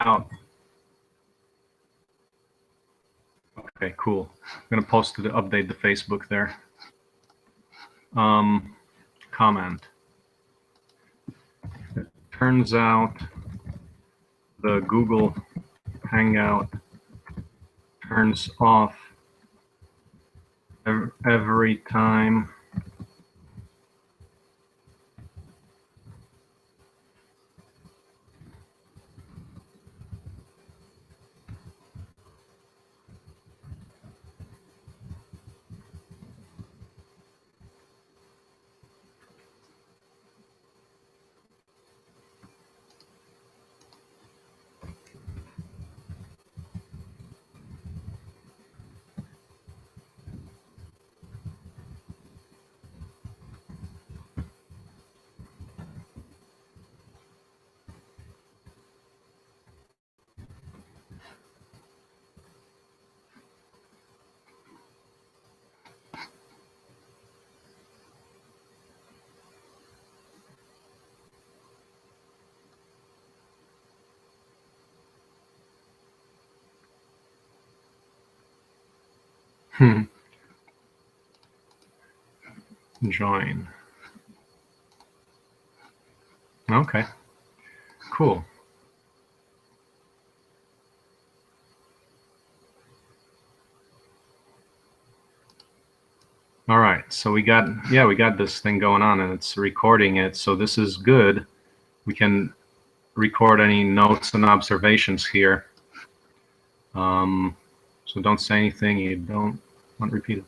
out. Okay, cool. I'm gonna post to update the Facebook there. Comment. It turns out the Google Hangout turns off every time join. Okay, cool. All right, so we got this thing going on and it's recording it. So this is good. We can record any notes and observations here. So don't say anything you don't want repeated.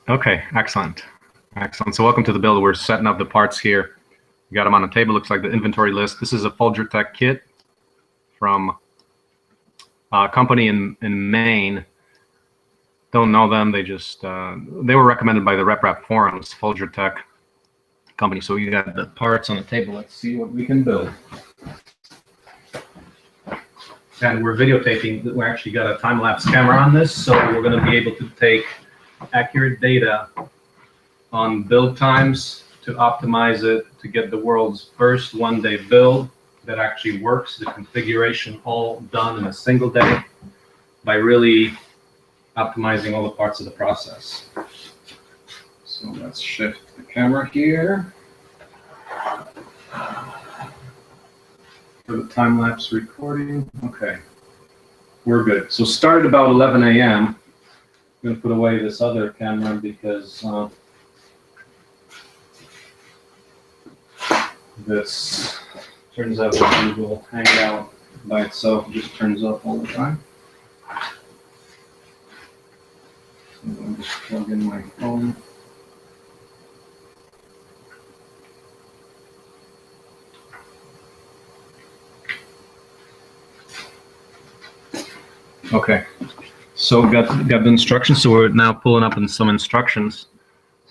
Okay, excellent. Excellent. So welcome to the build. We're setting up the parts here. We got them on the table. Looks like the inventory list. This is a Folgertech kit from a company in Maine. Don't know them. They just they were recommended by the RepRap forums, Folgertech company. So we got the parts on the table. Let's see what we can build. And we're videotaping. We actually got a time-lapse camera on this, so we're going to be able to take accurate data on build times to optimize it to get the world's first one-day build that actually works, the configuration all done in a single day by really optimizing all the parts of the process. So let's shift the camera here for the time-lapse recording. Okay, we're good. So start about 11 a.m. I'm going to put away this other camera because this turns out the Google Hangout by itself just turns up all the time. So I'll just plug in my phone. Okay, so we got the instructions. So we're now pulling up in some instructions.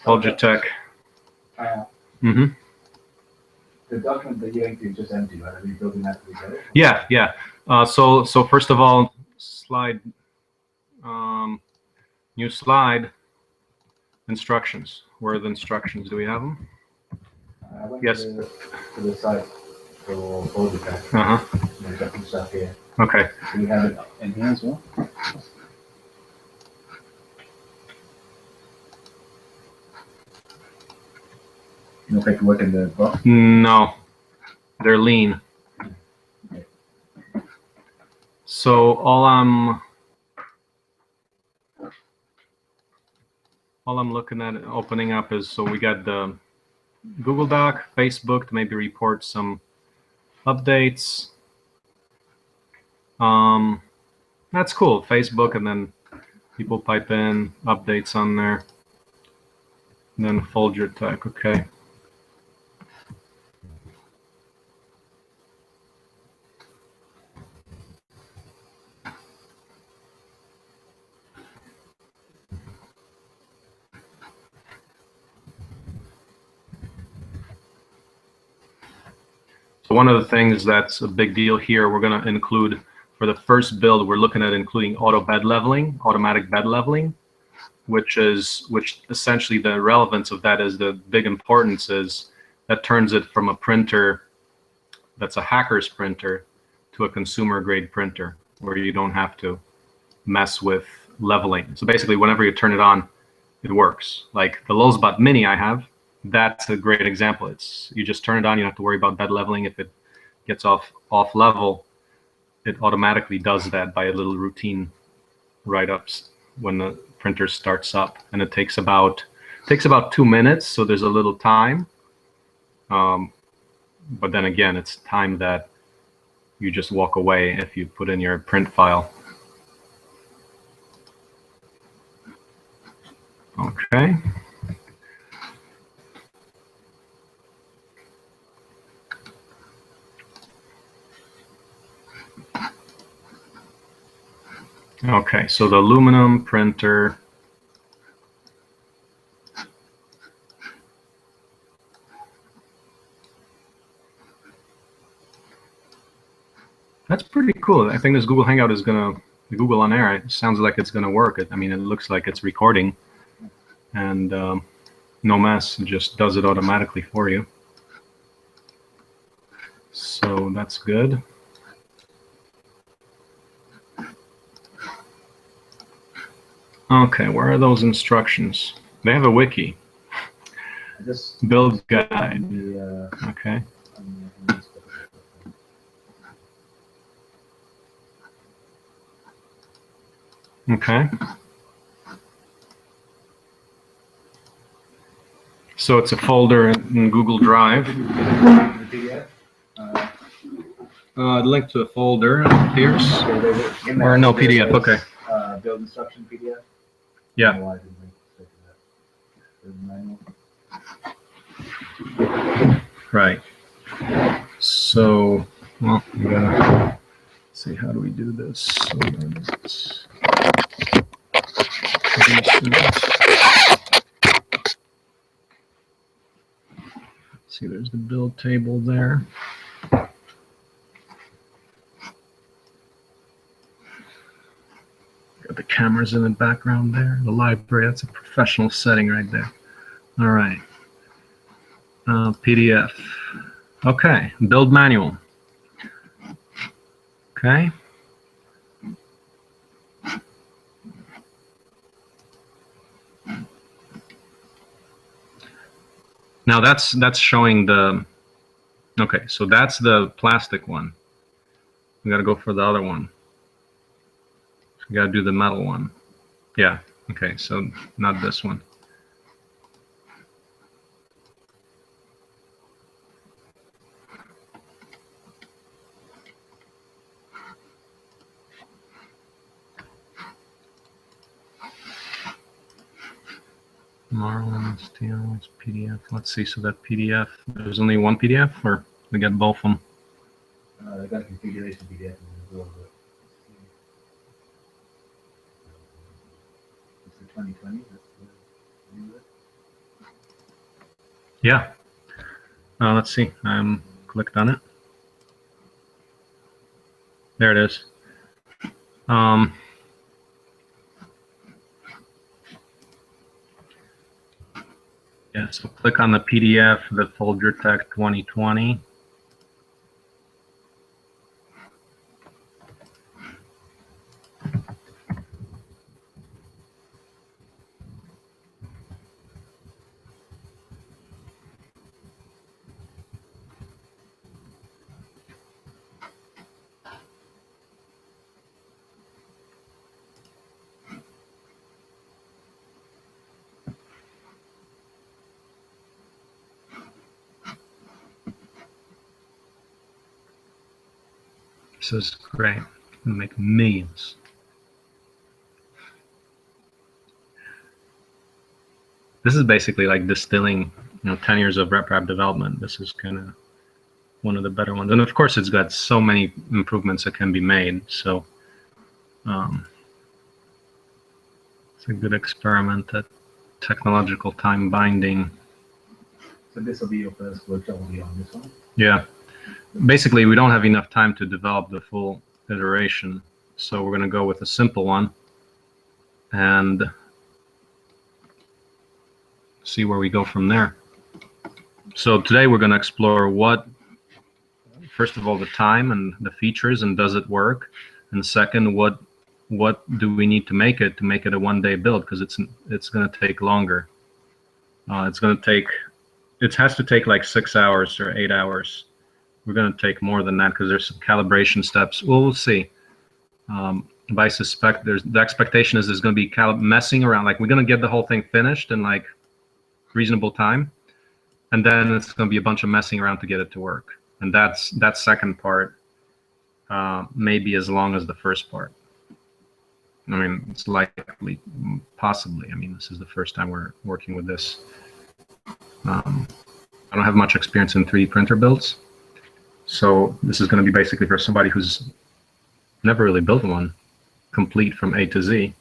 Folgertech. Mm-hmm. The document that you empty is just empty, right? Are you building that together? Yeah, yeah. So first of all, slide, new slide, instructions. Where are the instructions? Do we have them? I went Yes. to the site for Folgertech. Uh-huh. We've got some stuff here. Okay. Do we have it in here as well? No paperwork in the box? No, they're lean. Okay. So all I'm looking at opening up is, so we got the Google Doc, Facebook to maybe report some updates. That's cool. Facebook, and then people pipe in updates on there. And then Folgertech. Okay. So one of the things that's a big deal here, we're going to include, for the first build, we're looking at including auto bed leveling, automatic bed leveling, which essentially the relevance of that is, the big importance is that turns it from a printer that's a hacker's printer to a consumer grade printer where you don't have to mess with leveling. So basically, whenever you turn it on, it works. Like the Lulzbot Mini I have, that's a great example. It's you just turn it on, you don't have to worry about bed leveling. If it gets off level, it automatically does that by a little routine write-ups when the printer starts up, and it takes about 2 minutes. So there's a little time, but then again, it's time that you just walk away if you put in your print file. Okay. Okay, so the aluminum printer. That's pretty cool. I think this Google Hangout is gonna, the Google On Air, it sounds like it's gonna work. I mean, it looks like it's recording, and no mess, it just does it automatically for you. So that's good. Okay, where are those instructions? They have a wiki. Build guide. Okay. Okay. So it's a folder in Google Drive. Link to a folder appears. Or no, PDF, okay. Build instruction PDF. Yeah. No, I didn't link straight to that. There's a manual. Right. So, well, we gotta see, how do we do this? So let's see, there's the build table there. Got the cameras in the background there. The library, that's a professional setting right there. All right. PDF. Okay, build manual. Okay. Now that's showing the, okay, so that's the plastic one. We got to go for the other one. So we got to do the metal one. Yeah, okay, so not this one. Marlin, steel, PDF. Let's see, so that PDF, there's only one PDF, or we got both of them? I got a configuration PDF as well, but it's the 2020. That's the new list. Yeah. Let's see. I'm clicked on it. There it is. Yeah, so click on the PDF, the folder tech 2020. This is great. We'll make millions. This is basically like distilling, 10 years of RepRap development. This is kind of one of the better ones. And of course, it's got so many improvements that can be made. So it's a good experiment at technological time binding. So this will be your first workshop, will be on this one? Yeah. Basically, we don't have enough time to develop the full iteration. So we're going to go with a simple one and see where we go from there. So today we're going to explore what first of all, the time and the features, and does it work? And second, what do we need to make it a one-day build? Because it's going to take longer. It has to take like 6 hours or 8 hours. We're going to take more than that because there's some calibration steps. Well, we'll see. But I suspect the expectation is there's going to be messing around. Like, we're going to get the whole thing finished in like reasonable time, and then it's going to be a bunch of messing around to get it to work. And that second part may be as long as the first part. I mean, it's likely, possibly. I mean, this is the first time we're working with this. I don't have much experience in 3D printer builds, so this is going to be basically for somebody who's never really built one complete from A to Z.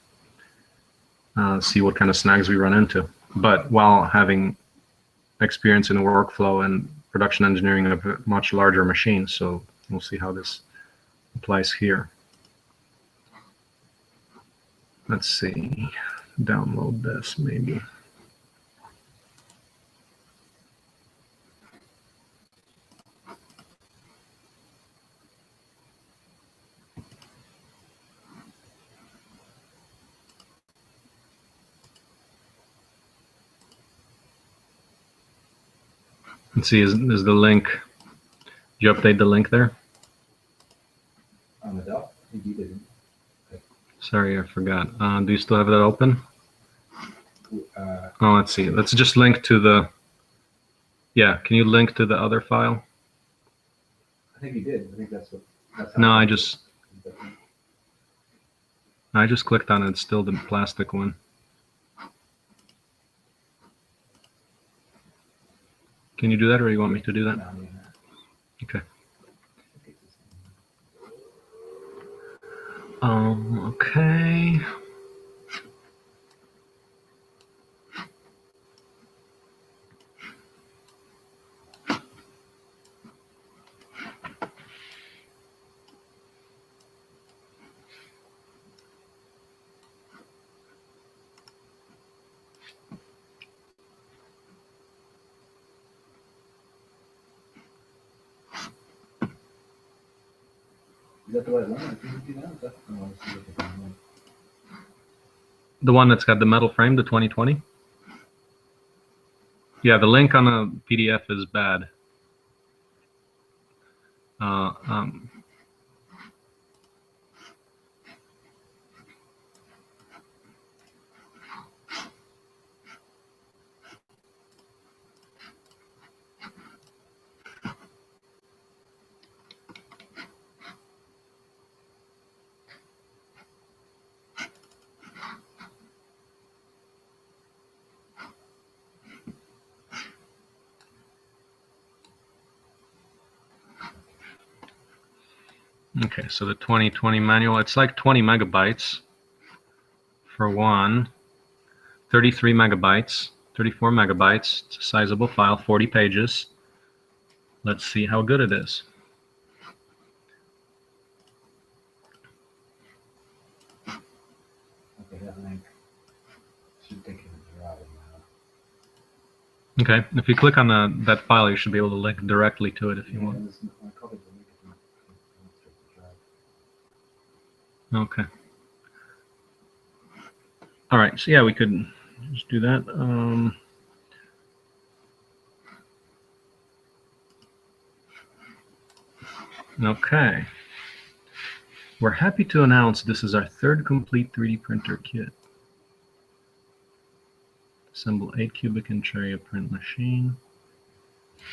See what kind of snags we run into, but while having experience in the workflow and production engineering of a much larger machine. So we'll see how this applies here. Let's see, download this maybe. Let's see, is the link, did you update the link there? On the dock? I think you did. Sorry, I forgot. Do you still have that open? Oh, let's see. Let's just link to the, yeah, can you link to the other file? I think you did. I think that's how No, I just clicked on it. It's still the plastic one. Can you do that, or you want me to do that? Okay. Okay. Is that the right one? I think you know. The one that's got the metal frame, the 2020? Yeah, the link on the PDF is bad. Okay, so the 2020 manual, it's like 20 megabytes for one, 33 megabytes, 34 megabytes. It's a sizable file, 40 pages. Let's see how good it is. Okay, that link should take you to the right now. Okay, if you click on that file, you should be able to link directly to it if you want. Okay. All right, so yeah, we could just do that. Okay. We're happy to announce this is our third complete 3D printer kit. Assemble 8 cubic inch area print machine.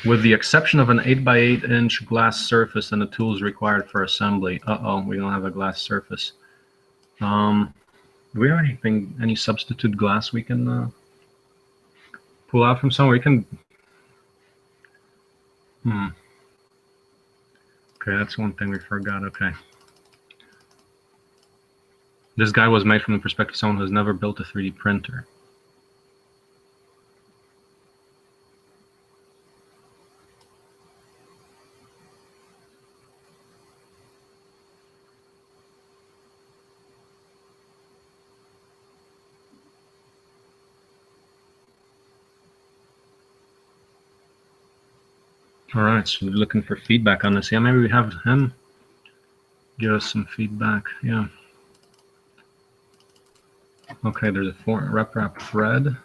With the exception of an 8x8 inch glass surface and the tools required for assembly. Uh-oh, we don't have a glass surface. Do we have any substitute glass we can pull out from somewhere? We can. Okay, that's one thing we forgot. Okay. This guy was made from the perspective of someone who's never built a 3D printer. All right, so we're looking for feedback on this. Yeah, maybe we have him give us some feedback. Yeah. Okay, there's a rep thread.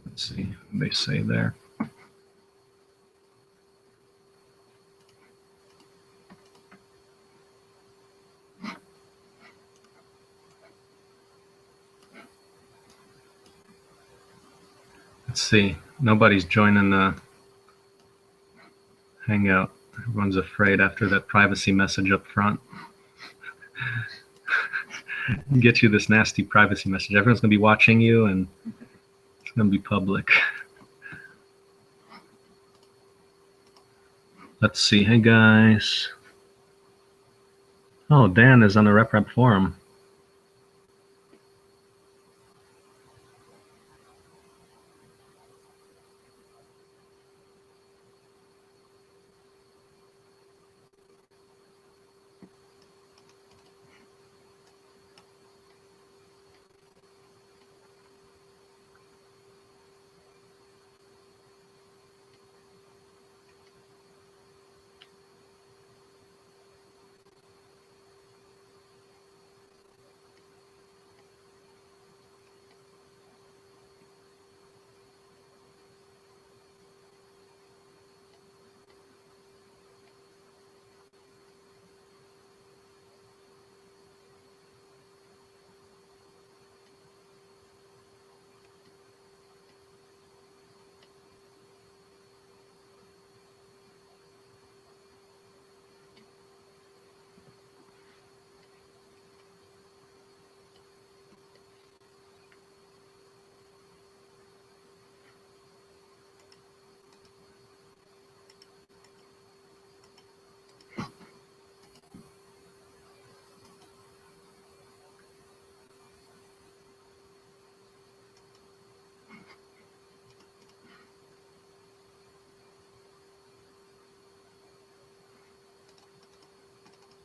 Let's see what they say there. Let's see. Nobody's joining the Hangout. Everyone's afraid after that privacy message up front. Get you this nasty privacy message. Everyone's going to be watching you, and it's going to be public. Let's see. Hey, guys. Oh, Dan is on the RepRap forum.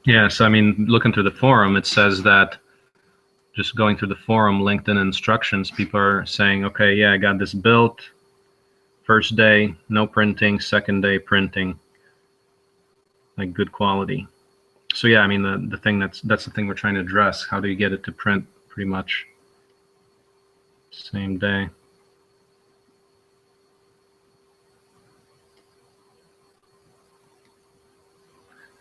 Yeah, so I mean, looking through the forum, it says that just going through the forum, LinkedIn instructions, people are saying, okay, yeah, I got this built. First day, no printing. Second day, printing. Like good quality. So yeah, I mean, the thing that's the thing we're trying to address. How do you get it to print pretty much same day?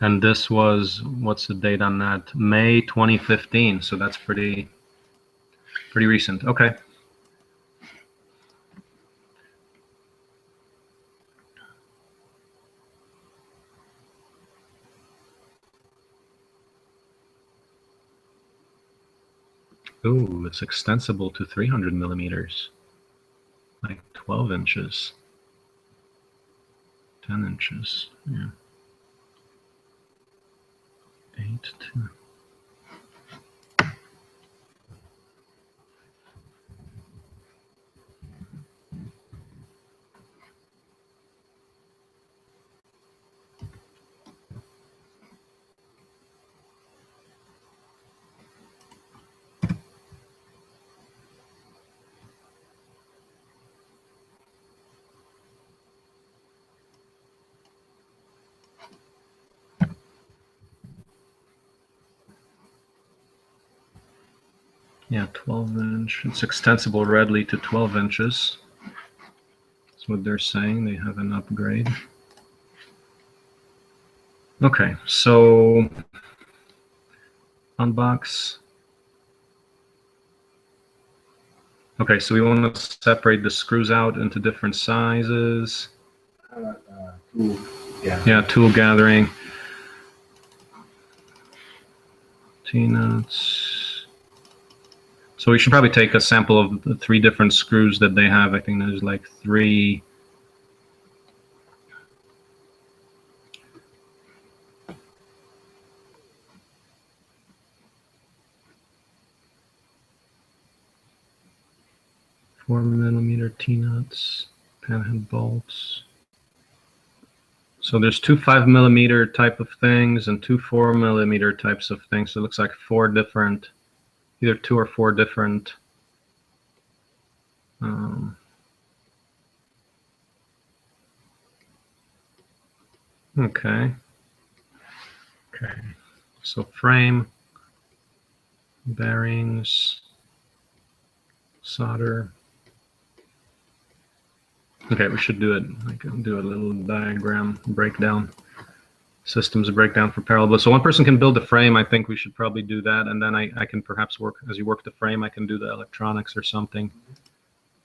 And this was, what's the date on that? May 2015. So that's pretty recent. Okay. Ooh, it's extensible to 300 millimeters, like 12 inches, 10 inches. Yeah. 8 to. Yeah, 12 inch. It's extensible readily to 12 inches. That's what they're saying. They have an upgrade. Okay, so unbox. Okay, so we want to separate the screws out into different sizes. Tool. Yeah, tool gathering. T-nuts. So we should probably take a sample of the 3 different screws that they have. I think there's like 3. Four millimeter T-nuts, panhead bolts. So there's 2 5 millimeter type of things and 2 4 millimeter types of things. So it looks like 4 different, either 2 or 4 different Okay. Okay. So frame, bearings, solder. Okay, we should do it. I can do a little diagram breakdown. Systems breakdown for parallel. So one person can build the frame. I think we should probably do that, and then I can perhaps work as you work the frame. I can do the electronics or something.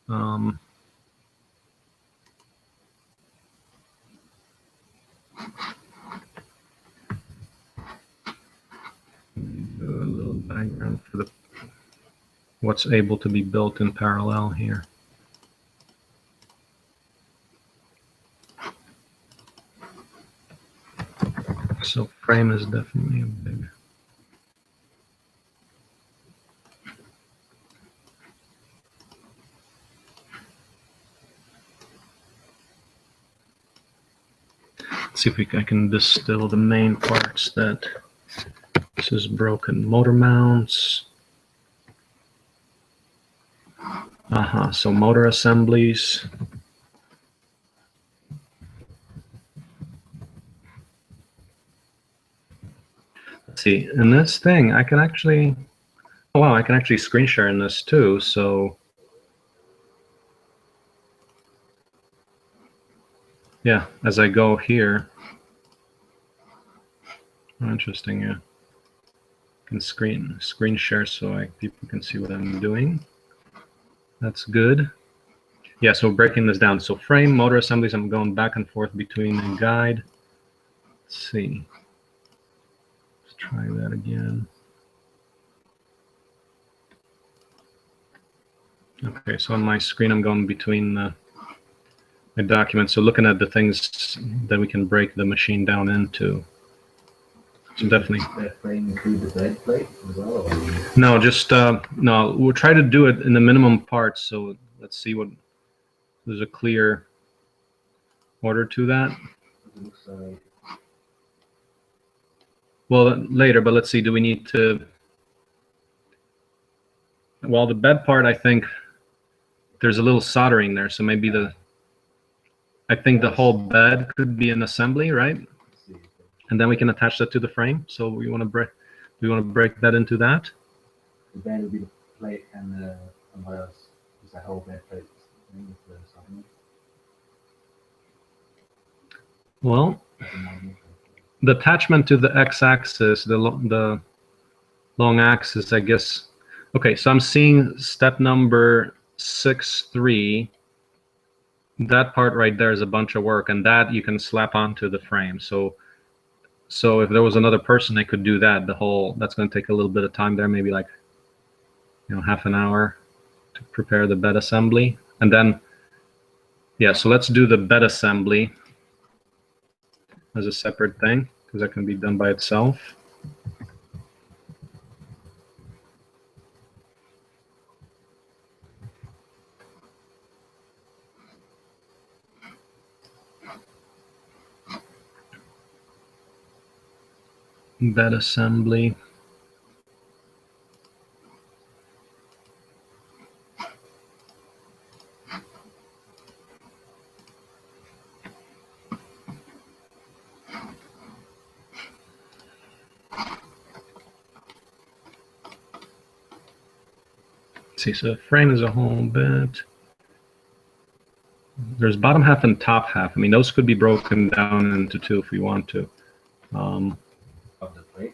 Do a little diagram for the what's able to be built in parallel here. So frame is definitely a big. Let's see if I can distill the main parts. That this is broken motor mounts. So motor assemblies. Let's see, in this thing, I can actually, oh wow, I can actually screen share in this too. So yeah, as I go here, oh, interesting, yeah. I can screen share so people can see what I'm doing. That's good. Yeah, so breaking this down. So frame, motor assemblies, I'm going back and forth between the guide. Let's see. Let's try that again. Okay, so on my screen, I'm going between my documents. So looking at the things that we can break the machine down into. So definitely. Does that frame include the bed plate as well? Or? No, just no. We'll try to do it in the minimum parts. So let's see what there's a clear order to that. It looks like... Well, later, but let's see. Do we need to? Well, the bed part, I think there's a little soldering there. So maybe I think the whole bed could be an assembly, right? And then we can attach that to the frame. So we want to break that into that. The bed would be the plate and what else? Just a whole bed plate. Well, the attachment to the x-axis, the long axis, I guess. Okay, so I'm seeing step number 6.3. That part right there is a bunch of work, and that you can slap onto the frame. So if there was another person, they could do that. That's going to take a little bit of time there, maybe like, half an hour to prepare the bed assembly. And then, yeah, so let's do the bed assembly as a separate thing, because that can be done by itself. Bed assembly. See, so frame is a whole bit. There's bottom half and top half. I mean, those could be broken down into two if we want to. Of the plate,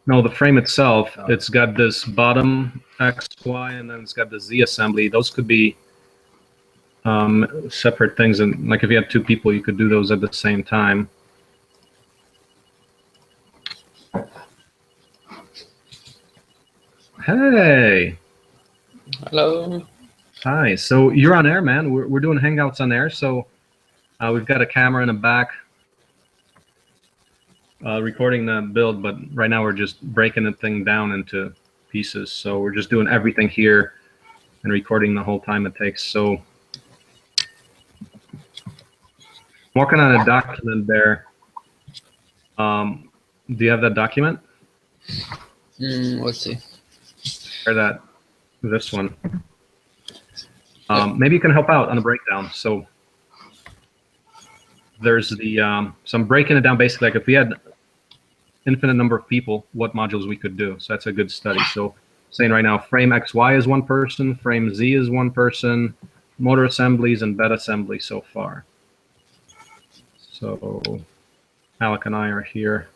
no, the frame itself, it's got this bottom X, Y, and then it's got the Z assembly. Those could be separate things. And like if you had two people, you could do those at the same time. Hey. Hello. Hi. So you're on air, man. We're doing Hangouts on air. So we've got a camera in the back recording the build, but right now we're just breaking the thing down into pieces. So we're just doing everything here and recording the whole time it takes. So working on a document there. Do you have that document? Let's see. Or this one. Maybe you can help out on the breakdown. So there's the so I'm breaking it down basically like if we had infinite number of people, what modules we could do. So that's a good study. So saying right now, frame XY is one person, frame Z is one person, motor assemblies and bed assembly so far. So Alec and I are here.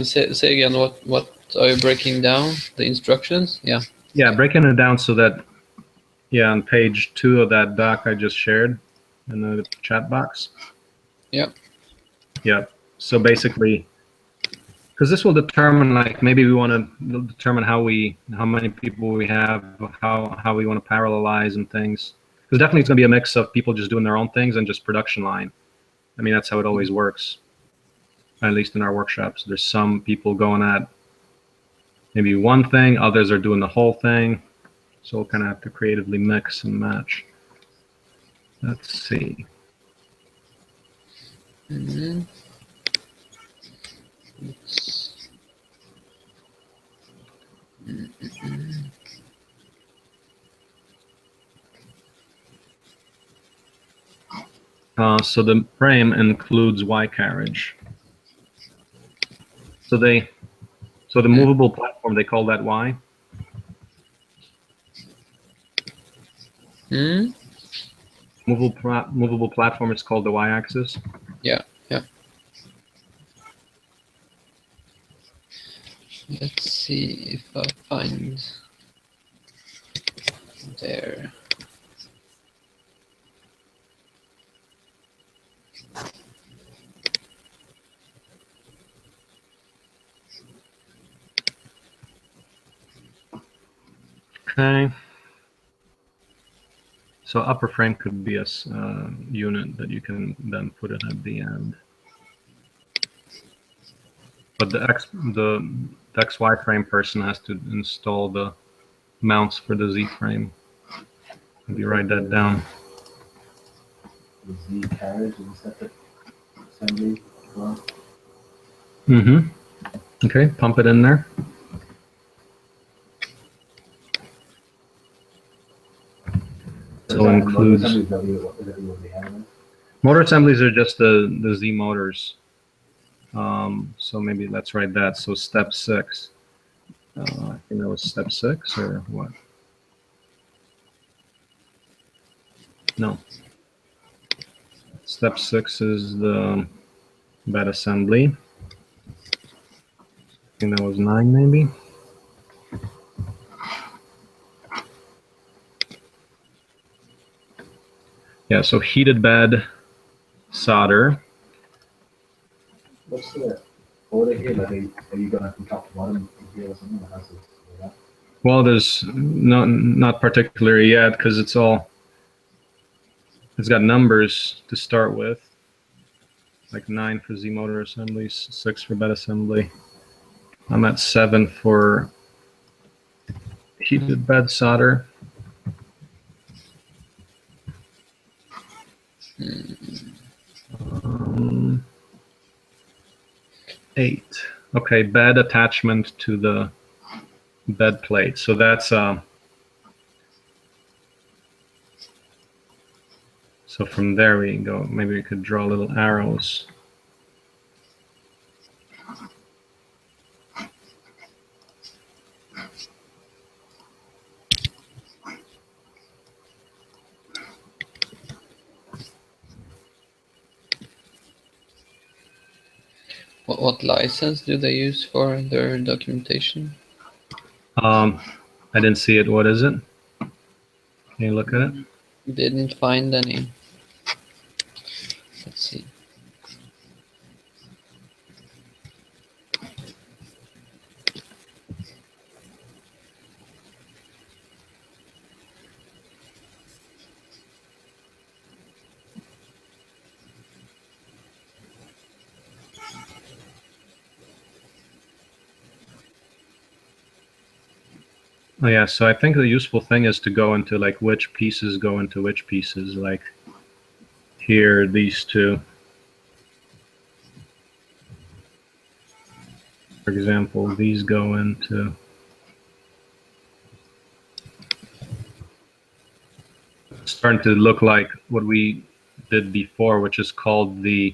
Say again, what are you breaking down? The instructions? Yeah. Yeah, breaking it down so that, yeah, on page 2 of that doc I just shared in the chat box. Yeah. Yeah. So basically, because this will determine, like, maybe we want to determine how many people we have, how we want to parallelize and things. Because definitely it's going to be a mix of people just doing their own things and just production line. I mean, that's how it always works. At least in our workshops, there's some people going at maybe one thing, others are doing the whole thing. So we'll kind of have to creatively mix and match. Let's see. So the frame includes Y carriage. So the movable platform, they call that Y. Movable platform is called the Y-axis. Yeah. Let's see if I find there. Okay. So upper frame could be a unit that you can then put it at the end. But the XY frame person has to install the mounts for the Z frame. Maybe write that down. The Z carriage is a separate assembly as well. Okay, pump it in there. So includes motor assemblies are just the Z motors. So maybe let's write that. So step 6. I think that was step 6 or what? No. Step 6 is the bed assembly. I think that was 9 maybe. Yeah, so heated bed, solder. What's the order here? Like, are you going from top to bottom here or something? Or how's it, well, there's not particularly yet because it's got numbers to start with. Like 9 for Z motor assemblies, 6 for bed assembly. I'm at 7 for heated bed solder. 8. Okay, bed attachment to the bed plate. So that's so from there we can go. Maybe we could draw little arrows. What license do they use for their documentation? I didn't see it. What is it? Can you look at it? Didn't find any. Let's see. Oh yeah, so I think the useful thing is to go into like which pieces go into which pieces. Like here, these two. For example, these go into starting to look like what we did before, which is called the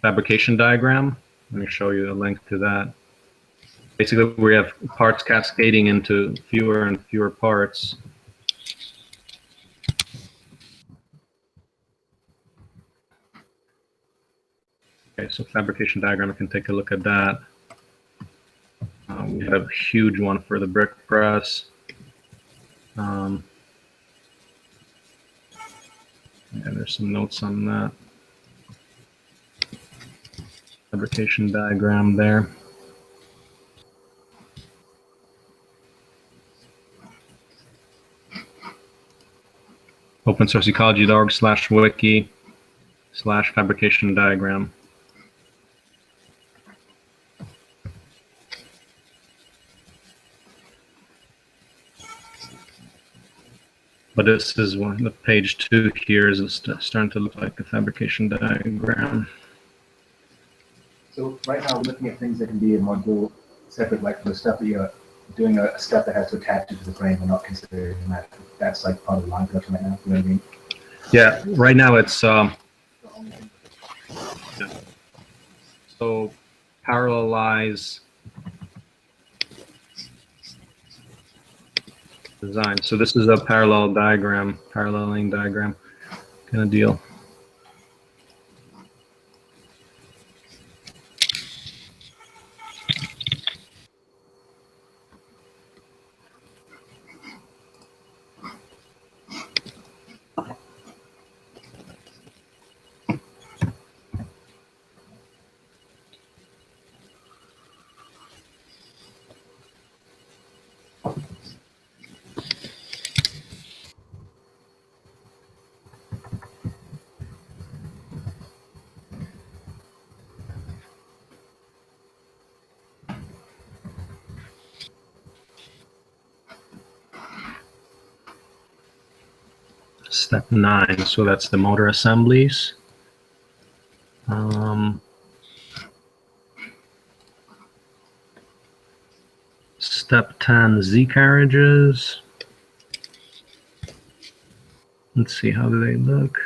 fabrication diagram. Let me show you a link to that. Basically, we have parts cascading into fewer and fewer parts. Okay, so fabrication diagram, I can take a look at that. We have a huge one for the brick press. Yeah, there's some notes on that. Fabrication diagram there. opensourceecology.org/wiki/fabrication diagram. But this is one, the page 2 here is starting to look like a fabrication diagram. So right now, we're looking at things that can be in module separate, like for the stuff that you're doing a step that has to attach it to the frame. We're not considering that. That's like part of the line production right now. You know what I mean? Yeah, right now it's so parallelize design. So this is a parallel diagram, paralleling diagram kind of deal. Step 9, so that's the motor assemblies. Step 10, Z carriages. Let's see, how do they look?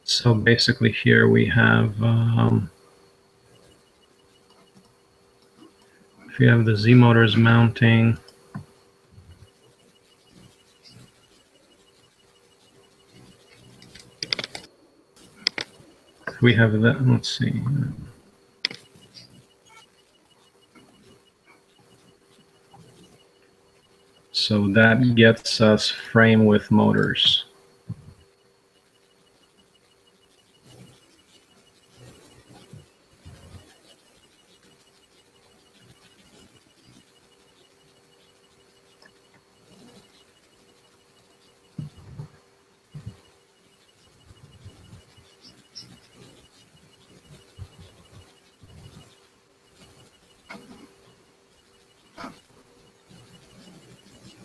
So basically here we have, if you have the Z motors mounting, we have that, let's see. So that gets us frame with motors.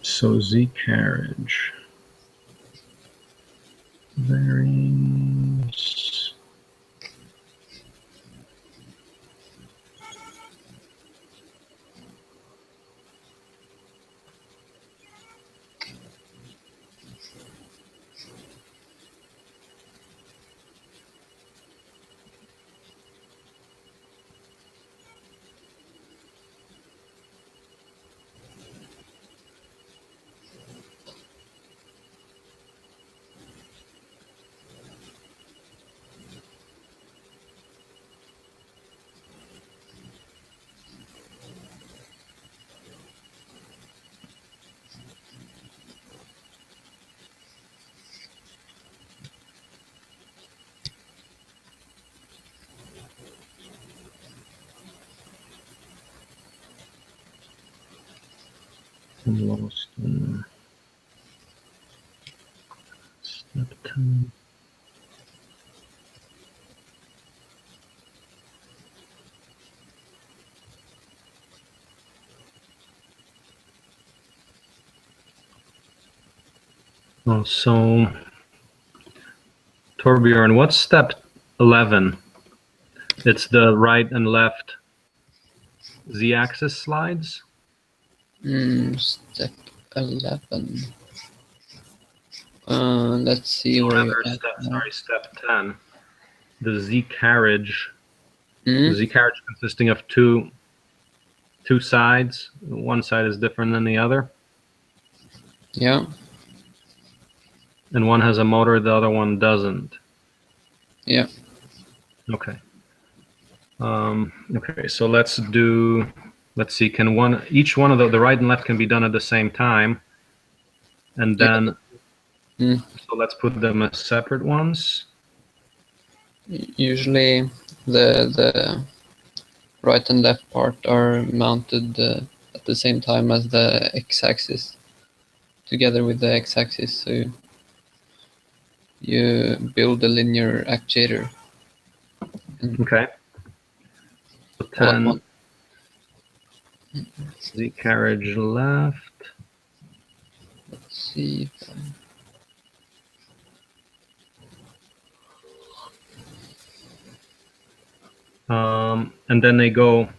So Z carriage. Bearings. I'm lost in step 10. Oh, so Torbjorn, what's step 11? It's the right and left z-axis slides. Step 11. Let's see where you're at now. Sorry, step 10. The Z carriage. Mm, The Z carriage consisting of two sides. One side is different than the other, yeah, and one has a motor, the other one doesn't. yeah. Okay. Okay, so let's see, can each one of the right and left can be done at the same time, and then so let's put them as separate ones. Usually the right and left part are mounted at the same time as the x-axis, together with the x-axis, so you build a linear actuator. Okay. So 10 Z carriage left. Let's see. And then they go,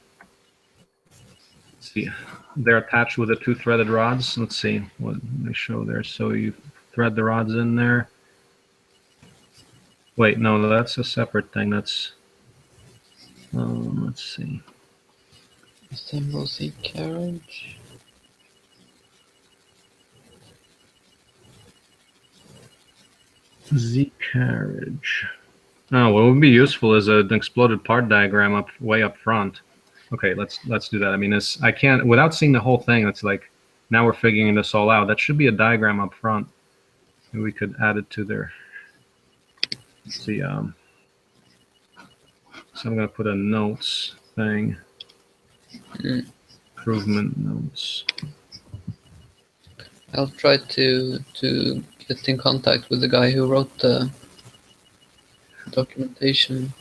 let's see, they're attached with the two threaded rods. Let's see what they show there. So you thread the rods in there. Wait, no, that's a separate thing. That's, let's see. Assemble Z carriage. Z carriage. Oh, what would be useful is an exploded part diagram way up front. Okay, let's do that. I mean, I can't without seeing the whole thing. It's like now we're figuring this all out. That should be a diagram up front. Maybe we could add it to their. Let's see. So I'm gonna put a notes thing. Improvement notes. I'll try to get in contact with the guy who wrote the documentation.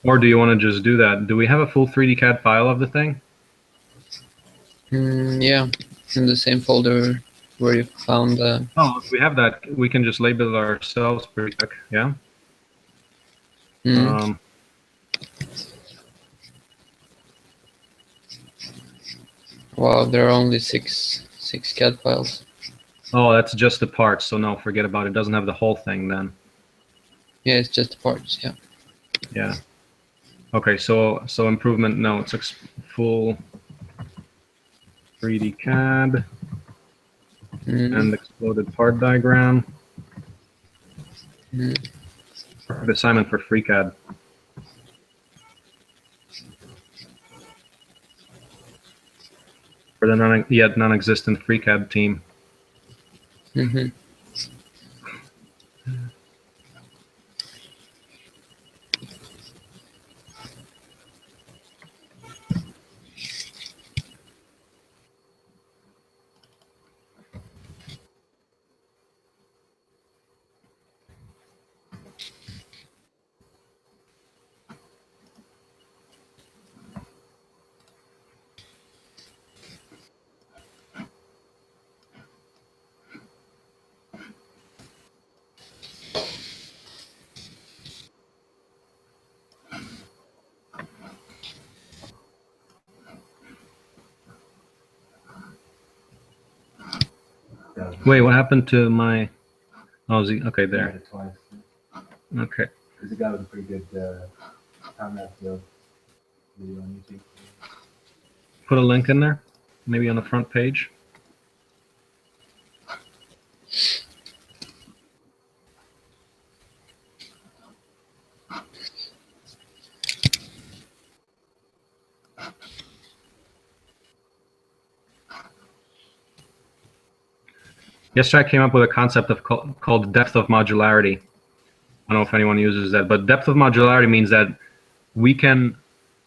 Or do you want to just do that? Do we have a full 3D CAD file of the thing? Yeah, in the same folder where you found the... Oh, if we have that, we can just label it ourselves pretty quick, yeah? Wow, there are only six CAD files. Oh, that's just the parts, so no, forget about it. It doesn't have the whole thing then. Yeah, it's just the parts, yeah. Yeah. Okay, so improvement notes, full 3D CAD and exploded part diagram. The assignment for FreeCAD. For the non-existent FreeCAD team. Wait, what happened to my? Oh, okay, there. Twice. Okay. There's a guy with a pretty good time-lapse video on YouTube. Put a link in there, maybe on the front page. Yesterday I came up with a concept called depth of modularity. I don't know if anyone uses that, but depth of modularity means that we can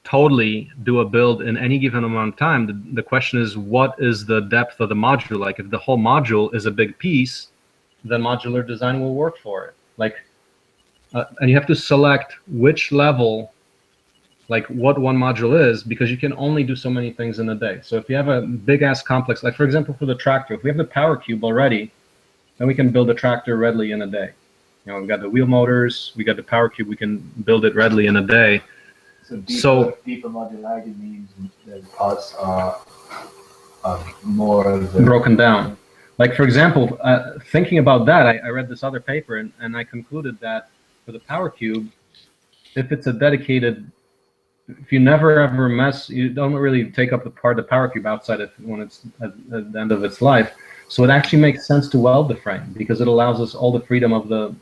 totally do a build in any given amount of time. The question is, what is the depth of the module? Like, if the whole module is a big piece, then modular design will work for it. Like, and you have to select which level, like what one module is, because you can only do so many things in a day. So if you have a big ass complex, like for example for the tractor, if we have the power cube already, then we can build a tractor readily in a day. You know, we've got the wheel motors, we got the power cube, we can build it readily in a day. So deeper modularity means the parts are more of the broken down. Like for example, thinking about that, I read this other paper and I concluded that for the power cube, if it's a dedicated, if you never ever mess, you don't really take up the part of the power cube outside of when it's at the end of its life. So it actually makes sense to weld the frame because it allows us all the freedom of the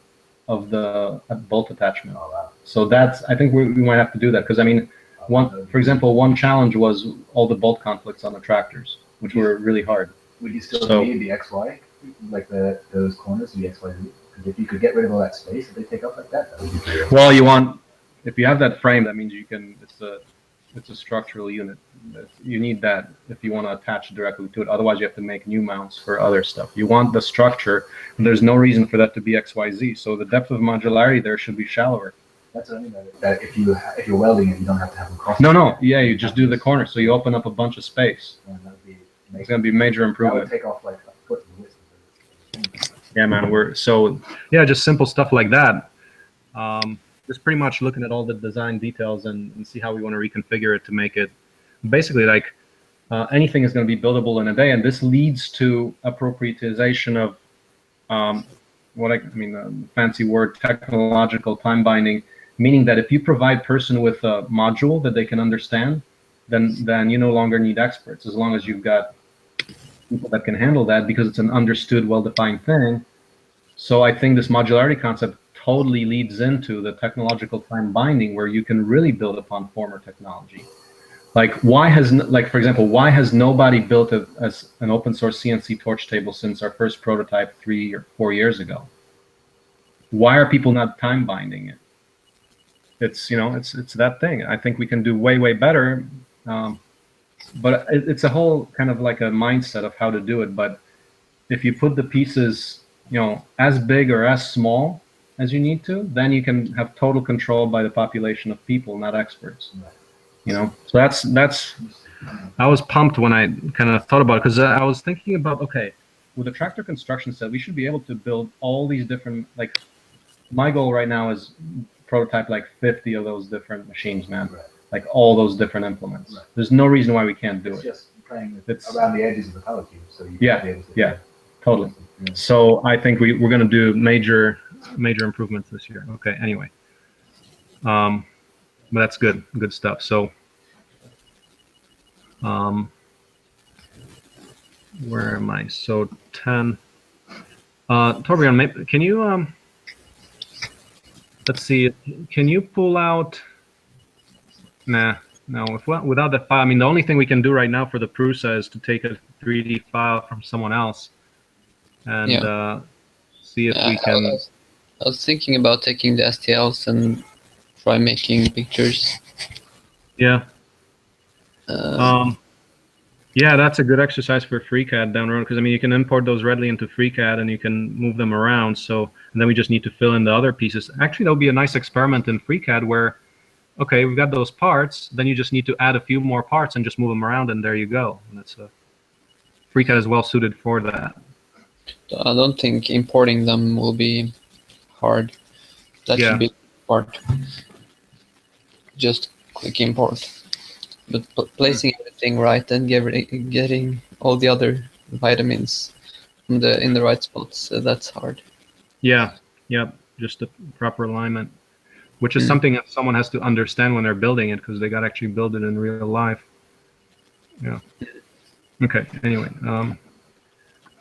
bolt attachment. Oh, wow. So that's, I think we might have to do that because I mean, for example, one challenge was all the bolt conflicts on the tractors, which were really hard. Would you still need the XY, like those corners, the XYZ? Because if you could get rid of all that space that they take up like that would be great. Well, you want, if you have that frame, that means you can, it's a structural unit. You need that if you want to attach directly to it. Otherwise, you have to make new mounts for other stuff. You want the structure, and there's no reason for that to be XYZ. So the depth of modularity there should be shallower. That's what I mean by it. That if you're welding it, you don't have to have them cross. No, yeah, you just do the corner, so you open up a bunch of space. Yeah, that would be It's going to be major improvement. That would take off like a foot in width. Yeah, man. Just simple stuff like that. Just pretty much looking at all the design details and see how we want to reconfigure it to make it basically like anything is going to be buildable in a day. And this leads to appropriatization of fancy word, technological time binding, meaning that if you provide person with a module that they can understand, then you no longer need experts as long as you've got people that can handle that because it's an understood, well-defined thing. So I think this modularity concept totally leads into the technological time binding where you can really build upon former technology. Like for example, why has nobody built an open source CNC torch table since our first prototype 3 or 4 years ago? Why are people not time binding it? It's that thing. I think we can do way better. But it's a whole kind of like a mindset of how to do it. But if you put the pieces, as big or as small as you need to, then you can have total control by the population of people, not experts. So that's. I was pumped when I kind of thought about it because I was thinking about, okay, with the tractor construction set, we should be able to build all these different, like, my goal right now is prototype like 50 of those different machines, man. Right. Like all those different implements. Right. There's no reason why we can't do it. It's just playing around the edges of the power cube, so you can be able to totally. Yeah. So I think we're going to do major improvements this year. Okay, anyway. But that's good stuff. So where am I? So 10. Torbjörn, can you let's see, can you pull out? No. Without the file, I mean, the only thing we can do right now for the Prusa is to take a 3D file from someone else and see if we can. I was thinking about taking the STLs and try making pictures. Yeah. Yeah, that's a good exercise for FreeCAD down the road because I mean you can import those readily into FreeCAD and you can move them around. So and then we just need to fill in the other pieces. Actually, that'll be a nice experiment in FreeCAD where, okay, we've got those parts. Then you just need to add a few more parts and just move them around, and there you go. And that's FreeCAD is well suited for that. I don't think importing them will be hard. That should be the part. Just click import. But placing everything right and getting all the other vitamins in the right spots, that's hard. Yeah, just the proper alignment, which is something that someone has to understand when they're building it because they got to actually build it in real life. Yeah. Okay. Anyway,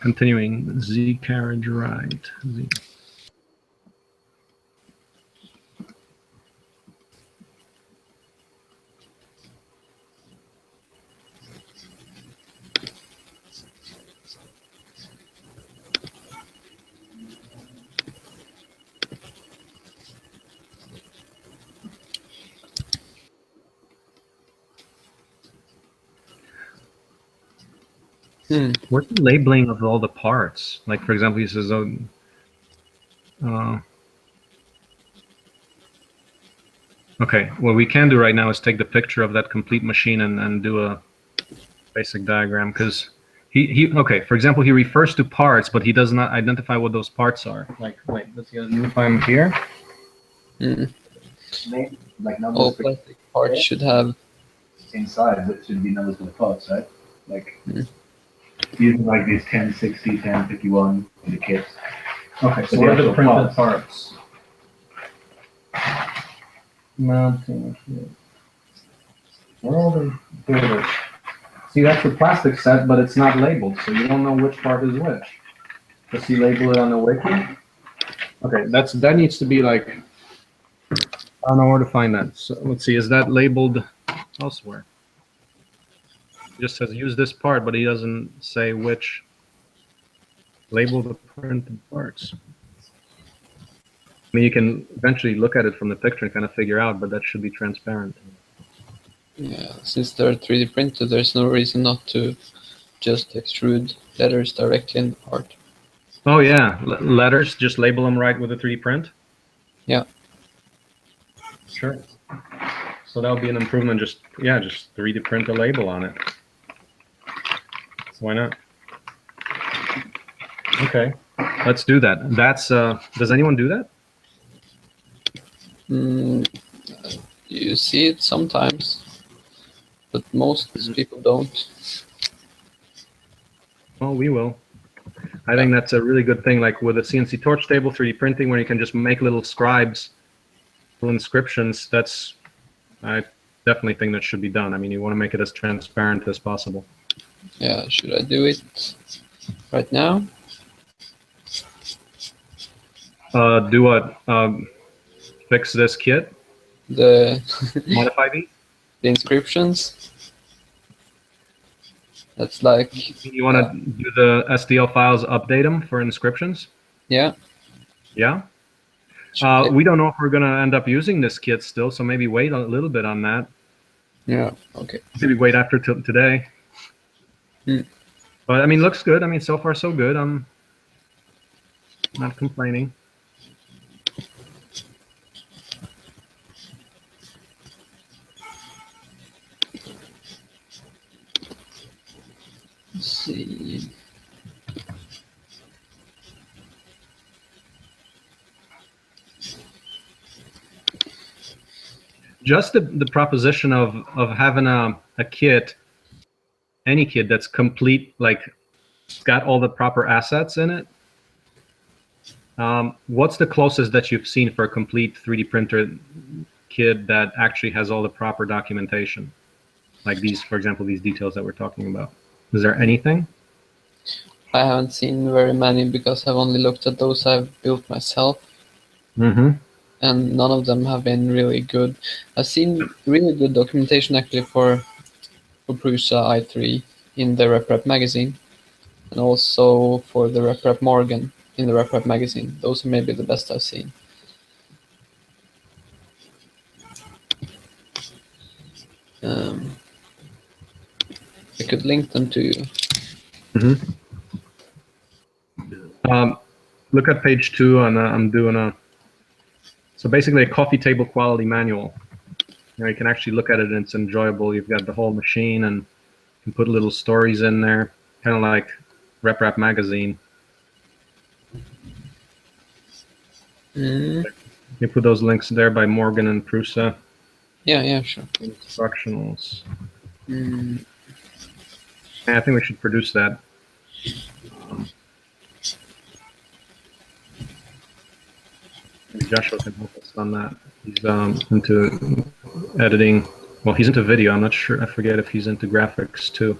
continuing. Z carriage right. Z. Hmm. Where's the labeling of all the parts? Like, for example, he says, oh, okay, what we can do right now is take the picture of that complete machine and do a basic diagram, because okay, for example, he refers to parts, but he does not identify what those parts are. Like, wait, let's identify them here. Hmm. Like All numbers for plastic parts should have. inside, but should be numbers for the parts, right? Like Mm. using like these 1060, 1051 in the kits. Okay, so But what are the the actual printed parts. parts? Mounting kit. Where are all the builders? See, that's the plastic set, but it's not labeled, so you don't know which part is which. Does he label it on the wiki? Okay, that needs to be like, I don't know where to find that. So let's see, is that labeled elsewhere? It just says use this part, but he doesn't say which. Label the printed parts. I mean, you can eventually look at it from the picture and kind of figure out, but that should be transparent. Yeah, since they're 3D printed, there's no reason not to just extrude letters directly in the part. Oh yeah, letters, just label them right with a 3D print? Yeah. Sure. So that would be an improvement, just 3D print a label on it. So why not? Okay, let's do that. That's, does anyone do that? You see it sometimes, but most people don't. Well, we will. I think that's a really good thing, like with a CNC torch table, 3D printing, where you can just make little scribes, little inscriptions. I definitely think that should be done. I mean, you want to make it as transparent as possible. Yeah, should I do it right now? Do what? Fix this kit? The Modify these? the inscriptions. That's like, You want to do the STL files, update them for inscriptions? yeah. Yeah? Should We don't know if we're going to end up using this kit still, so maybe wait a little bit on that. yeah, okay. Maybe wait after today. But I mean, looks good. I mean, so far so good. I'm not complaining. Let's see. Just the proposition of having a kit, any kit that's complete, like got all the proper assets in it. What's the closest that you've seen for a complete 3D printer kit that actually has all the proper documentation? Like these, for example, these details that we're talking about. Is there anything? I haven't seen very many because I've only looked at those I've built myself. Mm-hmm. And none of them have been really good. I've seen really good documentation actually for Prusa i3 in the RepRap magazine, and also for the RepRap Morgan in the RepRap magazine. Those are maybe the best I've seen. I could link them to you. Mm-hmm. Look at page 2, and I'm doing so basically a coffee table quality manual. You can actually look at it and it's enjoyable. You've got the whole machine and you can put little stories in there, kind of like RepRap magazine. You put those links there by Morgan and Prusa. Yeah, sure. Instructionals. I think we should produce that. Maybe Joshua can help us on that. He's into editing. Well, he's into video. I'm not sure. I forget if he's into graphics too.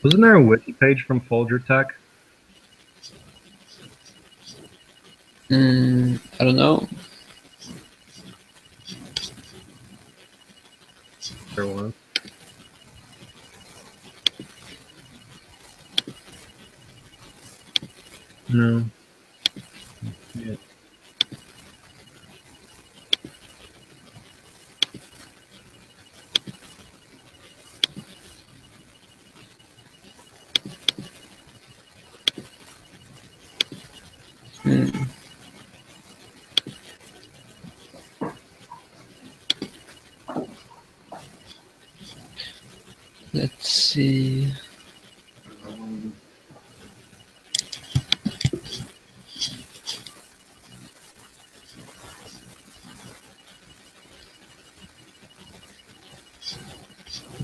Wasn't there a wiki page from Folger Tech? I don't know. There was. No. Yeah. Let's see.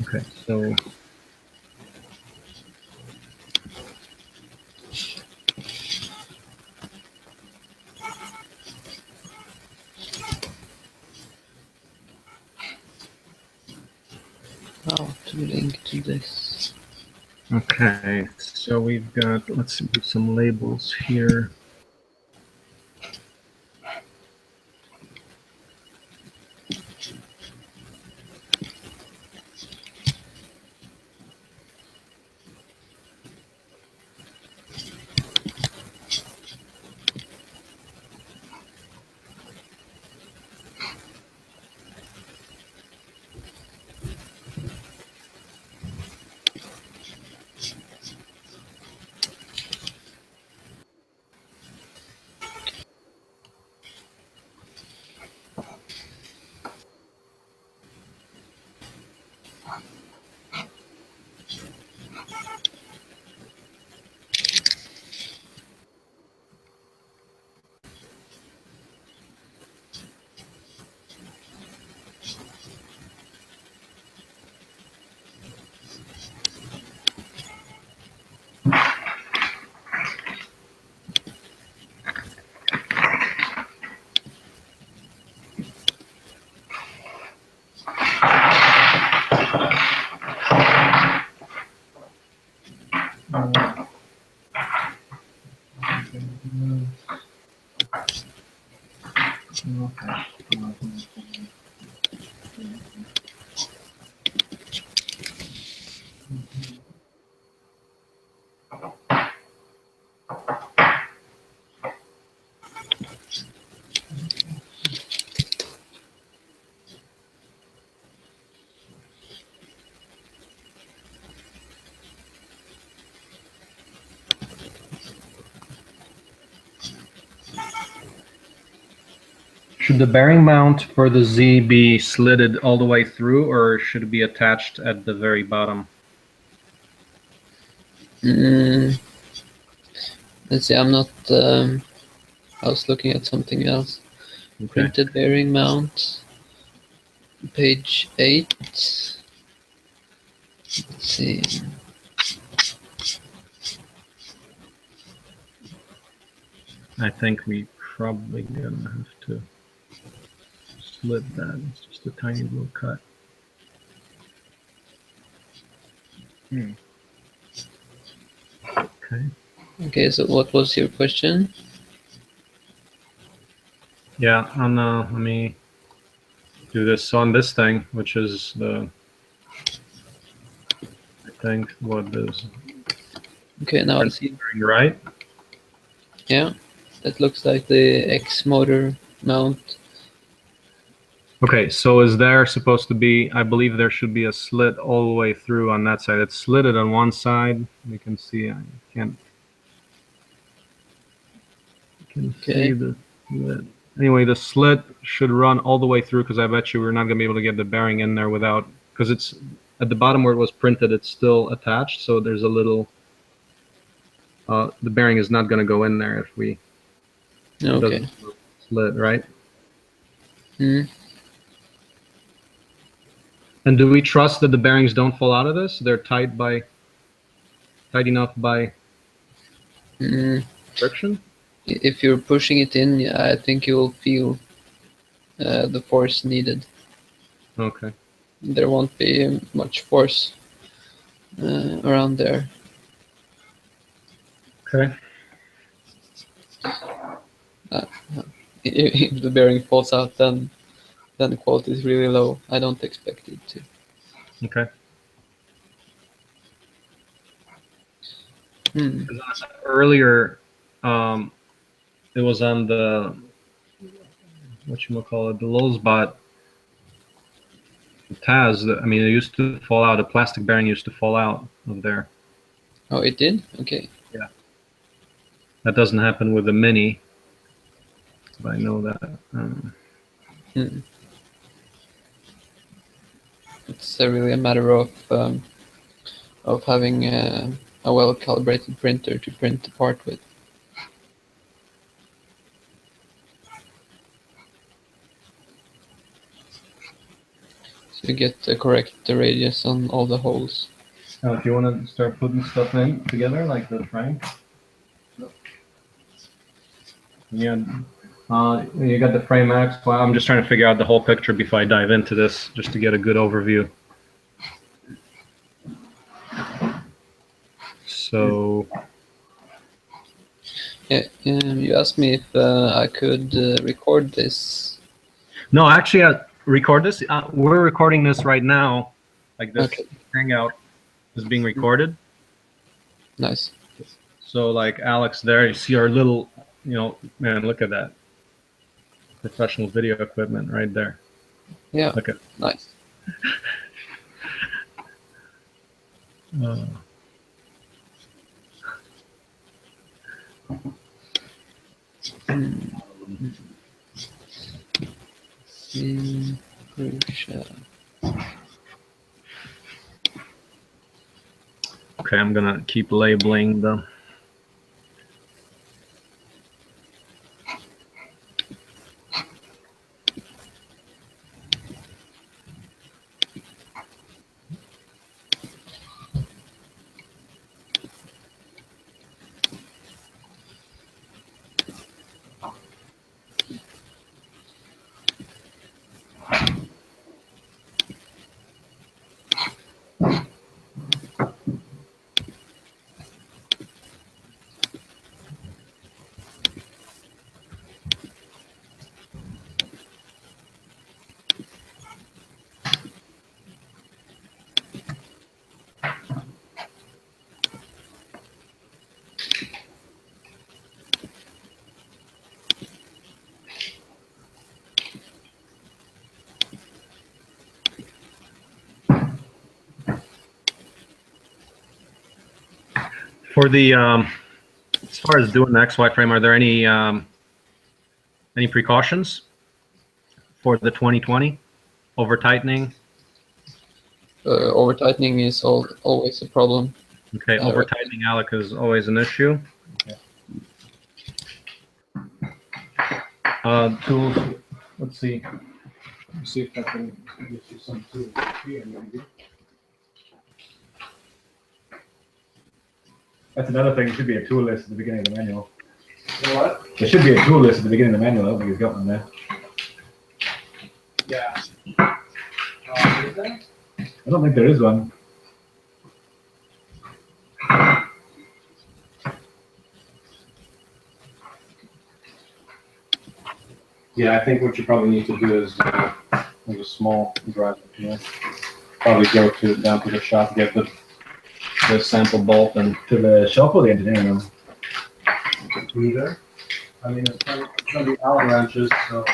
Okay, so How to link to this? okay, so we've got, let's see, some labels here. Should the bearing mount for the Z be slitted all the way through, or should it be attached at the very bottom? Let's see, I'm not, I was looking at something else. Okay. Printed bearing mount, page 8. Let's see. I think we probably gonna have to slit that. It's just a tiny little cut. Okay. Okay, so what was your question? Yeah, on let me do this on this thing, which is the, I think what is Okay, now I see. right. Yeah, that looks like the X motor mount. Okay, so is there supposed to be, I believe there should be a slit all the way through on that side. It's slitted on one side. You can see, I can't, you can see the slit. Anyway, the slit should run all the way through, because I bet you we're not going to be able to get the bearing in there without, because it's at the bottom where it was printed, it's still attached. So there's a little, the bearing is not going to go in there if we, Okay. slit, right? Hmm. And do we trust that the bearings don't fall out of this? They're tight enough by friction? If you're pushing it in, yeah, I think you will feel the force needed. Okay. There won't be much force around there. Okay. If the bearing falls out, then the quality is really low. I don't expect it to. Okay. Hmm. Earlier, it was on the the Lowsbot Taz. I mean, it used to fall out. The plastic bearing used to fall out of there. Oh, it did? Okay. That doesn't happen with the Mini, but I know that. Hmm. It's really a matter of having a well-calibrated printer to print the part with. So you get the correct radius on all the holes. Now, if you want to start putting stuff in together, like the frame. Yeah. You got the frame X. Well, I'm just trying to figure out the whole picture before I dive into this, just to get a good overview. So. Yeah, you asked me if I could record this. No, actually, record this. We're recording this right now. Like this Okay. hangout is being recorded. Nice. So like Alex there, you see our little, man, look at that. Professional video equipment right there. Yeah. Look at Nice. Prusa. Okay, I'm gonna keep labeling them. For the as far as doing the XY frame, are there any precautions for the 2020 over tightening? Over tightening is always a problem. Okay, over tightening, Alec, is always an issue. Tools. Let's see. Let's see if I can get you some tools here, maybe. That's another thing. There should be a tool list at the beginning of the manual. You know what? There should be a tool list at the beginning of the manual. I don't think he's got one there. Yeah. Is there? I don't think there is one. Yeah, I think what you probably need to do is a small drive. Probably go down to the shop, get the sample bolt, and To the shop or the engineering room? either. I mean, it's gonna be Allen wrenches, so.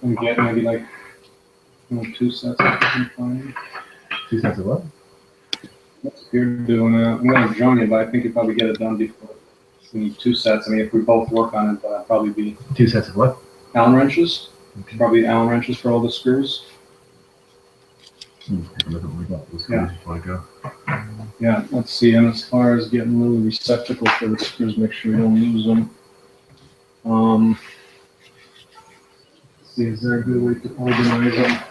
And get maybe like 2 sets if you can find. 2 sets of what? If you're doing it, I'm gonna join you, but I think you probably get it done before. We need 2 sets. I mean, if we both work on it, that'll probably be 2 sets of what? Allen wrenches. Okay. Probably Allen wrenches for all the screws. Take a look at what we got. We'll Yeah. before I go. Yeah, let's see. And as far as getting a little receptacle for the screws, make sure we don't lose them. Let's see, is there a good way to organize them?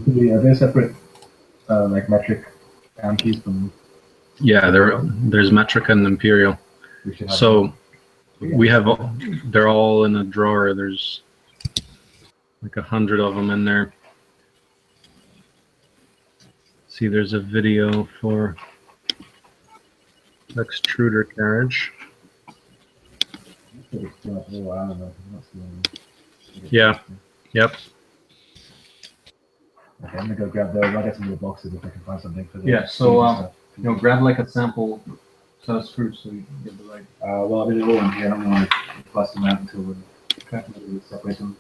Are there separate like metric keys from? Yeah, there's metric and imperial. We should So we have, they're all in a drawer. There's like 100 of them in there. See, there's a video for extruder carriage. Yeah. Yep. Okay, I'm gonna go grab those. I'll get some of the boxes if I can find something for the. Yeah, so grab like a sample set of screws so you can get the right. Well, I mean, they're all in here. I don't want to bust them out until we separate them.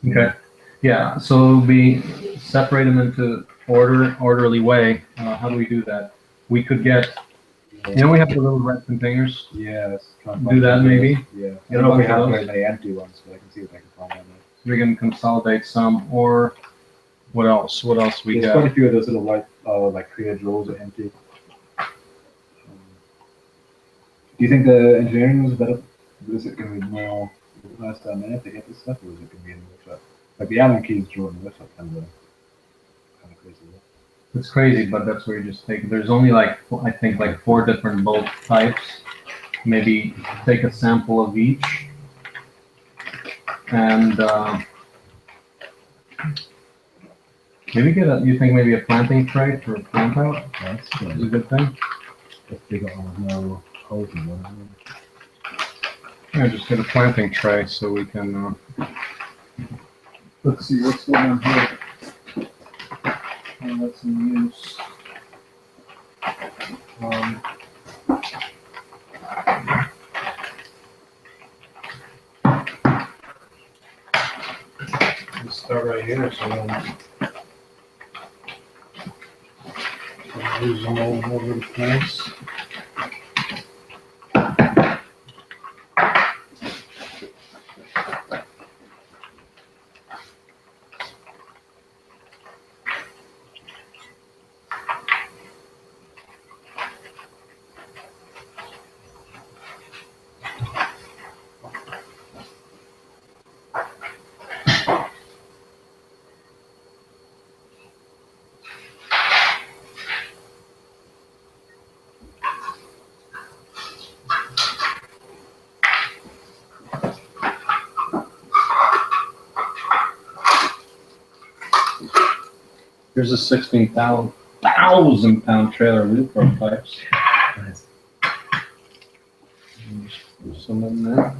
Okay. Yeah, so we separate them into orderly way. How do we do that? We could get, we have the little red containers. Yeah, let's try and Do that maybe. Yeah. I don't know if we have very many empty ones, but I can see if I can find them. We can consolidate some, or what else? What else we There's got? quite a few of those little white, like clear drawers are empty. Do you think the engineering was better? Is it going to be more organized down there to get this stuff, or is it going to be in the workshop? Like the Allen keys drawer in the workshop kind of crazy. It's crazy, but that's where you just take. There's only like I think like 4 different bolt types. Maybe take a sample of each, and maybe get a. You think maybe a planting tray for a plant out? That's Is a good thing. if they got one with no holes in one. Yeah, just get a planting tray so we can. Let's see what's going on here. That's in use. Let's start right here so we don't lose them all over the place. Here's a 16,000 pound trailer wheel for pipes. Nice. Some in there.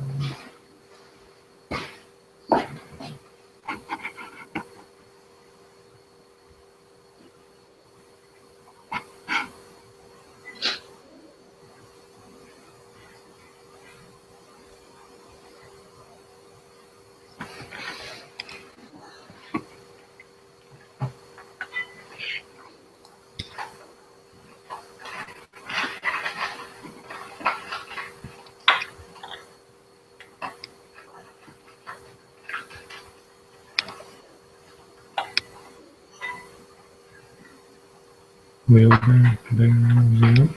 Wheel there.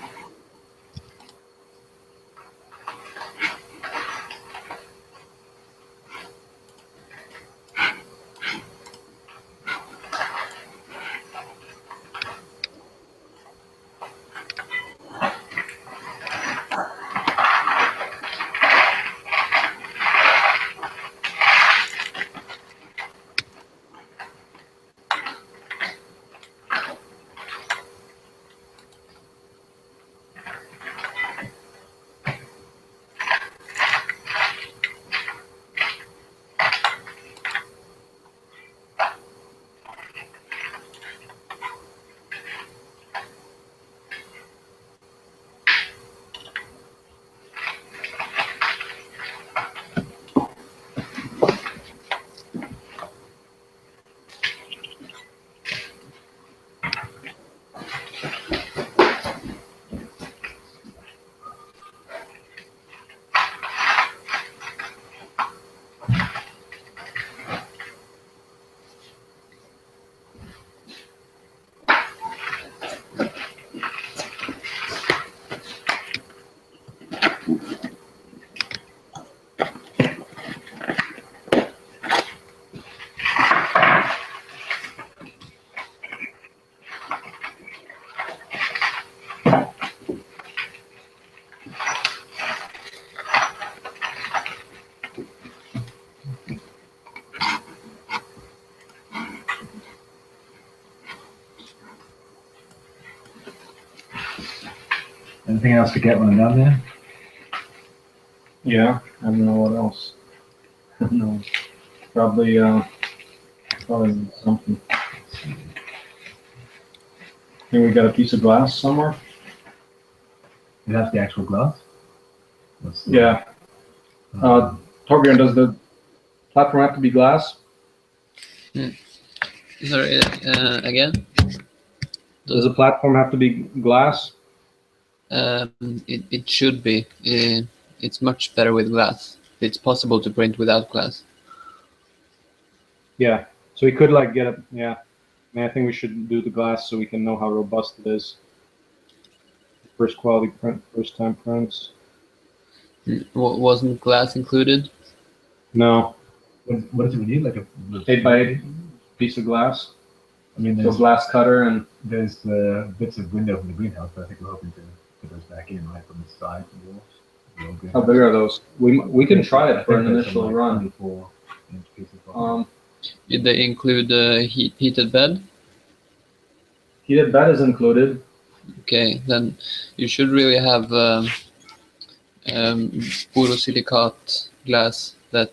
Anything else to get when I'm done there? Yeah, I don't know what else. No, probably something. Here we got a piece of glass somewhere. That's the actual glass? What's the- Yeah. Torbjörn, does the platform have to be glass? Sorry, again? Does the platform have to be glass? It should be. It's much better with glass. It's possible to print without glass. Yeah. So we could like get it. Yeah. I mean, I think we should do the glass so we can know how robust it is. First quality print, first time prints. Wasn't glass included? No. What is it we need? Like a 8x8 piece of glass. I mean, So there's glass cutter and there's the bits of window from the greenhouse, but I think we're hoping to put those back in, right, from the side walls. The old how greenhouse. big are those? We can try I it for think an there's initial some, run. 24-inch pieces. Did they include heated bed? Heated bed is included. Okay, then you should really have borosilicate glass that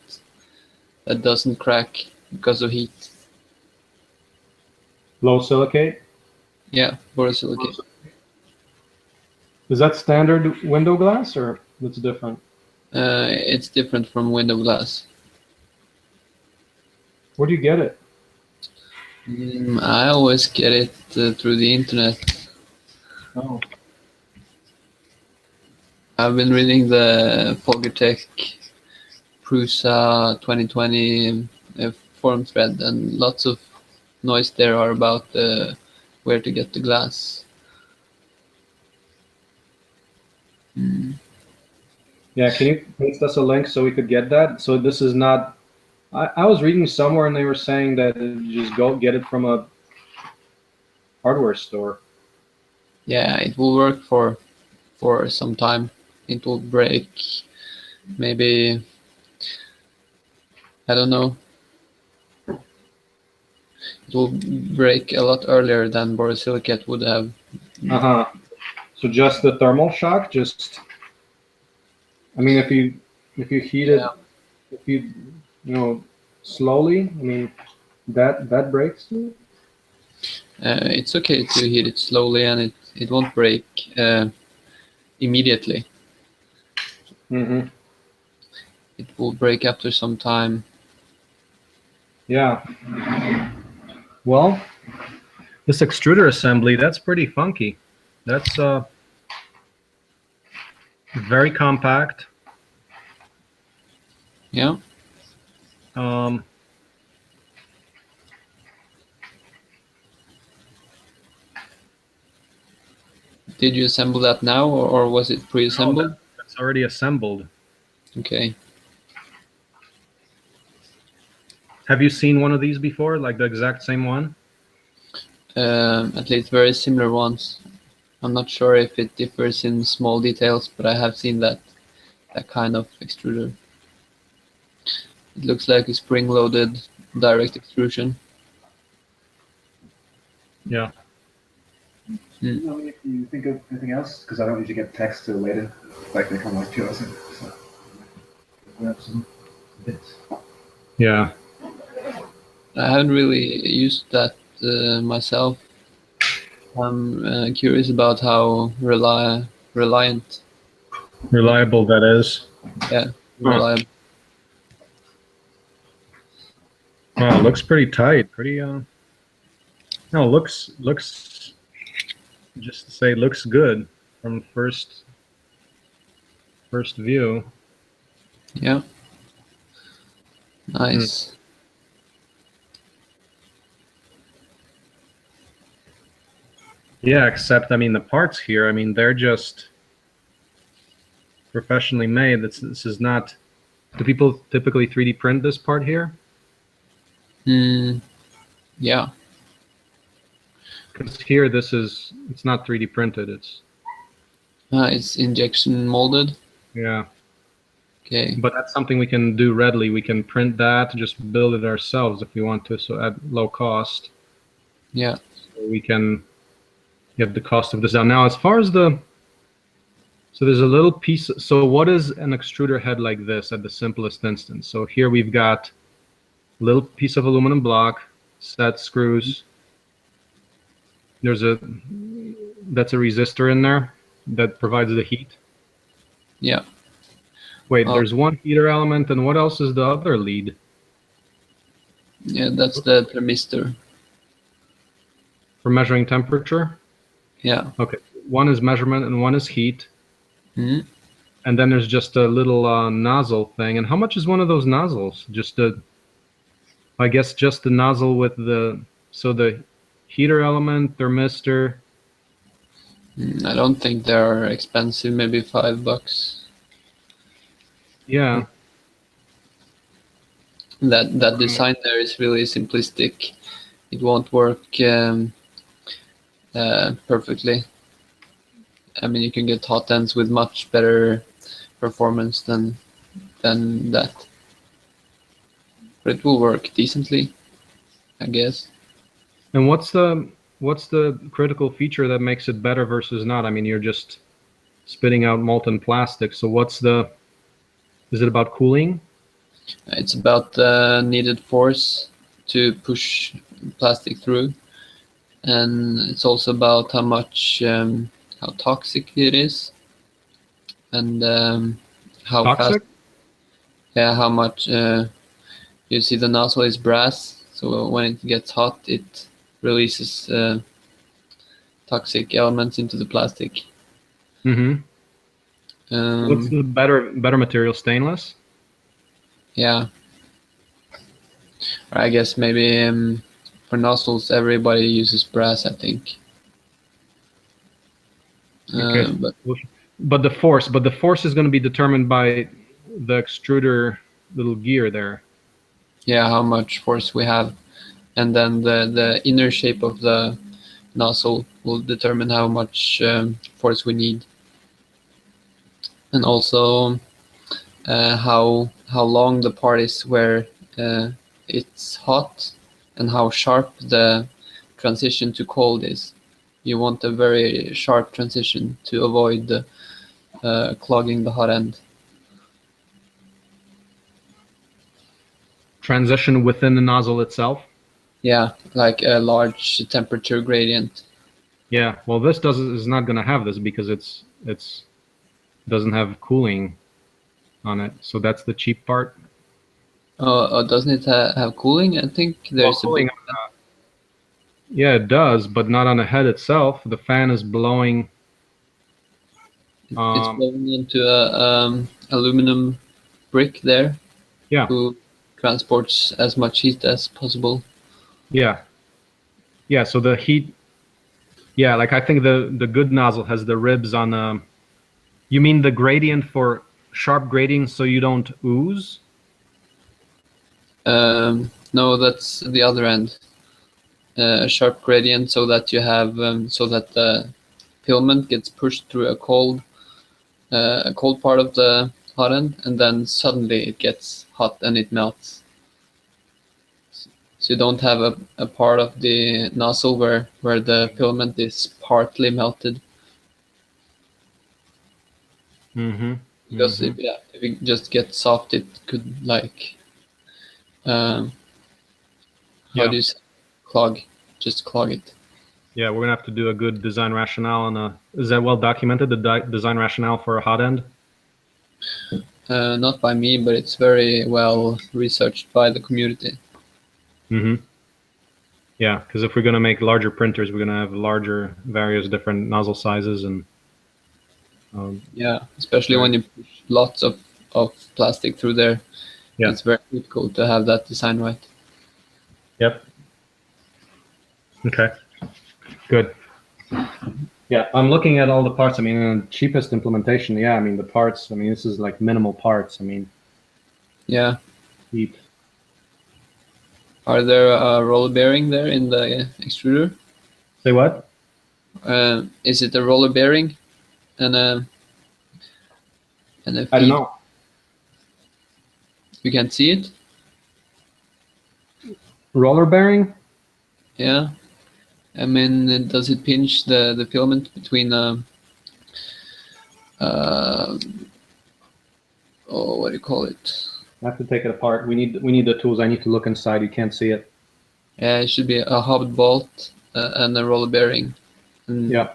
doesn't crack because of heat. Low silicate. Yeah, borosilicate. Is that standard window glass or it's different? It's different from window glass. Where do you get it? I always get it through the internet. Oh. I've been reading the Polgertech Prusa 2020 forum thread, and lots of noise there are about where to get the glass. Yeah, can you paste us a link so we could get that? So this is not. I was reading somewhere and they were saying that you just go get it from a hardware store. Yeah, it will work for some time. It will break, maybe. I don't know. it will break a lot earlier than borosilicate would have. So just the thermal shock, just, I mean, if you heat it, if you slowly, I mean, that breaks too. It's okay to heat it slowly, and it won't break immediately. Mm-hmm. It will break after some time. Yeah. Well, this extruder assembly, that's pretty funky. That's very compact. Yeah. Did you assemble that now, or was it pre-assembled? No, that's already assembled. Okay. Have you seen one of these before, like the exact same one? At least very similar ones. I'm not sure if it differs in small details, but I have seen that kind of extruder. It looks like a spring-loaded direct extrusion. Yeah. If you think of anything else, because I don't usually get text till later, like they come like 2 hours in, so grab some bits. Yeah. I haven't really used that myself. I'm curious about how reliable. Reliable that is. Yeah, reliable. Wow, looks pretty tight. Pretty no, looks just to say looks good from first view. Yeah. Nice. Yeah, except I mean the parts here, I mean they're just professionally made. This is not. Do people typically 3D print this part here? Yeah. Because here it's not 3D printed. It's injection molded. Yeah. Okay. But that's something we can do readily. We can print that, just build it ourselves if we want to, so at low cost. Yeah. So we can get the cost of this down. Now, as far as so there's a little piece. So what is an extruder head like this at the simplest instance? So here we've got a little piece of aluminum block, set screws. That's a resistor in there that provides the heat. Yeah. Wait, there's one heater element, and what else is the other lead? Yeah, that's the thermistor. For measuring temperature? Yeah. Okay, one is measurement and one is heat. Mm-hmm. And then there's just a little nozzle thing. And how much is one of those nozzles? I guess just the nozzle with the heater element, thermistor. I don't think they're expensive, maybe $5. Yeah. That design there is really simplistic. It won't work perfectly. I mean, you can get hot ends with much better performance than that. But it will work decently, I guess. And what's the critical feature that makes it better versus not? I mean, you're just spitting out molten plastic. So is it about cooling? It's about the needed force to push plastic through, and it's also about how much how toxic it is, and how Toxic? fast. Yeah, how much. You see, the nozzle is brass, so when it gets hot, it releases toxic elements into the plastic. Mm-hmm. What's the better material? Stainless? Yeah. Or I guess maybe for nozzles, everybody uses brass, I think. Okay. But the force is going to be determined by the extruder little gear there. Yeah, how much force we have, and then the inner shape of the nozzle will determine how much force we need, and also how long the part is where it's hot, and how sharp the transition to cold is. You want a very sharp transition to avoid clogging the hot end. Transition within the nozzle itself. Yeah, like a large temperature gradient. Yeah, well, this is not going to have this because it's doesn't have cooling on it, so that's the cheap part. Doesn't it have cooling? I think there's a Cooling, bit. yeah, it does, but not on the head itself. The fan is blowing. It's blowing into a aluminum brick there, Yeah, who transports as much heat as possible. yeah, yeah. So the heat, yeah, like I think the good nozzle has the ribs on the. You mean the gradient for sharp grading so you don't ooze? No, that's the other end. A sharp gradient so that you have so that the filament gets pushed through a cold part of the hot end, and then suddenly it gets hot and it melts. So you don't have a part of the nozzle where the filament is partly melted. Mm-hmm. Because if it just gets soft, it could like how Yeah. do you say, clog it. Yeah, we're gonna have to do a good design rationale on a. Is that well documented? The design rationale for a hot end? Not by me, but it's very well researched by the community. Mm-hmm. Yeah, because if we're gonna make larger printers, we're gonna have larger, various different nozzle sizes, and Yeah, especially when you push lots of plastic through there. Yeah. It's very difficult to have that design right. Yep. Okay. Good. Yeah, I'm looking at all the parts. I mean, cheapest implementation. Yeah, I mean the parts. I mean, this is like minimal parts. I mean, Yeah. cheap. Are there a roller bearing there in the extruder? Say what? Is it a roller bearing and a I don't feed? know. You can see it. Roller bearing? Yeah. I mean, does it pinch the filament between what do you call it? I have to take it apart. We need the tools. I need to look inside. You can't see it. Yeah, it should be a hub bolt and a roller bearing. And Yeah.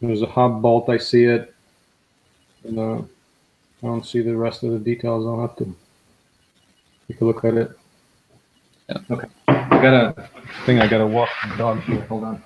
There's a hub bolt. I see it. And, I don't see the rest of the details. I'll have to take a look at it. Yeah. Okay. I gotta walk the dog here. Hold on.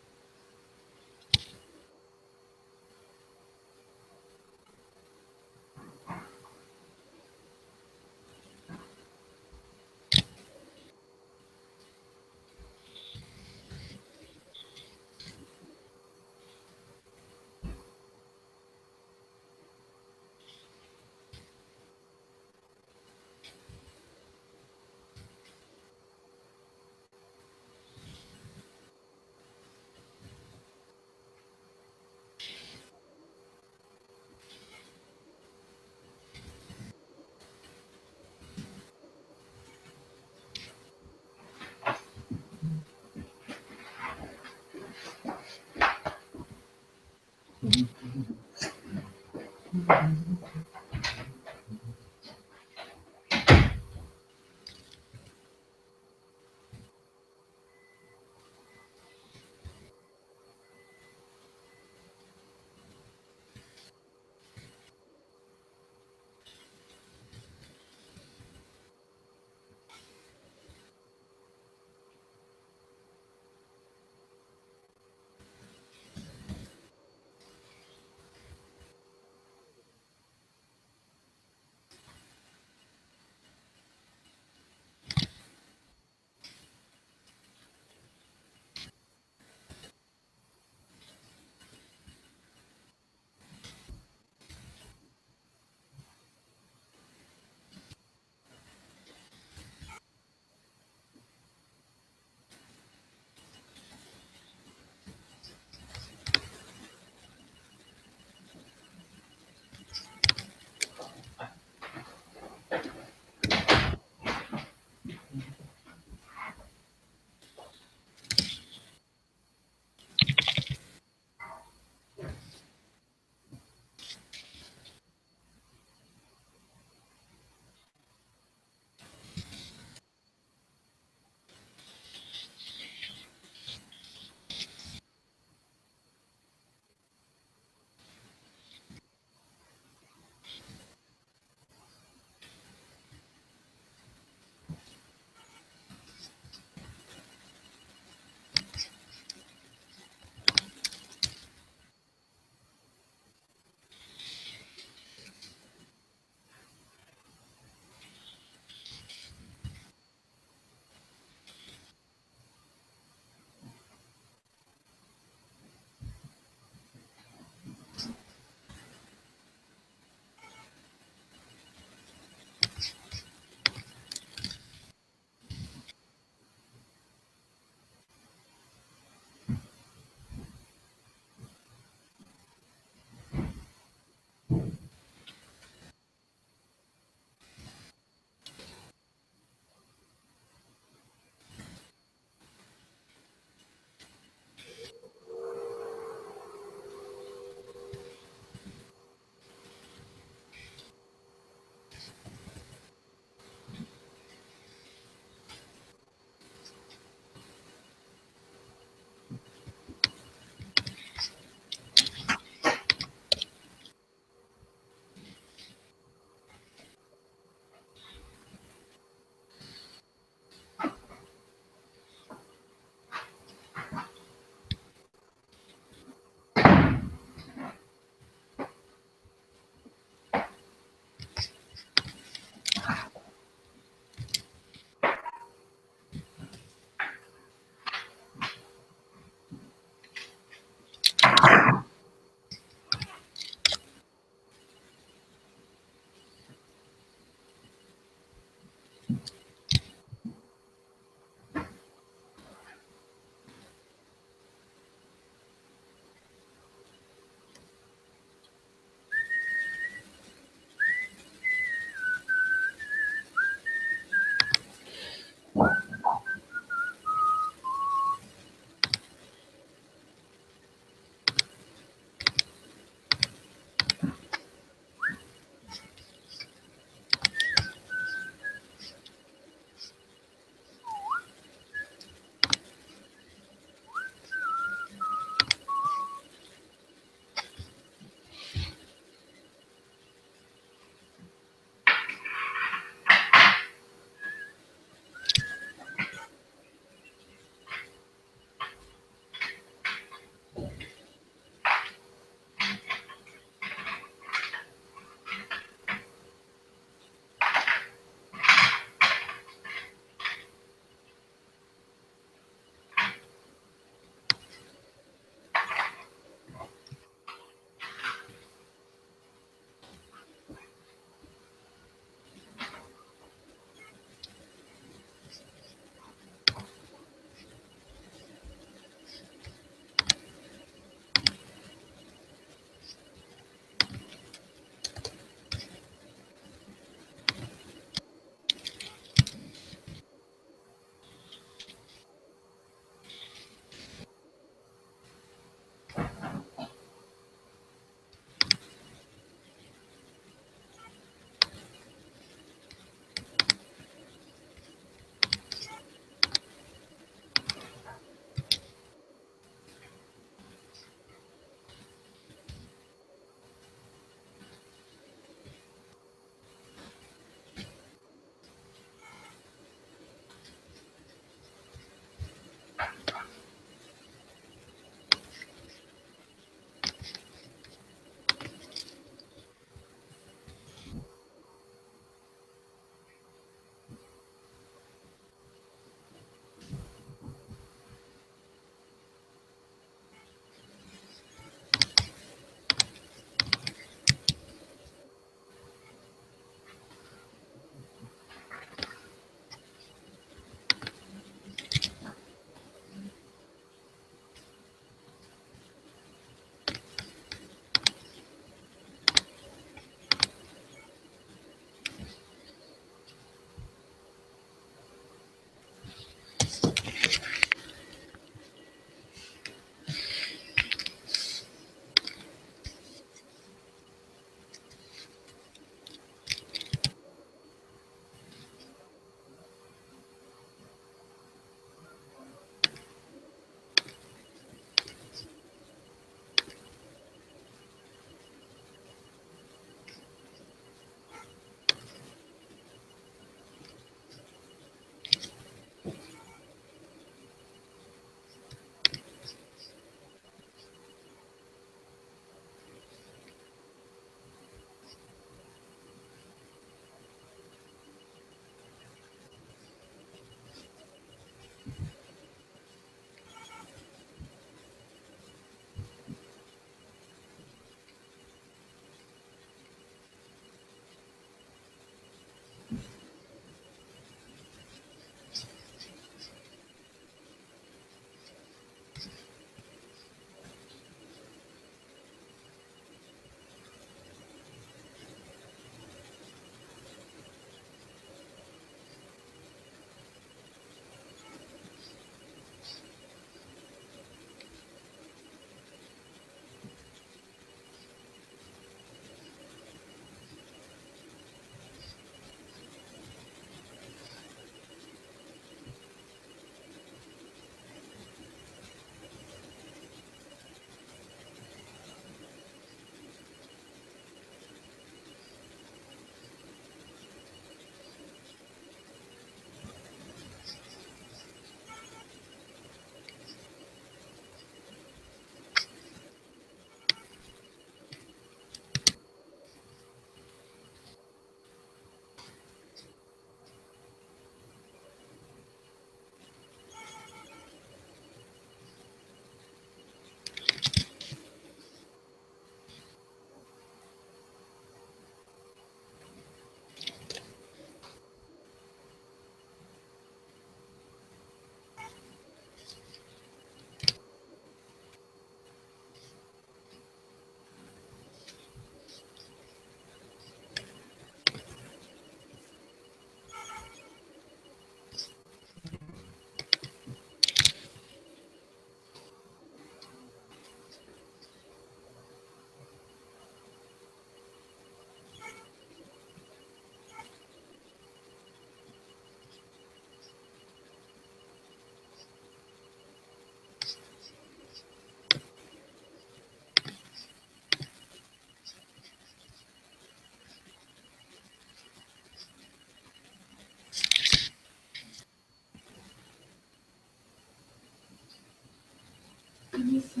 vi se.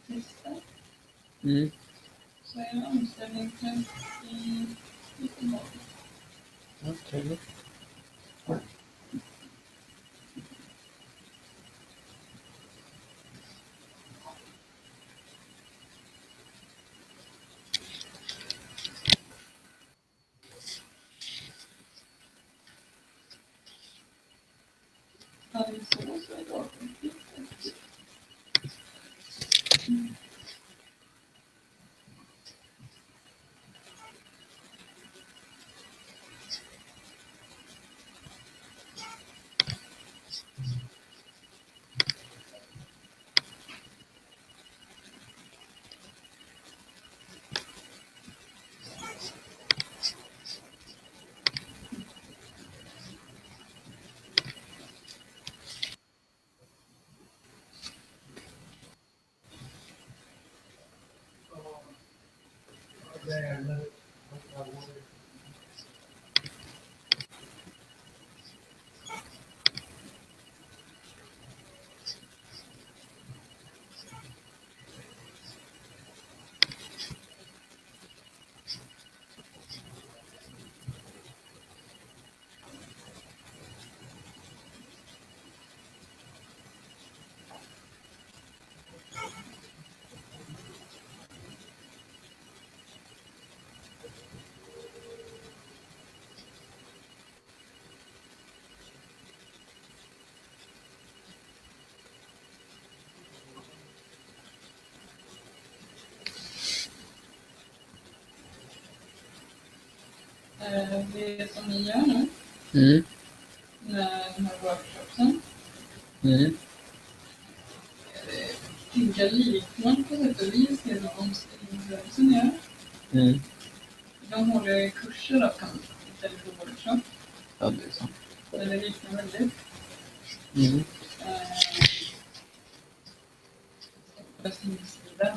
Testa. Så är det omställningstest i Göteborg. Okej. Alingsås är datumskiftet. Det som ni gör nu med den här workshopsen tänker liknande på sätt och vis det som omställningsrörelsen gör. De håller kurser då kan istället för workshop. Ja, det är sant. Eller liknar väldigt. På sin sida.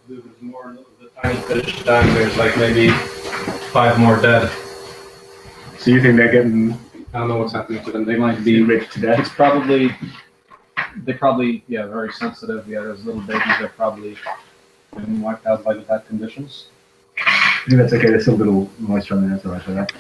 There's more of the tiny fish down. There's like maybe 5 more dead. So you think they're getting I don't know what's happening to them. They might be. enriched to death? It's probably, yeah, very sensitive. Yeah, those little babies are probably been wiped out by the bad conditions. I think that's okay. There's still a little moisture on the inside, so that's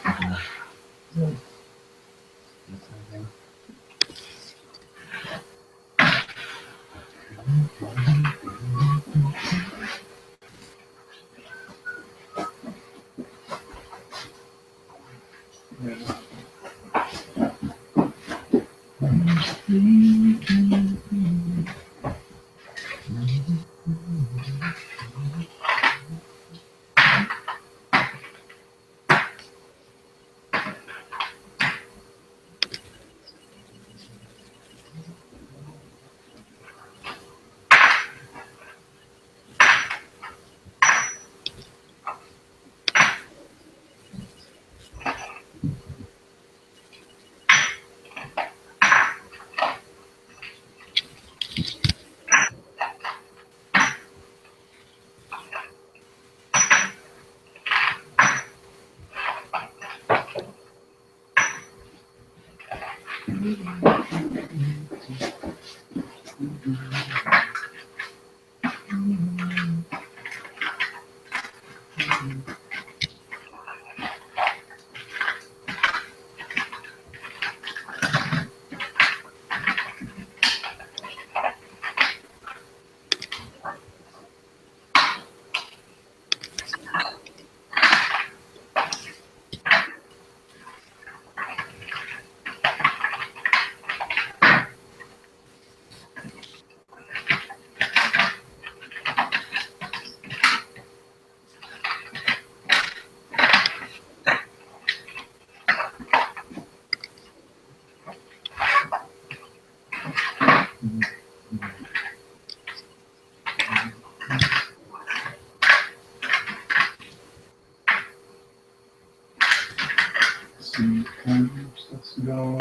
Let's go.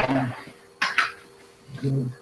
Good.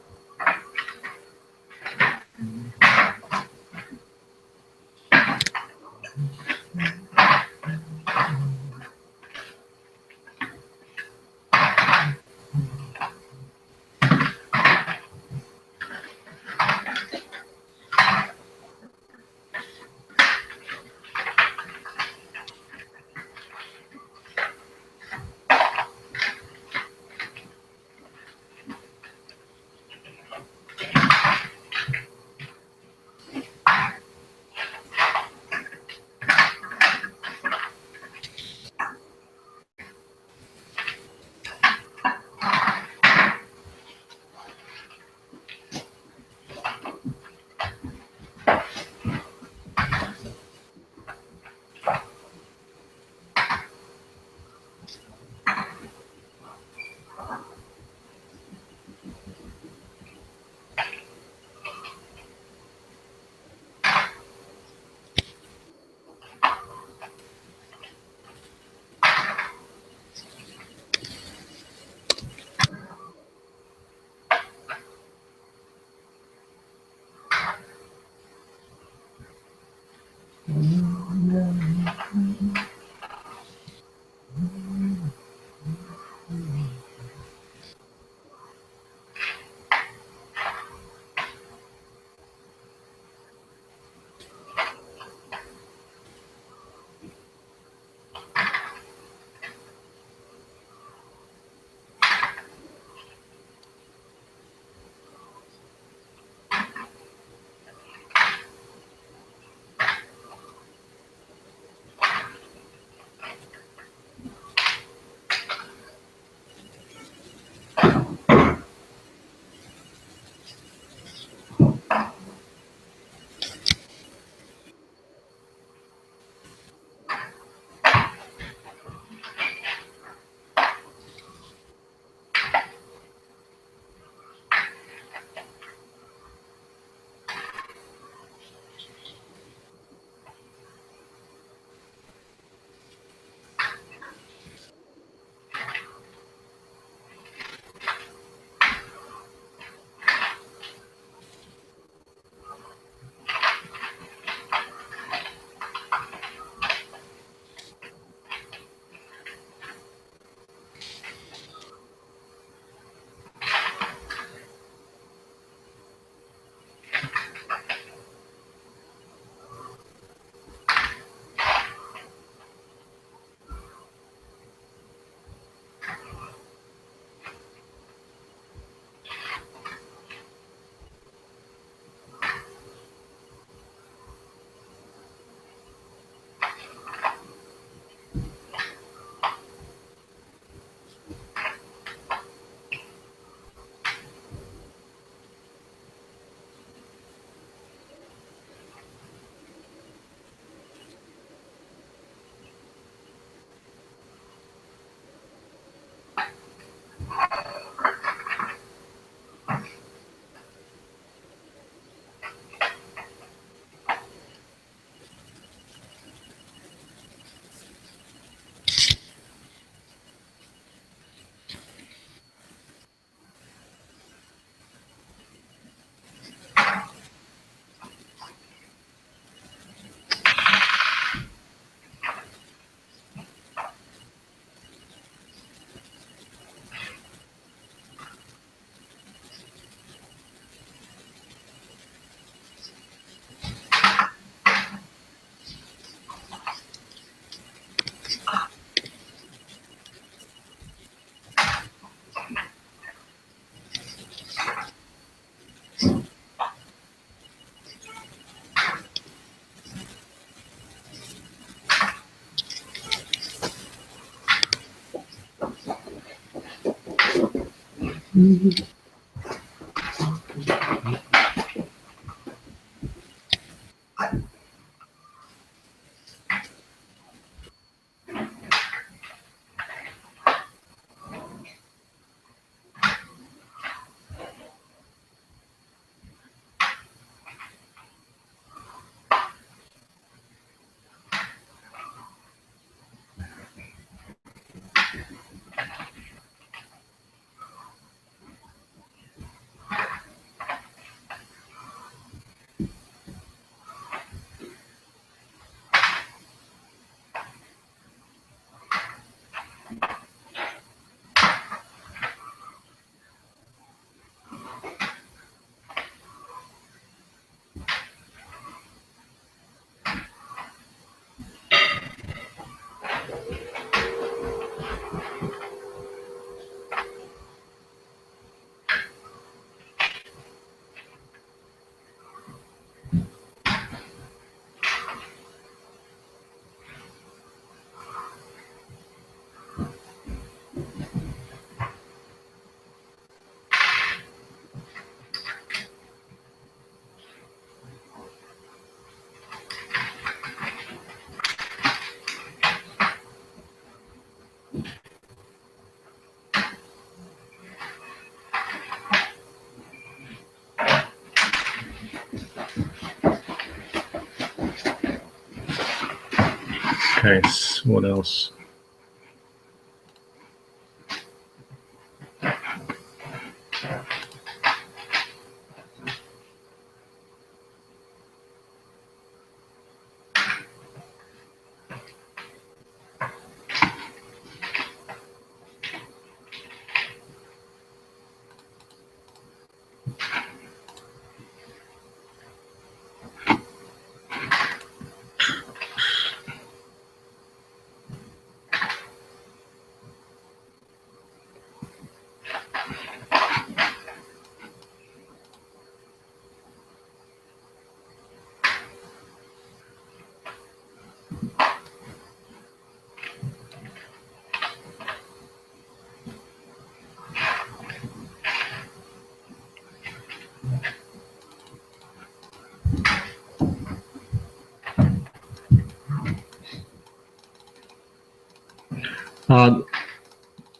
Okay, what else?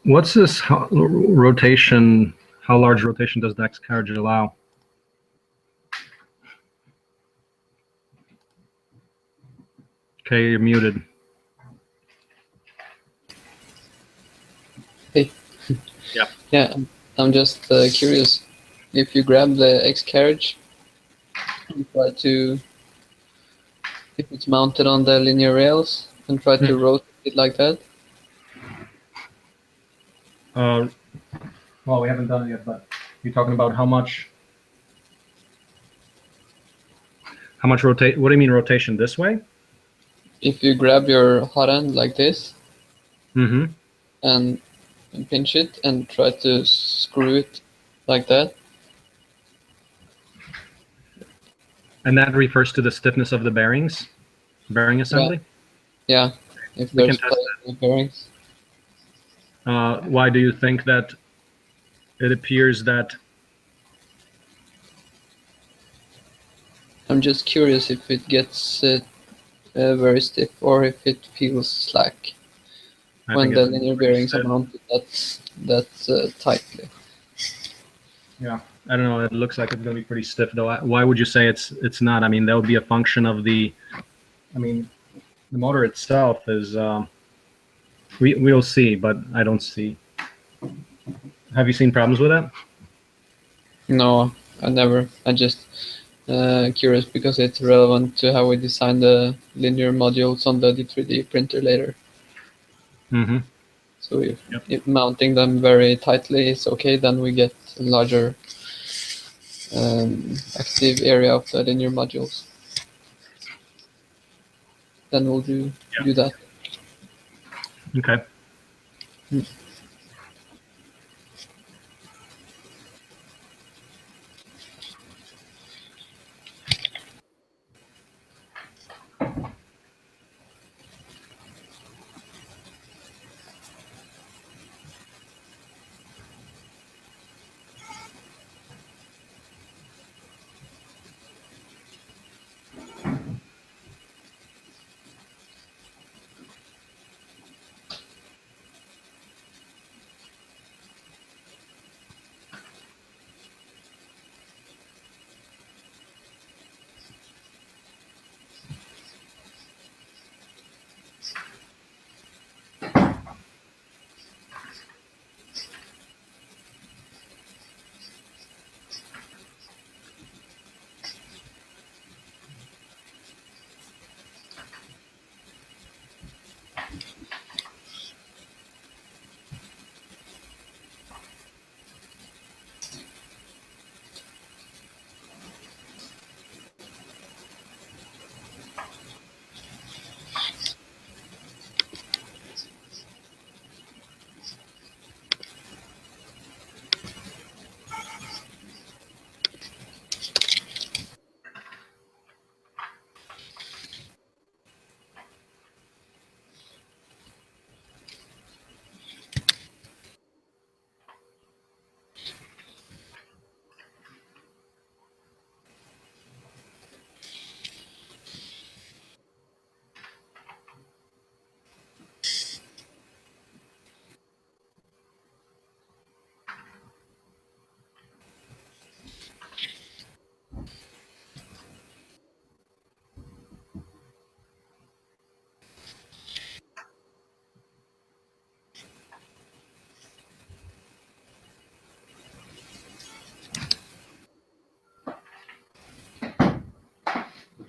What's this rotation? How large rotation does the X carriage allow? Okay, you're muted. Hey. Yeah. Yeah, I'm just curious. If you grab the X carriage and try to, if it's mounted on the linear rails, and try to rotate it like that. Well, we haven't done it yet, but you're talking about how much rotate? What do you mean rotation this way? If you grab your hot end like this Mm-hmm. and pinch it and try to screw it like that. And that refers to the stiffness of the bearings, bearing assembly? Yeah, if We there's can test play in the bearings. Why do you think that it appears that? I'm just curious if it gets very stiff or if it feels slack when the linear bearings are mounted that tightly. Yeah, I don't know. It looks like it's going to be pretty stiff, though. Why would you say it's not? I mean, that would be a function of the. I mean, the motor itself is. We'll see, but I don't see. Have you seen problems with that? No, I never. I just curious because it's relevant to how we design the linear modules on the D3D printer later. Mm-hmm. So if mounting them very tightly is okay, then we get a larger active area of the linear modules. Then we'll do that. Okay.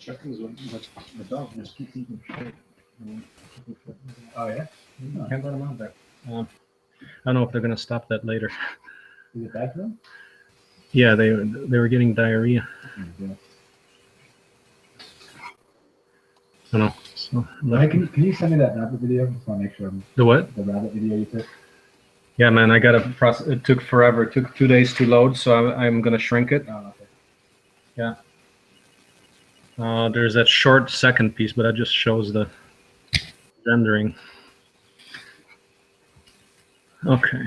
Chickens with the dog just keeps eating shit. Oh yeah? Can't let them out there. I don't know if they're gonna stop that later. Is it bad for them? Yeah, they were getting diarrhea. Yeah. I don't know. So Hey, can you send me that rabbit video? Just want to make sure the what? the rabbit video you took. Yeah, man, I got a process. It took forever. It took 2 days to load, so I'm gonna shrink it. Oh, okay. Yeah. There's that short second piece, but that just shows the rendering. Okay.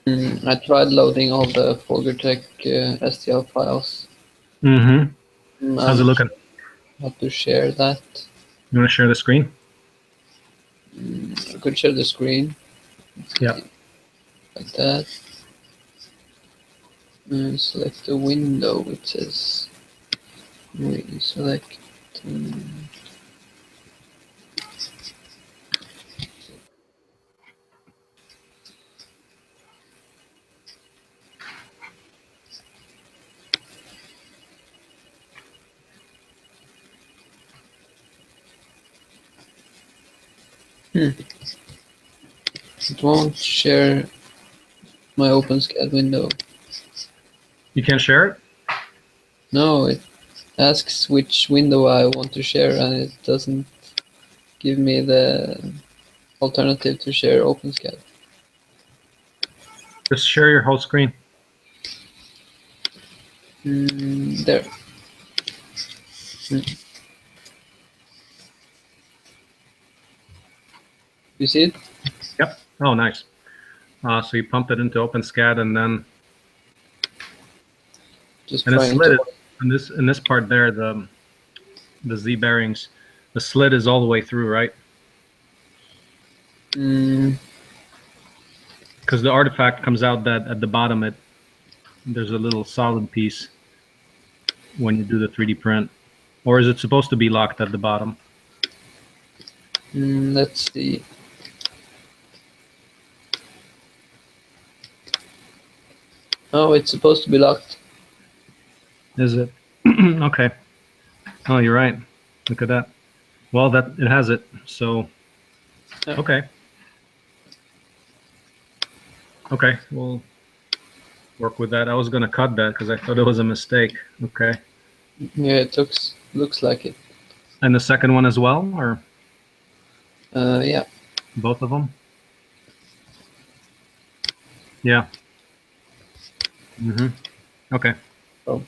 I tried loading all the FolgerTech STL files. Mm-hmm. How's it looking? How to share that? You want to share the screen? I could share the screen. Yeah. Like that. Select the window. It says we select. It won't share my OpenSCAD window. You can't share it? No, it asks which window I want to share, and it doesn't give me the alternative to share OpenSCAD. Just share your whole screen. There. You see it? Yep. Oh, nice. So you pump it into OpenSCAD, and then Just and the trying slit to. is, in this part there, the Z bearings, the slit is all the way through, right? Because the artifact comes out that at the bottom there's a little solid piece when you do the 3D print, or is it supposed to be locked at the bottom? Let's see. Oh, it's supposed to be locked. Is it? Okay. Oh, you're right. Look at that. Well, that it has it. So, Yeah. okay. Okay, we'll work with that. I was gonna cut that because I thought it was a mistake. Okay. Yeah, it looks like it. And the second one as well, or Yeah. both of them? Yeah. Okay. Oh.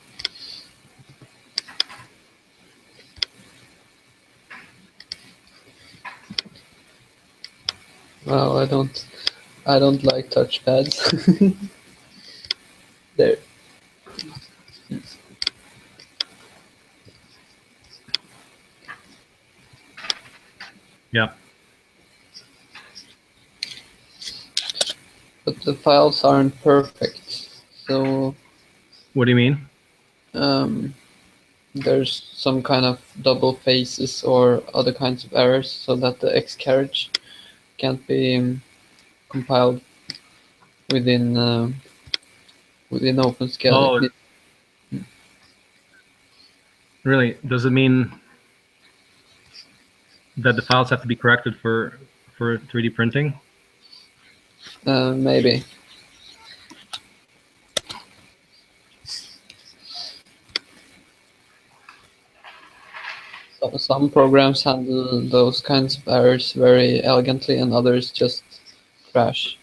Wow, I don't like touchpads. There. Yeah. But the files aren't perfect. So What do you mean? there's some kind of double faces or other kinds of errors, so that the X carriage can't be compiled within OpenSCAD. Oh, really? Does it mean that the files have to be corrected for 3D printing? Maybe. So some programs handle those kinds of errors very elegantly, and others just crash.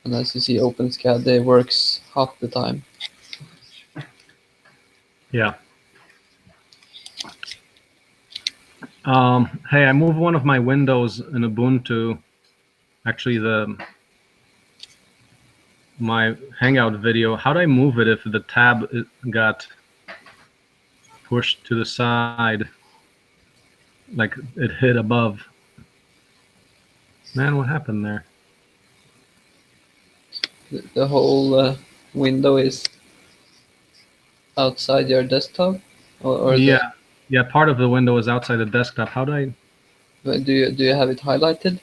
And as you see, OpenSCAD, it works half the time. Yeah. Hey, I moved one of my windows in Ubuntu. Actually, my Hangout video. How do I move it if the tab got pushed to the side, like it hit above? Man, what happened there? The whole window is outside your desktop, or Yeah, yeah. Part of the window is outside the desktop. How do I? do you have it highlighted?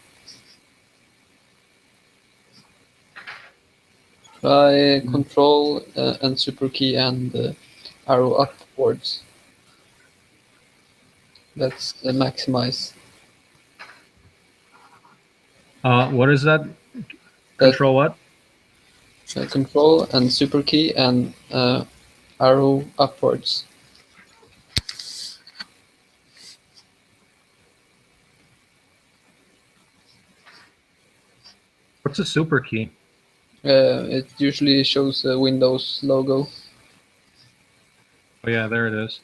Try Control and Super key and arrow upwards. That's the maximize. What is that? That Control what? control and super key and arrow upwards. What's a super key? It usually shows the Windows logo. Oh yeah, there it is.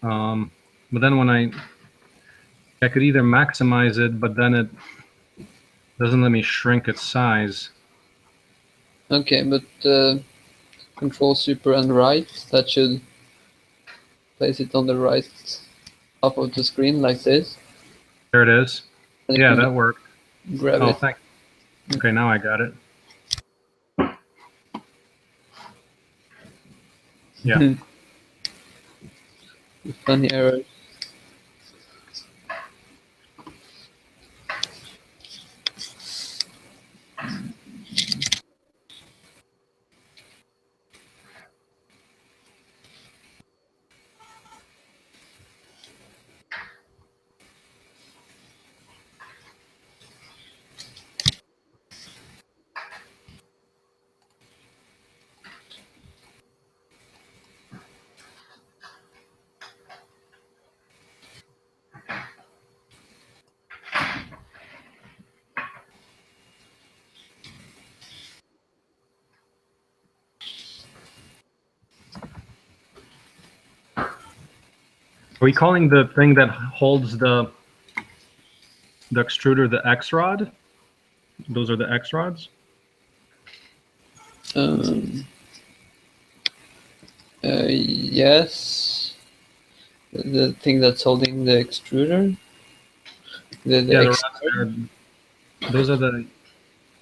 But then when I could either maximize it, but then it doesn't let me shrink its size. Okay, but control super and right, that should place it on the right top of the screen like this. There it is. And you Yeah, can that worked. grab Oh, it. thanks. Okay, now I got it. Yeah. Funny error. Are we calling the thing that holds the extruder the X rod? Those are the X rods? Yes. The thing that's holding the extruder. The Yeah, the X- rods are, those are the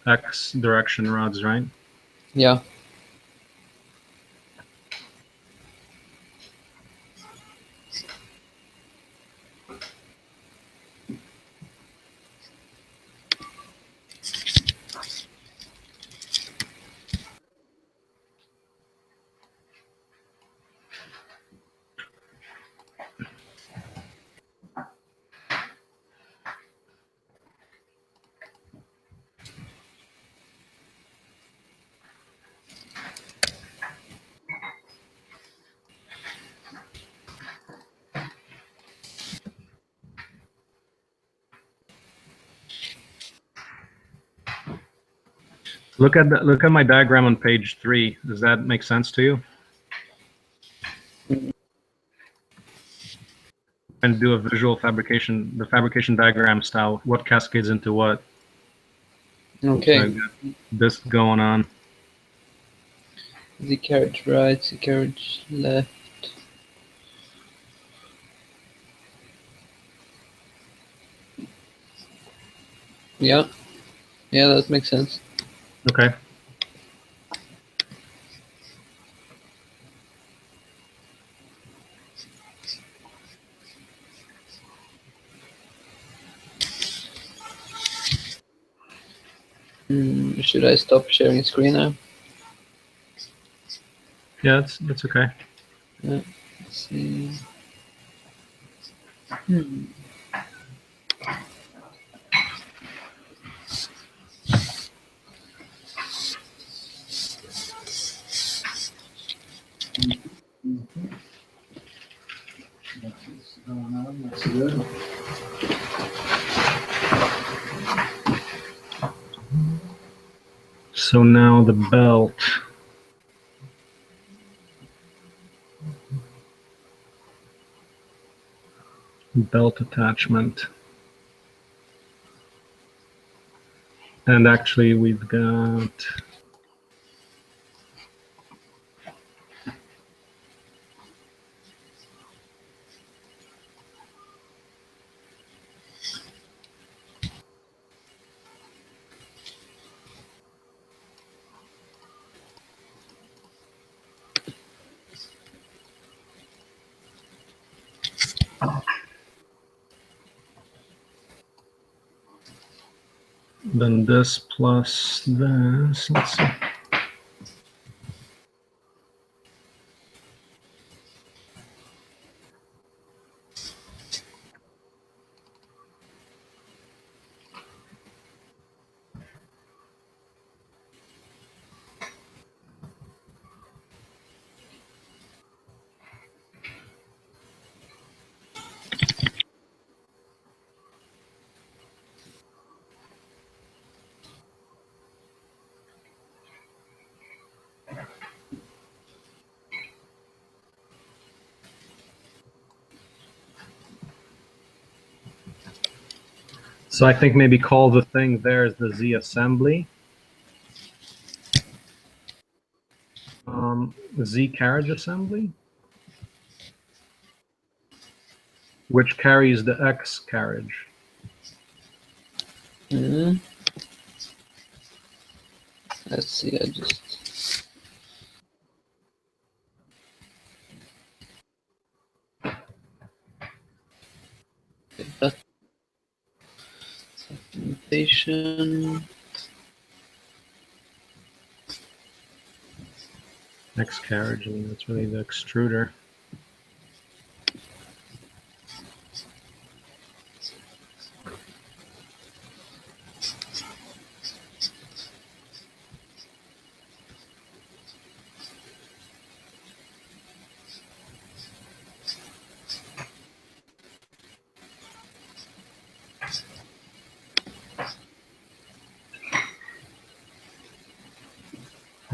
X direction rods, right? yeah. Look at my diagram on page 3. Does that make sense to you? And do a visual fabrication, the fabrication diagram style. What cascades into what? Okay. So I've got this going on. The carriage right, the carriage left. Yeah. Yeah, that makes sense. Okay. Should I stop sharing screen now? Yeah, that's okay. Let's see. That's going on. That's good. So now the belt. Belt attachment. And actually we've got then this plus this. Let's see. So I think maybe call the thing there is the Z assembly. Z carriage assembly, which carries the X carriage. Mm. Let's see, I just... That documentation. X carriage, I mean, that's really the extruder.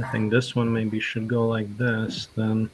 I think this one maybe should go like this, then.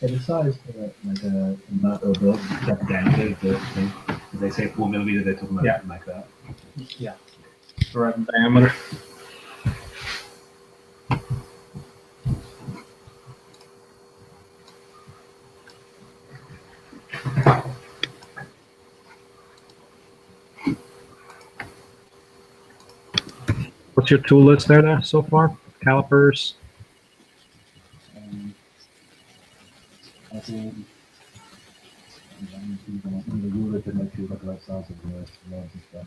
Yeah, the size, like amount of build, gigantic. They say 4 millimeter, they're talking about like that. Yeah. Correct diameter. What's your tool list there so far? Calipers? I think in the ruler to make sure the right size of the rods and stuff.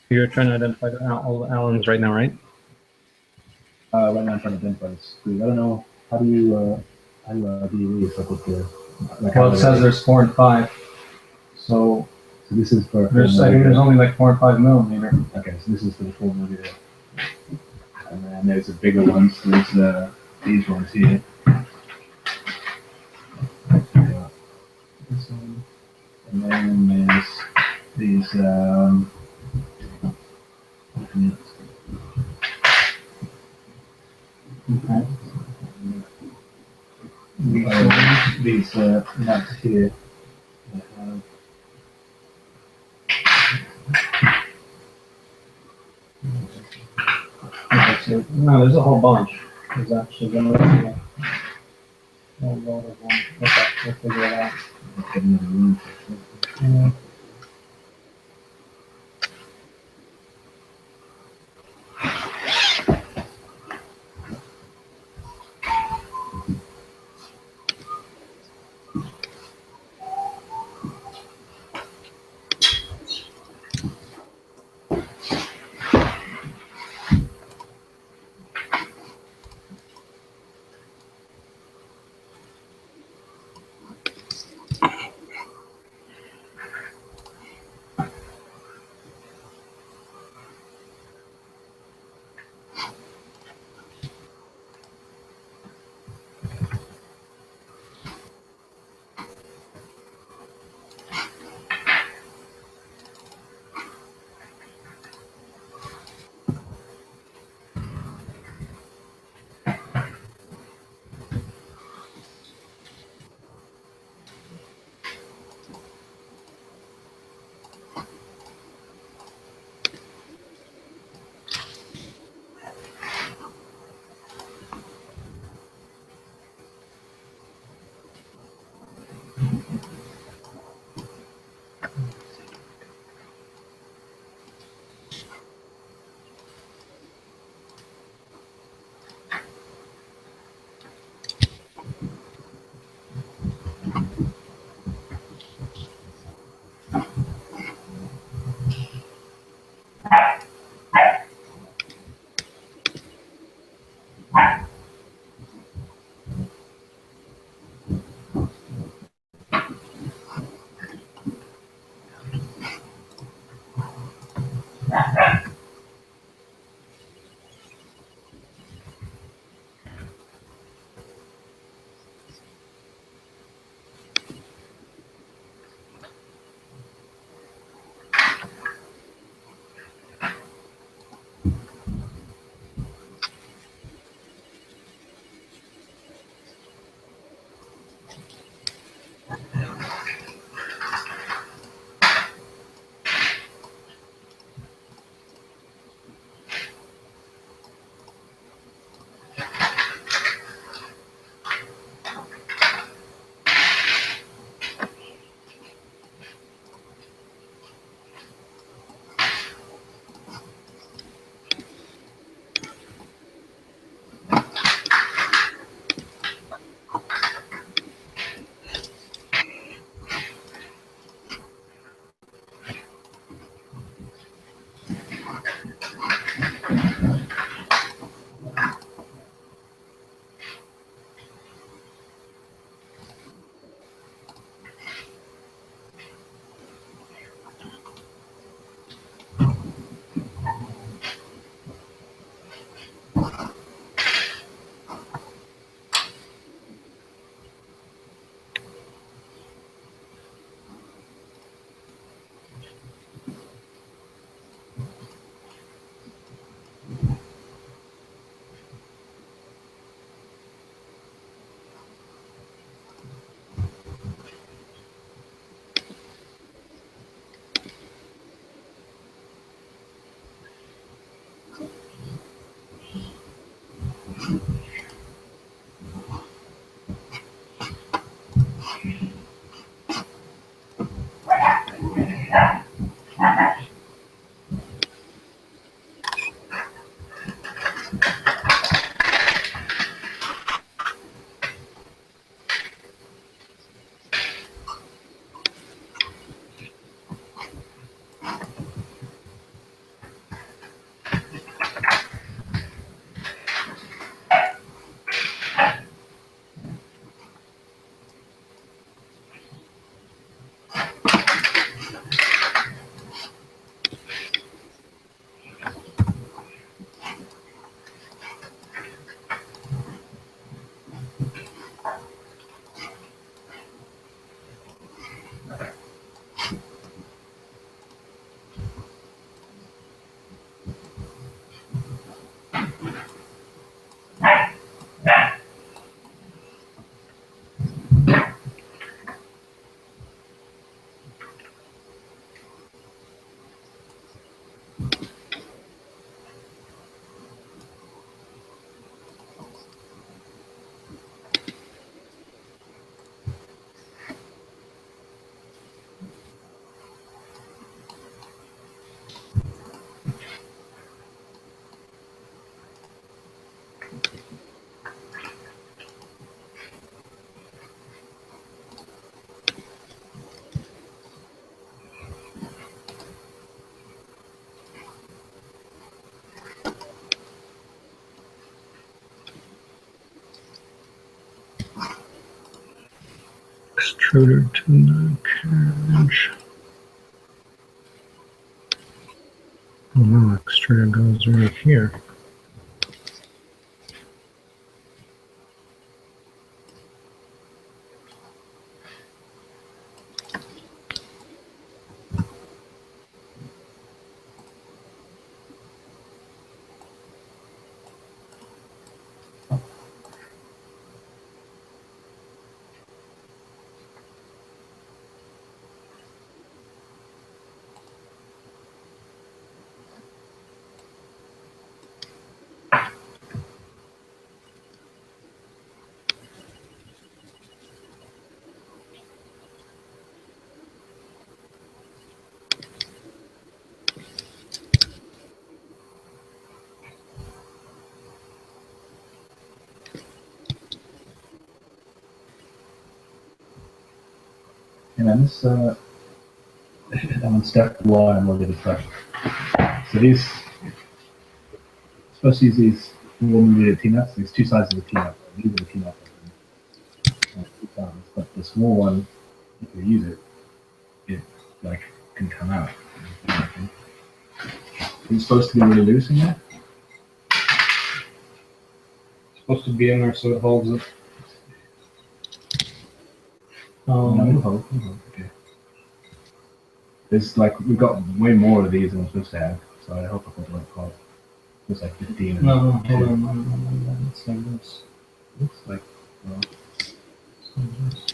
You're trying to identify all the Allens right now, right? Right now I'm trying to identify the screw. I don't know, how do you release like with the... Like Well, it says there's 4 and 5. So this is for... there's, I think there's only like 4 and 5 millimeter. Okay, so this is for the 4 millimeter. And then there's the bigger ones. There's these ones here. This one. And then there's these Okay. these nuts here. No, there's a whole bunch. There's actually going to be a whole lot of them. Okay, we'll figure it out. Yeah. Extruder to the carriage. Oh no, extruder goes right here. And then this, on step one, I'm going to start. So these, supposed to use these little peanuts. There's two sides of the peanut. These are the peanut. But the small one, if you use it, it like can come out. It's supposed to be really loose in there. It's supposed to be in there so it holds it. No, it'll hold. Okay. There's like we've got way more of these than we're supposed to have, so I hope I got the right part. Looks like 15. No, hold on. It's like this. Looks like. Well, It's like this.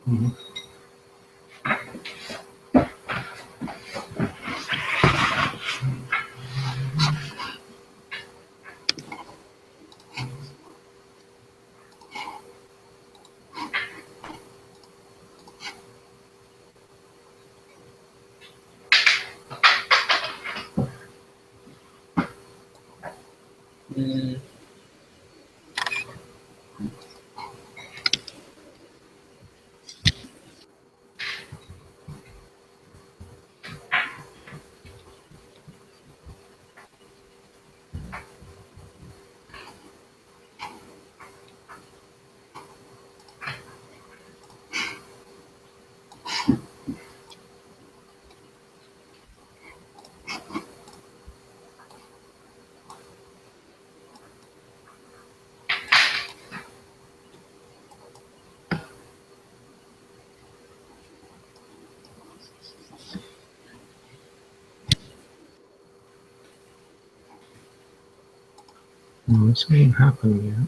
Mhm. Mm. No, this hasn't happened yet.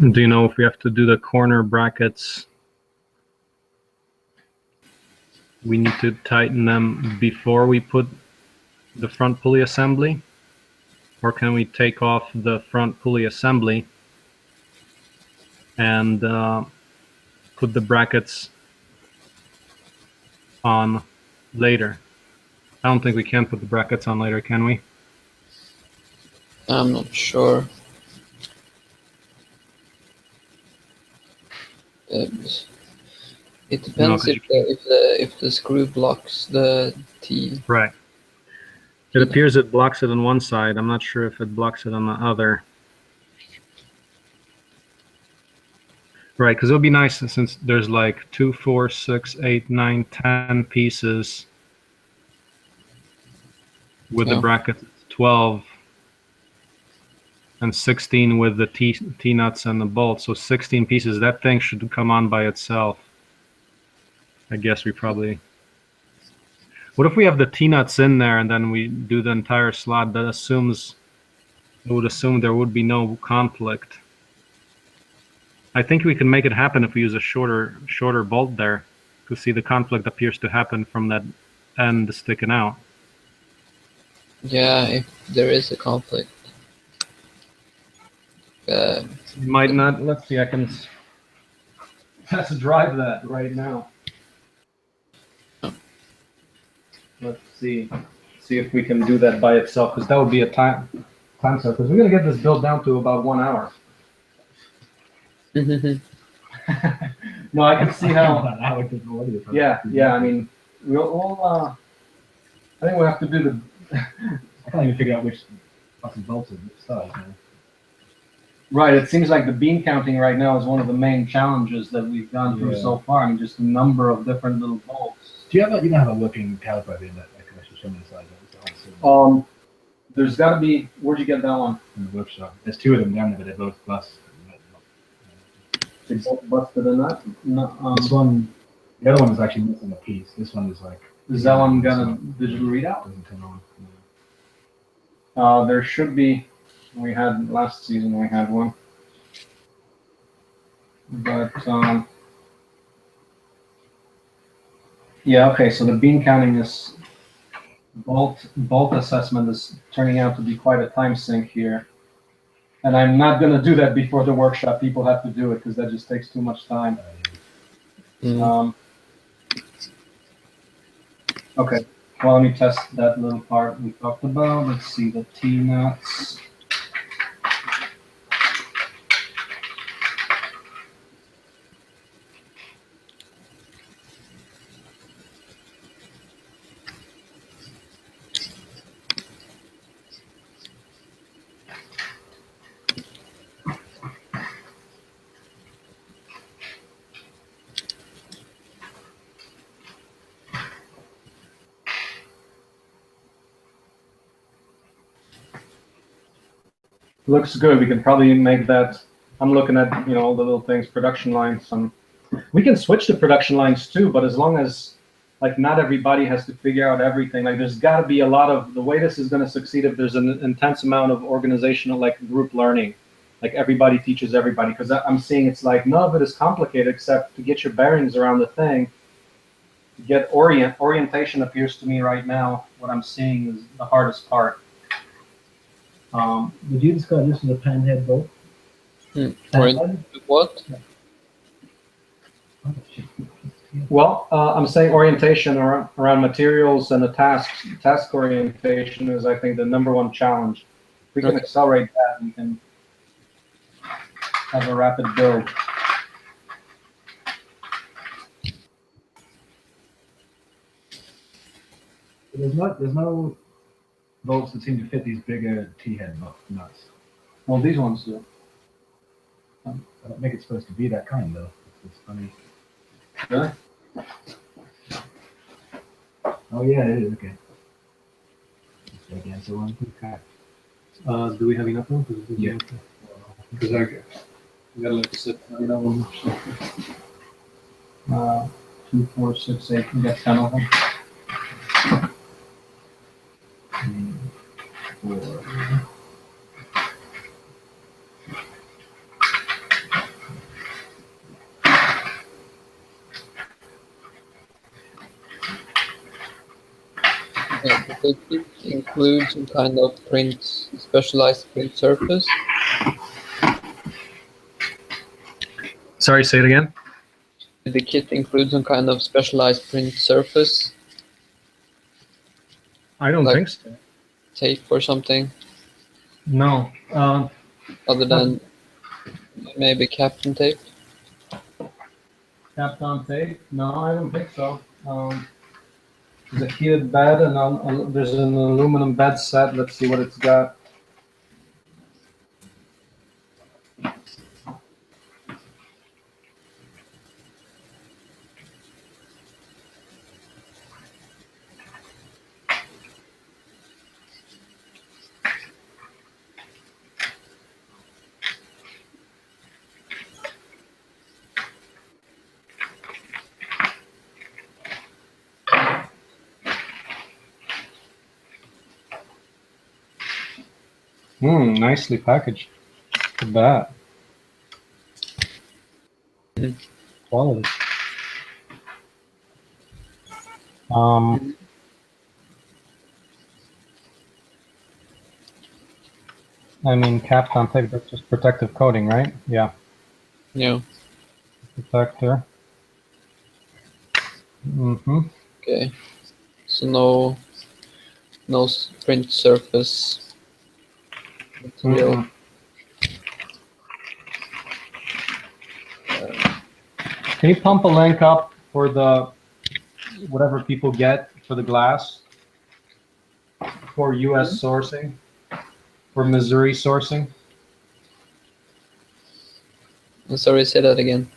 Do you know if we have to do the corner brackets? We need to tighten them before we put the front pulley assembly? Or can we take off the front pulley assembly and put the brackets on later? I don't think we can put the brackets on later, can we? I'm not sure. It depends No, if the screw blocks the T. Right. It appears it blocks it on one side. I'm not sure if it blocks it on the other. Right, because it would be nice since there's like 2, 4, 6, 8, 9, 10 pieces. With the brackets, 12. And 16 with the T-nuts and the bolts. So 16 pieces. That thing should come on by itself. I guess we probably... What if we have the T-nuts in there and then we do the entire slot? That assumes... It would assume there would be no conflict. I think we can make it happen if we use a shorter bolt there. Because see, the conflict appears to happen from that end sticking out. Yeah, if there is a conflict. Might not. Let's see. I can test drive that right now. Let's see. See if we can do that by itself, because that would be a time suck. Because we're gonna get this built down to about 1 hour. No, I can see how. Yeah, yeah. I mean, we'll I think we'll have to do the. I can't even figure out which fucking bolts are which size, man. Right. It seems like the bean counting right now is one of the main challenges that we've gone through so far. I mean, just a number of different little bolts. Do you have you don't have a working caliper in that can actually show me the size? There's got to be. Where'd you get that one? In the workshop. There's 2 of them down there, but they're both bust. They both busted in that. No, this one, the other one is actually missing a piece. This one is like. Is that one got a digital readout? Doesn't turn on. There should be. We had last season. We had one, but yeah. Okay, so the bean counting is bolt assessment is turning out to be quite a time sink here, and I'm not going to do that before the workshop. People have to do it because that just takes too much time. Okay. Well, let me test that little part we talked about. Let's see the T-nuts. Looks good. We can probably make that. I'm looking at all the little things, production lines. We can switch to production lines too, but as long as like not everybody has to figure out everything. Like there's got to be a lot of the way this is going to succeed if there's an intense amount of organizational like group learning, like everybody teaches everybody. Because I'm seeing it's like none of it is complicated except to get your bearings around the thing. Get orientation appears to me right now. What I'm seeing is the hardest part. Would you describe this as a panhead bolt? What? Well, I'm saying orientation around materials and the task orientation is, I think, the #1 challenge. If we can accelerate that, we can have a rapid build. There's no bolts that seem to fit these bigger T-head nuts. Well, these ones do. I don't think it's supposed to be that kind, though. It's funny. Really? Oh yeah, it is. Okay. Again, so one. Okay. Do we have enough room? Yeah. Because I gotta let it sit. 2, 4, 6, 8. We got 10 of them. 4. Does it include some kind of specialized print surface? Sorry, say it again. Did the kit include some kind of specialized print surface? I don't Like think so. tape or something? No. Other than maybe Captain tape? Kapton tape? No, I don't think so. There's a heated bed and there's an aluminum bed set. Let's see what it's got. Nicely packaged. Look at that. Quality. I mean, Capcom tape, that's just protective coating, right? Yeah, Yeah. protector. Mm-hmm. Okay. So no print surface material. Can you pump a link up for the whatever people get for the glass for U.S. sourcing, for Missouri sourcing? Sorry, say that again.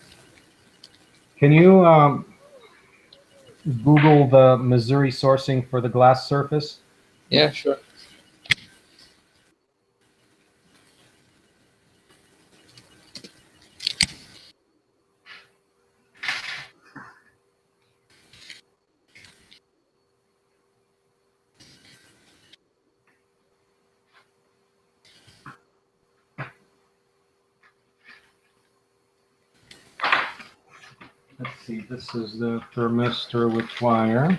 Can you Google the Missouri sourcing for the glass surface? Yeah, sure. Let's see, this is the thermistor with wire.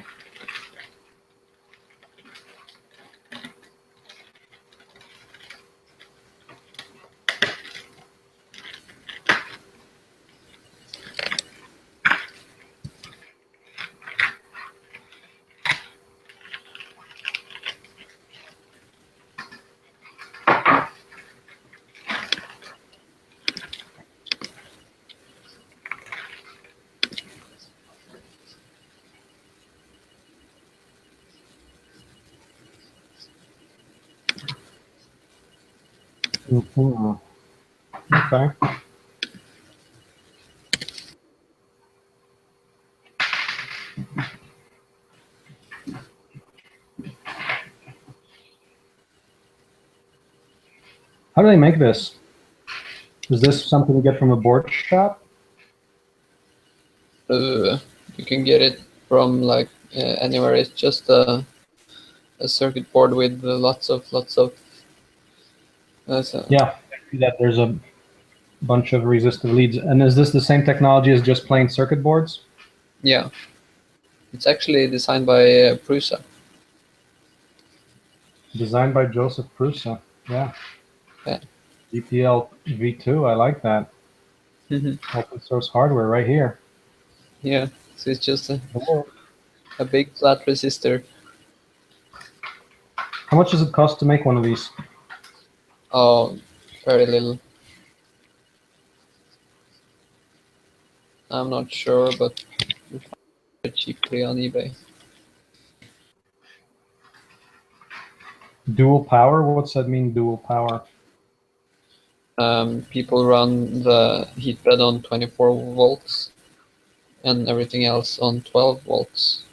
Mhm. Okay. How do they make this? Is this something you get from a board shop? You can get it from like anywhere. It's just a circuit board with lots of Yeah, I see that there's a bunch of resistive leads. And is this the same technology as just plain circuit boards? yeah. It's actually designed by Prusa. Designed by Joseph Prusa. Yeah. Yeah. DPL V2, I like that. Open source hardware right here. Yeah. So it's just a big flat resistor. How much does it cost to make one of these? Oh, very little. I'm not sure, but you find it cheaply on eBay. Dual power? What's that mean, dual power? People run the heat bed on 24 volts and everything else on 12 volts.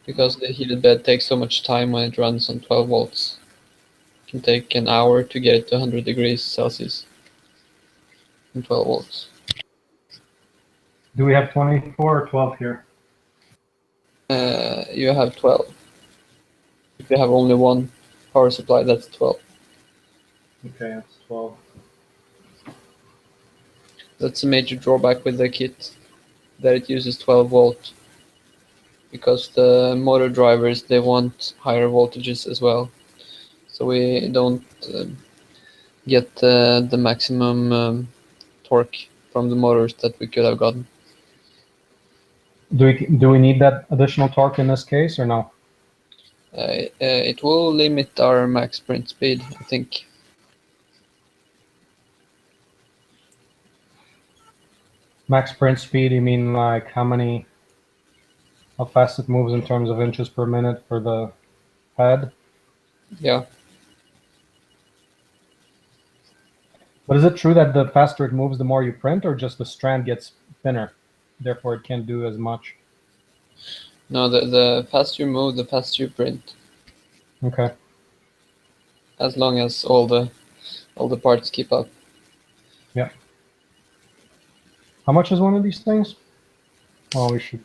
Because the heated bed takes so much time when it runs on 12 volts. It can take an hour to get it to 100 degrees Celsius on 12 volts. Do we have 24 or 12 here? You have 12. If you have only one power supply, that's 12. Okay, that's 12. That's a major drawback with the kit, that it uses 12 volt. Because the motor drivers, they want higher voltages as well. So we don't get the maximum torque from the motors that we could have gotten. Do we need that additional torque in this case or no? It will limit our max sprint speed, I think. Max sprint speed, you mean like how fast it moves in terms of inches per minute for the head? Yeah. But is it true that the faster it moves, the more you print, or just the strand gets thinner, therefore it can't do as much? No, the faster you move, the faster you print. Okay. As long as all the parts keep up. Yeah. How much is one of these things? Well, we should.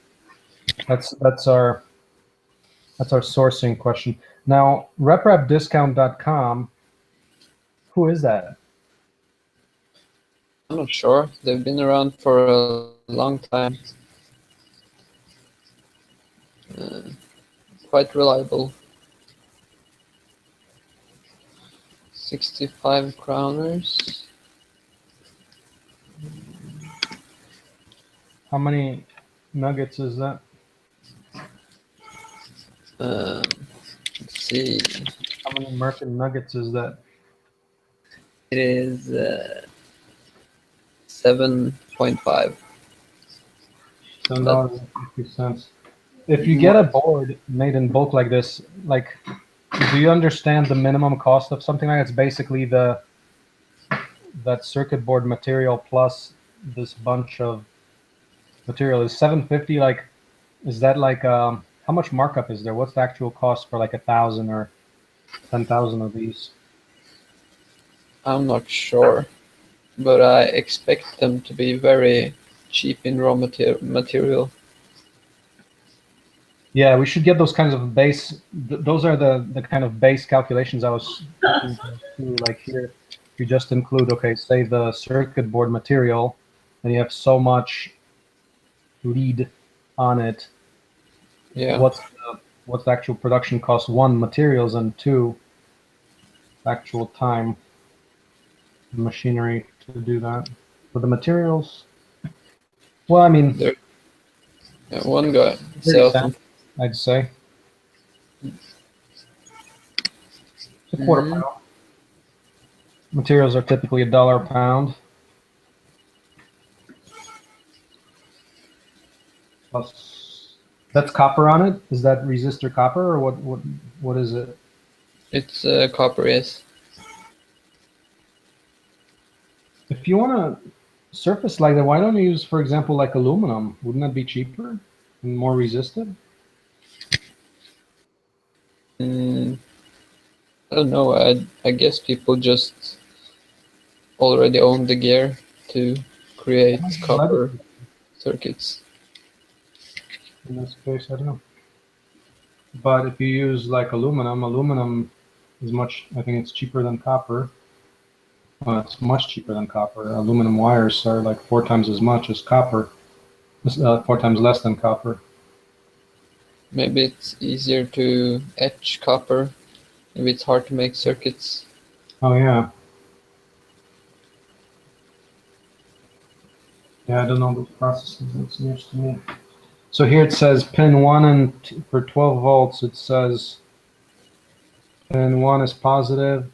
That's our sourcing question. Now, reprepdiscount.com. Who is that? I'm not sure. They've been around for a long time. Quite reliable. 65 krowners. How many nuggets is that? Let's see. How many Merkin nuggets is that? It is 7.5. $7.50. If you get a board made in bulk like this, like, do you understand the minimum cost of something like that? It's basically that circuit board material plus this bunch of material. Is 750 like? Is that like how much markup is there? What's the actual cost for like 1,000 or 10,000 of these? I'm not sure, but I expect them to be very cheap in raw material. Yeah, we should get those kinds of base. Those are the kind of base calculations I was thinking to, like here. You just include, okay, say the circuit board material, and you have so much lead on it. Yeah. What's the actual production cost? One, materials, and two, actual time, machinery to do that. For the materials, well, I mean, There, one guy 30 sells cents, I'd say. It's a quarter pound. Materials are typically $1 a pound. Plus, that's copper on it. Is that resistor copper, or what is it? It's copper, yes. If you want to surface like that, why don't you use, for example, like aluminum? Wouldn't that be cheaper and more resistant? I don't know. I guess people just already own the gear to create copper circuits. In this case, I don't know. But if you use like aluminum is much, I think it's cheaper than copper. Well, it's much cheaper than copper. Aluminum wires are like 4 times as much as copper, 4 times less than copper. Maybe it's easier to etch copper. Maybe it's hard to make circuits. Oh, yeah. Yeah, I don't know those processes. It's news to me. So here it says pin 1 and for 12 volts, it says pin 1 is positive,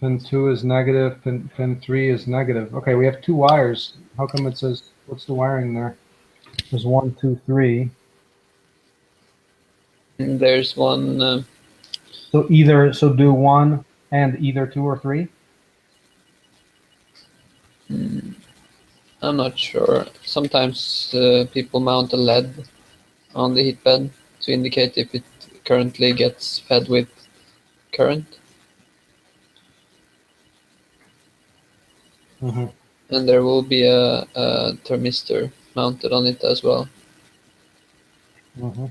pin 2 is negative, pin 3 is negative. Okay, we have 2 wires. How come it says, what's the wiring there? There's 1, 2, 3. And there's one. So do 1 and either 2 or 3? I'm not sure. Sometimes people mount a LED on the heat bed to indicate if it currently gets fed with current. Mm-hmm. And there will be a thermistor mounted on it as well. Mm-hmm.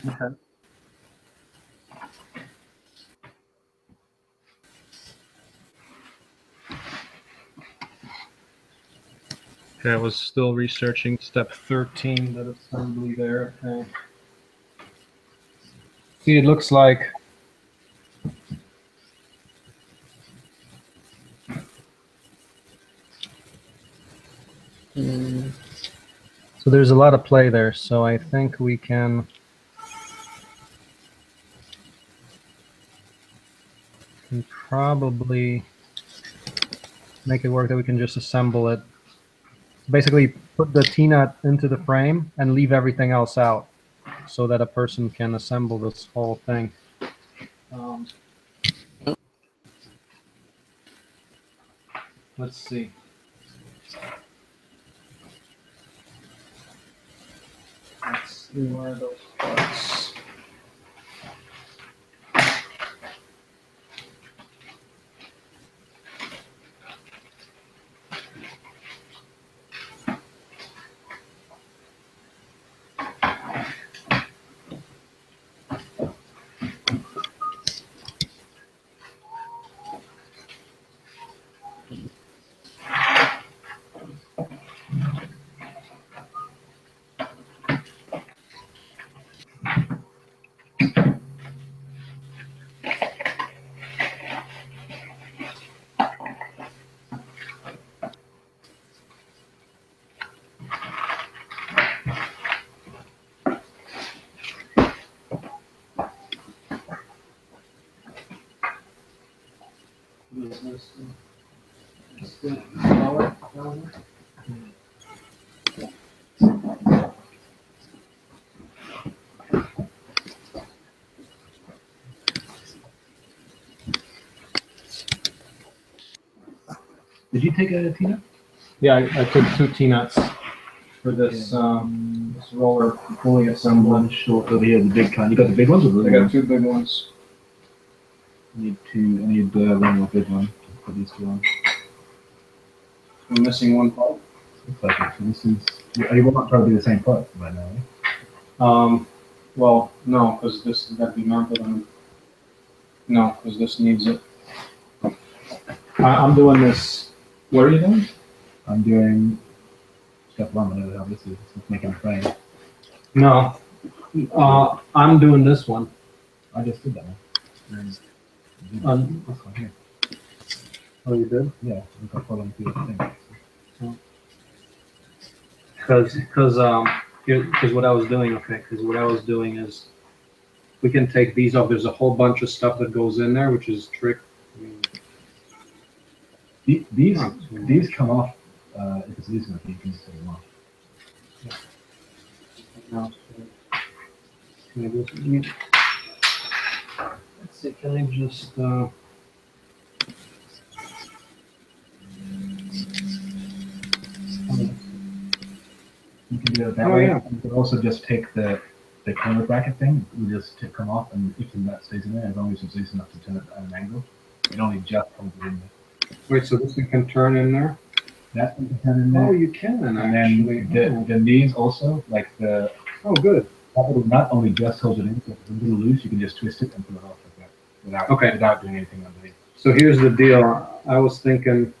Okay. Okay, I was still researching step 13, that assembly there. Okay. See, it looks like so there's a lot of play there. So I think we can probably make it work that we can just assemble it. Basically, put the T-nut into the frame and leave everything else out so that a person can assemble this whole thing. Let's see. Let's see where are those parts. the lower. Did you take a T-nut? Yeah, I took 2 T-nuts for this this roller fully assembled. Short over here, the big kind. You got the big ones or the I little got ones? 2 big ones. I need one more big one for these two ones. I'm missing one part. Looks like it. So this is. You will not try to do the same part right now, eh? Well, no, because this has got to be mounted on. No, because this needs it. I'm doing this. What are you doing? I'm doing step one. I know how this is. It's making a frame. No, I'm doing this one. I just did that one. This one here. Oh, you did? Yeah, we've got following through the thing. Because what I was doing, because what I was doing is we can take these off. There's a whole bunch of stuff that goes in there, which is trick. I mean, These come off. If it's these, you can just take them off. now, can I just, let's see, can I just, You can do it that Oh, way. yeah. You can also just take the corner bracket thing. You just come off, and if that stays in there, as long as it's loose enough to turn it at an angle, it only just holds it in there. wait, so this one can turn in there? That one can turn in there. Oh, you can and actually. then the knees also, like the Oh, good. that little nut only just holds it in. So if it's a little loose, you can just twist it and pull it off like that without doing anything underneath. So here's the deal. I was thinking,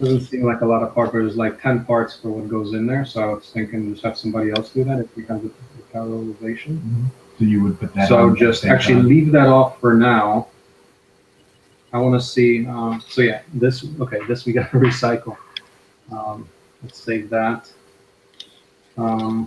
doesn't seem like a lot of parts, but there's like 10 parts for what goes in there. So I was thinking just have somebody else do that if we have the parallelization. So you would put that. So on just at the same actually time. leave that off for now. I want to see, so yeah, this we got to recycle. Let's save that. We're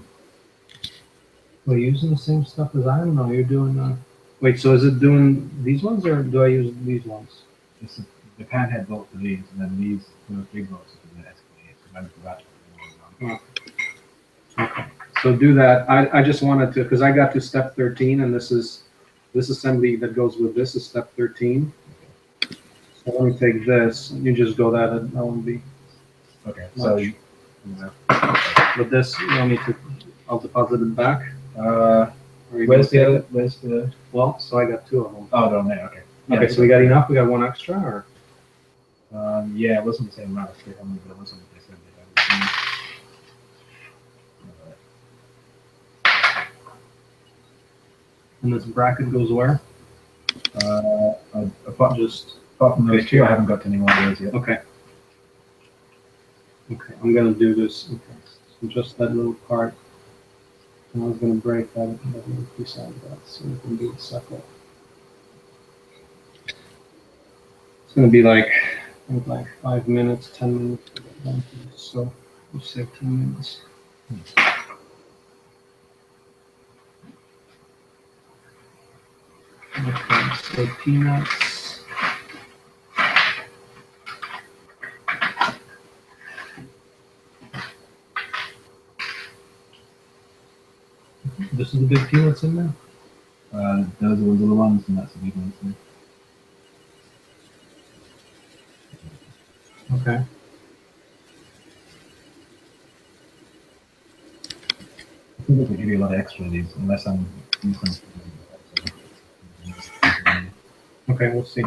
using the same stuff as I don't know. You're doing, wait, so is it doing these ones or do I use these ones? This is, the pan head bolt for these, and then these big bolts for the escalator. Okay, so do that. I just wanted to, because I got to step 13, and this assembly that goes with this is step 13. So let me take this, and you just go that won't be. Okay, Much. so But this, you want me to, I'll deposit it back? Or you where's gonna take the it? where's the? Well, so I got 2 of them. Oh, down there. Okay. Okay, so we got enough? We got 1 extra, or? Yeah, it wasn't the same amount of straight on, but it wasn't what they said they had. And this bracket goes where? Apart from those two, I haven't got to any more of those yet. Okay. Okay, I'm gonna do this. Okay, so just that little part. And I was gonna break that little piece out of that, so we can do the circle. It's gonna be like 5 minutes, 10 minutes to get done to this, so we'll save 10 minutes. Okay, so peanuts. This is the big peanuts in there? Those are the little ones, and that's the big ones. Okay. I think they give you a lot of extra of these, unless I'm. Okay, we'll see.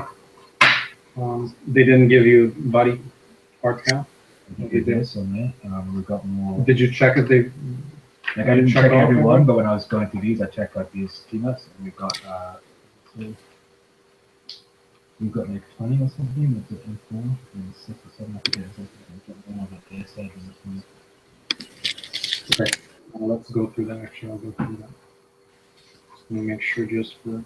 They didn't give you body part count? Okay, this on there. We've got more. Did you check if they? Like I didn't check all every of one, them? but when I was going through these, I checked like these peanuts, and we've got like 20 or something. That's it, 4 and 6 or 7. I forget exactly. One of the base edge and this one. Okay, let's go through that. Actually, I'll go through that. Just gonna make sure just for.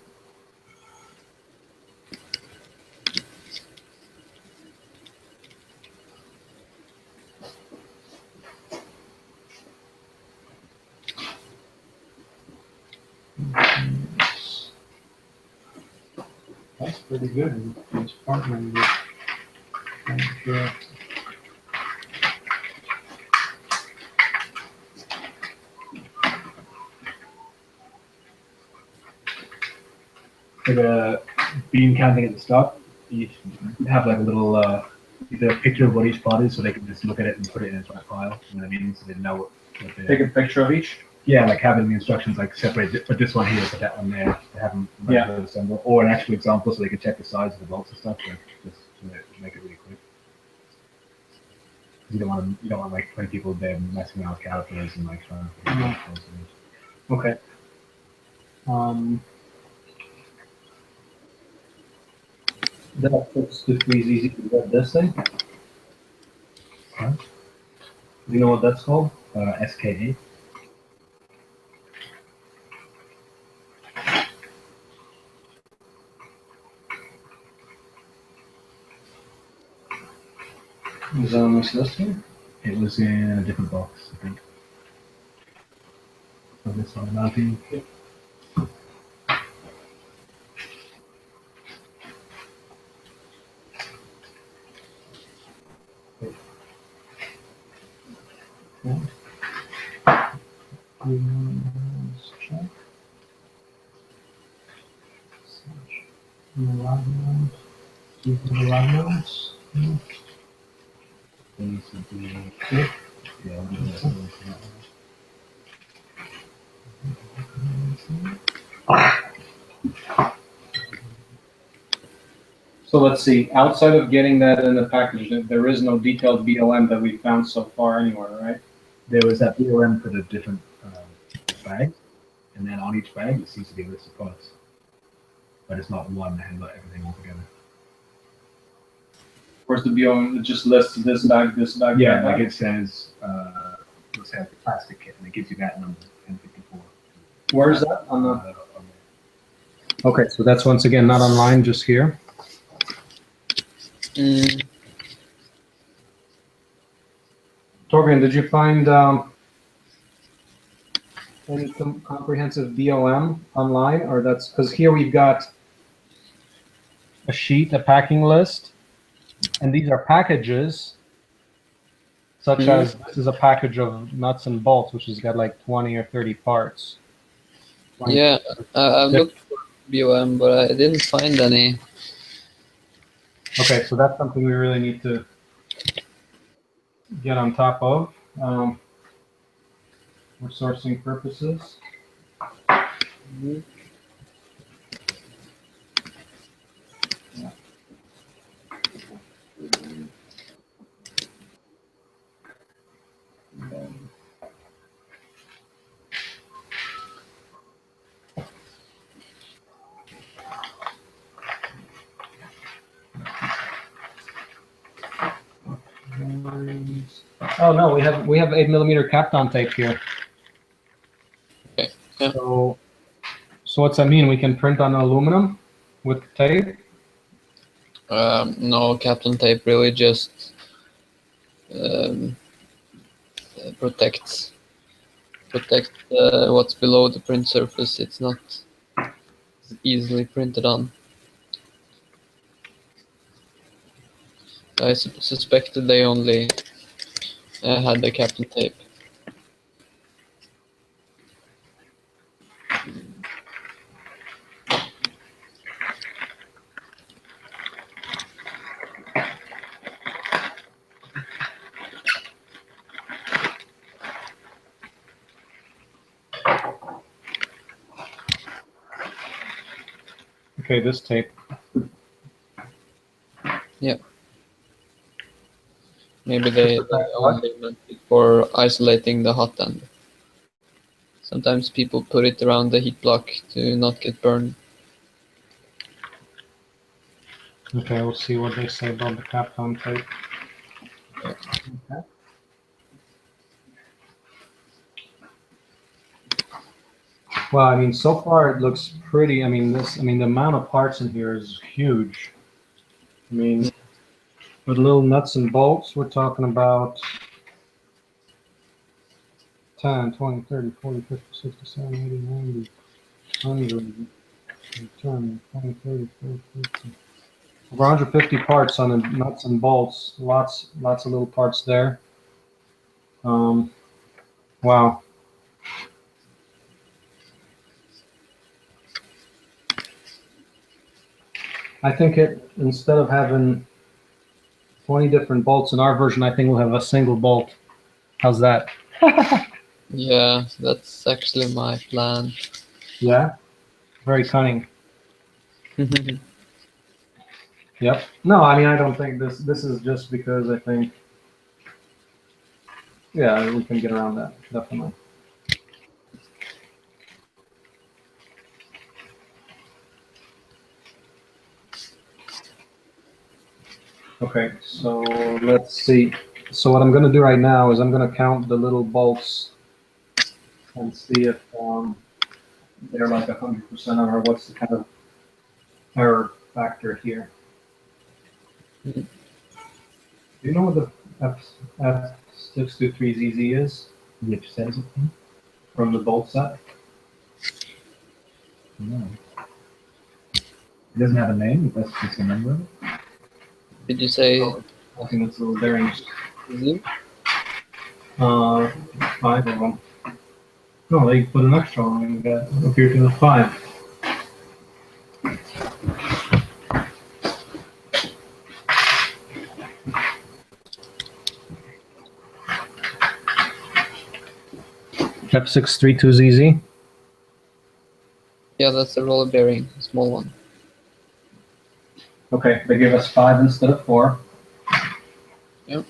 pretty good. Each part number. For the bean counting at the start, you have like a little either a picture of what each part is, so they can just look at it and put it in its right file. You know what I mean? So they know what Take a picture of each. yeah, like having the instructions like separate, put this one here, put that one there, to have them assemble, or an actual example so they can check the size of the bolts and stuff. Like just to make it really quick. You don't want like 20 people there messing around with calipers and like trying to. Okay. That looks pretty easy to get this thing. Huh? Do you know what that's called? SKA. Is that on this list here? It was in a different box, I think. So this one, mounting. Check. These would be yeah, we'll do that. So let's see, outside of getting that in the package, there is no detailed BLM that we found so far anywhere, right? There was that BOM for the different bags, and then on each bag it seems to be a list of products, but it's not one that has everything all together. Where's the BLM? It just lists this bag, Yeah, that like bag? it says, let's say like the plastic kit, and it gives you that number, 1054. Where's that? On the. Okay, so that's once again not online, just here. Torbjörn, did you find any comprehensive BOM online, or that's because here we've got a sheet, a packing list, and these are packages, such as this is a package of nuts and bolts, which has got like 20 or 30 parts. Yeah, I looked for BOM, but I didn't find any. Okay, so that's something we really need to get on top of for sourcing purposes. Oh no, we have 8mm Kapton tape here. Okay. Yeah. So what's that mean? We can print on aluminum with tape? No, Captain Tape really just protects what's below the print surface. It's not easily printed on. I suspected they only had the Captain Tape. Okay, this tape. Yeah. Maybe they only meant it for isolating the hot end. Sometimes people put it around the heat block to not get burned. Okay, we'll see what they say about the Kapton tape. Okay. Well, I mean, so far it looks pretty. I mean, the amount of parts in here is huge. I mean, with little nuts and bolts, we're talking about 10, 20, 30, 40, 50, 60, 70, 80, 90, 100, 10, 20, 30, 40, 50. Over 150 parts on the nuts and bolts. Lots of little parts there. Wow. I think instead of having 20 different bolts in our version, I think we'll have a single bolt. How's that? Yeah, that's actually my plan. Yeah. Very cunning. Yep. No, I mean, I don't think this is just because I think, yeah, we can get around that, definitely. Okay, so let's see. So what I'm going to do right now is I'm going to count the little bolts and see if they're like 100% or what's the kind of error factor here. Mhm. Do you know what the F623ZZ is? Which set is it? From the bolt set? No. It doesn't have a name, that's just a number. Did you say I think it's little bearings. Z? 5 of them. No, they put an extra one and got up here to the 5. F632ZZ. Yeah, that's the roller bearing, small one. Okay, they gave us 5 instead of 4. Yep.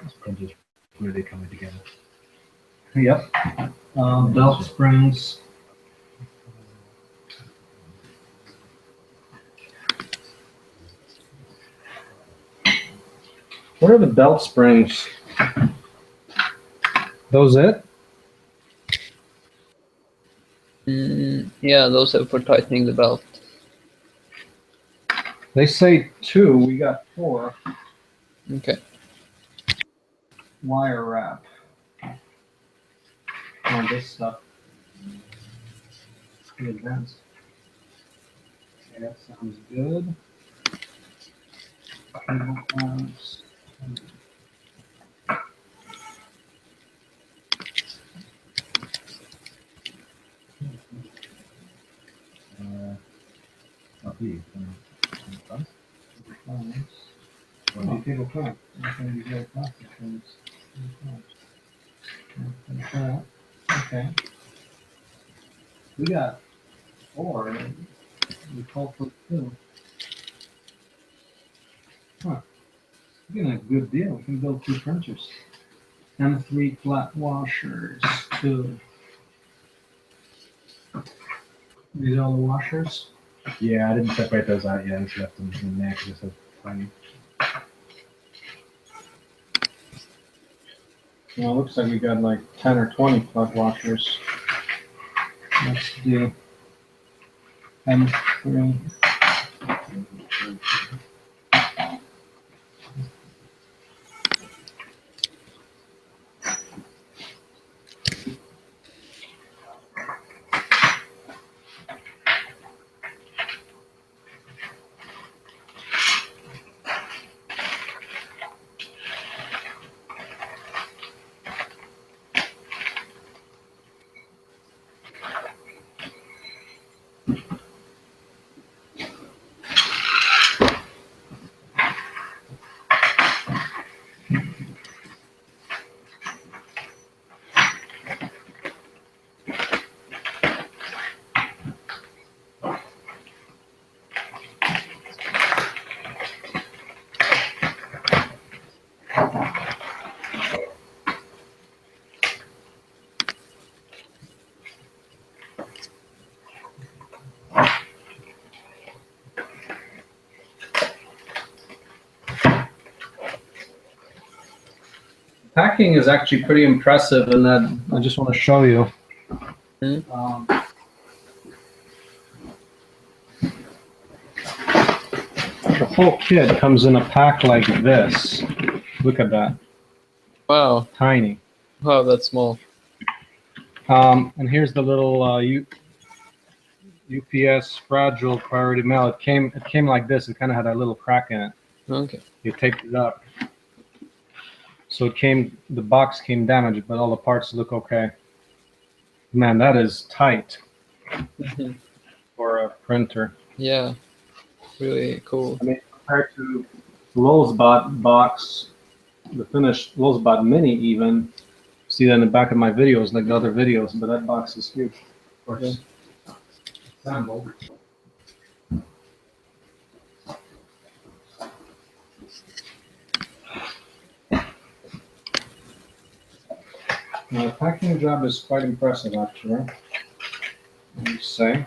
This print is really coming together. Yep. Belt springs. What are the belt springs? Those it? Yeah, those are for tightening the belt. They say 2. We got 4. Okay. Wire wrap. On this stuff. Pretty advanced. Okay, that sounds good. Cable clamps. Not you. Oh, cable clamp. Okay. We got 4. We called for 2. Huh. We're getting a good deal. We can build 2 printers. And 3 flat washers, 2. These are all the washers. Yeah, I didn't separate those out yet. I just left them in there because they're so tiny. Well, it looks like we got like 10 or 20 flat washers. Let's do M3. Packing is actually pretty impressive in that I just want to show you. The whole kit comes in a pack like this. Look at that. Wow. Tiny. Wow, that's small. And here's the little UPS fragile priority mail. It came like this. It kind of had a little crack in it. Okay. You taped it up. So it came, the box came damaged, but all the parts look okay. Man, that is tight for a printer. Yeah, really cool. I mean, compared to Lowesbot box, the finished Lowesbot Mini even, see that in the back of my videos, like the other videos, but that box is huge. Of course. Sample. Now, the packing job is quite impressive, actually. Let me say.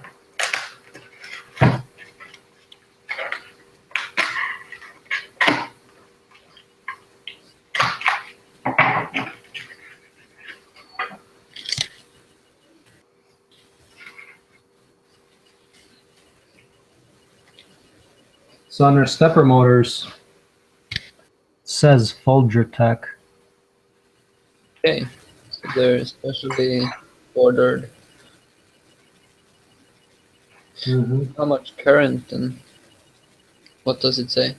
So under stepper motors, it says Folgertech. Okay, so they're specially ordered. How much current and what does it say?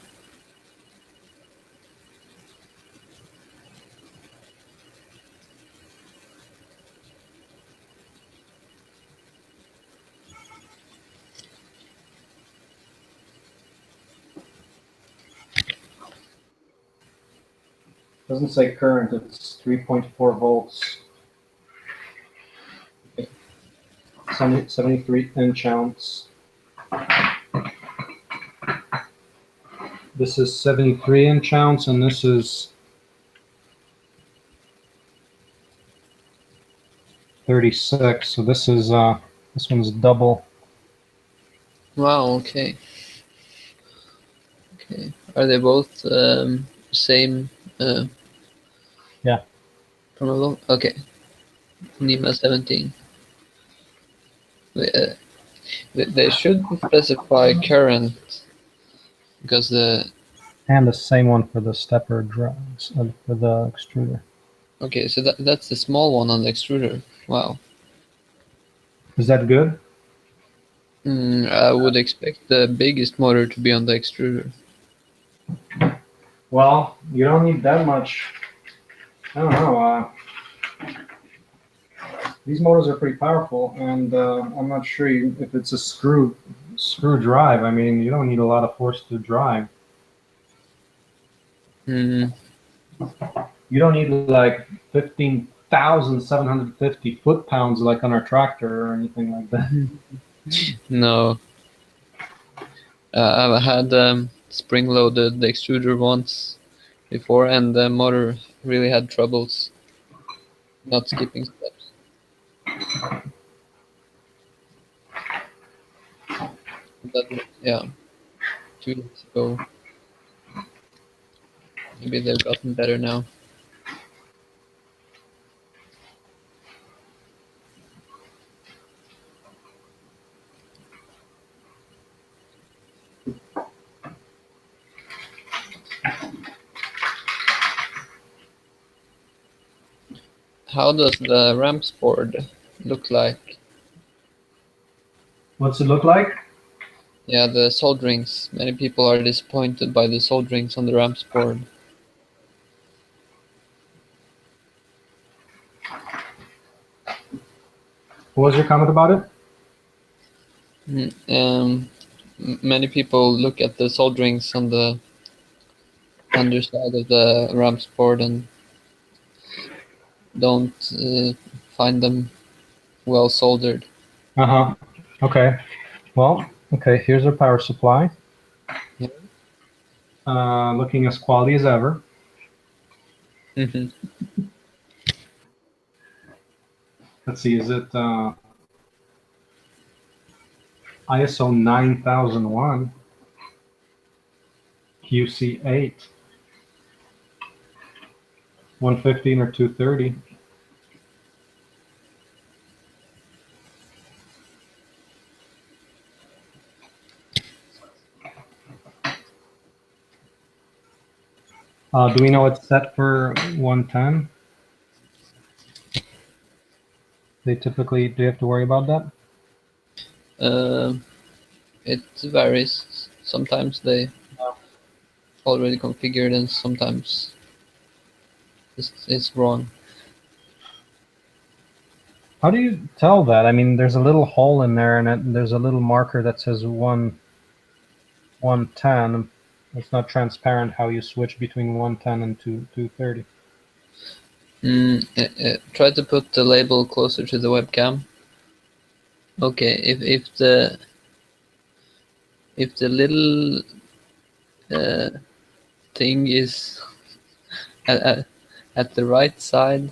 Doesn't say current, it's 3.4 volts. 73 inch ounce. This is 73 inch ounce, and this is 36. So this is this one's double. Wow, okay. Okay. Are they both same? Yeah. From okay. NEMA 17. They should specify current because the. And the same one for the stepper drives, for the extruder. Okay, so that's the small one on the extruder. Wow. Is that good? I would expect the biggest motor to be on the extruder. Well, you don't need that much. I don't know. These motors are pretty powerful, and I'm not sure if it's a screw drive. I mean, you don't need a lot of force to drive. You don't need like 15,750 foot-pounds like on our tractor or anything like that. No. I've had spring-loaded extruder once before, and the motor really had troubles not skipping steps. That was, yeah, 2 years ago. Maybe they've gotten better now. How does the ramps board look like? What's it look like? Yeah, the solderings. Many people are disappointed by the solderings on the ramps board. What was your comment about it? Many people look at the solderings on the underside of the ramps board and don't find them well soldered. Okay. Well, okay, here's our power supply. Yeah. Looking as quality as ever. Let's see, is it ISO 9001 QC8 115 or 230? Do we know it's set for 110? Do you have to worry about that? It varies. Sometimes they already configured, and sometimes it's wrong. How do you tell that? I mean, there's a little hole in there, and there's a little marker that says 110. It's not transparent how you switch between 110 and 230. Try to put the label closer to the webcam. Okay, if the little thing is at the right side,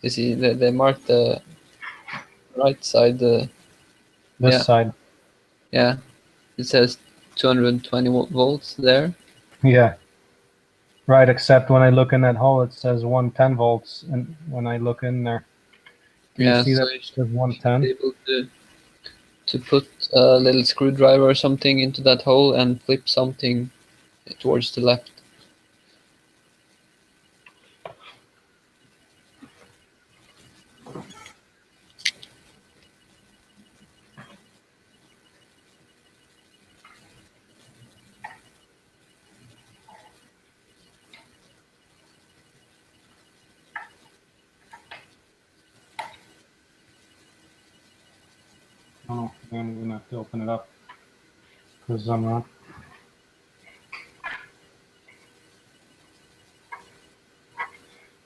you see they mark the right side. This Yeah. side. Yeah, it says 220 volts there. Yeah. Right, except when I look in that hole, it says 110 volts, and when I look in there, can you see so that it says 110? be able to put a little screwdriver or something into that hole and flip something towards the left. Oh, I'm gonna have to open it up because I'm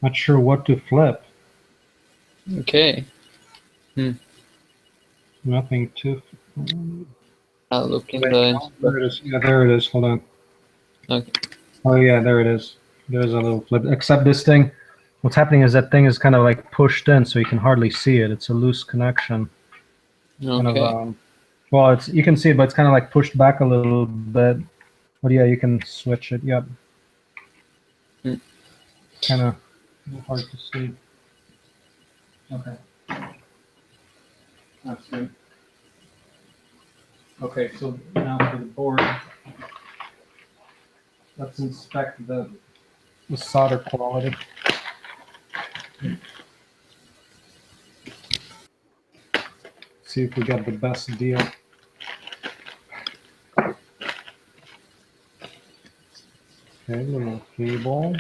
not sure what to flip. Okay. Nothing to. I'll look in Wait, the. there it is. Yeah, there it is. Hold on. Okay. Oh yeah, there it is. There's a little flip. Except this thing, what's happening is that thing is kind of like pushed in, so you can hardly see it. It's a loose connection. Kind Okay. of, well, it's you can see it, but it's kind of like pushed back a little bit. But yeah, you can switch it. Yep. Kind of hard to see. Okay. That's good. Okay, so now for the board. Let's inspect the solder quality. See if we got the best deal. Okay, little cable.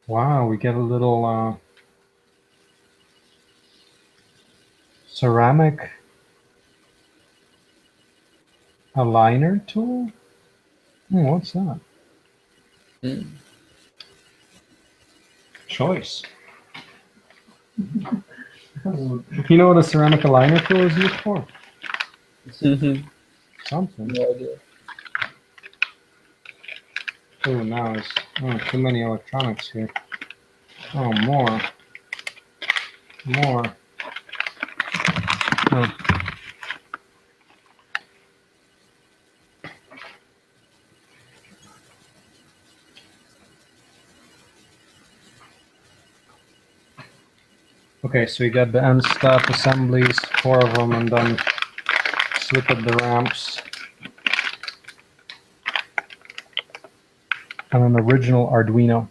Wow, we get a little ceramic aligner tool. Oh, what's that? Choice. You know what a ceramic aligner tool is used for? Something. No idea. Oh, now it's too many electronics here. Oh, more. Oh. Okay, so we got the end stop assemblies, 4 of them, and then look at the ramps. And an original Arduino.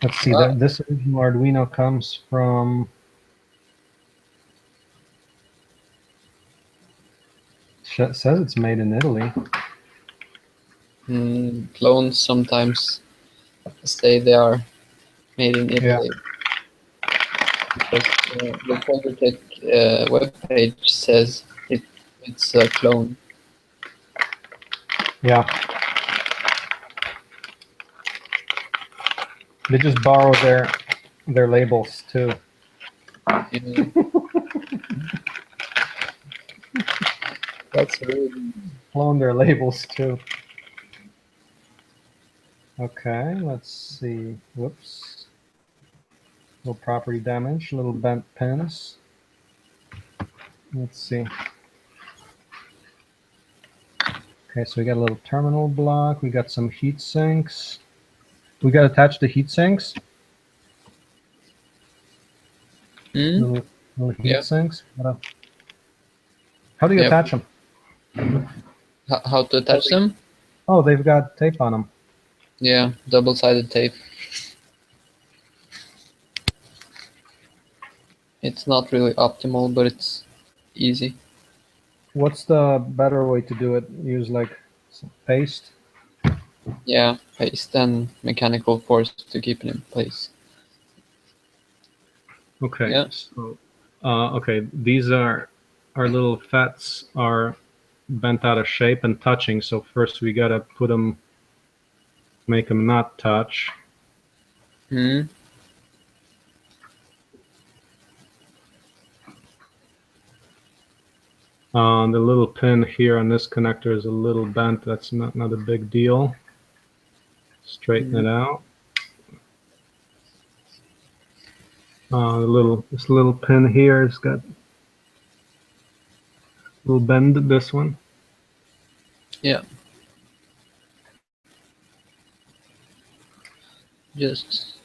Let's see, this original Arduino comes from... It says it's made in Italy. Clones sometimes say they are made in Italy. Because the Foldertech webpage says it's a clone. Yeah. They just borrow their labels too. That's really Clone their labels too. Okay, let's see. Whoops. Little property damage, little bent pins. Let's see. Okay, so we got a little terminal block. We got some heat sinks. We got attached the heat sinks. Little heat sinks. How do you attach them? How to attach them? Oh, they've got tape on them. Yeah, double-sided tape. It's not really optimal, but it's easy. What's the better way to do it? Use like some paste? Yeah, paste and mechanical force to keep it in place. Okay. Yeah. So, okay, these are our little fats are bent out of shape and touching. So first we gotta put them, make them not touch. Hmm. The little pin here on this connector is a little bent. That's not a big deal. Straighten it out. This little pin here has got a little bend. This one. Yeah. Just.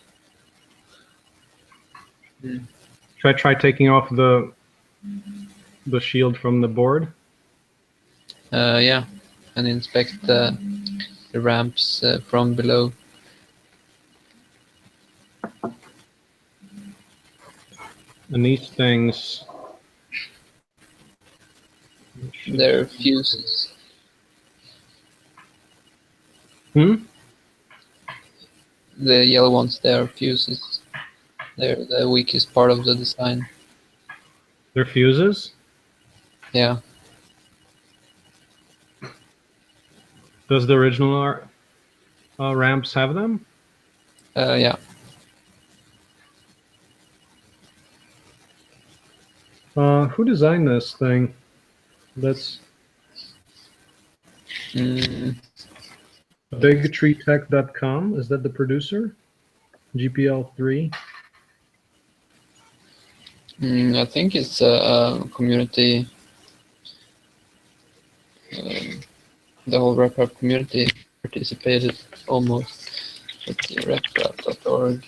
Try taking off the shield from the board. Yeah, and inspect the ramps from below. And these things, They're fuses. Hmm? The yellow ones, they are fuses. They're the weakest part of the design. They're fuses. Yeah. Does the original ramps have them? Yeah. Who designed this thing? That's Mm, bigtreetech.com. Is that the producer? GPL3. I think it's a community. The whole RepRap community participated almost. Let's see, reprap.org.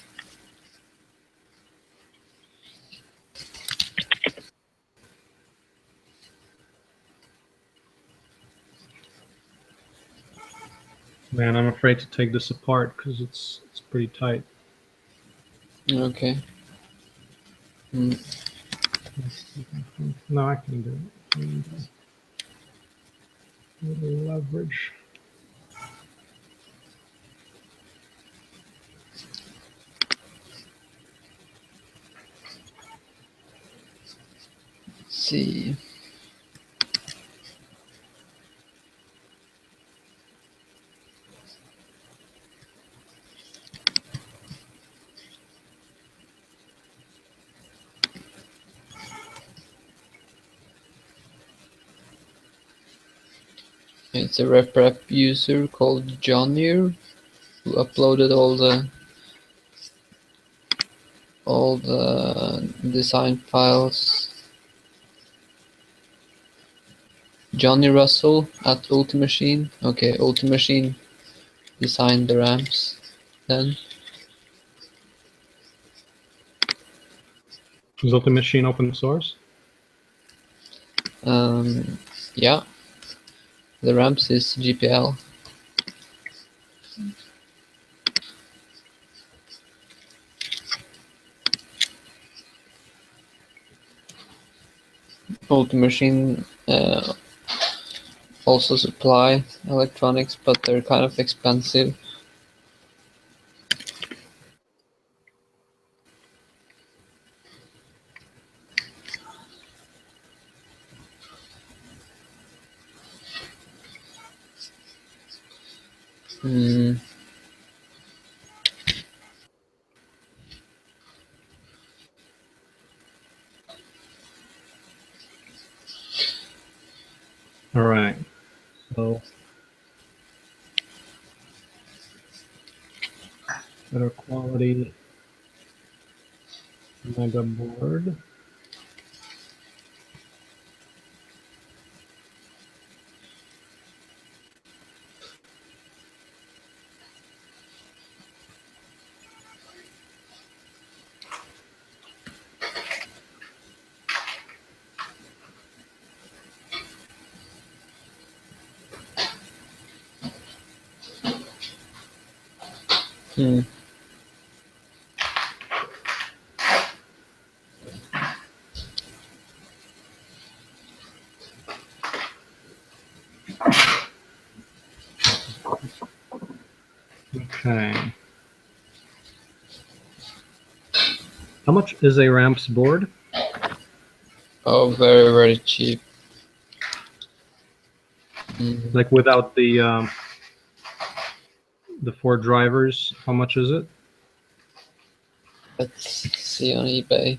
Man, I'm afraid to take this apart because it's pretty tight. Okay. No, I can do it. A little leverage. Let's see. It's a RepRap user called Johnir who uploaded all the design files. Johnny Russell at Ultimachine. Okay, Ultimachine designed the ramps then. Is Ultimachine open source? Yeah, the ramps is GPL. Ultimachine also supply electronics, but they're kind of expensive. All right. So better quality mega board. Okay. How much is a ramps board? Oh, very, very cheap. Like without the 4 drivers, how much is it? Let's see on eBay.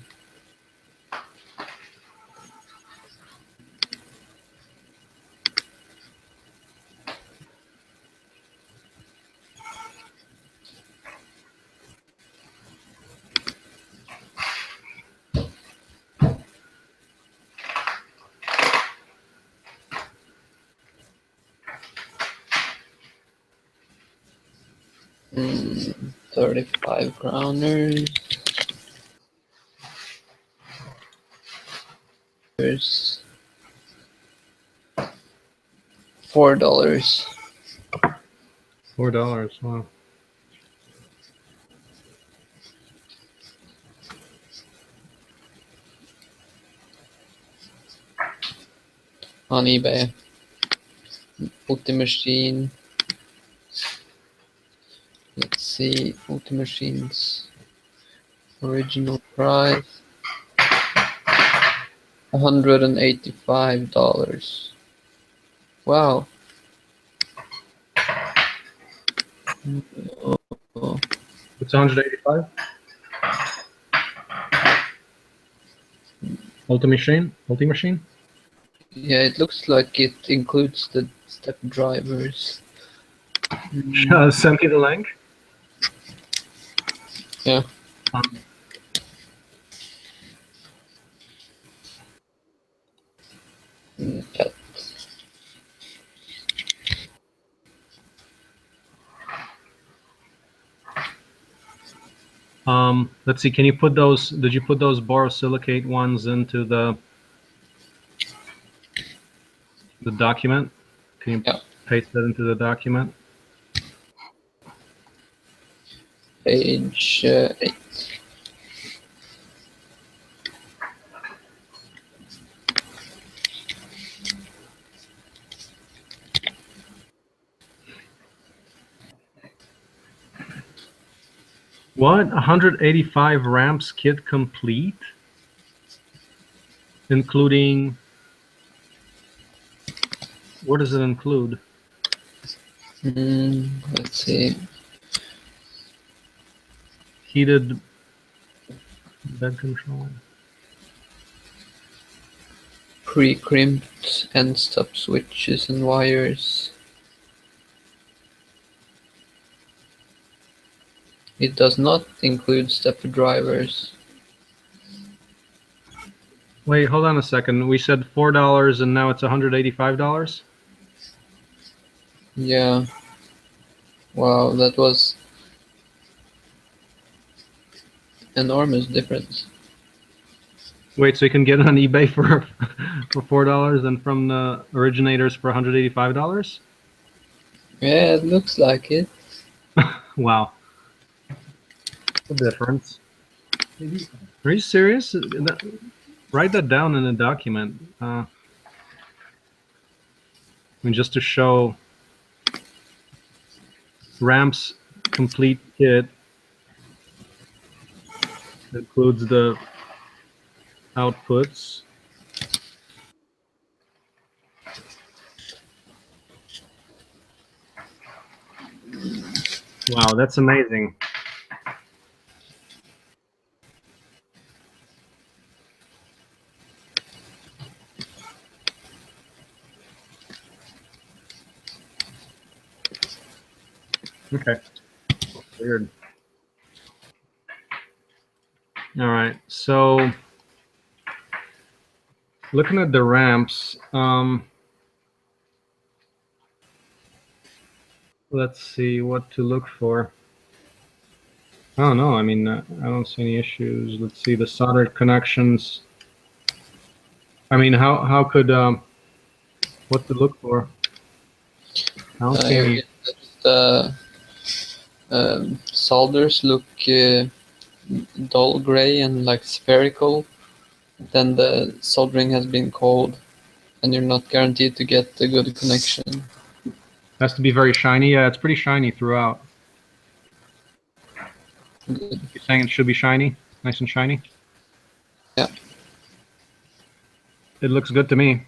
Mm, 35 kroner. There's $4. $4. Wow. On eBay. Putty machine. Let's see, Putty machines. Original price. $185. Wow. Oh. It's 185. Multi-machine? Yeah, it looks like it includes the step drivers. Send me the link. Yeah. Chat. Let's see. Can you put those? Did you put those borosilicate ones into the document? Can you paste that into the document? Page 8. What? 185 ramps kit complete, including. What does it include? Let's see. Heated bed control. Pre-crimped end stop switches and wires. It does not include stepper drivers. Wait, hold on a second. We said $4 and now it's $185? Yeah. Wow, that was enormous difference. Wait, so you can get it on eBay for $4 and from the originators for $185? Yeah, it looks like it. Wow. The difference. Are you serious? Write that down in a document. I mean, just to show ramps complete kit includes the outputs. Wow, that's amazing. Okay. Weird. All right. So looking at the ramps, let's see what to look for. I don't know. I mean, I don't see any issues. Let's see the soldered connections. I mean, how could what to look for? I don't see any. The solders look dull gray and like spherical. Then the soldering has been cold, and you're not guaranteed to get a good connection. Has to be very shiny. Yeah, it's pretty shiny throughout. Good. You're saying it should be shiny, nice and shiny? Yeah. It looks good to me.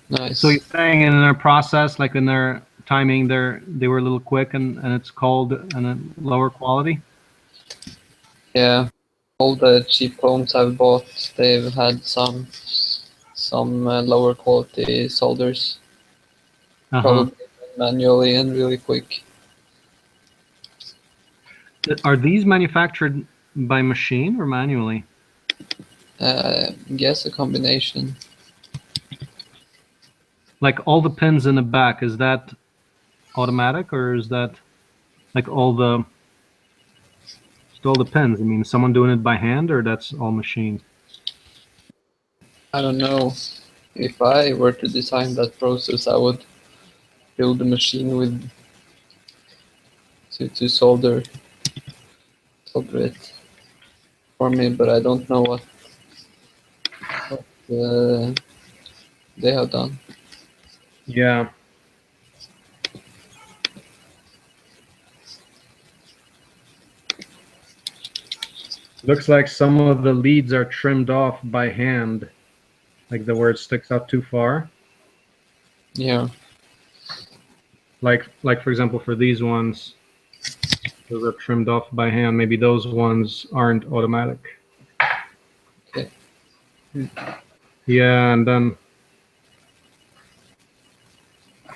Nice. So you're saying in their process, like in their timing, they were a little quick and it's cold and a lower quality? Yeah. All the cheap homes I've bought, they've had some lower quality solders, probably manually and really quick. Are these manufactured by machine or manually? Guess a combination. Like all the pins in the back, is that automatic or is that like all the pins? I mean, someone doing it by hand or that's all machine? I don't know. If I were to design that process, I would build a machine with to solder it for me, but I don't know what they have done. Yeah. Looks like some of the leads are trimmed off by hand, like the where it sticks out too far. Yeah. Like for example, for these ones, those are trimmed off by hand. Maybe those ones aren't automatic. Okay. Yeah, and then,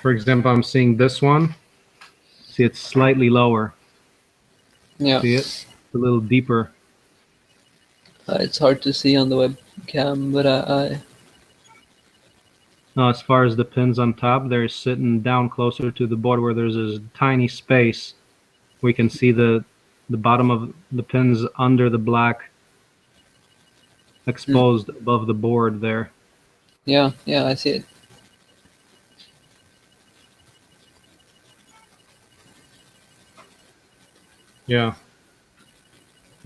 for example, I'm seeing this one. See, it's slightly lower. Yeah. See it? It's a little deeper. It's hard to see on the webcam, but I Now, as far as the pins on top, they're sitting down closer to the board where there's this tiny space. We can see the bottom of the pins under the black exposed above the board there. yeah, I see it. Yeah.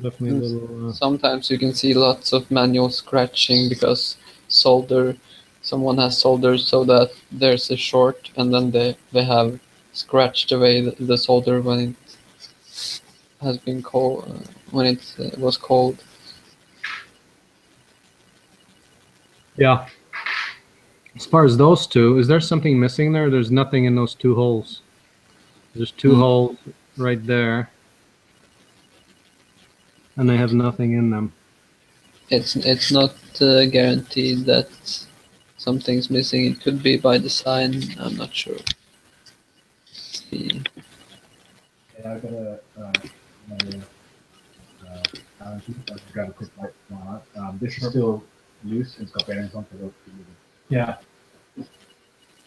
Definitely a little. Sometimes you can see lots of manual scratching because someone has soldered so that there's a short, and then they have scratched away the solder when it has been cold, when it was cold. Yeah. As far as those two, is there something missing there? There's nothing in those two holes. There's two holes right there, and they have nothing in them. It's not guaranteed that something's missing. It could be by design. I'm not sure. See. Yeah, I've got balance sheet. I'll just grab a quick light. This is still loose and it's got bearings on for those. Yeah.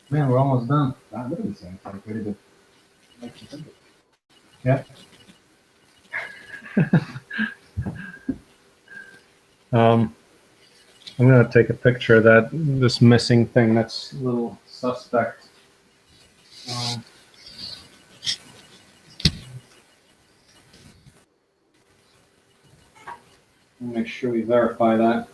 Man, we're almost done. Look at this thing. It's like really good. Yeah. I'm gonna take a picture of this missing thing. That's a little suspect. Make sure we verify that.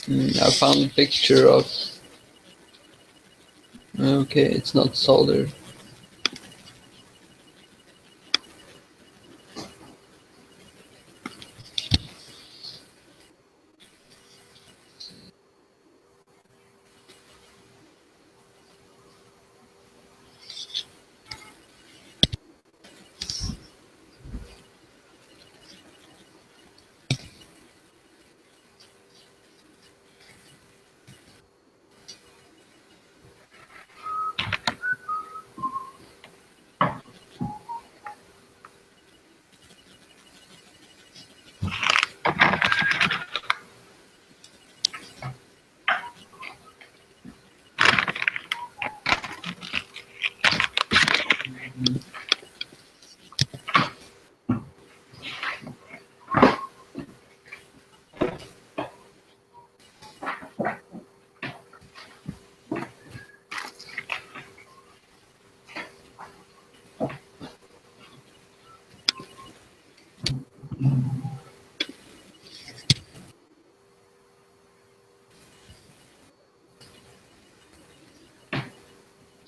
I found a picture of. Okay, it's not soldered.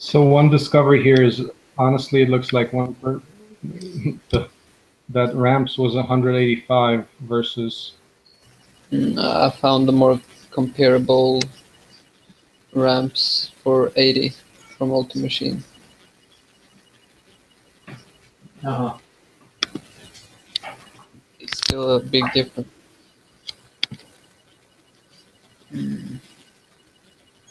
So one discovery here is, honestly, it looks like that ramps was 185 versus. I found the more comparable ramps for 80 from Ultimate Machine. It's still a big difference.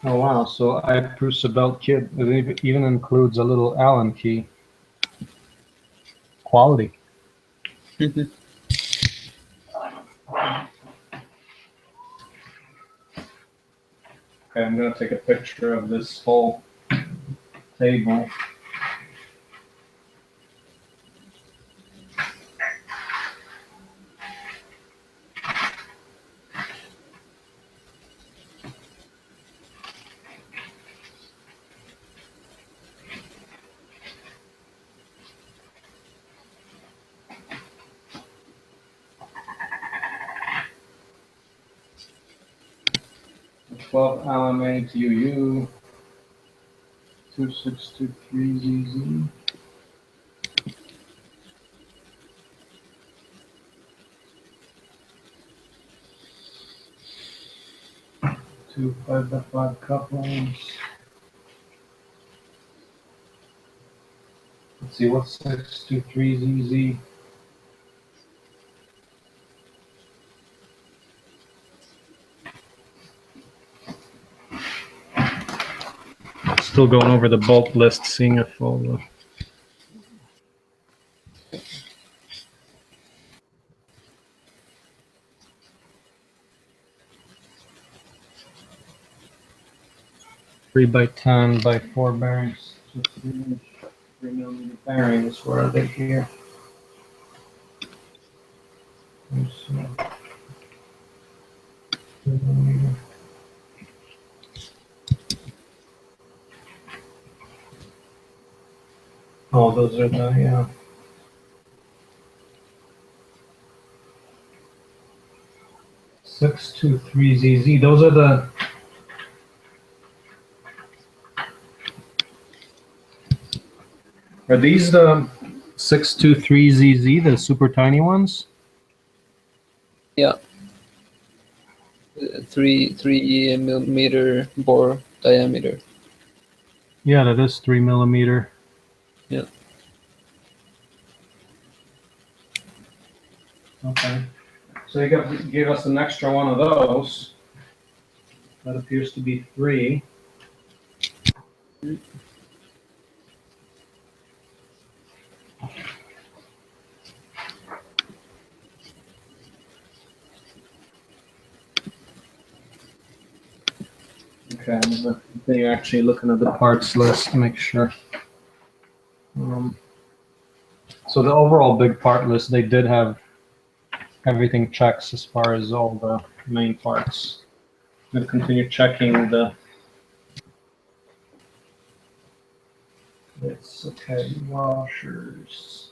Oh wow! So Prusa belt kit, it even includes a little Allen key. Quality. Okay, I'm gonna take a picture of this whole table. The 12 Allen UU 2623ZZ. 2 5x5 couplings. Let's see, what's 623ZZ? Still going over the bolt list, seeing if all the. Three by 10 by 4 bearings. So 3mm bearings. Where are they here? Let's see. 3mm. Oh, those are the, yeah. 623ZZ. Those are the. Are these the 623ZZ, the super tiny ones? Yeah. 3 millimeter bore diameter. Yeah, that is 3mm. Yeah. Okay. So you gave us an extra one of those. That appears to be 3. Okay, I'm gonna continue actually looking at the parts list to make sure. So the overall big part list, they did have everything checks as far as all the main parts. I'm gonna continue checking the. It's okay. Washers.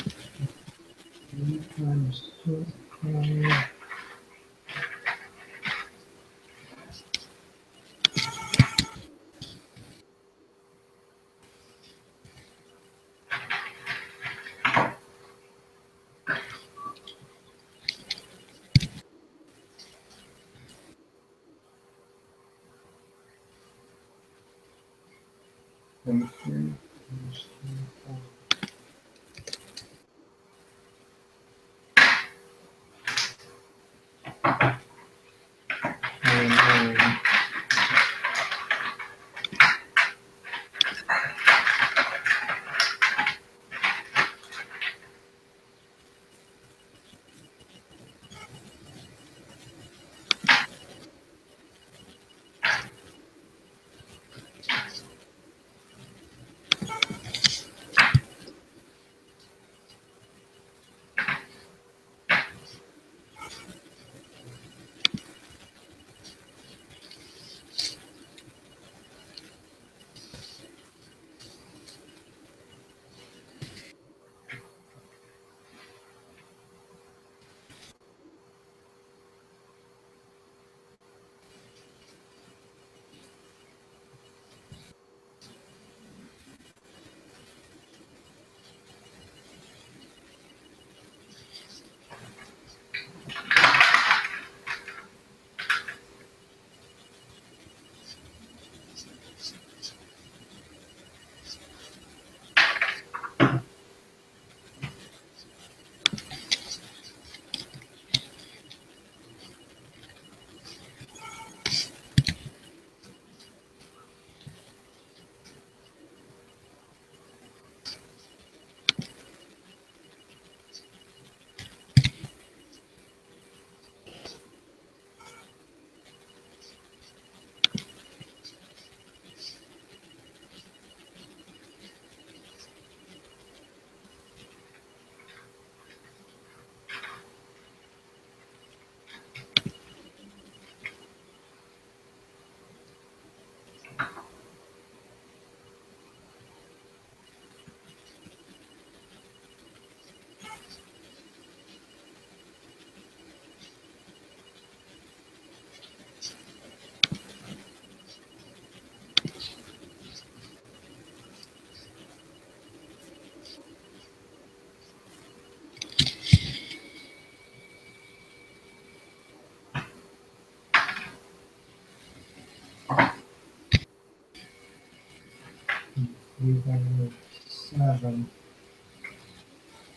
7,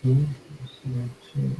2, 2.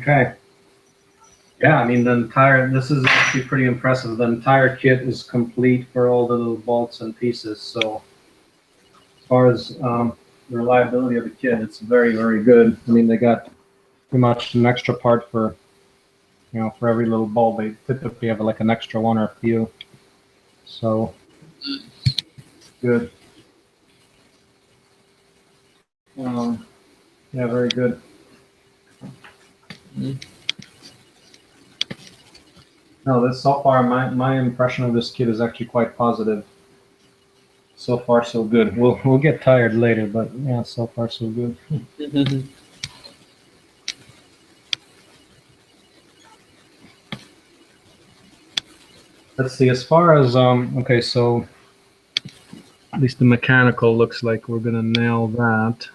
Okay. Yeah, I mean, this is actually pretty impressive. The entire kit is complete for all the little bolts and pieces. So as far as the reliability of the kit, it's very, very good. I mean, they got pretty much an extra part for, for every little bolt. They typically have like an extra one or a few. So good. Yeah, very good. No, this so far, my impression of this kit is actually quite positive. So far, so good. We'll get tired later, but yeah, so far, so good. Let's see. As far as okay, so at least the mechanical looks like we're gonna nail that.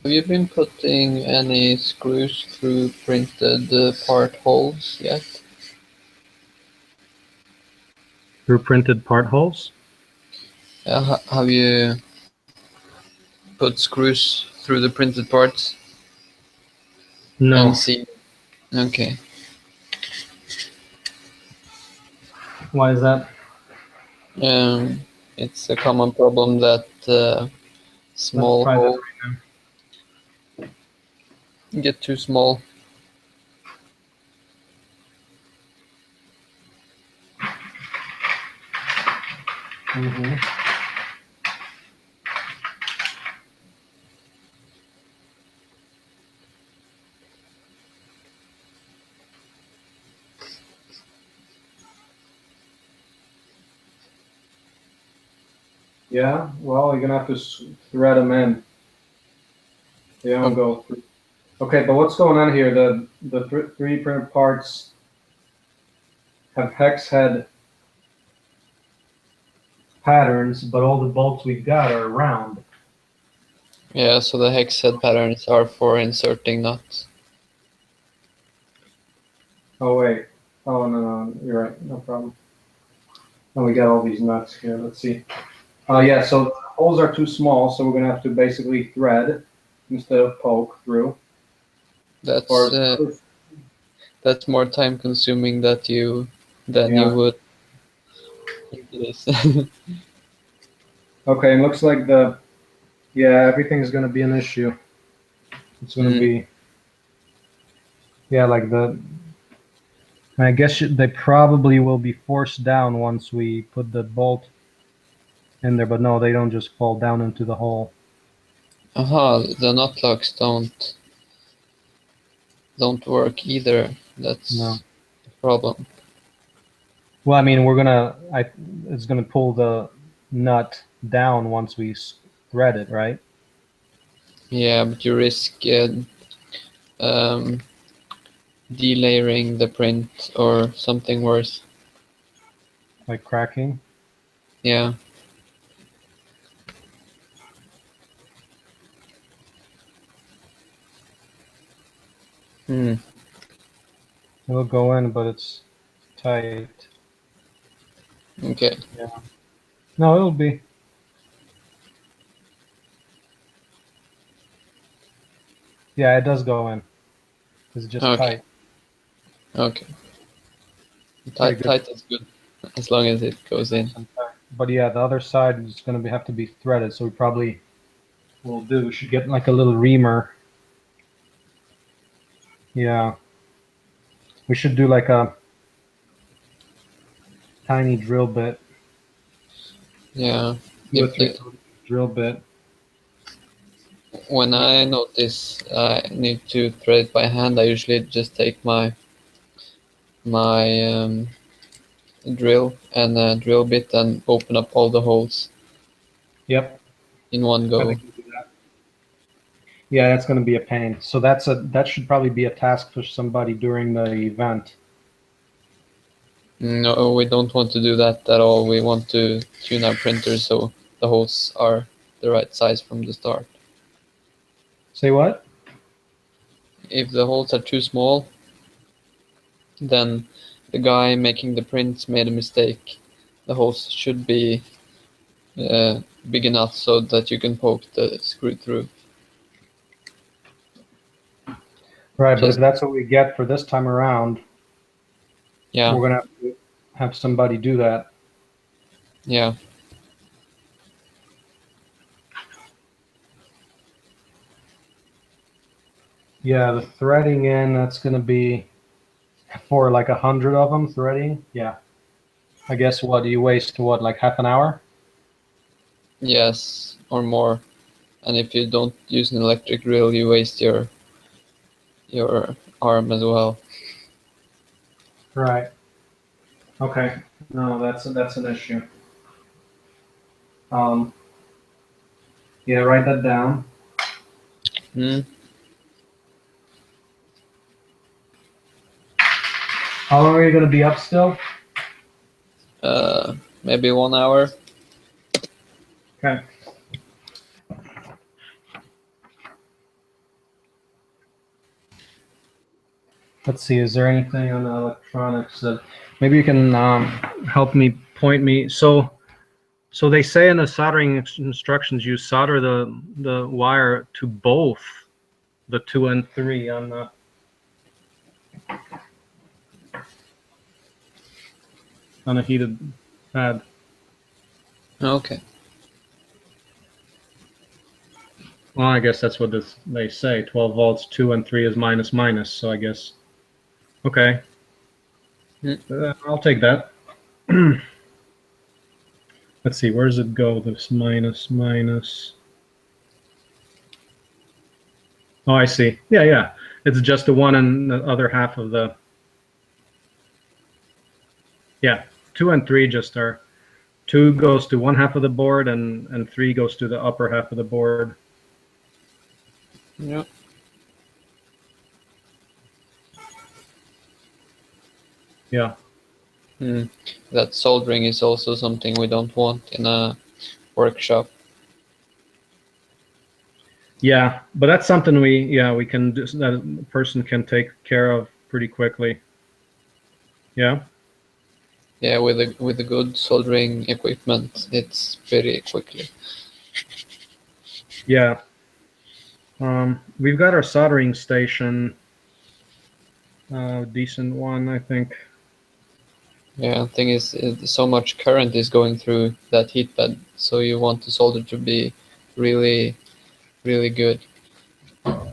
Have you been putting any screws through printed part holes yet? Through printed part holes? Have you put screws through the printed parts? No. And see? Okay. Why is that? It's a common problem that small Let's try that holes right now. get too small. Yeah, well, you're gonna have to thread them in. They don't go through. Okay, but what's going on here? The three print parts have hex head patterns, but all the bolts we've got are round. Yeah, so the hex head patterns are for inserting nuts. Oh wait. Oh no, you're right. No problem. And we got all these nuts here. Let's see. Yeah, so the holes are too small, so we're gonna have to basically thread instead of poke through. That's more time consuming than you would into this. Okay, it looks like everything's gonna be an issue. It's gonna be, like I guess they probably will be forced down once we put the bolt in there, but no, they don't just fall down into the hole. The nut locks don't work either. That's the problem. Well, I mean, it's gonna pull the nut down once we thread it, right? Yeah, but you risk delayering the print or something worse. Like cracking. Yeah. Hmm. It'll go in, but it's tight. Okay. Yeah. No, it'll be. Yeah, it does go in. It's just Okay. tight. Okay. Pretty good. Tight is good as long as it goes in. But yeah, the other side is going to have to be threaded. So we probably will do. We should get like a little reamer. Yeah. We should do like a tiny drill bit. Yeah. 2 or If 3 the, drill bit. when I notice I need to thread it by hand, I usually just take my drill and a drill bit and open up all the holes Yep. in one I go. think we'll do that. Yeah, that's going to be a pain. So that should probably be a task for somebody during the event. No, we don't want to do that at all. We want to tune our printer so the holes are the right size from the start. Say what? If the holes are too small, then the guy making the prints made a mistake. The holes should be big enough so that you can poke the screw through. Right, but if Just, that's what we get for this time around, yeah, we're going to have somebody do that. yeah. Yeah, the threading in, that's going to be for like 100 of them threading. Yeah. I guess what do you waste? What, like half an hour? Yes, or more. And if you don't use an electric drill, you waste your arm as well. Right. Okay. No, that's an issue. Yeah, write that down. Hmm. How long are you going to be up still? Maybe 1 hour. Okay. Let's see. Is there anything on the electronics that maybe you can help me point me? So they say in the soldering instructions you solder the wire to both the 2 and 3 on a heated pad. Okay. Well, I guess that's what they say. 12 volts, 2 and 3 is minus minus. So I guess. Okay. I'll take that. Let's see, where does it go? This minus, minus. Oh, I see. Yeah, yeah. It's just the one and the other half of the. Yeah, 2 and 3 just are. 2 goes to one half of the board, and 3 goes to the upper half of the board. Yeah. Yeah. That soldering is also something we don't want in a workshop. Yeah, but that's something we can do, that a person can take care of pretty quickly. Yeah. Yeah, with the good soldering equipment, it's very quickly. Yeah. We've got our soldering station. Decent one, I think. Yeah, the thing is, so much current is going through that heat bed, so you want the solder to be really, really good. How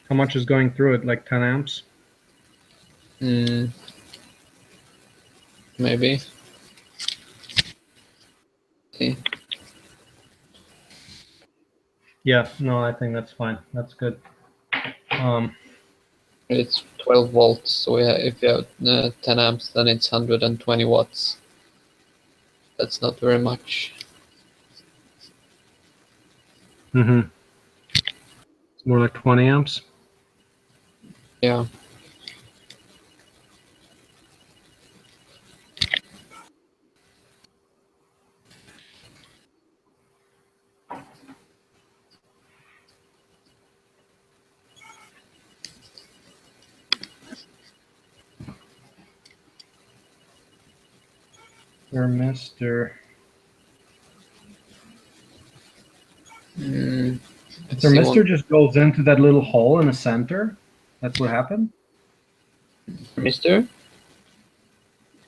much is going through it? Like 10 amps? Maybe. See. Yeah, no, I think that's fine. That's good. It's 12 volts, so if you have 10 amps, then it's 120 watts. That's not very much. Mm-hmm. It's more like 20 amps. Yeah. Thermistor. Mm, The let's see thermistor one. just goes into that little hole in the center. That's what happened. Mister?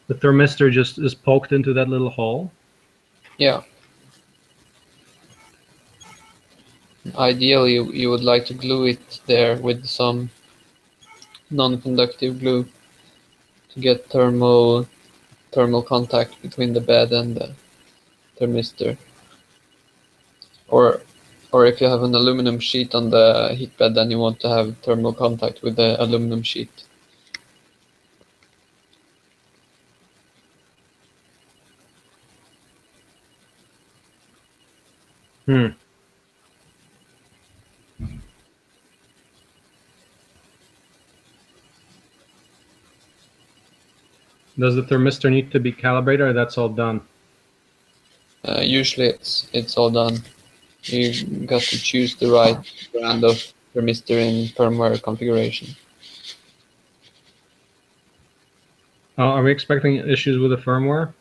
The thermistor just is poked into that little hole. Yeah. Ideally, you would like to glue it there with some non-conductive glue to get thermal contact between the bed and the thermistor. Or if you have an aluminum sheet on the heat bed, then you want to have thermal contact with the aluminum sheet. Hmm. Does the thermistor need to be calibrated, or that's all done? Usually it's all done. You got to choose the right brand of thermistor in firmware configuration. Are we expecting issues with the firmware?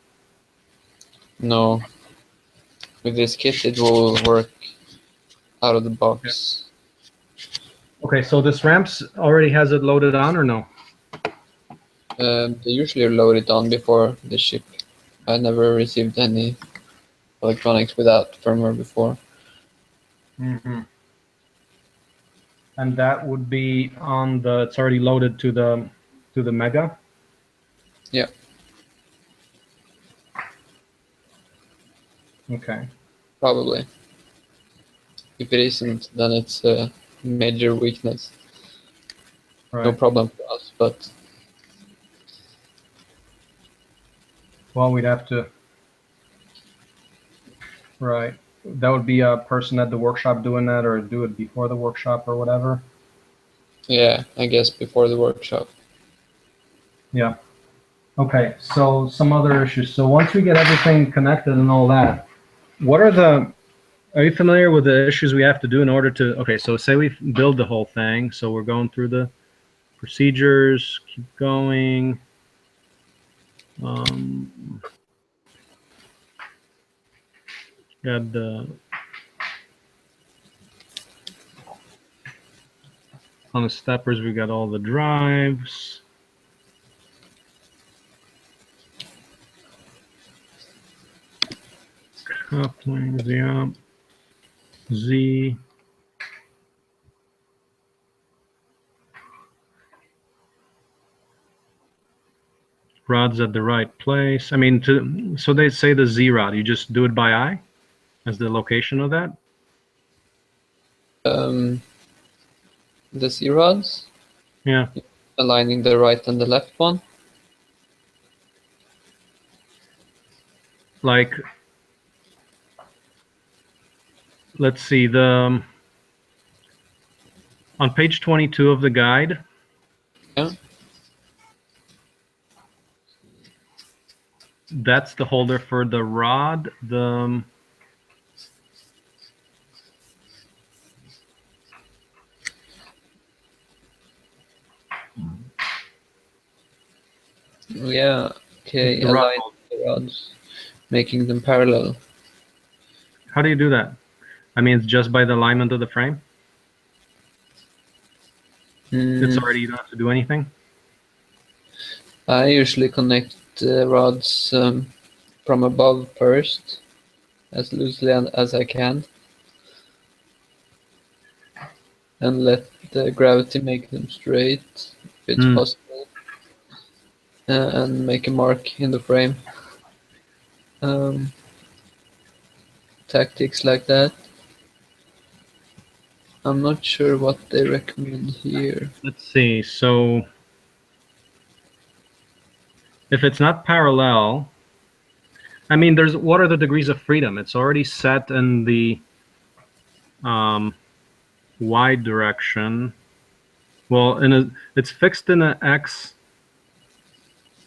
No, with this kit it will work out of the box. Okay, so this ramps already has it loaded on, or no? They usually load it on before they ship. I never received any electronics without firmware before. Mm-hmm. And that would be on the. It's already loaded to the Mega. Yeah. Okay. Probably. If it isn't, then it's a major weakness. Right. No problem for us, but Well, we'd have to. Right. That would be a person at the workshop doing that, or do it before the workshop, or whatever. yeah, I guess before the workshop. Yeah. Okay. So some other issues. So once we get everything connected and all that, what are the? Are you familiar with the issues we have to do in order to? Okay. So say we build the whole thing. So we're going through the procedures. Keep going. Got the. On the steppers, we got all the drives. Couplings, yeah. Z. Rods at the right place. I mean, so they say the Z rod. You just do it by eye as the location of that? The C rods, Yeah. aligning the right and the left one. Like, let's see, on page 22 of the guide. Yeah. That's the holder for the rod. Yeah. Okay. The rod Align the rods, making them parallel. How do you do that? I mean, it's just by the alignment of the frame? It's already, you don't have to do anything? I usually connect the rods from above first, as loosely as I can, and let the gravity make them straight, if it's possible, and make a mark in the frame. Tactics like that. I'm not sure what they recommend here. Let's see. So if it's not parallel, I mean, what are the degrees of freedom? It's already set in the y direction. Well, it's fixed in an x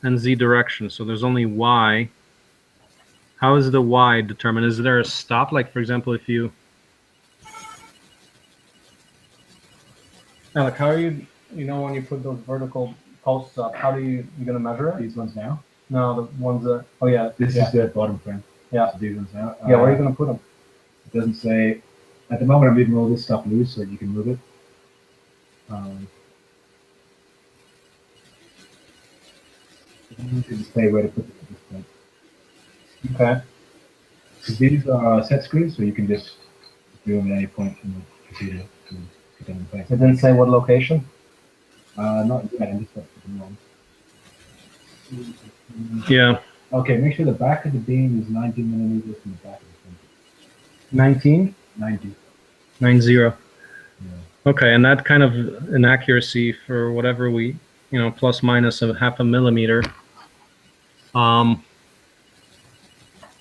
and z direction, so there's only y. How is the y determined? Is there a stop? Like, for example, if you... Alec, how are you, when you put those vertical posts up, how you're going to measure it? These ones now? No, the ones that... Oh, yeah. This is the bottom frame. Yeah. So these ones now. Yeah, where are you going to put them? It doesn't say... At the moment, I'm leaving all this stuff loose so that you can move it. You can say where to put it at this point. Okay. Because these are set screws, so you can just do them at any point in the procedure to put them in place. It didn't say what location? Not yet, I'm just putting them on. Yeah. Okay, make sure the back of the beam is 19 millimeters from the back of the front. 19? 90. 90. Yeah. Okay, and that kind of inaccuracy for whatever we, plus minus of 0.5 millimeter.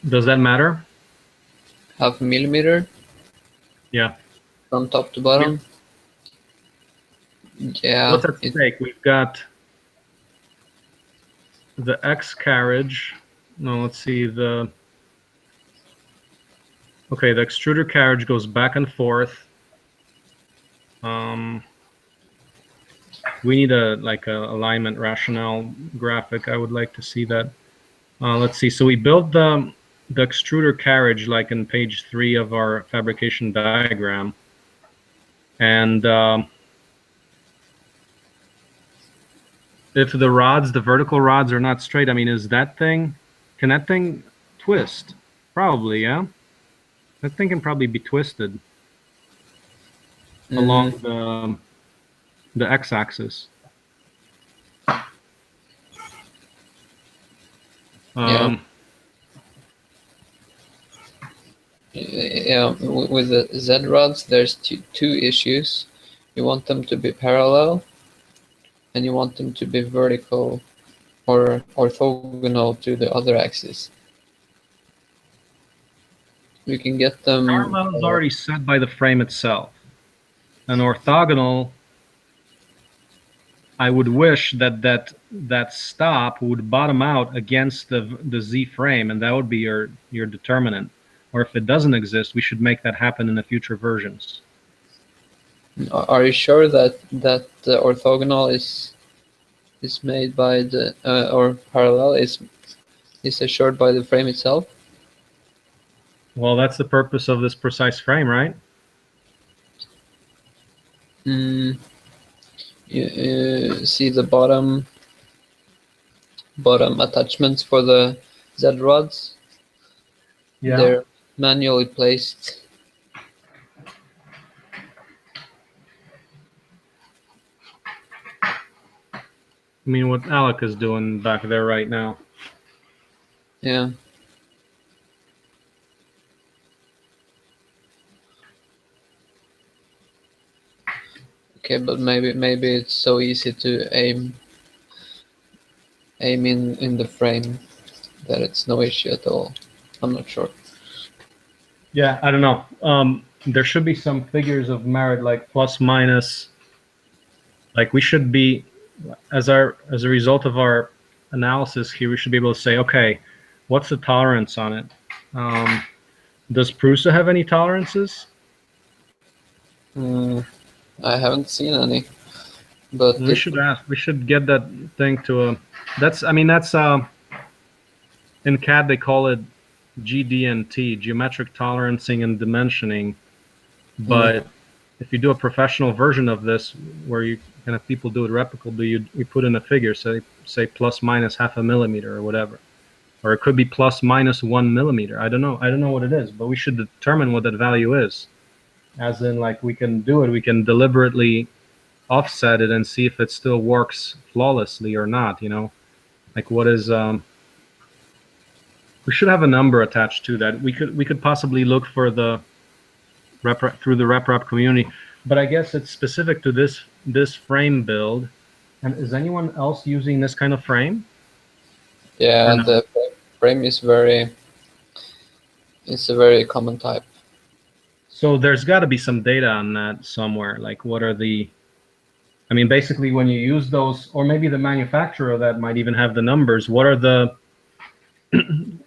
Does that matter? 0.5 millimeter? Yeah. From top to bottom? Yeah. What's at stake? We've got the X carriage. No, let's see the... Okay, the extruder carriage goes back and forth. We need a alignment rationale graphic. I would like to see that. Let's see. So we built the extruder carriage like in page 3 of our fabrication diagram, and if the vertical rods are not straight, I mean, can that thing twist? Probably, yeah. That thing can probably be twisted along the x-axis. Yeah, with the Z rods, there's two issues. You want them to be parallel, and you want them to be vertical or orthogonal to the other axis. You can get them... Parallel is already set by the frame itself. An orthogonal, I would wish that stop would bottom out against the Z frame, and that would be your determinant. Or if it doesn't exist, we should make that happen in the future versions. Are you sure that the orthogonal is made by the or parallel is assured by the frame itself? Well, that's the purpose of this precise frame, right? You see the bottom attachments for the Z rods? Yeah. They're manually placed. I mean, what Alec is doing back there right now. Yeah. Okay, but maybe it's so easy to aim in the frame that it's no issue at all. I'm not sure. Yeah, I don't know. There should be some figures of merit, like plus minus. Like we should be, as a result of our analysis here, we should be able to say, okay, what's the tolerance on it? Does Prusa have any tolerances? I haven't seen any, but we should ask. We should get that thing to a. That's in CAD they call it GD&T, geometric tolerancing and dimensioning. But if you do a professional version of this, where you kind of people do it replicably, you put in a figure, say plus minus 0.5 millimeter or whatever, or it could be plus minus 1 millimeter. I don't know what it is, but we should determine what that value is. As in, like, we can do it, we can deliberately offset it and see if it still works flawlessly or not, like what is we should have a number attached to that. We could possibly look for the through the RepRap community, but I guess it's specific to this frame build. And is anyone else using this kind of frame? Yeah, the frame is it's a very common type. So there's got to be some data on that somewhere. Like, what are the? I mean, basically, when you use those, or maybe the manufacturer of that might even have the numbers. What are the?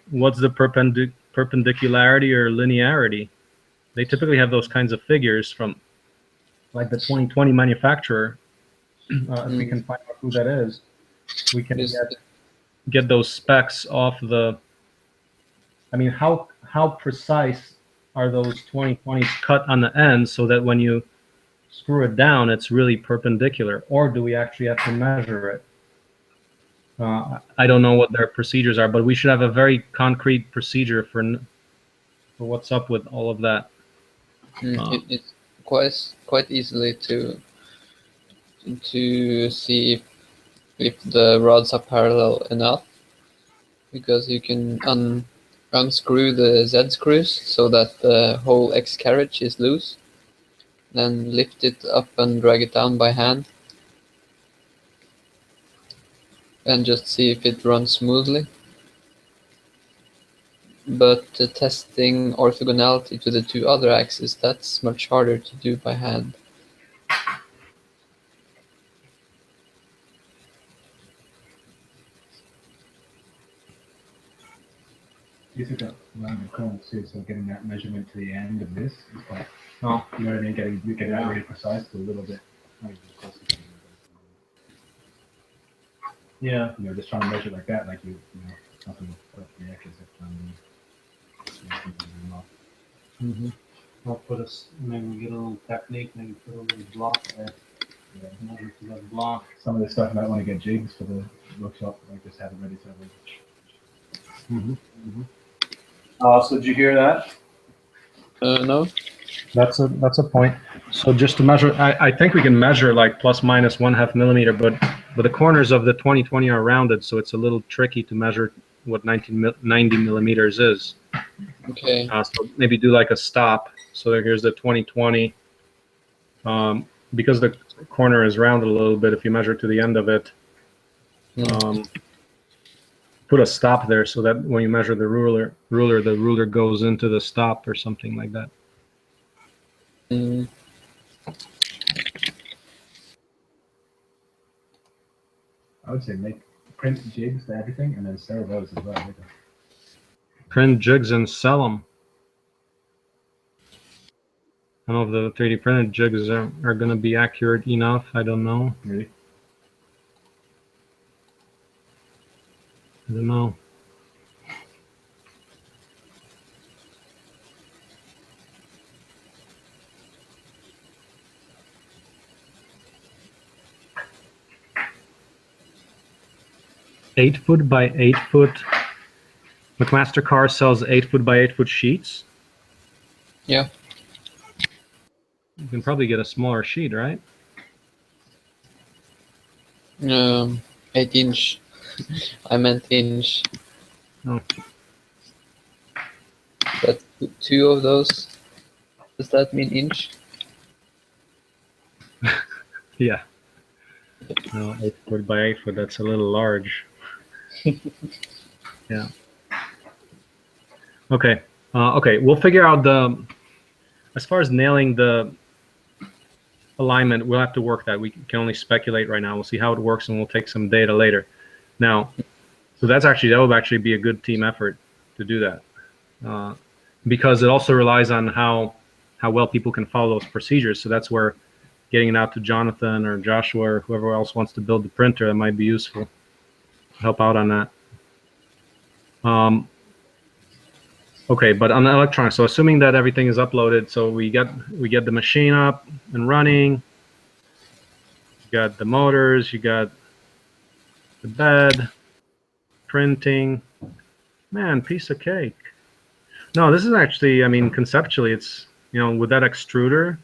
What's the perpendicularity or linearity? They typically have those kinds of figures from, like, the 2020 manufacturer. If we can find out who that is, we can get those specs off the. I mean, how precise are those 2020s cut on the end so that when you screw it down, it's really perpendicular? Or do we actually have to measure it? I don't know what their procedures are, but we should have a very concrete procedure for what's up with all of that. It's quite easily to see if the rods are parallel enough, because you can unscrew the Z screws so that the whole X carriage is loose, then lift it up and drag it down by hand, and just see if it runs smoothly. But testing orthogonality to the two other axes, that's much harder to do by hand. These are the random corners too, so getting that measurement to the end of this is quite, Oh, you know what I mean? Getting that really precise to a little bit. yeah. You know, just trying to measure like that, like you know, something like the edges of I'll put a maybe get a little technique, maybe put a little block there. Yeah. Measure to that block. Some of the stuff you might want to get jigs for the workshop, like just have it ready to So did you hear that? No? That's a point. So just to measure, I think we can measure like plus minus 1/2 millimeter, but the corners of the 2020 are rounded, so it's a little tricky to measure what 90 millimeters is. Okay. So maybe do like a stop. So here's the 2020. Because the corner is rounded a little bit, if you measure to the end of it, put a stop there so that when you measure the ruler goes into the stop or something like that. I would say print jigs to everything and then sell those as well. Print jigs and sell them. I don't know if the 3D printed jigs are going to be accurate enough. I don't know. Really? I don't know. "8-foot by 8-foot." McMaster Carr sells 8-foot by 8-foot sheets. Yeah. You can probably get a smaller sheet, right? 8-inch. I meant inch. Oh. But two of those, does that mean inch? Yeah. No, 8-foot by 8-foot. That's a little large. Yeah. Okay. Okay. We'll figure out as far as nailing the alignment, we'll have to work that. We can only speculate right now. We'll see how it works, and we'll take some data later. Now, so that would actually be a good team effort to do that, because it also relies on how well people can follow those procedures. So that's where getting it out to Jonathan or Joshua or whoever else wants to build the printer, that might be useful to help out on that. Okay, but on the electronics, so assuming that everything is uploaded, so we get the machine up and running. You got the motors, you got the bed, printing. Man, piece of cake. No, this is actually, I mean, conceptually, it's, you know, with that extruder,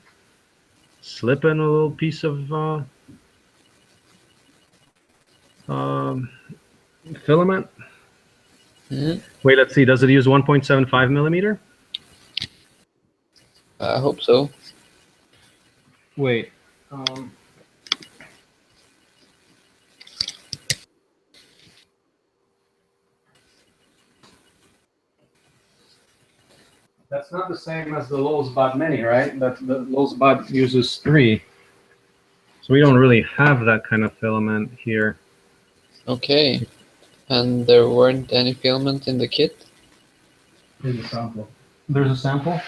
slip in a little piece of filament. Wait, let's see. Does it use 1.75 millimeter? I hope so. Wait. That's not the same as the Lowsbot Mini, right? That the Lowsbot uses 3. So we don't really have that kind of filament here. Okay. And there weren't any filament in the kit? Here's a sample. There's a sample?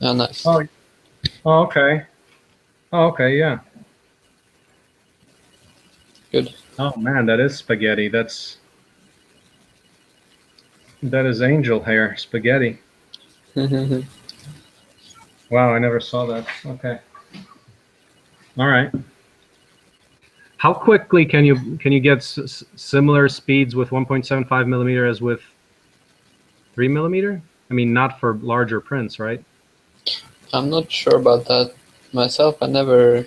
Oh, nice. Oh, okay. Oh, okay, yeah. Good. Oh man, that is spaghetti. That is angel hair spaghetti. Wow, I never saw that. Okay. All right. How quickly can you get similar speeds with 1.75 millimeter as with 3 millimeter? I mean, not for larger prints, right? I'm not sure about that myself. I never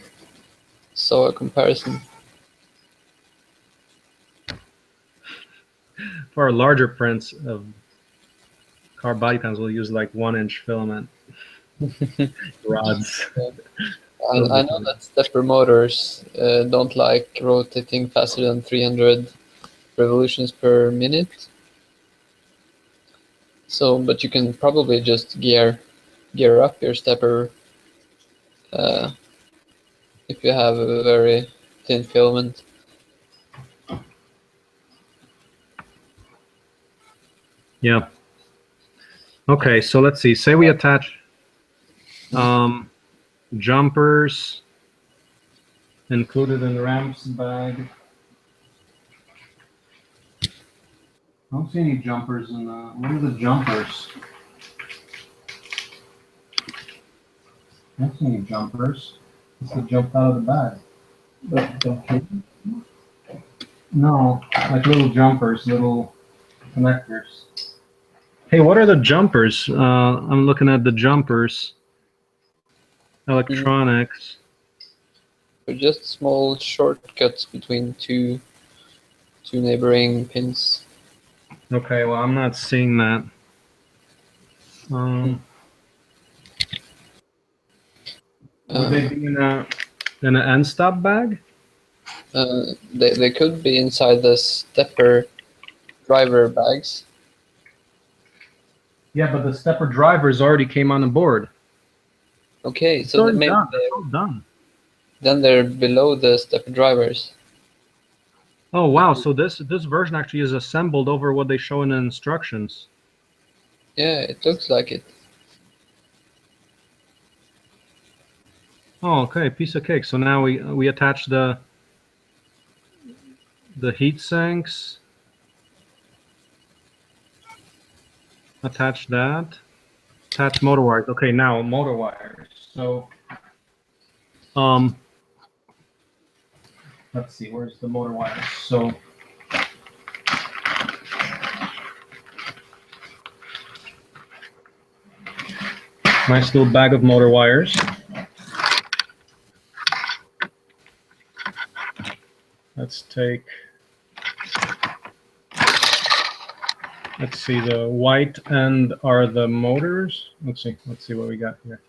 saw a comparison. For larger prints of car body panels, we'll use like 1-inch filament rods. I know that stepper motors don't like rotating faster than 300 revolutions per minute. So, but you can probably just gear up your stepper if you have a very thin filament. Yeah. Okay, so let's see. Say we attach jumpers included in the ramps bag. I don't see any jumpers in the. What are the jumpers? I don't see any jumpers. It's the jump out of the bag. No, like little jumpers, little connectors. Hey, what are the jumpers? I'm looking at the jumpers. Electronics. They're just small shortcuts between two neighboring pins. Okay, well, I'm not seeing that. Would they be in an end stop bag? They could be inside the stepper driver bags. Yeah, but the stepper drivers already came on the board. Okay, so maybe done. It's all done. Then they're below the stepper drivers. Oh wow! So this version actually is assembled over what they show in the instructions. Yeah, it looks like it. Oh, okay, piece of cake. So now we attach the heat sinks. Attach that. Attach motor wires. Okay, now motor wires. So, let's see. Where's the motor wires? So, nice little bag of motor wires. Let's take. Let's see, the white end are the motors. Let's see what we got here.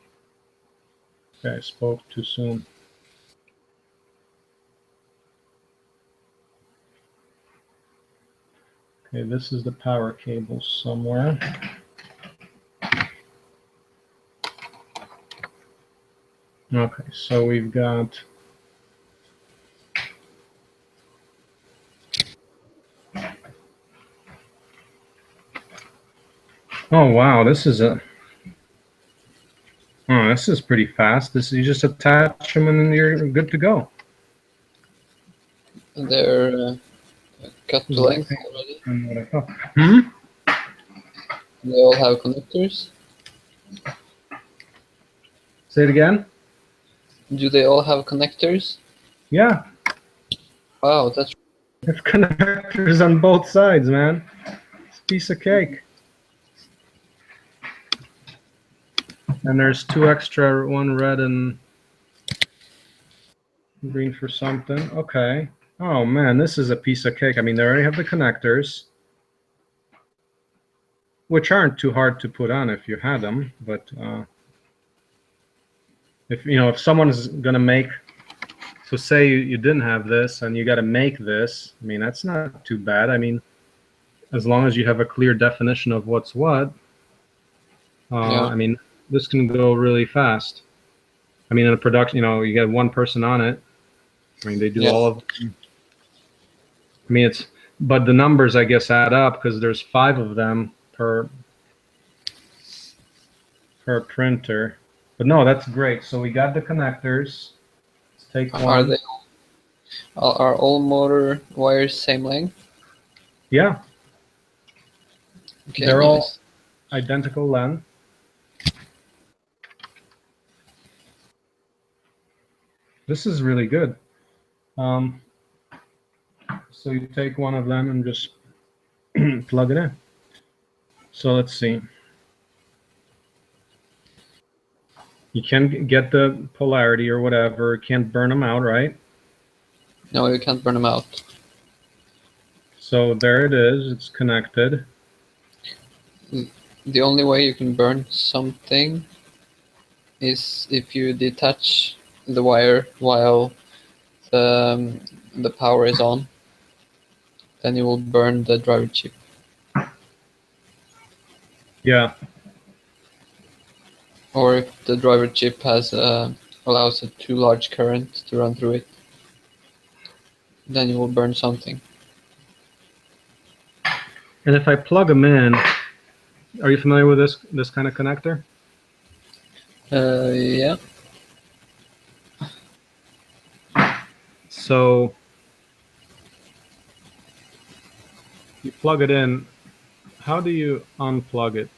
Okay, I spoke too soon. Okay, this is the power cable somewhere. Okay, so we've got oh wow, this is pretty fast. You just attach them and then you're good to go. They're cut to length already. They all have connectors. Say it again. Do they all have connectors? Yeah. Wow, that's. There's connectors on both sides, man. It's a piece of cake. And there's 2 extra, 1 red and green for something. Okay. Oh man, this is a piece of cake. I mean, they already have the connectors, which aren't too hard to put on if you had them. But if someone's gonna make, so say you didn't have this and you got to make this. I mean, that's not too bad. I mean, as long as you have a clear definition of what's what. Yeah. I mean, this can go really fast. I mean, in a production, you get one person on it. I mean, they do Yeah. all of them. I mean, but the numbers, I guess, add up because there's 5 of them per printer. But no, that's great. So we got the connectors. Let's take Are one. are all motor wires same length? Yeah, Okay, they're all nice. identical length. This is really good. So you take one of them and just plug it in. So let's see. You can get the polarity or whatever. You can't burn them out, right? No, you can't burn them out. So there it is. It's connected. The only way you can burn something is if you detach the wire while the power is on. Then you will burn the driver chip. Yeah. Or if the driver chip has allows a too large current to run through it, then you will burn something. And if I plug them in, are you familiar with this kind of connector? Yeah. So you plug it in. How do you unplug it?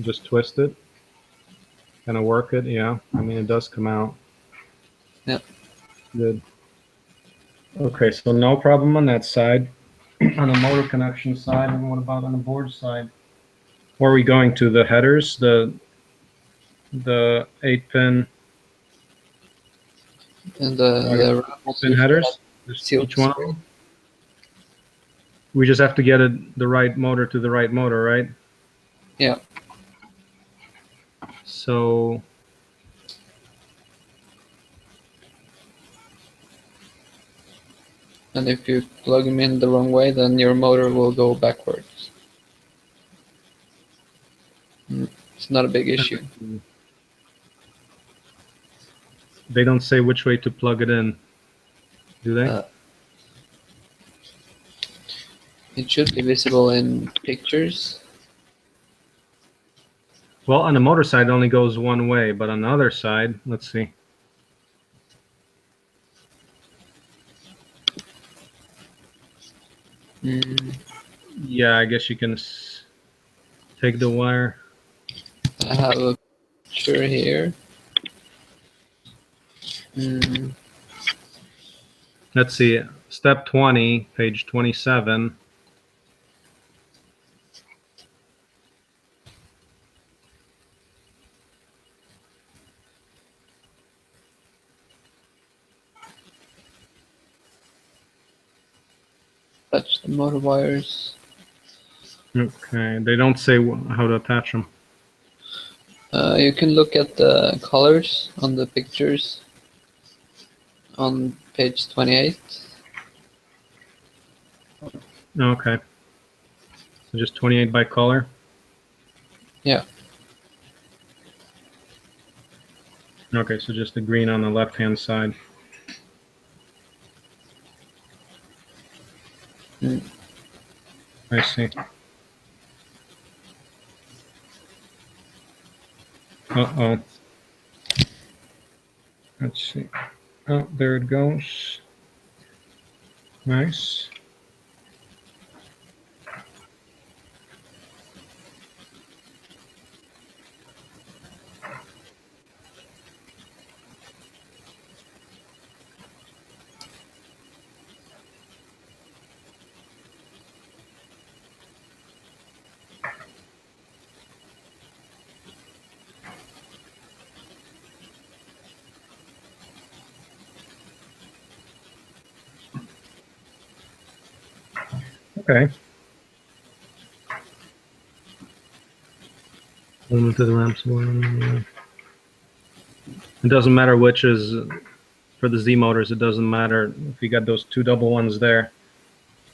Just twist it. Kind of work it. Yeah. I mean, it does come out. Yeah. Good. Okay, so no problem on that side. On the motor connection side, and what about on the board side? Where are we going to? The headers, the 8-pin And the 8-pin headers. Just each one of them. We just have to get the right motor to the right motor, right? Yeah. So And if you plug them in the wrong way, then your motor will go backwards. It's not a big issue. they don't say which way to plug it in, do they? It should be visible in pictures. Well, on the motor side, it only goes one way, but on the other side, let's see. Yeah, I guess you can take the wire. I have a picture here. Let's see, step 20, page 27. Touch the motor wires. Okay, they don't say how to attach them. You can look at the colors on the pictures on page 28. Okay. So just 28 by color? Yeah. Okay, so just the green on the left-hand side. I see. Uh-oh. Let's see. Oh, there it goes. Nice. Okay. To the ramps. It doesn't matter which is for the Z motors. It doesn't matter if you got those 2 double ones there.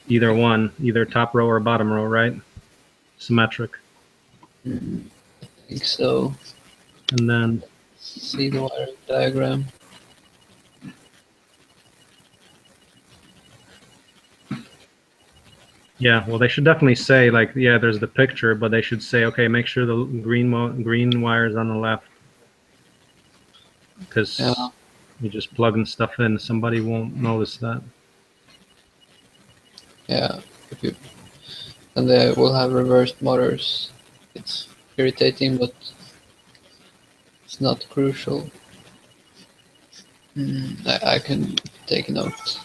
Either one, either top row or bottom row, right? symmetric. I think so. And then See the wiring diagram. yeah, well, they should definitely say like, yeah, there's the picture, but they should say, okay, make sure the green wire is on the left, because Yeah. you're just plugging stuff in. Somebody won't notice that. Yeah. And they will have reversed motors. It's irritating, but it's not crucial. I can take a note.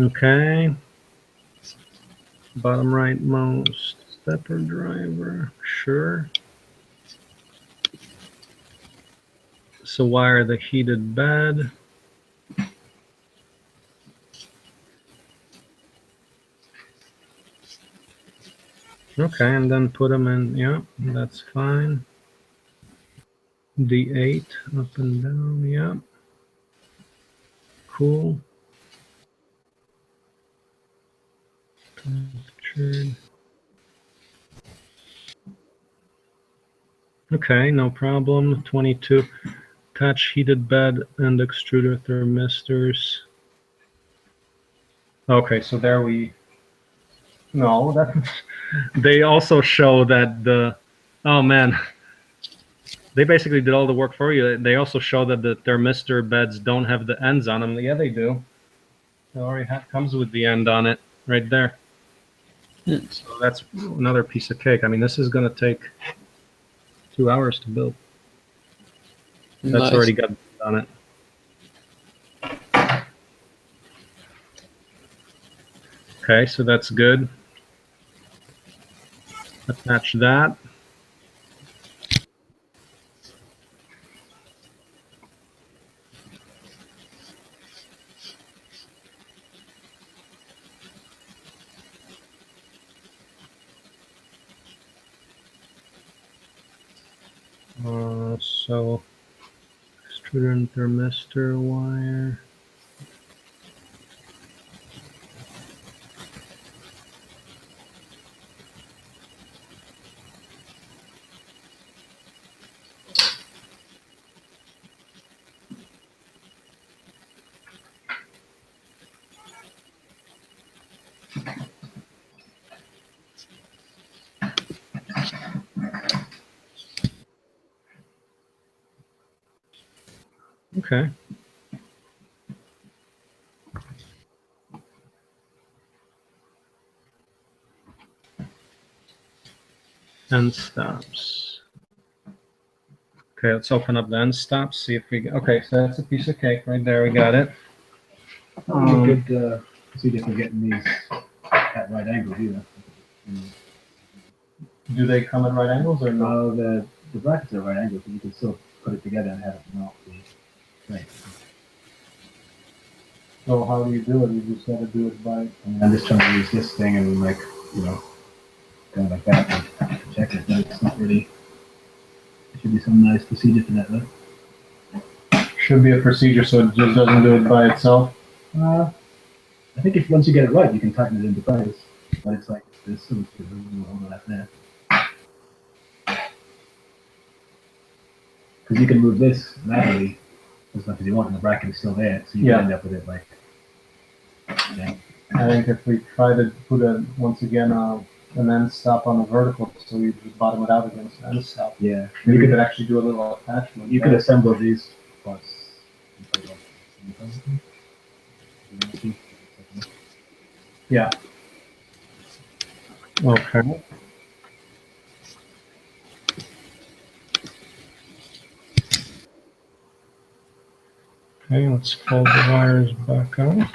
Okay. Bottom rightmost stepper driver. Sure. So wire the heated bed. Okay, and then put them in. Yeah, that's fine. D8 up and down. Yeah. Cool. Captured. Okay, no problem. 22. Attach heated bed and extruder thermistors. Okay, so there we. No, that. They also show that the. Oh man. They basically did all the work for you. They also show that the thermistor beds don't have the ends on them. Yeah, they do. It already comes with the end on it right there. So that's another piece of cake. I mean, this is going to take 2 hours to build. That's Nice. already got on it. Okay, so that's good. Attach that. So extruder and thermistor wire. Okay. End stops. Okay, let's open up the end stops. See if we. Okay, so that's a piece of cake right there. We got it. A good procedure for getting these at right angles either. Do they come at right angles or no? No, the brackets are right angles, but you can still put it together and have it not be right. So how do you do it? You just got to do it by. I'm just trying to use this thing and like, going like that and check it. But it's not really. There should be some nice procedure for that though. Should be a procedure so it just doesn't do it by itself. I think if once you get it right, you can tighten it into place. But it's like there's so much overlap there. Because you can move this laterally as much as you want, and the bracket is still there, so you can end up with it like. Yeah. I think if we try to put once again an end stop on the vertical, so we just bottom it out against the end stop. Yeah. Maybe we could actually do a little attachment. You could assemble these parts. Yeah. Okay. Okay, let's fold the wires back up.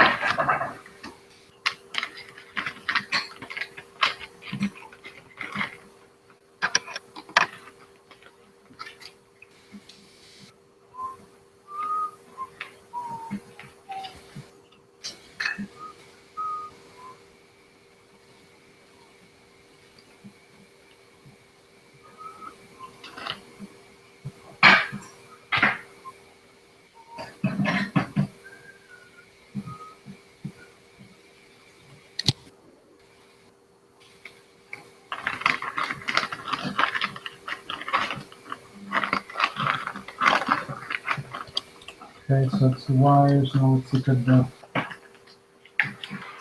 Okay, so it's the wires. Now let's look at the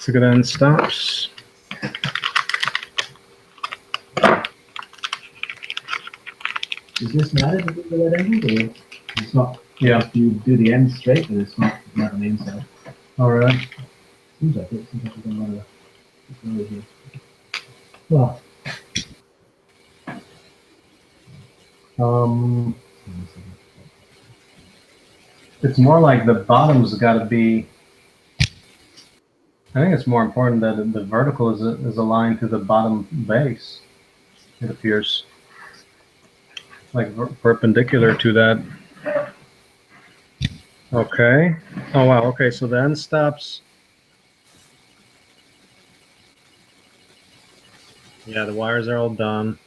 end stops. Does this matter to do the right angle, or it's not? Yeah. If you do the end straight, but it's not on the inside. All right. Seems like it. Seems like it doesn't matter. It's really here. Well. It's more like the bottom's got to be. I think it's more important that the vertical is aligned to the bottom base. It appears like perpendicular to that. Okay. Oh wow. Okay. So the end stops. Yeah, the wires are all done.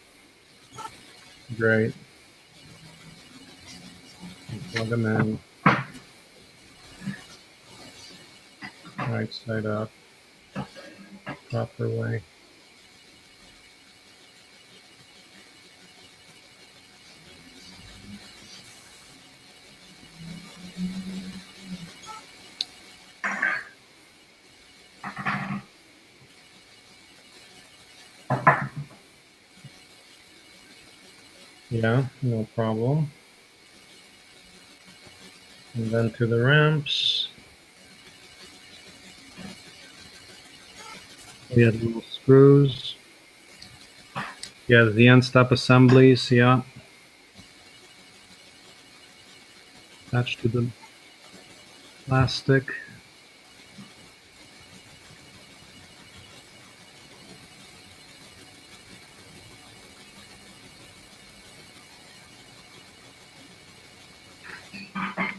Great. Plug them in. Right side up. Proper way. Yeah, no problem. And then to the ramps. We have little screws. Yeah, the end stop assemblies, yeah. Attached to the plastic.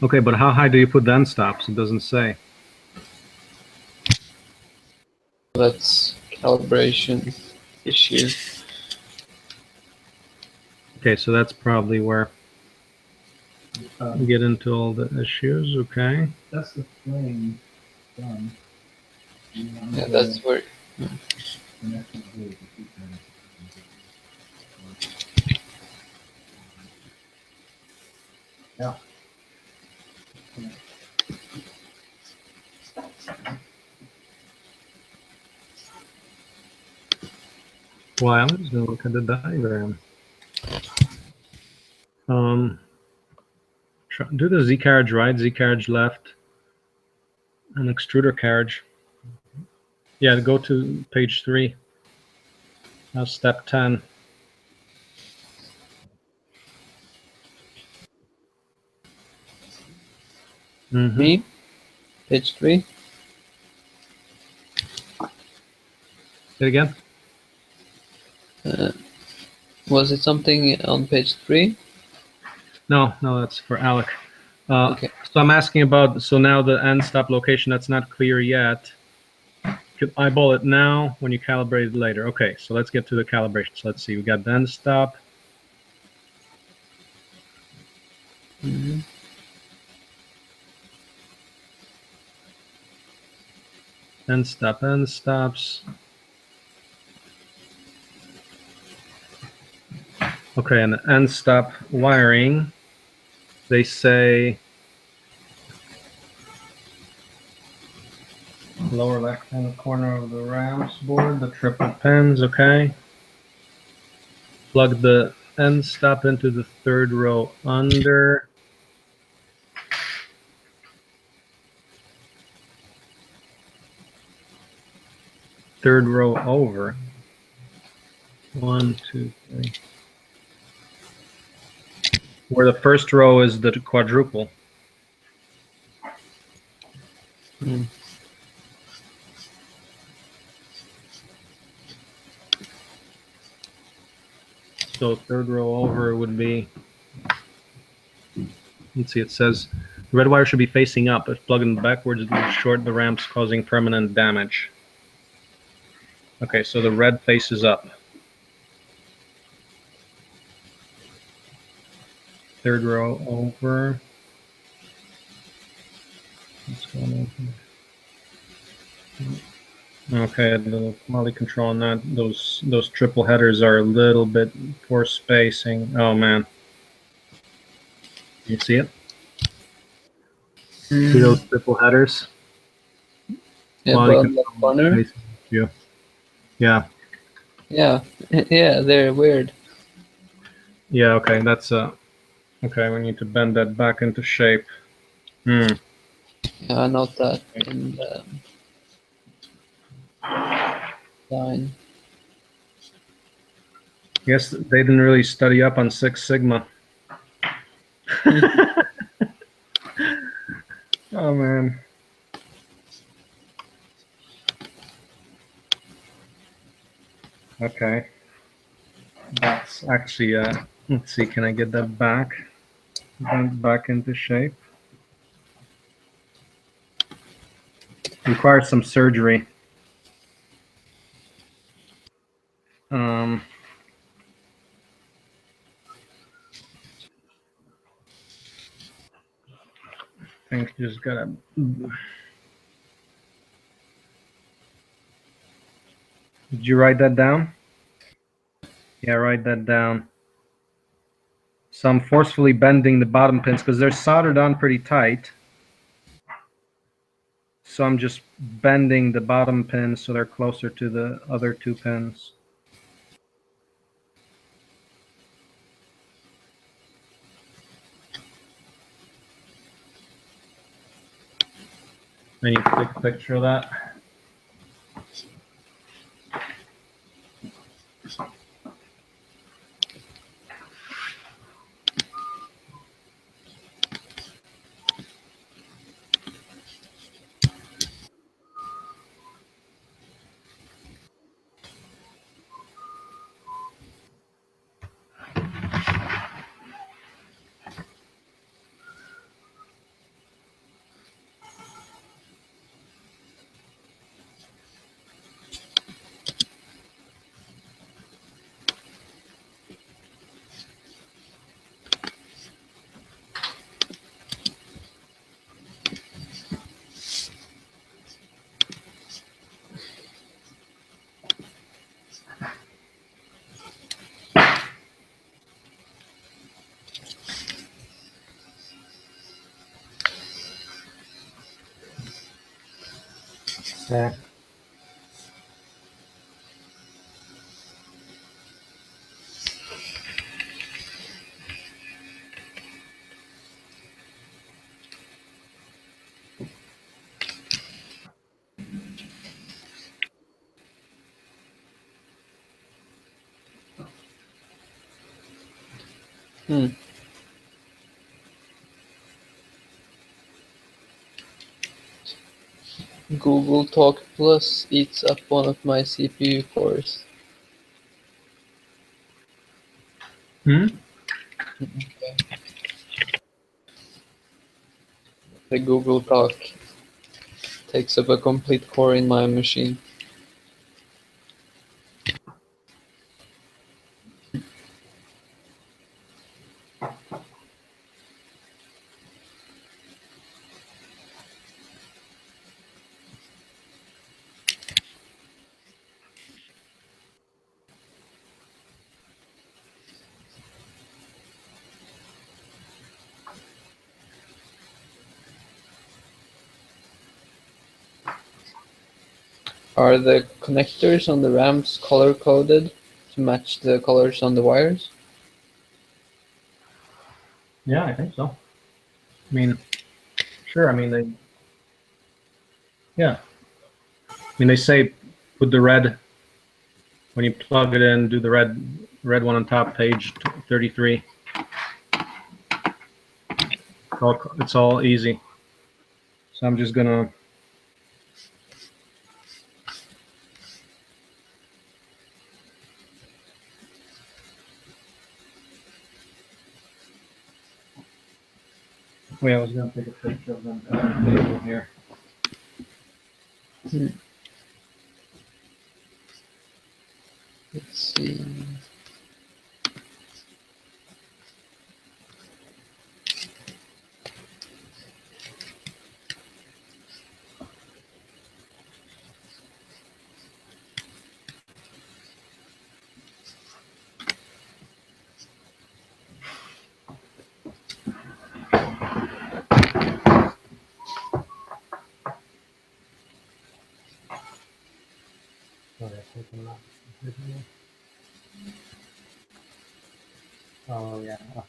Okay, but how high do you put the end stops? It doesn't say. That's calibration issue. Okay, so that's probably where we get into all the issues. Okay. That's the frame done. Yeah, that's where. Yeah. Well, I'm just gonna look at the diagram. Do the Z carriage right, Z carriage left, and extruder carriage. Yeah, go to page 3. Now step 10. Me? Page 3? Say it again. Was it something on page 3? No, that's for Alec. Okay. So I'm asking about, so now the end stop location, that's not clear yet. You could eyeball it now when you calibrate it later. Okay, so let's get to the calibration. So let's see, we got the end stop. Mm-hmm. End stops. Okay, and the end stop wiring, they say lower left-hand corner of the ramps board, the triple pins, okay. Plug the end stop into the 3rd row under. Third row over. 1, 2, 3. Where the first row is the quadruple. Mm. So 3rd row over would be, let's see, it says the red wire should be facing up. If plugged backwards, it will short the ramps, causing permanent damage. Okay, so the red faces up. 3rd row over. What's going on? Okay, the quality control on that. Those triple headers are a little bit poor spacing. Oh man, you see it? See those triple headers? Yeah, Quality but control, corner. spacing issue. Yeah. Yeah, yeah, they're weird. Yeah. Okay. That's okay. We need to bend that back into shape. Hmm. Yeah, I note that in the line. Guess they didn't really study up on Six Sigma. Oh man. Okay. That's actually let's see, can I get that back? Bent back into shape. Requires some surgery. I think you just gotta. Did you write that down? Yeah, write that down. So I'm forcefully bending the bottom pins because they're soldered on pretty tight. So I'm just bending the bottom pins so they're closer to the other two pins. I need to take a picture of that. Yeah. Google Talk Plus eats up one of my CPU cores. Hmm? The Google Talk takes up a complete core in my machine. Are the connectors on the ramps color coded to match the colors on the wires? Yeah, I think so. I mean, sure. I mean, yeah. I mean, they say put the red when you plug it in. Do the red one on top, page 33. It's all easy. So I'm just gonna. Wait, I was gonna take a picture of them table here. Let's see. Video. Oh yeah, okay.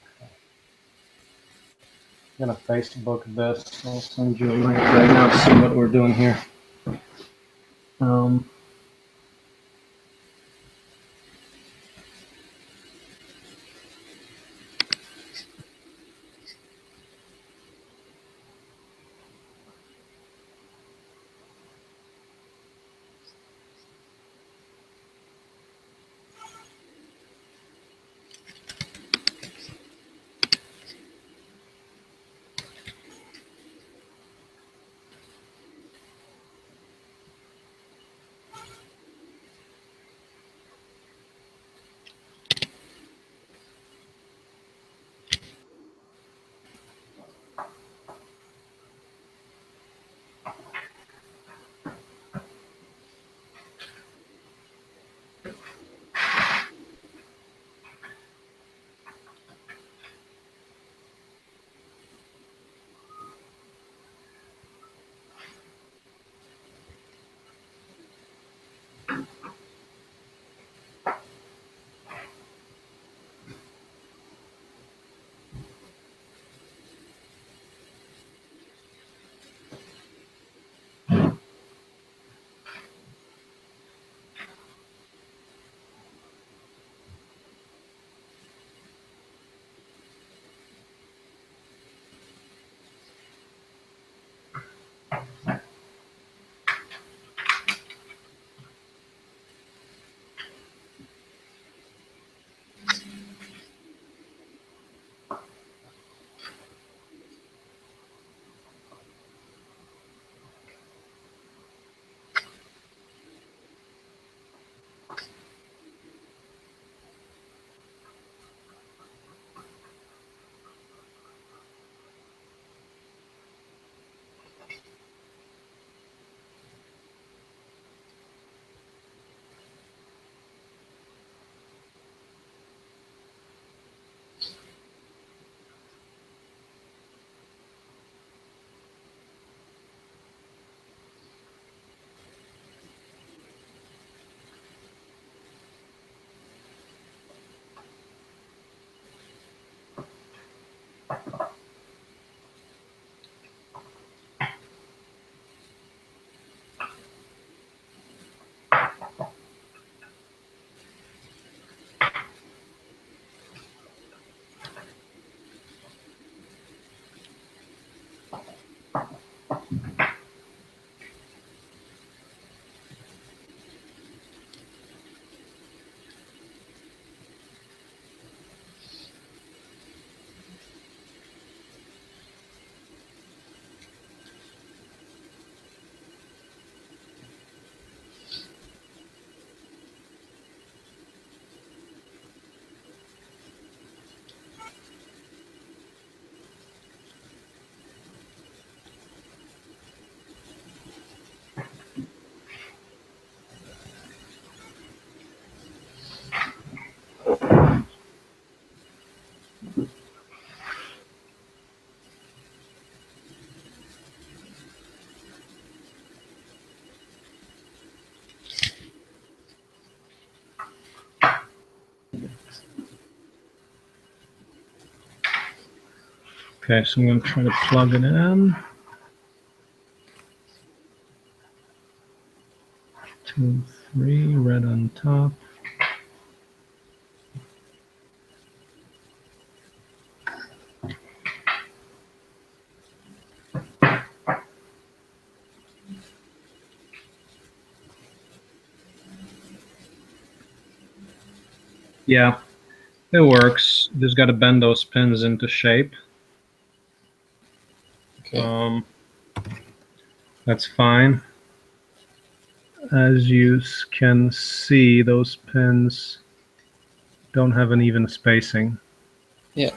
I'm gonna Facebook this. I'll send you a link right now to see what we're doing here. Okay, so I'm going to try to plug it in. 2, 3, red on top. Yeah, it works. Just got to bend those pins into shape. Okay. That's fine. As you can see, those pins don't have an even spacing. Yeah.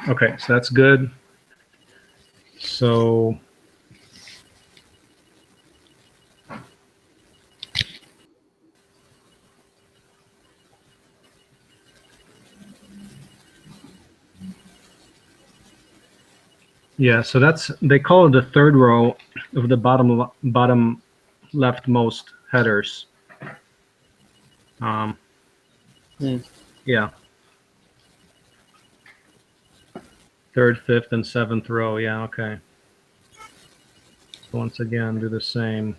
Okay, so that's good. So Yeah, so that's, they call it the third row of the bottom leftmost headers. Yeah. Third, fifth, and seventh row. Yeah, okay. So once again, do the same.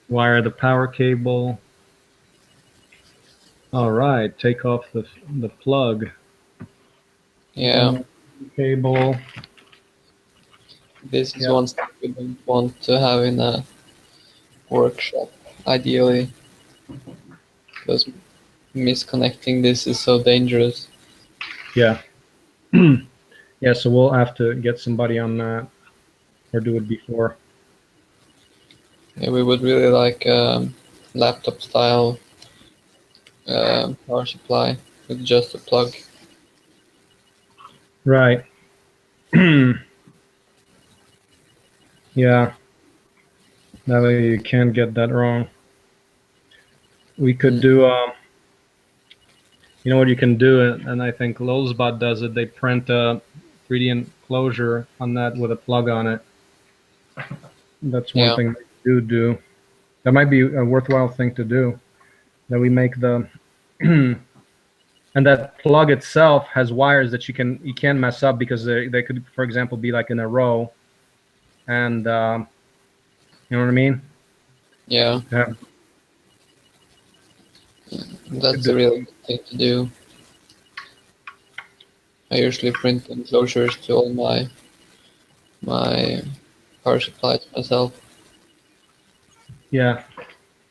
Wire the power cable. All right, take off the plug. Yeah. Cable. This is Yeah. one step we don't want to have in a workshop, ideally, because misconnecting this is so dangerous. Yeah. Yeah, so we'll have to get somebody on that, or do it before. Yeah, we would really like laptop style power supply with just a plug. Right. Yeah. That way you can't get that wrong. We could do, you know what you can do, and I think Lulzbot does it. They print a 3D enclosure on that with a plug on it. That's one thing they do. That might be a worthwhile thing to do. That we make the and that plug itself has wires that you can't mess up, because they could, for example, be like in a row, and you know what I mean? Yeah. Yeah. That's a really good thing to do. I usually print enclosures to all my power supplies myself. Yeah.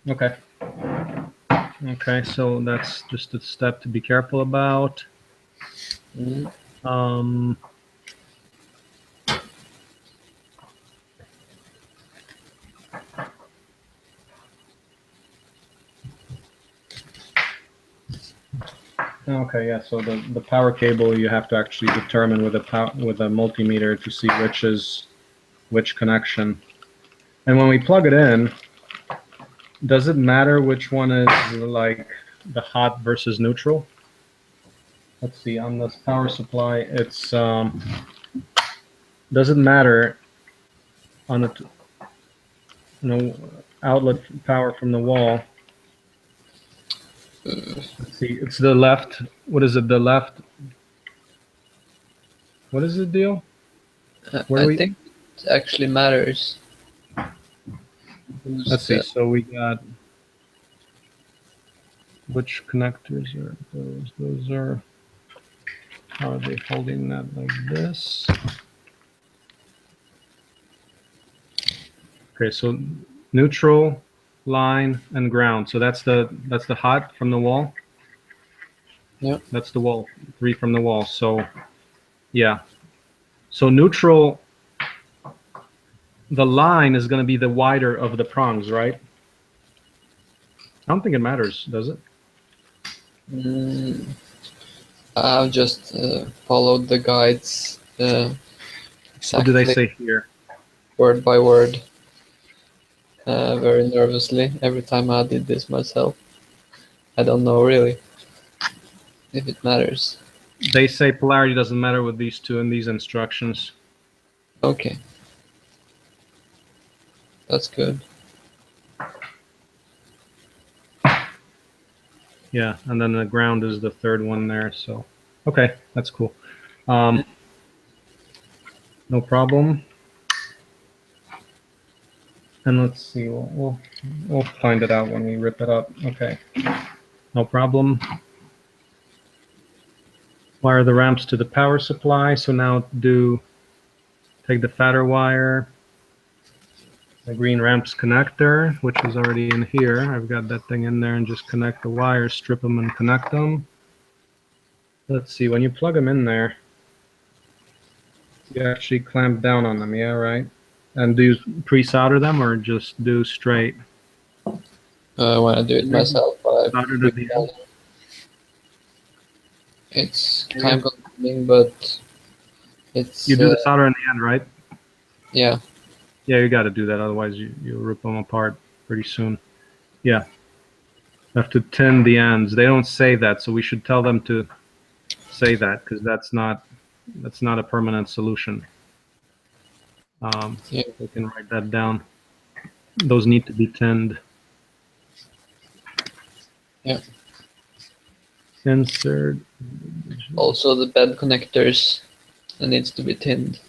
Okay. Okay, so that's just a step to be careful about. Okay, yeah. So the power cable, you have to actually determine with a multimeter to see which connection. And when we plug it in, does it matter which one is like the hot versus neutral? Let's see. On this power supply, it's does it matter on the outlet power from the wall? Let's see. It's the left. What is it? The left. What is the deal? I think it actually matters. Let's see. So we got, which connectors are those? Those are, how are they holding that like this? Okay, so neutral, line, and ground. So that's the hot from the wall. Yeah. That's the wall, 3 from the wall. So yeah. So neutral, the line is going to be the wider of the prongs, right? I don't think it matters, does it? I've just followed the guides exactly. What do they say here? Word by word. Very nervously every time I did this myself. I don't know really if it matters. They say polarity doesn't matter with these two in these instructions. Okay. That's good. Yeah, and then the ground is the third one there. So, okay, that's cool. No problem. And let's see, we'll find it out when we rip it up. Okay, no problem. Wire the ramps to the power supply. So now take the fatter wire, the green ramps connector, which is already in here. I've got that thing in there, and just connect the wires, strip them and connect them. Let's see, when you plug them in there, you actually clamp down on them, yeah, right? And do you pre-solder them or just do straight? When I do it myself, Soldered at the end. It's time consuming, but it's... You do the solder in the end, right? Yeah. Yeah, you got to do that, otherwise you'll rip them apart pretty soon. Yeah. You have to tin the ends. They don't say that, so we should tell them to say that, because that's not that's not a permanent solution. Yeah. We can write that down. Those need to be tinned. Yeah. Insert. Also, the bed connectors needs to be tinned.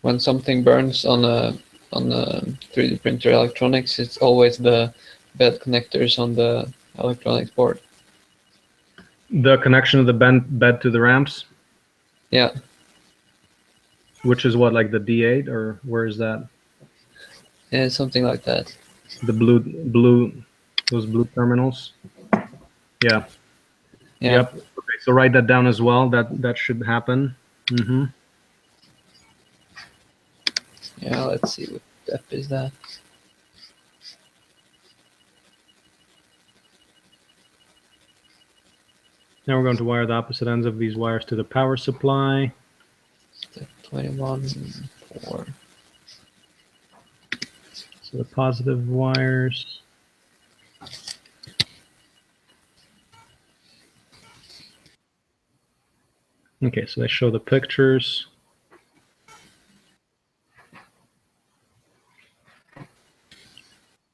When something burns on a 3D printer electronics, it's always the bed connectors on the electronics board. The connection of the bed to the ramps, Yeah. which is what, like the D8, or where is that? Yeah, something like that. The those blue terminals. Yeah. Yeah. Yep. Okay, so write that down as well. That should happen. Mm-hmm. Yeah, let's see what step is that. Now we're going to wire the opposite ends of these wires to the power supply. Step 21, 4. So the positive wires. Okay, so they show the pictures.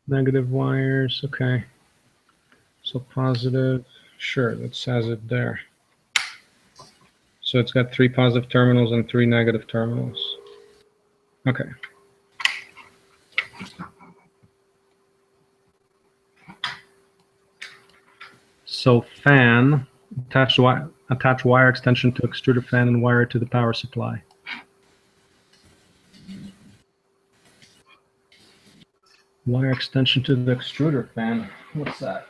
Negative wires, okay. So positive, sure, that says it there. So it's got 3 positive terminals and 3 negative terminals. Okay. So fan, attach wire extension to extruder fan and wire it to the power supply. Wire extension to the extruder fan. What's that?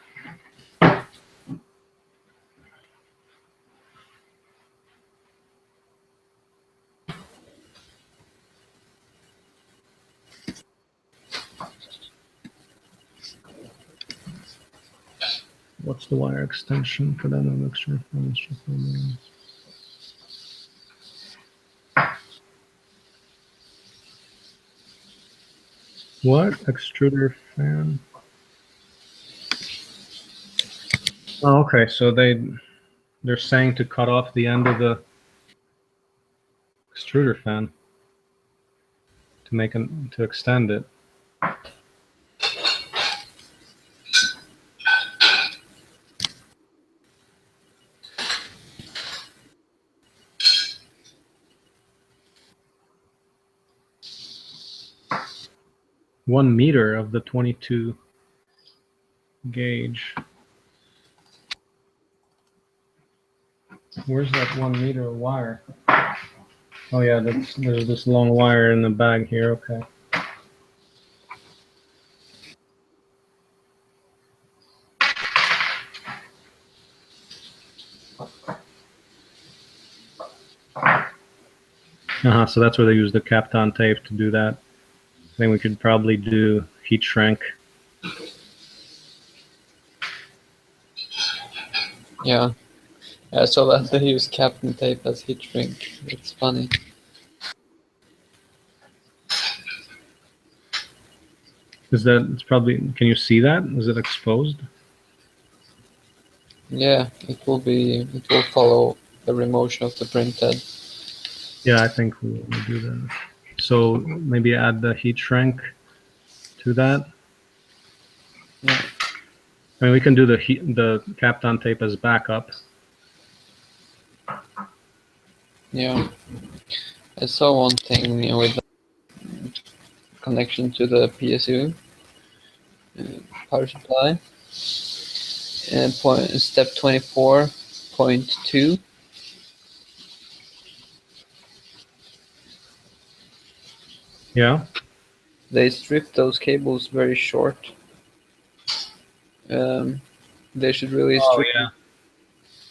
What's the wire extension for that extruder fan? What? Extruder fan? Oh, okay, so they're saying to cut off the end of the extruder fan to extend it. One meter of the 22 gauge. Where's that 1 meter of wire? Oh yeah, there's this long wire in the bag here. Okay. So that's where they use the Kapton tape to do that. I think we could probably do heat shrink. Yeah. Yeah, so that they use Captain Tape as heat shrink. It's funny. Is that, it's probably, can you see that? Is it exposed? Yeah, it will follow every motion of the printhead. Yeah, I think we'll do that. So maybe add the heat shrink to that. Yeah. I mean, we can do the Kapton tape as backup. Yeah. I saw one thing with the connection to the PSU power supply. Step 24.2. Yeah. They stripped those cables very short. They should really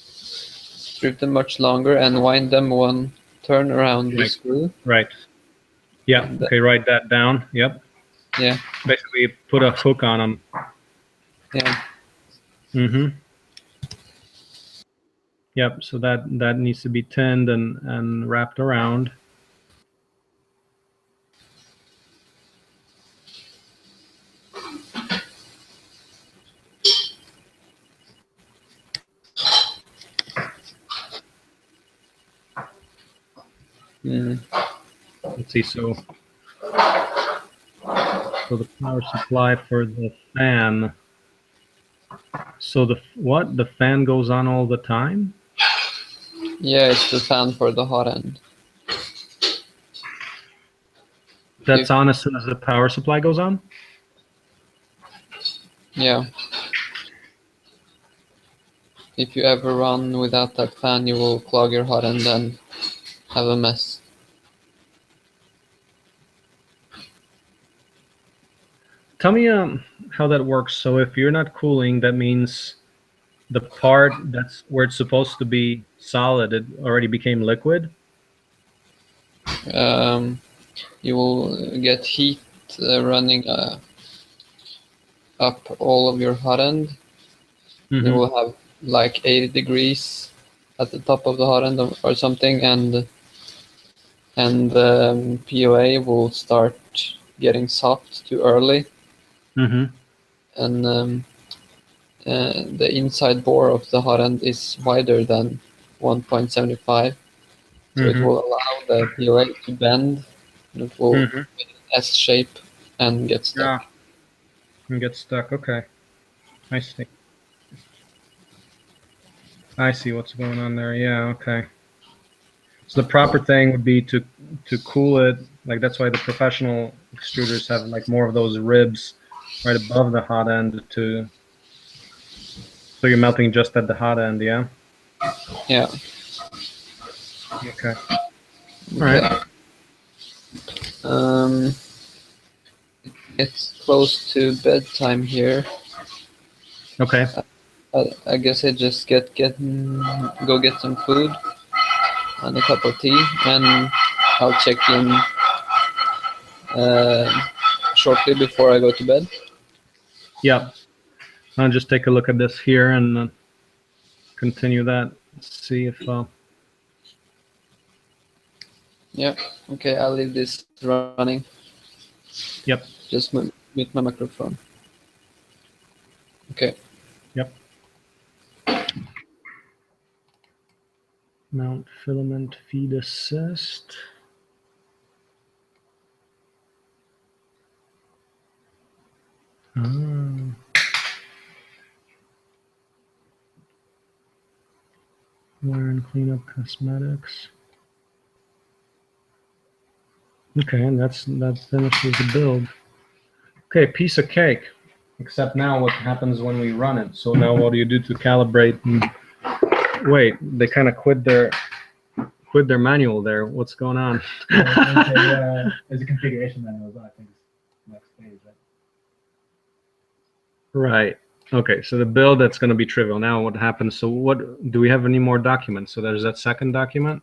strip them much longer and wind them one turn around the screw. Right. Yeah. Okay. Write that down. Yep. Yeah. Basically, put a hook on them. Yeah. Mm-hmm. Yep. So that needs to be tinned and wrapped around. Mm. Let's see. So the power supply for the fan. So the fan goes on all the time? Yeah, it's the fan for the hot end. That's on as soon as the power supply goes on? Yeah. If you ever run without that fan, you will clog your hot end and have a mess. Tell me how that works. So if you're not cooling, that means the part that's where it's supposed to be solid, it already became liquid? You will get heat running up all of your hot end. You will have like 80 degrees at the top of the hot end or something, and POA will start getting soft too early, and the inside bore of the hot end is wider than 1.75, so it will allow the POA to bend, and it will make an S shape and get stuck. Yeah. And get stuck. Okay. I see. I see what's going on there. Yeah, okay. So the proper thing would be to cool it. Like that's why the professional extruders have like more of those ribs right above the hot end so you're melting just at the hot end, yeah? Yeah. Okay. All Okay. right. It's close to bedtime here. Okay. I guess I just go get some food and a cup of tea, and I'll check in shortly before I go to bed. Yeah. I'll just take a look at this here and continue that. See if. Yeah. Okay, I'll leave this running. Yep. Just mute my microphone. Okay. Yep. Mount filament feed assist. Wear and cleanup cosmetics. Okay, and that finishes the build. Okay, piece of cake. Except now what happens when we run it? So now what do you do to calibrate? Wait, they kind of quit their manual there. What's going on? There's a configuration manual as well, I think it's next page, right? Right. Okay, so the build, that's going to be trivial. Now what happens? So what do we have any more documents? So there's that second document.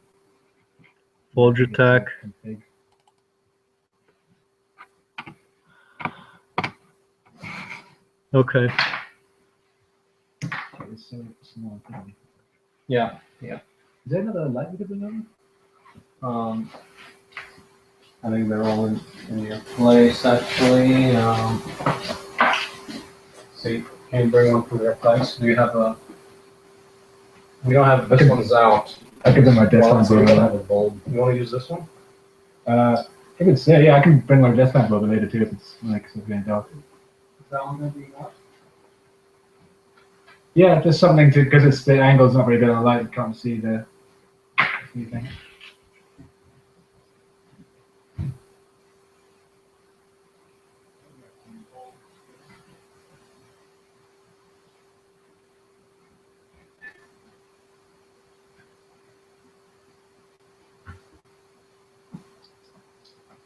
Volgitech. Okay. Yeah. Yeah. Is there another light we could bring over? I think they're all in your place actually. See, can you bring one to their place? Do you have a? We don't have this one's out. I could bring my desk lamp We don't over. have a bulb. You want to use this one? I could say, yeah, I can bring my desk lamp over later too if it's like something dark. Is that one going to be out? Yeah, just something to, because it's the angle's not very good on the light, you can't see the thing.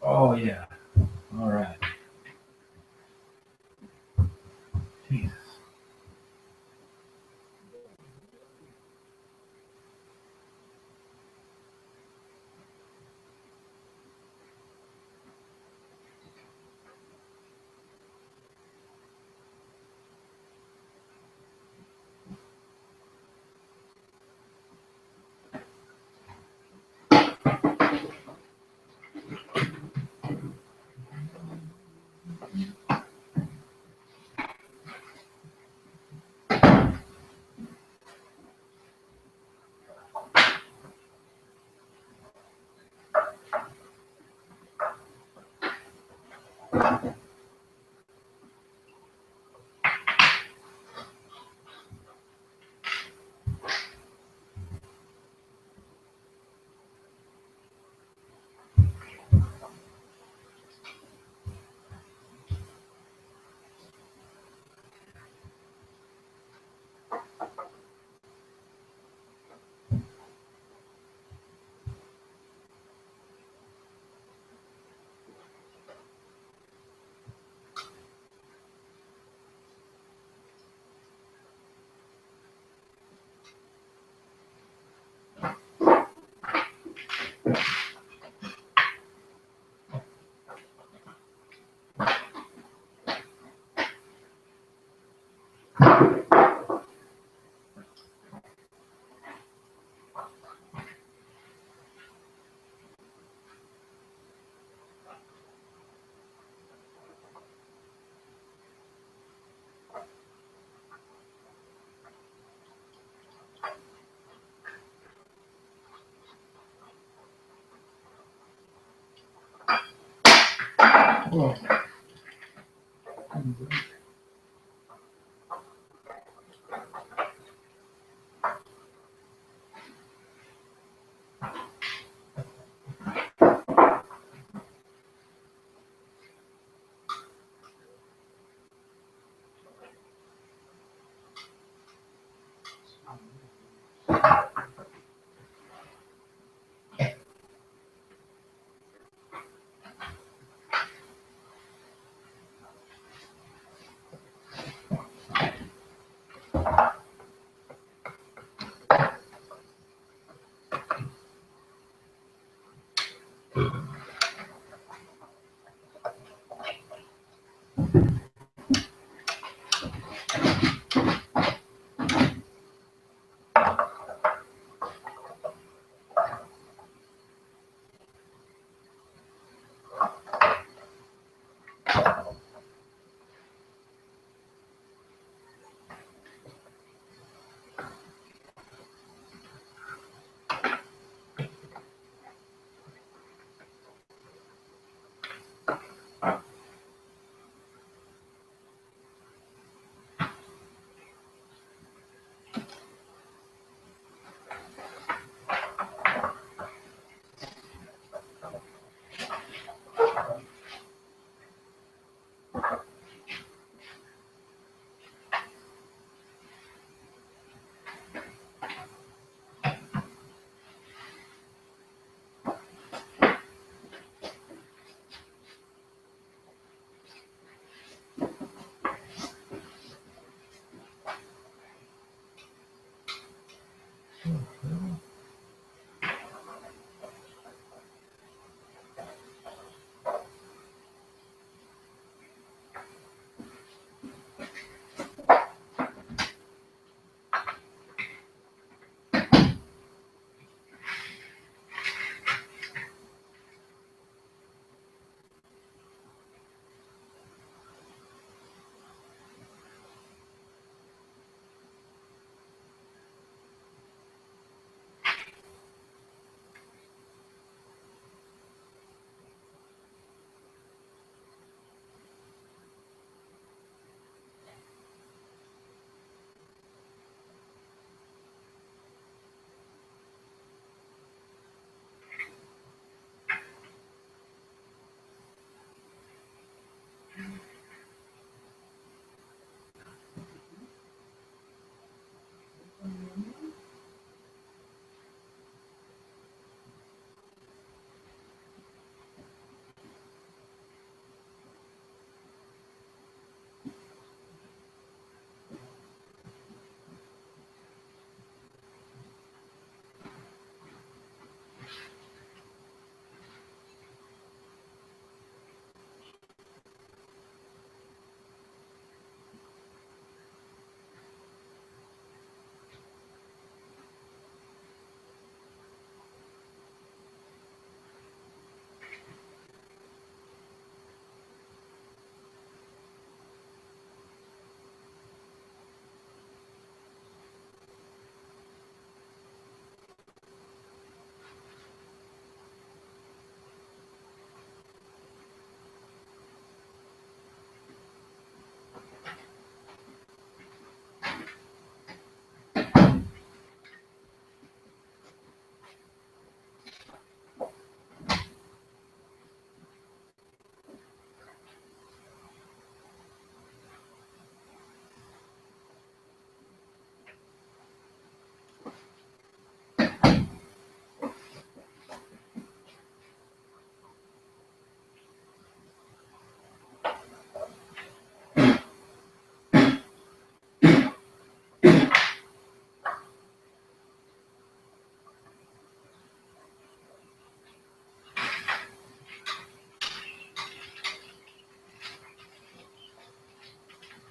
Oh yeah. All right. Jesus.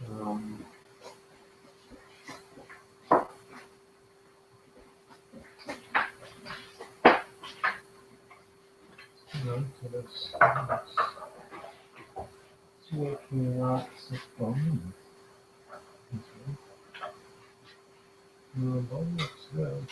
Um, no, so that's working out. No, that looks good.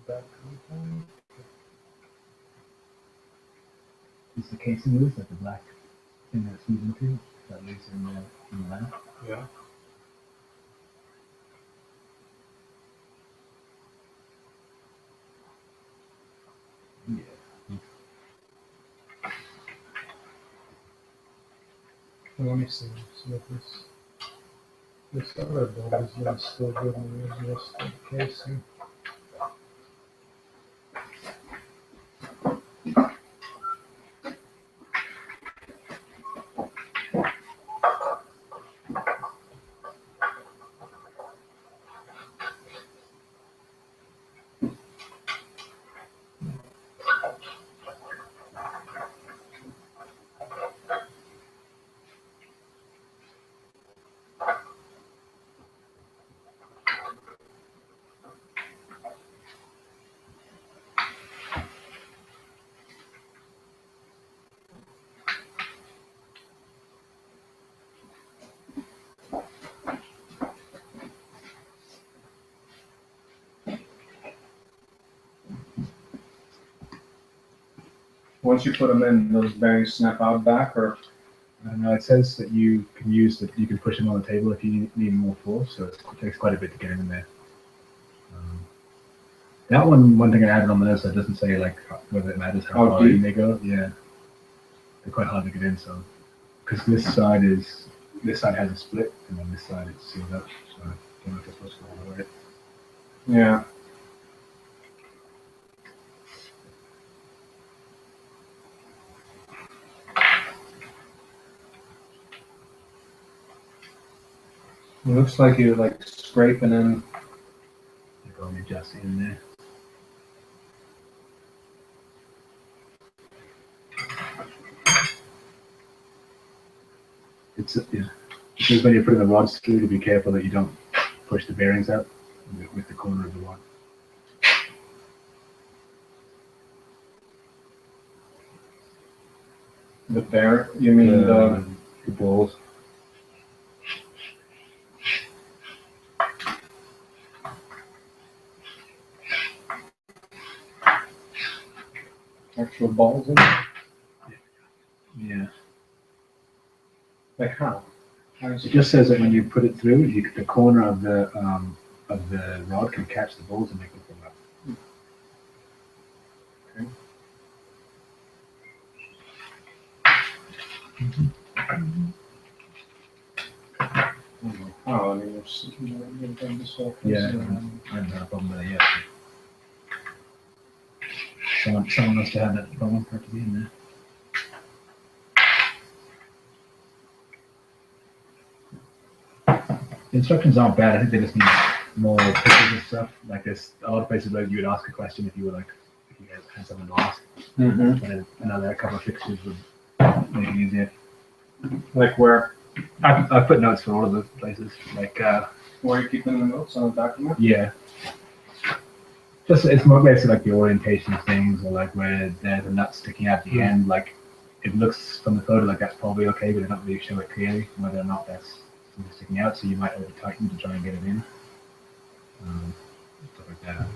Back sometime. Is the casing loose, like the black thing that feeds into that lives in the lamp? Yeah. Yeah. Well, let me see. See if this other bulb is even still good and use this casing. Once you put them in, those bearings snap out back, or I don't know. It says that you can use that. You can push them on the table if you need more force. So it takes quite a bit to get them in there. That one thing I added on this, that doesn't say like whether it matters how far in they go. Yeah, they're quite hard to get in. So because this side has a split, and then this side is sealed up. So I don't know if it's supposed to go all the way. yeah. It looks like you're like scraping in. They're going adjusting in there. Yeah. Just when you're putting the rods through, to be careful that you don't push the bearings out with the corner of the rod. The bear? You mean the balls? Actual balls in it? Yeah. Like how? It just says that when you put it through, the corner of the rod can catch the balls and make them come out. Okay. Oh, I mean, you've done this whole thing. Yeah, I haven't had a problem with it yet. Someone must have had that problem for it to be in there. The instructions aren't bad. I think they just need more pictures and stuff. Like this, a lot of places like you would ask a question if you had someone to ask. Mm-hmm. And another couple of fixtures would make it easier. Like where? I put notes for all of those places. Like Where are you keeping the notes on the document? yeah. Just it's more basically like the orientation of things, or like where there's a nut sticking out at the end. Like it looks from the photo like that's probably okay, but they don't really show it clearly whether or not that's sticking out. So you might over tighten to try and get it in. Stuff like that.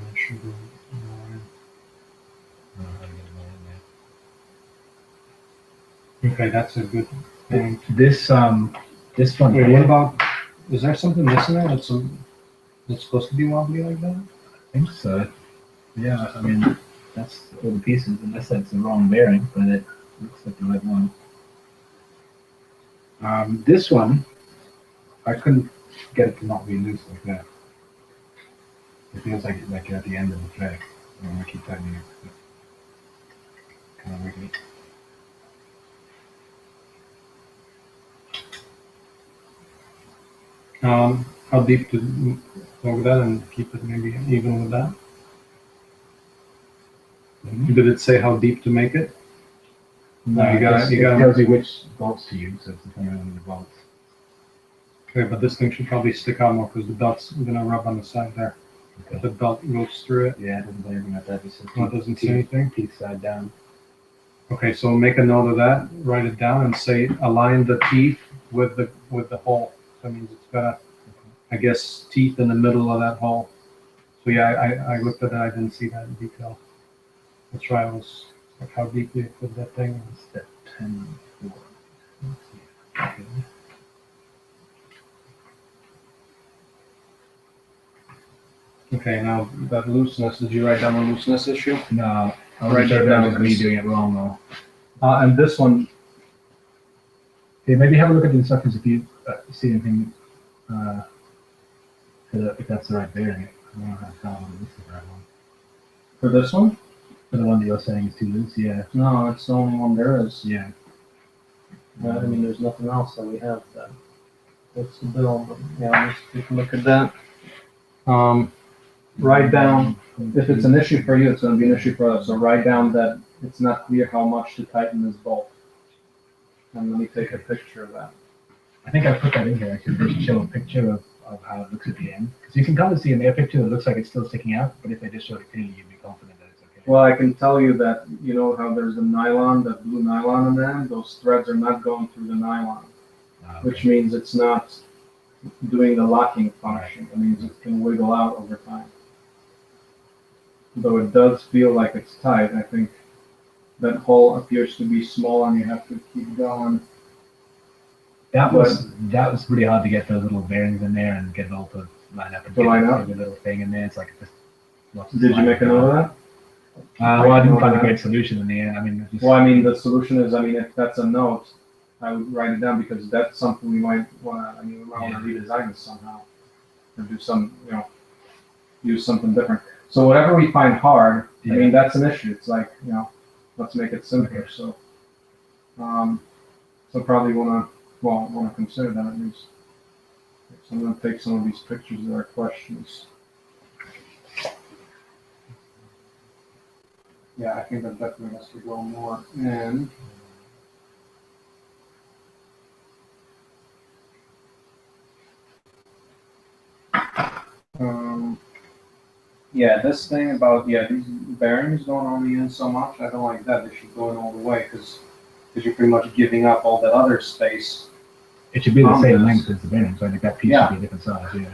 Okay, that's a good This one Wait, here, what about, is there something missing there that's supposed to be wobbly like that? I think so. Yeah, I mean, that's all the pieces, unless that's the wrong bearing, but it looks like the right one. This one, I couldn't get it to not be loose like that. It feels like you're at the end of the thread. I'm gonna keep tightening it. Kind of wiggly. How deep to go with that and keep it maybe even with that? Did it say how deep to make it? No, you gotta- it tells you which bolts to use, so it's depending on the bolts. Okay, but this thing should probably stick out more because the belt's gonna rub on the side there. If the belt goes through it. Yeah, it doesn't say anything like that. It says Oh, it doesn't say anything? teeth side down. Okay, so make a note of that, write it down and say align the teeth with the hole. That means it's got, I guess, teeth in the middle of that hole. So yeah, I looked at that, I didn't see that in detail. That's why I was like, how deep you put that thing? Step 10. Okay. Okay, now that looseness, did you write down the looseness issue? No, I Write was sure that that down, was me Chris. doing it wrong though. And this one, Okay, maybe have a look at the instructions if you see anything, if that's the right bearing. I don't know how this is the right one. for this one? For the one that you're saying is too loose, yeah. No, it's the only one there is. Yeah. I mean, there's nothing else that we have that. That's the bill, but yeah, let's take a look at that. Write down, if it's an issue for you, it's gonna be an issue for us, so write down that it's not clear how much to tighten this bolt. And let me take a picture of that. I think I put that in here. I could just show a picture of how it looks at the end. Because you can kind of see in their picture, it looks like it's still sticking out, but if they just showed it clearly, you'd be confident that it's okay. Well, I can tell you that, you know how there's the nylon, that blue nylon in there, those threads are not going through the nylon, which means it's not doing the locking function. It means it can wiggle out over time. Though it does feel like it's tight, I think that hole appears to be small and you have to keep going. That was pretty hard to get those little bearings in there and get it all to line up and To line up? every little thing in there. It's like just lots of Did you sliding make a note of that? Well, I didn't find a great solution in the end. I mean, just, Well, I mean, the solution is, I mean, if that's a note, I would write it down because that's something we might want to, I mean, we might want to redesign this somehow. Or do some, you know, use something different. So whatever we find hard, I mean, that's an issue. It's like, you know, let's make it simpler. So, so probably want to consider that at least. So I'm going to take some of these pictures that are questions. Yeah, I think that definitely has to go more in. Yeah, this thing about, yeah, these bearings going on the end so much, I don't like that. They should go in all the way because you're pretty much giving up all that other space. it should be the same this. length as the bearing, so I think that piece Yeah. should be a different size. Yeah.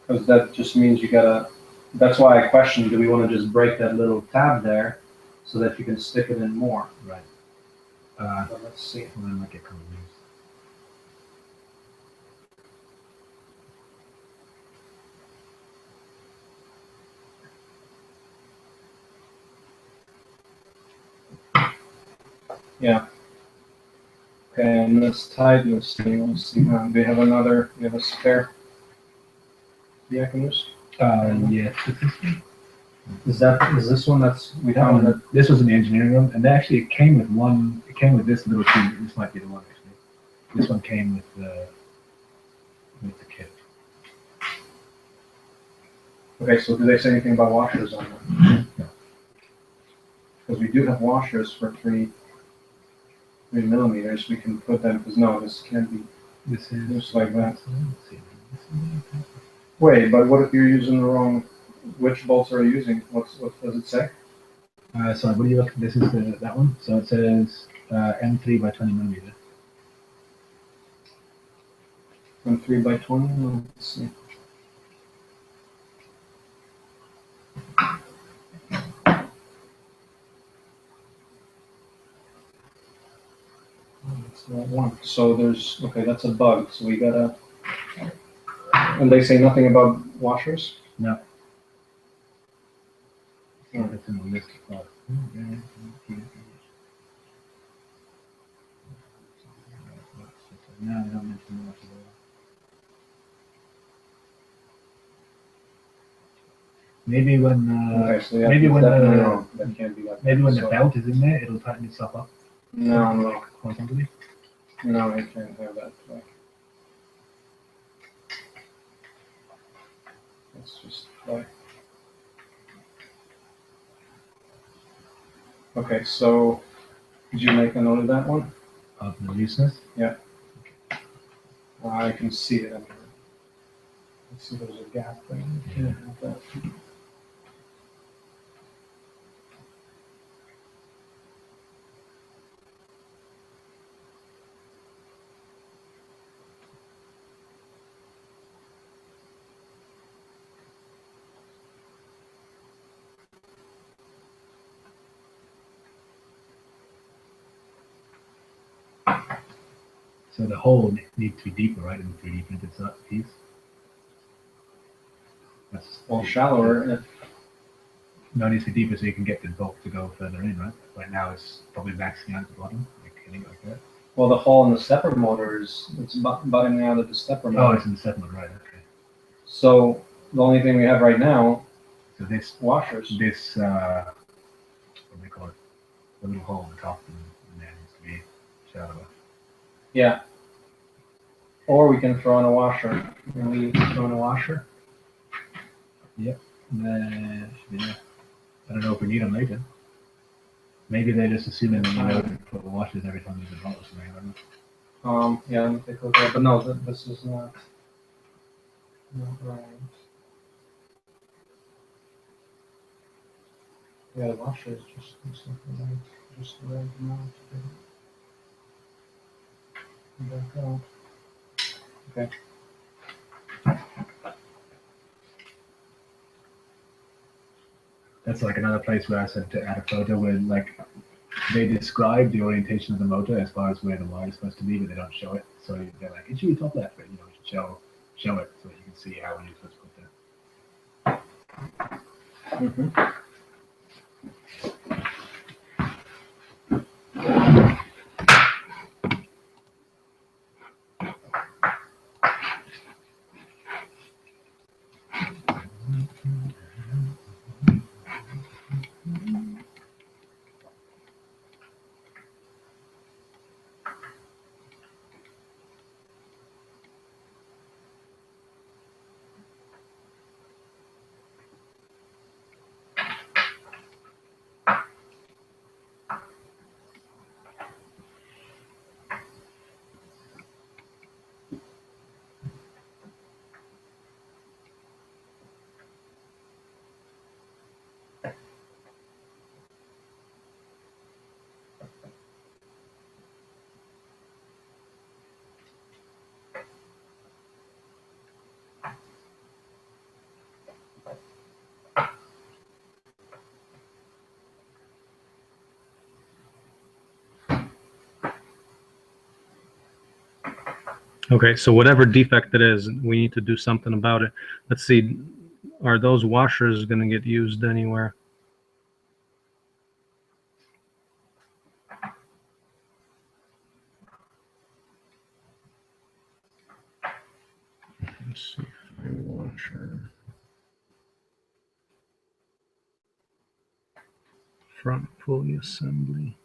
Because that just means you gotta, that's why I questioned, do we want to just break that little tab there so that you can stick it in more? Right. But let's see. Well, then I might get kind of loose. Yeah. Okay, and this tightness thing, let's see, do we have another, we have a spare? Yeah, I can use. Yeah. Is this one that's, we found that? This was in the engineering room, and actually it came with one. It came with this little tube. This might be the one actually. This one came with the kit. Okay, so do they say anything about washers on that? No. Because we do have washers for 3 millimeters. We can put them, because no, this can't be This is just like that. let's see. Wait, but what if you're using the wrong, which bolts are you using? What does it say? Sorry, what do you look? This is that one. So it says M3 by 20 millimeter. From 3 by 20? Let's see. That's the right one. So there's, okay, that's a bug, so we gotta, and they say nothing about washers? No. Yeah, that's in the list of no, they don't mention much of that. Maybe when Okay, so yeah, maybe when definitely the wrong. That can't be that. maybe when the So- belt is in there, it'll tighten itself up No, horizontally. no, I can't have that. Like, it's just like. Okay, so did you make a note of that one? Of the looseness. I can see it. Let's see, there's a gap there. Yeah, that. So the hole needs to be deeper, right, in the 3D printed piece. That's Well, shallower. no, it needs to be deeper so you can get the bolt to go further in, right? Right now it's probably maxing out at the bottom, like hitting it like that. Well, the hole in the stepper motor it's butting out of the stepper Oh, motor. it's in the second one, right? Okay. So the only thing we have right now, So this washers. what do they call it? The little hole in the top and there needs to be shallower. Yeah. Or we can throw in a washer. Can we throw in a washer? Yeah. I don't know if we need them later. Maybe they're just assuming that you know to put the washers every time there's a bolt or something. I don't know. Yeah, let me take a look at it. But no, this is not right. Yeah, the washer is just the right amount. Back out. Okay. That's like another place where I said to add a photo where like they describe the orientation of the motor as far as where the wire is supposed to be, but they don't show it. So they're like, it should be top left, but you know, it should show it so that you can see how you're supposed to put that. Mm-hmm. Okay, so whatever defect it is, we need to do something about it. Let's see, are those washers going to get used anywhere? Let's see, washer. Front pulley assembly.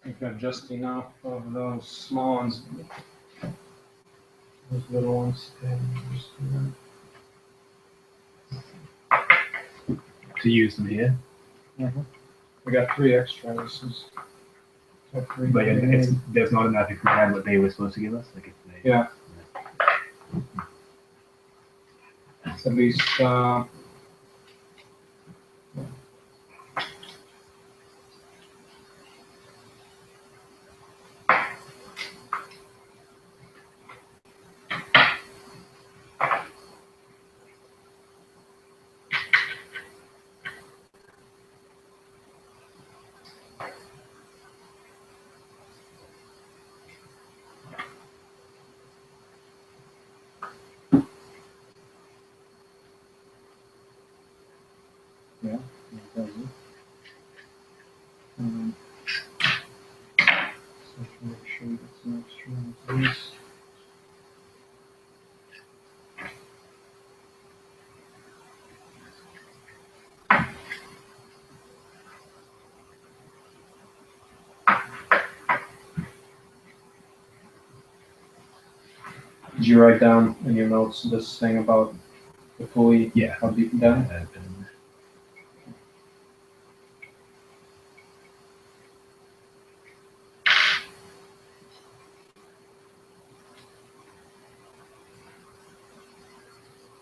We've got just enough of those small ones. Those little ones. To use them here. We got 3 extra. This is. Three But there's not enough if we had what they were supposed to give us. Like if they, Yeah. At least. Yeah. So make sure we get some extra of these. Did you write down in your notes this thing about the pulley? Yeah. How deep down?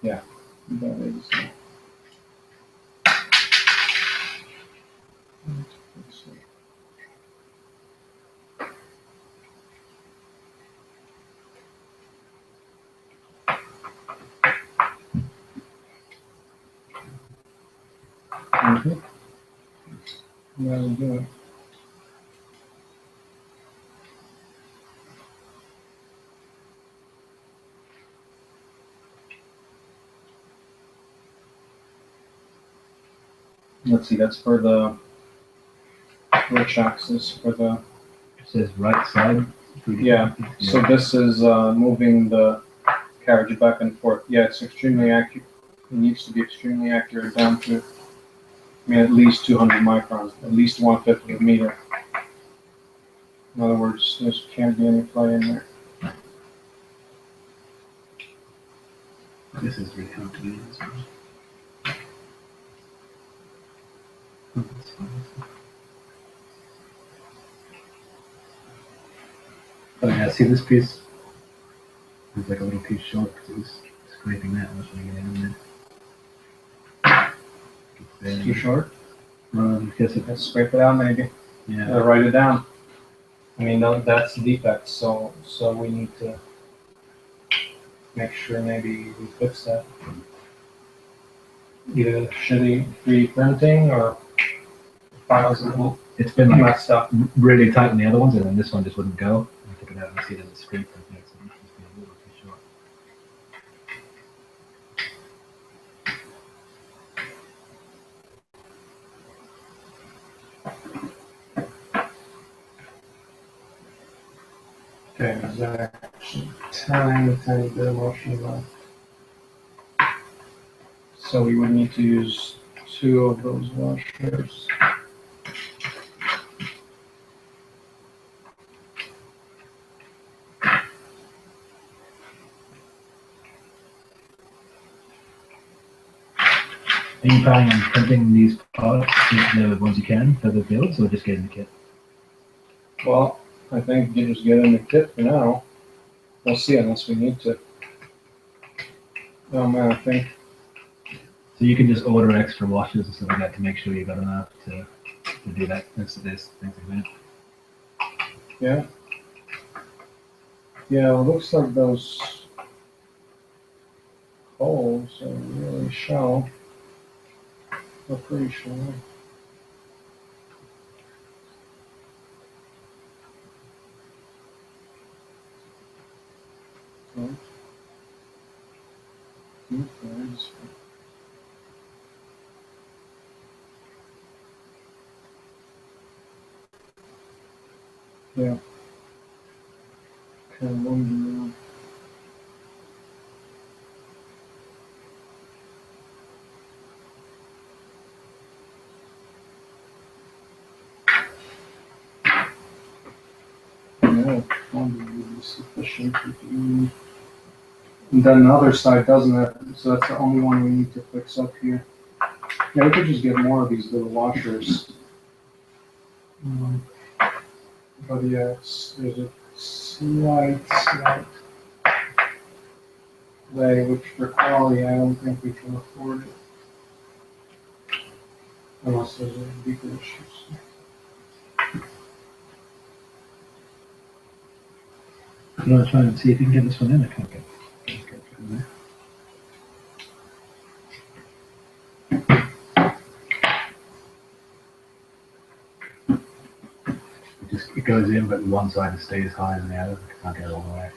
Yeah. That is. That'll do it. Let's see, that's for the which axis for the. It says right side. Yeah. So this is moving the carriage back and forth. Yeah, it's extremely accurate. It needs to be extremely accurate down to, I mean, at least 200 microns, at least 1/5 of a meter. In other words, there can't be any play in there. This is really hard to do as well. Oh, that's fine. Oh yeah, see this piece? It's like a little piece short because it was scraping that and I was trying to get in there. Too short? Because it, Let's scrape it out maybe. yeah. Write it down. I mean, that's the defect, so we need to make sure maybe we fix that. Either shitty 3D printing or files that It's been like messed up. really tight on the other ones, and then this one just wouldn't go. I took it out and I see that it's scraped. I think so it must just be a little too short. Okay, there's actually tiny bit of motion left. So we would need to use 2 of those washers. Are you planning on printing these parts, the ones you can, for the builds, or just getting the kit? Well, I think you just get in the kit for now. We'll see unless we need to. Oh man, I think. So you can just order extra washers and stuff like that to make sure you got enough to do that. Things like that. Yeah. Yeah, well, it looks like those holes are really shallow. They're pretty shallow. Okay. Yeah. Kind of wondering. Yeah, probably sufficient. And then the other side doesn't have, so that's the only one we need to fix up here. Yeah, we could just get more of these little washers. But yeah, there's a slight way, which for quality, I don't think we can afford it. Unless there's any bigger issues. You want to try and see if you can get this one in? I can't get it in there. It goes in, but one side stays higher than the other. I can't get it all the way.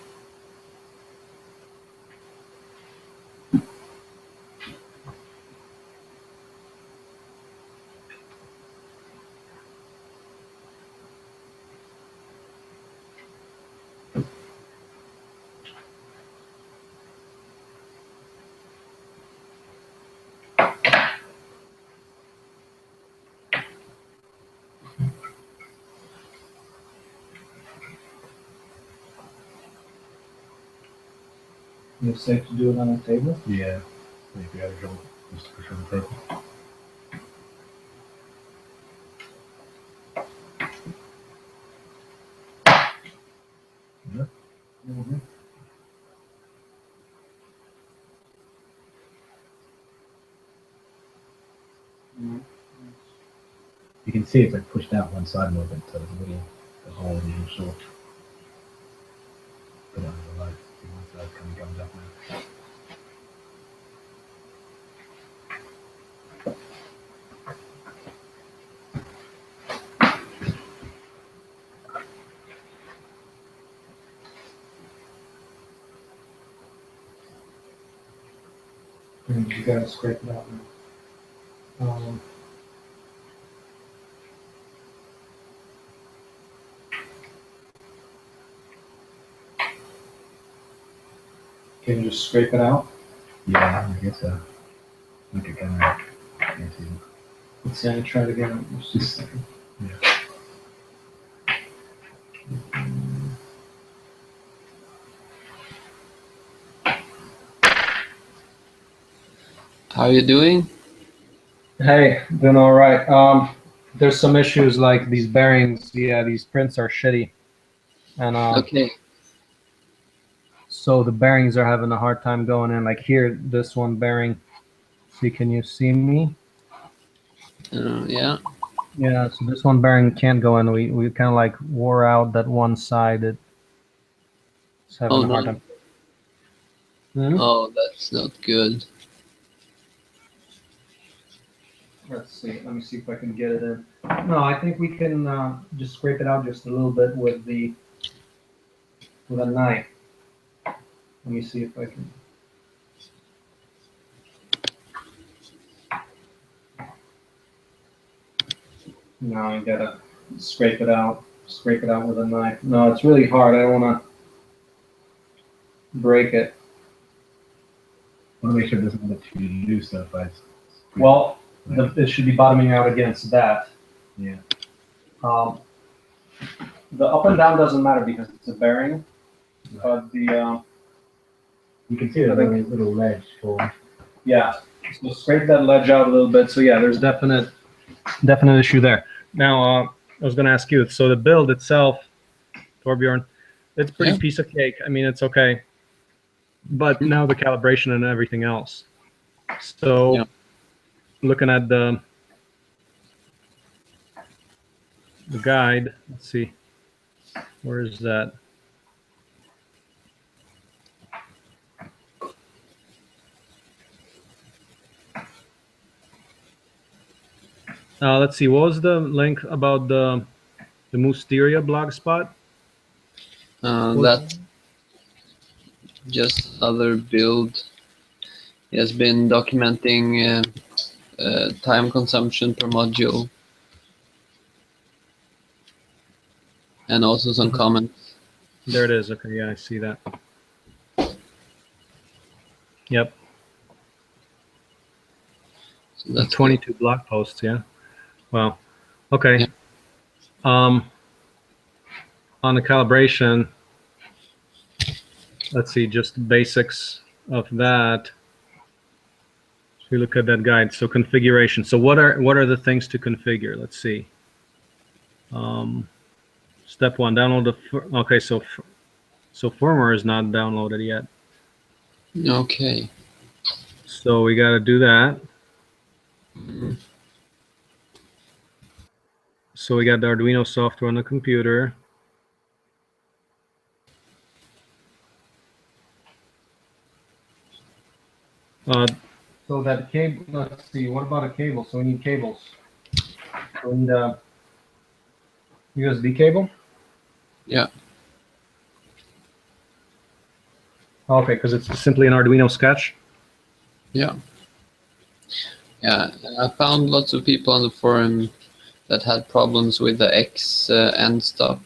It's safe to do it on a table? Yeah. Maybe I don't just push on the table. Yeah. Mm-hmm. You can see it's like pushed out one side a little bit, so there's a little hole in the short. Put it under the light. See one side kind of comes up now. And you gotta scrape it out now. Can you just scrape it out? Yeah, I guess so. Look at camera. Can't see it. Let's see, try it again. Just a second. Yeah. How are you doing? Hey, doing all right. There's some issues like these bearings. Yeah, these prints are shitty, and Okay. so the bearings are having a hard time going in. Like here, this one bearing. See, can you see me? Yeah. Yeah, so this one bearing can't go in. We kind of like wore out that one side. It's having Oh, a hard no. time. Hmm? Oh, that's not good. Let's see. Let me see if I can get it in. No, I think we can just scrape it out just a little bit with a knife. Let me see if I can. No, I gotta scrape it out. Scrape it out with a knife. No, it's really hard. I don't want to break it. I want to make sure it doesn't look too loose though. If I Well, it should be bottoming out against that. yeah. The up and down doesn't matter because it's a bearing, but the You can see the little ledge form. yeah. So scrape that ledge out a little bit. So yeah, there's definite issue there. Now I was going to ask you. So the build itself, Torbjorn, it's pretty piece of cake. I mean, it's okay, but now the calibration and everything else. So looking at the guide, let's see, where is that? Let's see. What was the link about the Moosteria blog spot? That just other build. He has been documenting time consumption per module, and also some comments. There it is. Okay, yeah, I see that. Yep. So that's 22 blog posts. Yeah. Wow. Okay. Yeah. on the calibration, let's see, just the basics of that. So we look at that guide. So configuration. So what are the things to configure? Let's see. Step 1, download the. Okay, so firmware is not downloaded yet. Okay. So we got to do that. So we got the Arduino software on the computer. So that cable, let's see, what about a cable? So we need cables. So we need a USB cable? Yeah. Okay, because it's simply an Arduino sketch. Yeah. Yeah, I found lots of people on the forum that had problems with the X end stop.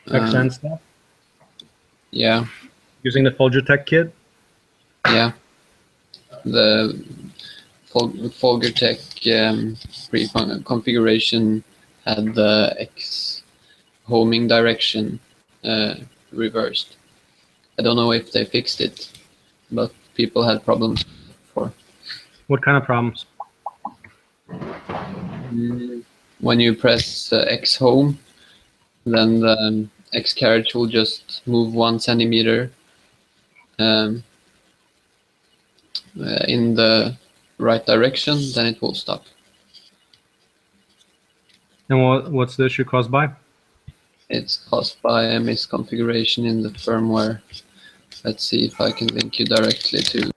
XN stuff. Yeah, Using the Folgertech kit. yeah. The Folgertech pre-configuration had the X homing direction reversed. I don't know if they fixed it, but people had problems before. What kind of problems? When you press X home, then the X carriage will just move 1 centimeter in the right direction, then it will stop. And what's the issue caused by? It's caused by a misconfiguration in the firmware. Let's see if I can link you directly to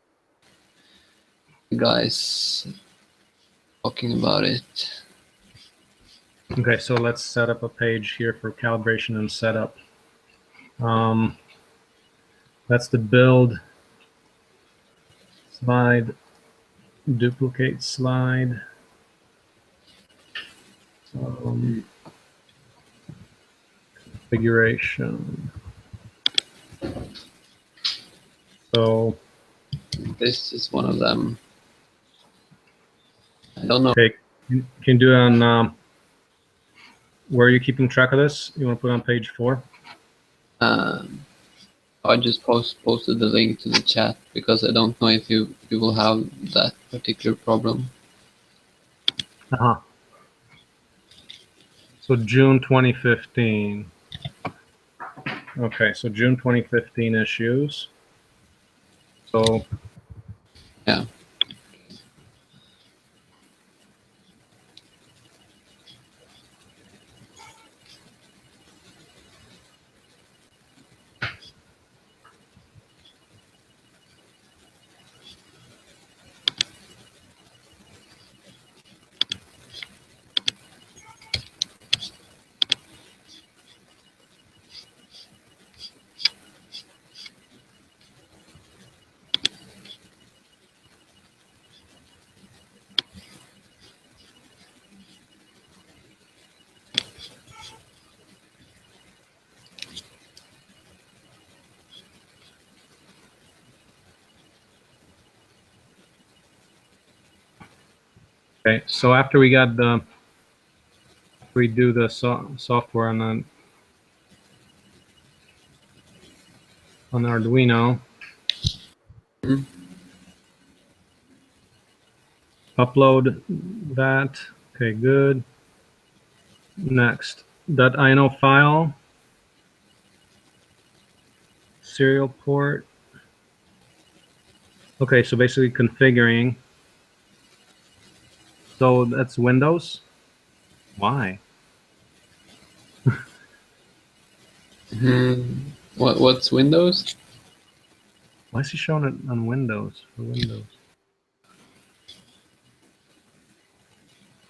the guys talking about it. Okay, so let's set up a page here for calibration and setup. That's the build slide, duplicate slide. Configuration. So This is one of them. I don't know. okay, you can do it on where are you keeping track of this? You want to put it on page 4? I just posted the link to the chat because I don't know if you will have that particular problem. Uh-huh. So June 2015. Okay, so June 2015 issues. So yeah. okay, so after we got the we do the software on the Arduino. Upload that. Okay, good. Next, that INO file, serial port. Okay, so basically configuring. So that's Windows. Why? What's Windows? Why is he showing it on Windows? For Windows.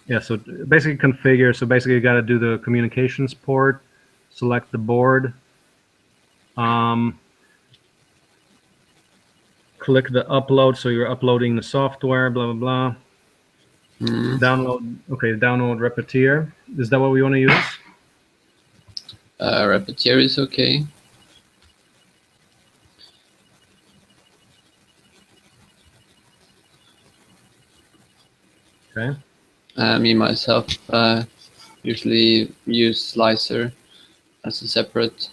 Yeah, so basically configure. So basically you got to do the communications port, select the board, click the upload. So you're uploading the software, blah, blah, blah. Download, okay, download Repetier. Is that what we want to use? Repetier is okay. Okay. Me myself usually use Slicer as a separate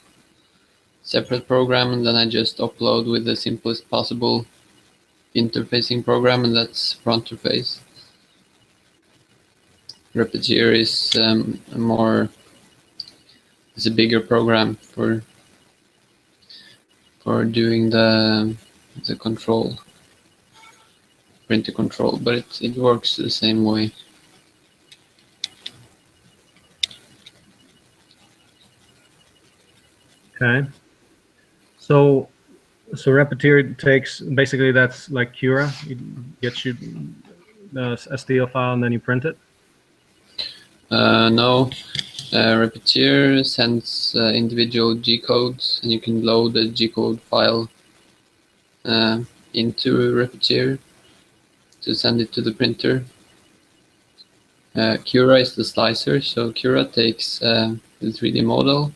program, and then I just upload with the simplest possible interfacing program, and that's Fronterface. Repetier is it's a bigger program for doing the control, printer control, but it works the same way. Okay. So Repetier takes, basically that's like Cura. It gets you the STL file and then you print it. No, Repetier sends individual G codes, and you can load a G code file into Repetier to send it to the printer. Cura is the slicer, so Cura takes the 3D model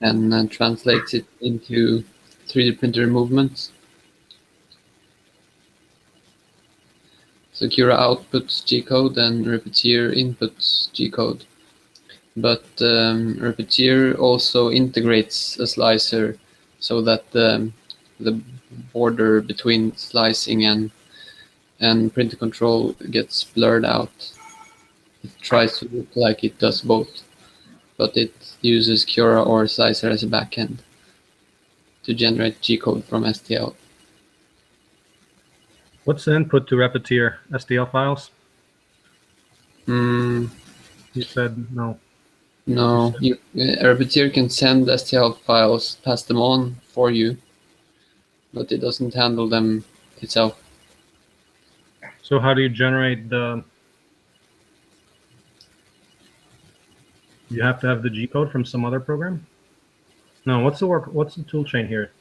and translates it into 3D printer movements. So Cura outputs G-code and Repetier inputs G-code. But Repetier also integrates a slicer so that the border between slicing and printer control gets blurred out. It tries to look like it does both, but it uses Cura or slicer as a backend to generate G-code from STL. What's the input to Repetier? STL files? You said no. No, Repetier can send STL files, pass them on for you, but it doesn't handle them itself. So how do you generate the... You have to have the G code from some other program? No, what's the tool chain here?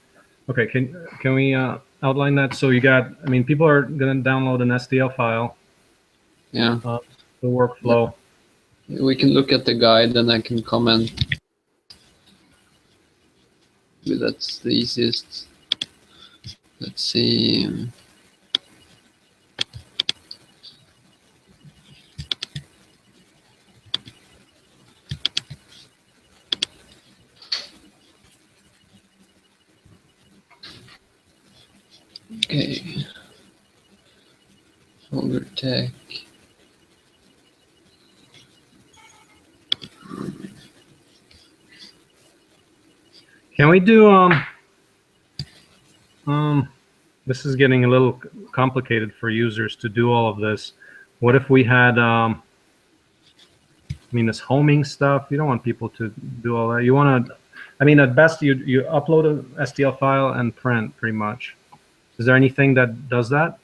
Okay, can we outline that? So you got, I mean, people are going to download an STL file. Yeah. The workflow. We can look at the guide and I can comment. That's the easiest. Let's see. Okay. Folder tech. Can we do this is getting a little complicated for users to do all of this. What if we had I mean, this homing stuff, you don't want people to do all that. You want to, I mean, at best you upload a STL file and print pretty much. Is there anything that does that?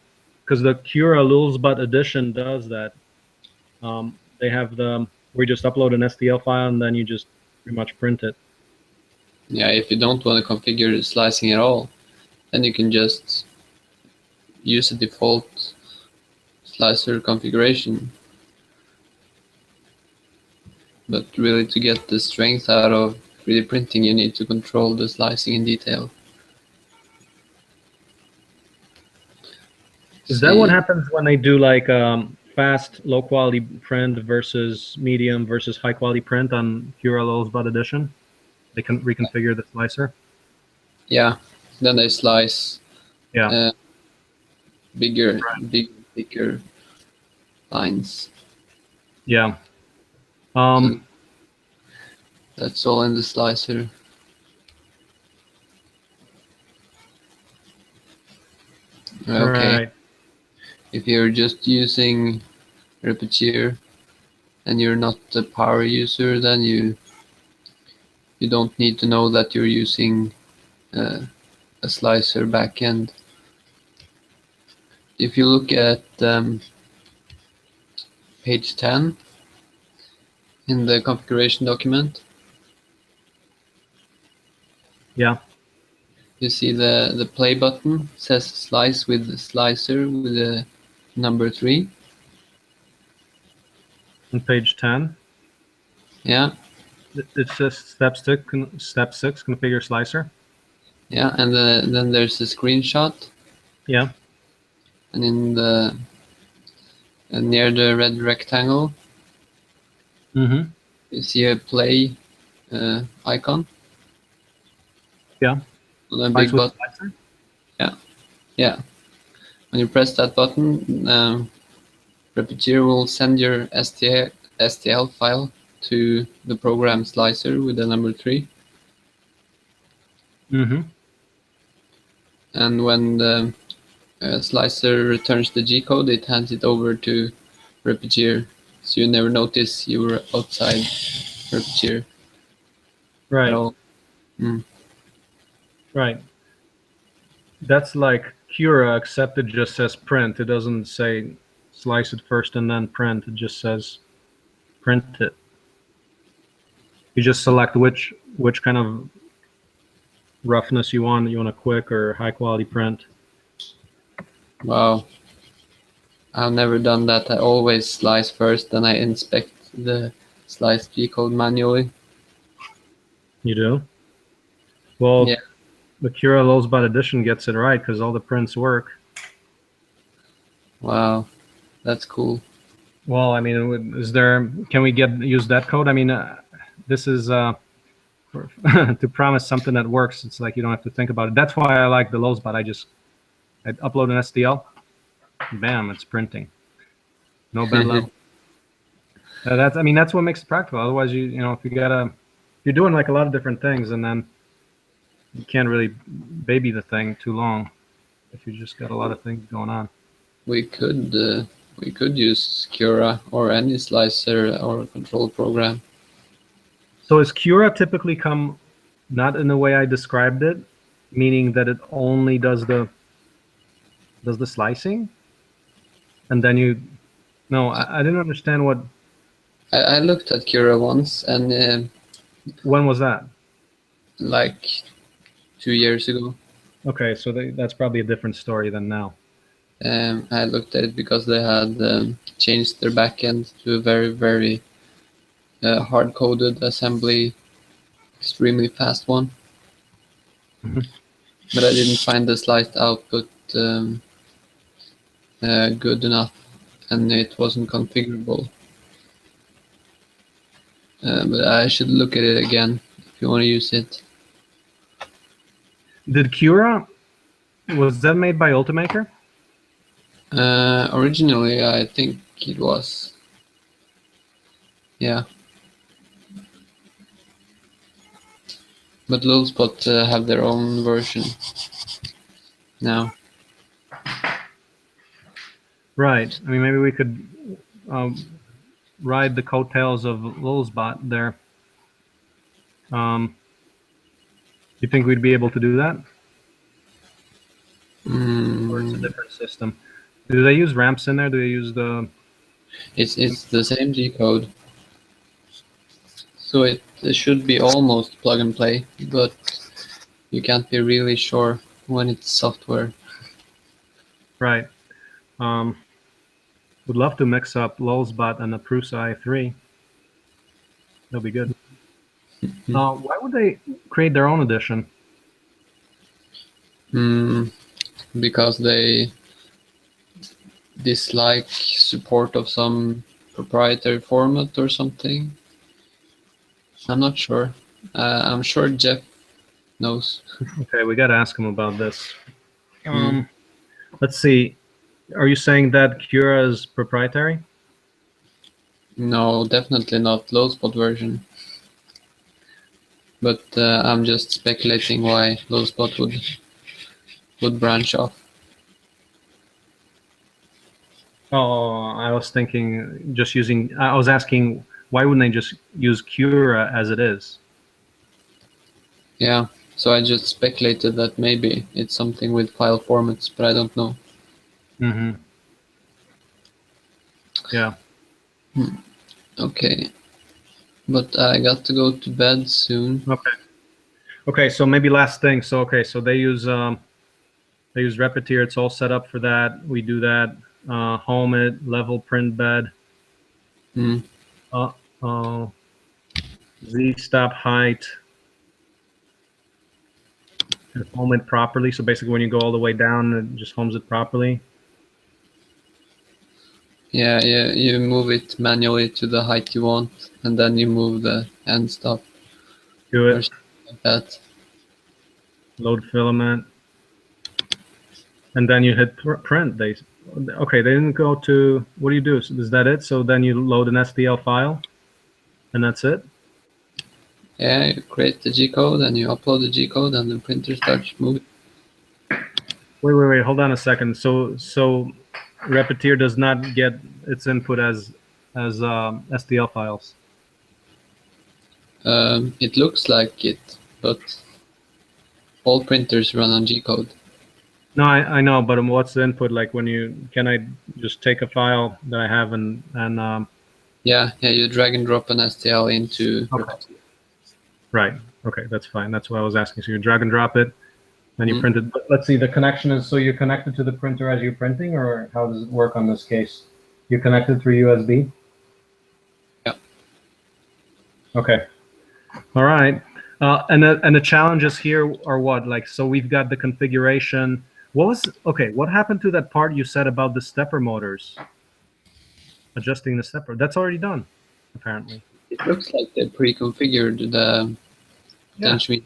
Because the Cura Lulzbot edition does that. They have where you just upload an STL file and then you just pretty much print it. Yeah, if you don't want to configure slicing at all, then you can just use a default slicer configuration. But really, to get the strength out of 3D printing, you need to control the slicing in detail. Is that what happens when they do like fast, low quality print versus medium versus high quality print on Cura Lulzbot edition? They can reconfigure the slicer? Yeah, then they slice bigger lines. Yeah. That's all in the slicer. Okay. Right. If you're just using Repetier and you're not a power user, then you don't need to know that you're using a slicer backend. If you look at page 10 in the configuration document, Yeah. you see the play button says slice with the slicer with the number 3. On page 10. Yeah. It says step 6, configure slicer. Yeah, and then there's a screenshot. Yeah. And in the near the red rectangle, you see a play icon. Yeah. The Slice big with button. slicer? Yeah. When you press that button, Repetier will send your STL file to the program slicer with the number 3. Mm-hmm. And when the slicer returns the G code, it hands it over to Repetier, so you never notice you were outside Repetier at Right. all. Mm. Right. That's like Cura, except it just says print. It doesn't say slice it first and then print. It just says print it. You just select which kind of roughness you want. You want a quick or high quality print. Wow. I've never done that. I always slice first, then I inspect the slice G code manually. You do? Well, Yeah. the Cura Lowsbot edition gets it right because all the prints work. Wow. That's cool. Well, I mean, can we use that code? I mean, this is to promise something that works. It's like you don't have to think about it. That's why I like the Lowsbot. I upload an STL, bam, it's printing. No bend level. That's what makes it practical. Otherwise, if you're doing like a lot of different things, and then you can't really baby the thing too long if you just got a lot of things going on. We could use Cura or any slicer or control program. So is Cura typically come not in the way I described it, meaning that it only does the slicing, and then no, I didn't understand what. I looked at Cura once, and When was that? like 2 years ago. Okay, so that's probably a different story than now. I looked at it because they had changed their backend to a very, very hard-coded assembly, extremely fast one. Mhm. But I didn't find the sliced output good enough, and it wasn't configurable. But I should look at it again if you want to use it. Did Cura, was that made by Ultimaker? Originally, I think it was. Yeah. But Lulspot have their own version now. Right. I mean, maybe we could ride the coattails of Lulzbot there. You think we'd be able to do that? Or it's a different system? Do they use ramps in there? Do they use the... It's the same G code. So it should be almost plug and play, but you can't be really sure when it's software. Right. Would love to mix up Lulzbot and the Prusa i3. That'll be good. Why would they create their own edition? Because they dislike support of some proprietary format or something. I'm not sure. I'm sure Jeff knows. Okay, we got to ask him about this. Let's see. Are you saying that Cura is proprietary? No, definitely not Lowspot version. But I'm just speculating why Lowspot would branch off. Oh, I was thinking I was asking why wouldn't they just use Cura as it is? Yeah, so I just speculated that maybe it's something with file formats, but I don't know. Mm-hmm. Yeah. Okay. But I got to go to bed soon. Okay, so maybe last thing. So they use Repetier. It's all set up for that. We do that. Home it, level print bed. Z stop height. And home it properly. So basically when you go all the way down, it just homes it properly. Yeah, you move it manually to the height you want, and then you move the end stop. Do or it. something like that. Load filament. And then you hit print. Okay, they didn't go to, what do you do? So is that it? So then you load an STL file and that's it? Yeah, you create the G code and you upload the G code and the printer starts moving. Wait. Hold on a second. So Repetier does not get its input as STL files. It looks like it, but all printers run on G code. No, I know, but what's the input like when can I just take a file that I have and Yeah, you drag and drop an STL into okay. Repetier. Right. Okay, that's fine. That's what I was asking. So you drag and drop it, then you Mhm. print it. But let's see, the connection is, so you're connected to the printer as you're printing, or how does it work on this case? You're connected through USB? Yeah. Okay. All right. And the challenges here are what? Like, so we've got the configuration. What happened to that part you said about the stepper motors? Adjusting the stepper. That's already done, apparently. It looks like they pre-configured the potentiometer.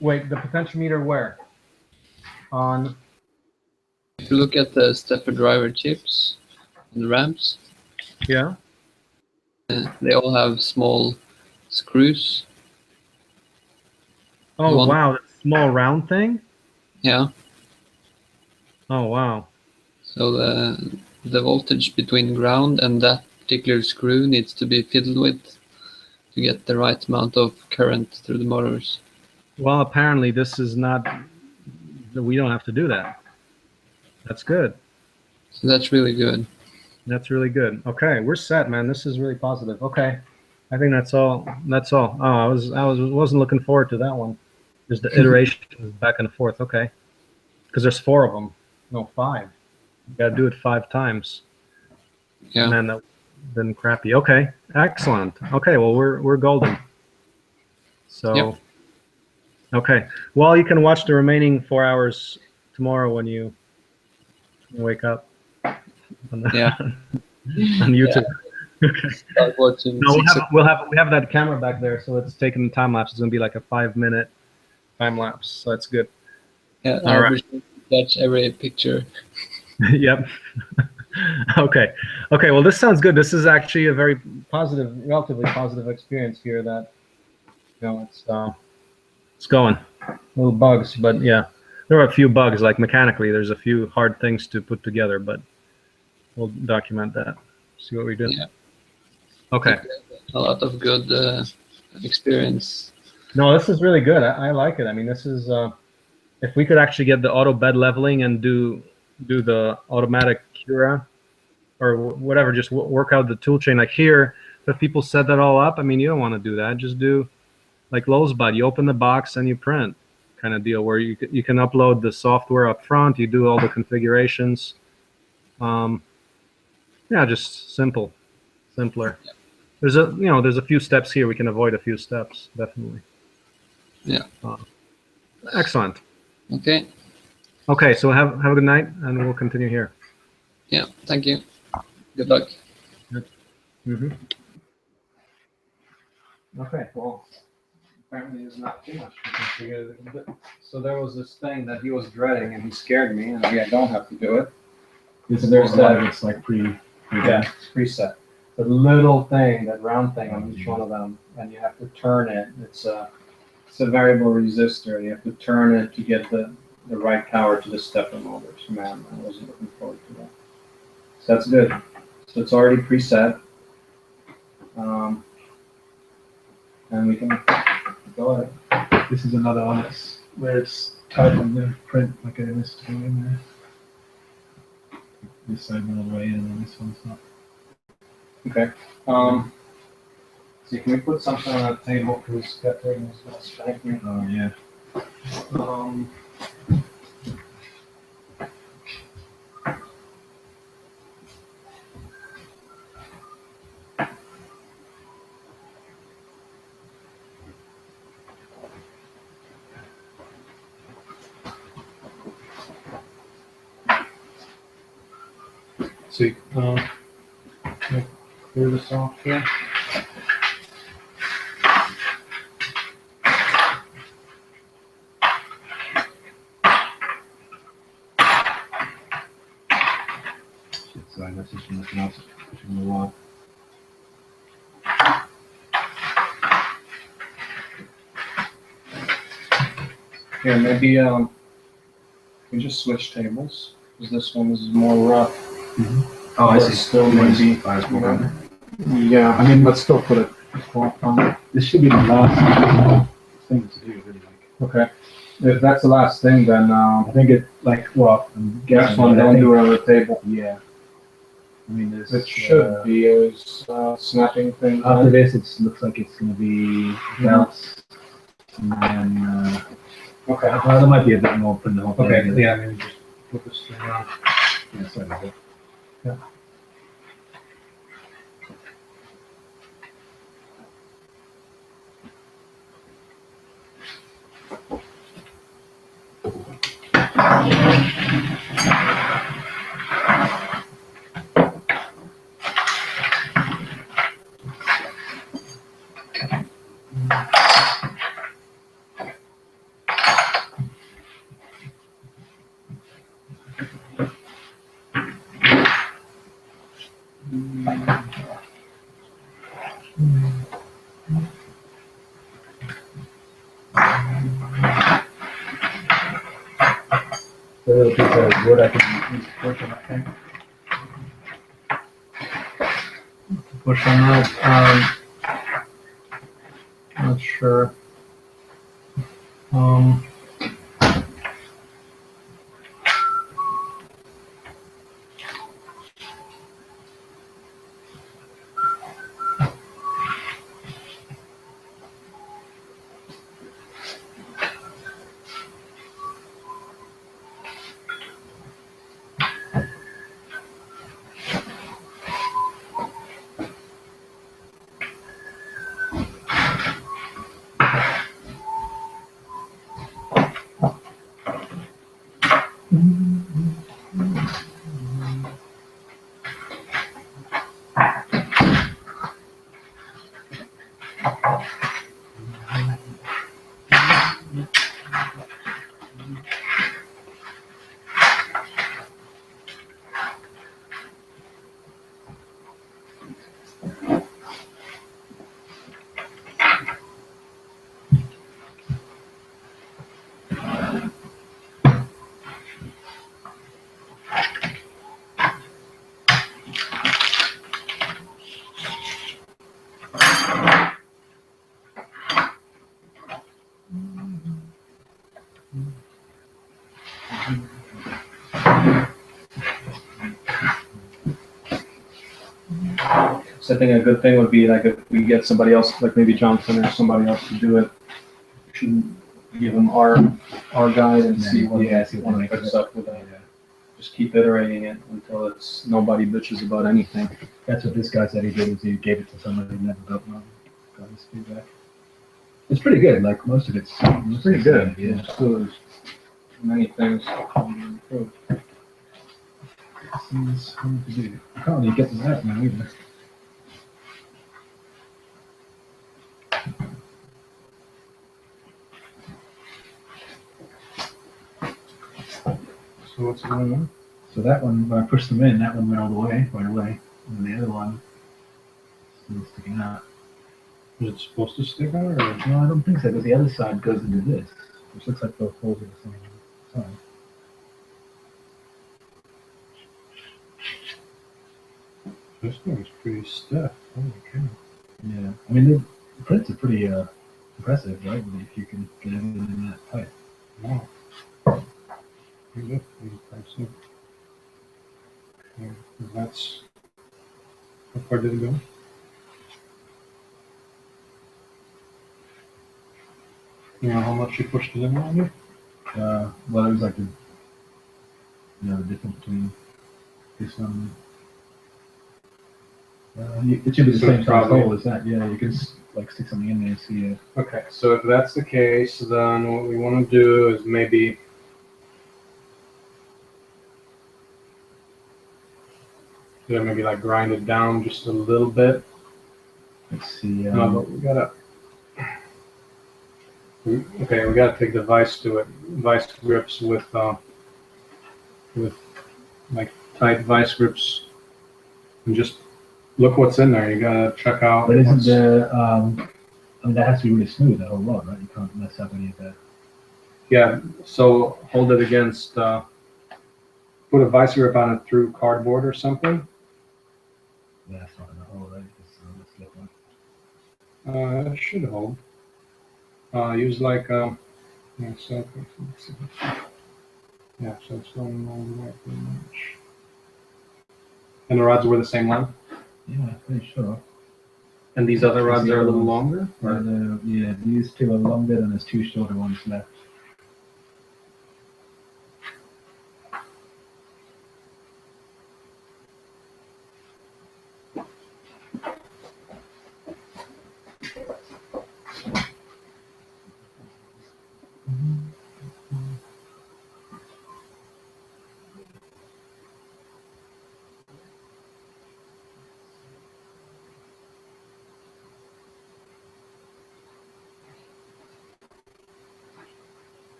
Wait, the potentiometer where? On. If you look at the stepper driver chips and the ramps, Yeah. they all have small screws. Oh, wow. That small round thing? Yeah. Oh, wow. So the voltage between ground and that particular screw needs to be fiddled with to get the right amount of current through the motors. Well, apparently this is not, we don't have to do that. That's good. So that's really good. That's really good. Okay, we're set, man. This is really positive. Okay. I think that's all. That's all. Oh, wasn't looking forward to that one. There's the iteration back and forth. Okay. Because there's 4 of them. No, 5. You got to do it 5 times. Yeah. Man, that been crappy. Okay. Excellent. Okay, well, we're golden. So, Yep. okay. Well, you can watch the remaining 4 hours tomorrow when you wake up on, Yeah. on YouTube. Okay. Start watching No, 6 we have that camera back there, so it's taking time lapse. It's gonna be like a 5-minute time lapse, so that's good. Yeah, All right. catch every picture. Yep. Okay. Well, this sounds good. This is actually a very positive, relatively positive experience here. That it's going. Little bugs, but yeah, there are a few bugs. Like mechanically, there's a few hard things to put together, but we'll document that. See what we do. Yeah. Okay. A lot of good experience. No, this is really good. I like it. I mean, this is if we could actually get the auto bed leveling and do the automatic cura or whatever, just work out the tool chain. Like here, if people set that all up, I mean, you don't want to do that. Just do like Lowsbud. You open the box and you print, kind of deal, where you can upload the software up front. You do all the configurations. Yeah, just simpler. There's a few steps here. We can avoid a few steps, definitely. Yeah. Excellent. Okay. Okay, so have a good night, and we'll continue here. Yeah. Thank you. Good luck. Mm-hmm. Okay, well, apparently there's not too much to configure. So there was this thing that he was dreading, and he scared me, and I don't have to do it. There's that. It's like Yeah, it's preset. The little thing, that round thing on each one of them, and you have to turn it. It's a variable resistor. You have to turn it to get the right power to the stepper motors. Man, I wasn't looking forward to that. So that's good. So it's already preset. And we can go ahead. This is another one. It's where it's tied on the print like a list in there. This side went all the way in, and this one's not. Okay. So can we put something on the table because Catherine is going to spank me? Oh yeah. So clear this off here. Now it's pushing the log. Here, maybe we just switch tables because this one is more rough. Oh, I But see. still maybe. Yeah, I mean, let's still put a clock on it. This should be the last thing to do, really. Okay. If that's the last thing, then I think it, well, I'm guessing. next one, but I don't think- do it on the table. Yeah. I mean, there's. It should be a snapping thing. After this, it looks like it's going to be belts. And then, Okay. well, there might be a bit more putting the whole thing. Okay, together. yeah, maybe just put this thing on. Yeah, sorry about that. The little piece of wood I can use to push on that thing. Push on that. Not sure. So I think a good thing would be like if we get somebody else, like maybe Jonathan or somebody else to do it, we should give them our guide and see what see what one they make of picks it. up with it. Just keep iterating it until it's nobody bitches about anything. That's what this guy said he did, is he gave it to somebody who never built one. Got his feedback. It's pretty good, like most of it's pretty good. Yeah. Still, there's many things that can be improved. Seems hard to do. I can't really get to that now either. So what's going on? So that one, when I pushed them in, that one went all the way, right away. And the other one still sticking out. Is it supposed to stick out or? No, I don't think so, because the other side goes into this, which looks like both holes are the same size. This one's pretty stiff. Holy cow. Yeah. I mean, the prints are pretty impressive, right? If you can get everything in that tight. Wow. You look impressive. Okay, that's, how far did it go? You know how much you pushed it in on you? Well, it was like the difference between this one. It should be the So same size probably- hole as that. Yeah, you can like stick something in there and see it. Okay, so if that's the case, then what we want to do is maybe maybe like grind it down just a little bit. Let's see. No, but we gotta. Okay, we gotta take the vice to it. Vice grips with like tight vice grips and just look what's in there. You gotta check out. But isn't what's- the I mean that has to be really smooth, that whole rod, right? You can't mess up any of the. Yeah, so hold it against, put a vice grip on it through cardboard or something. Yeah, that's not in the hole, right? Just slip one. It should hold. Use like, yeah, so, yeah, so it's going all the way pretty much. And the rods were the same length? Yeah, I'm pretty sure. And these other rods are a little longer? Yeah, these two are longer and there's two shorter ones left.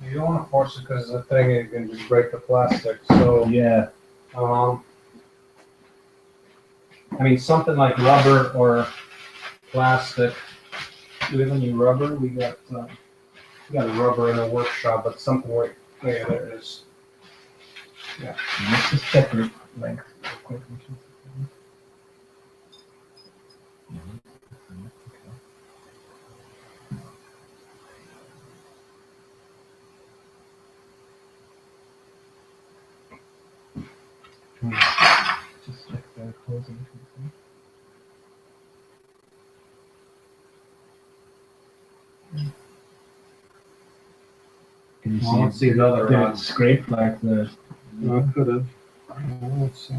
You don't want to force it because the thing is going to just break the plastic. So, Yeah, I mean, something like rubber or plastic. Do we have any rubber? We got a rubber in a workshop, but something where, yeah, there it is. let's just check the length real quick. Just check the closing. Can you Well, let's see the other did it rods. scrape like the? No, it could have. Let's see.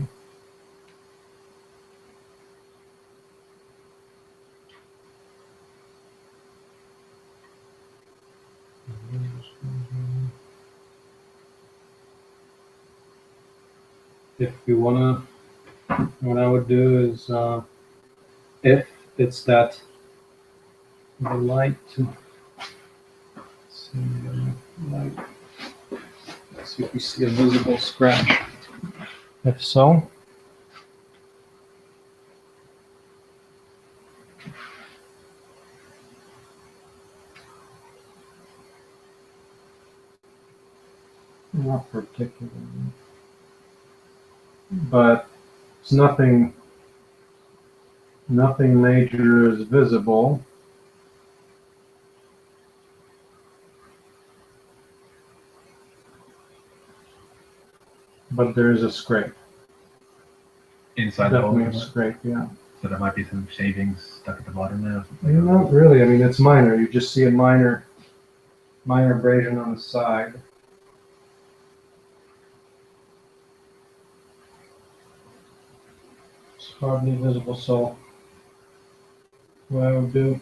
If you wanna, what I would do is, if it's that the light to see the light. Let's see if we see a visible scratch. If so, not particularly, but it's nothing major is visible. But there is a scrape. Inside the hole. Definitely a scrape, yeah. So there might be some shavings stuck at the bottom there. Or something. Not really. I mean, it's minor. You just see a minor abrasion on the side. It's hardly visible, so what I would do,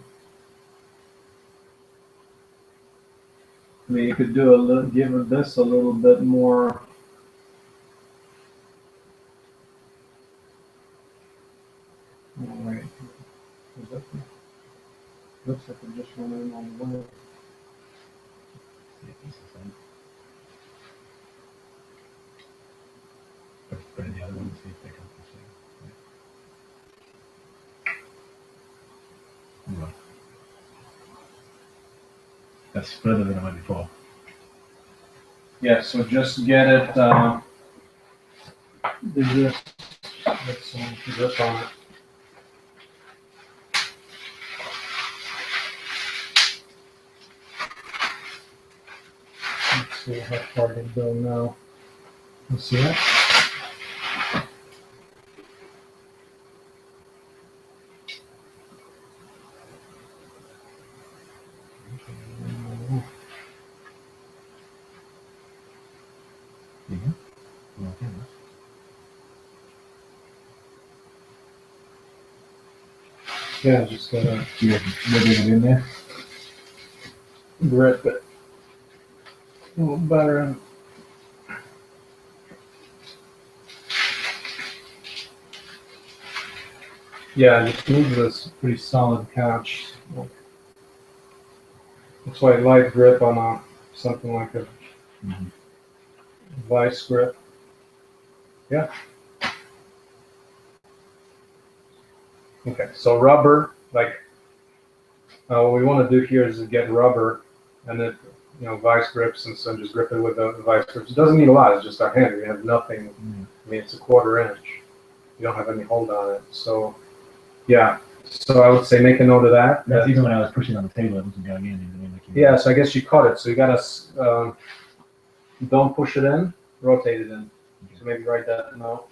I mean, you could do a little, give this a little bit more. Oh, wait. Is that the, looks like it just went in on the way. See if it's the same. Put in the other one, see if they come the same. Right. That's further than I went before. Yeah, so just get it, there's some grip on it. Let's see how far they go now. You see that? Yeah, just gotta You're moving it in there. grip it a little better. Yeah, just move this pretty solid couch. That's why light grip on something like a vice grip. Yeah. Okay, so rubber, like, what we want to do here is get rubber and then, vice grips, and so just grip it with the vice grips. It doesn't need a lot, it's just our hand. We have nothing. I mean, it's a 1/4 inch. You don't have any hold on it. So, yeah. So I would say make a note of that. That's even when I was pushing on the table, it wasn't going in. I mean, Yeah, so I guess you caught it. So you gotta, don't push it in, rotate it in. So maybe write that note.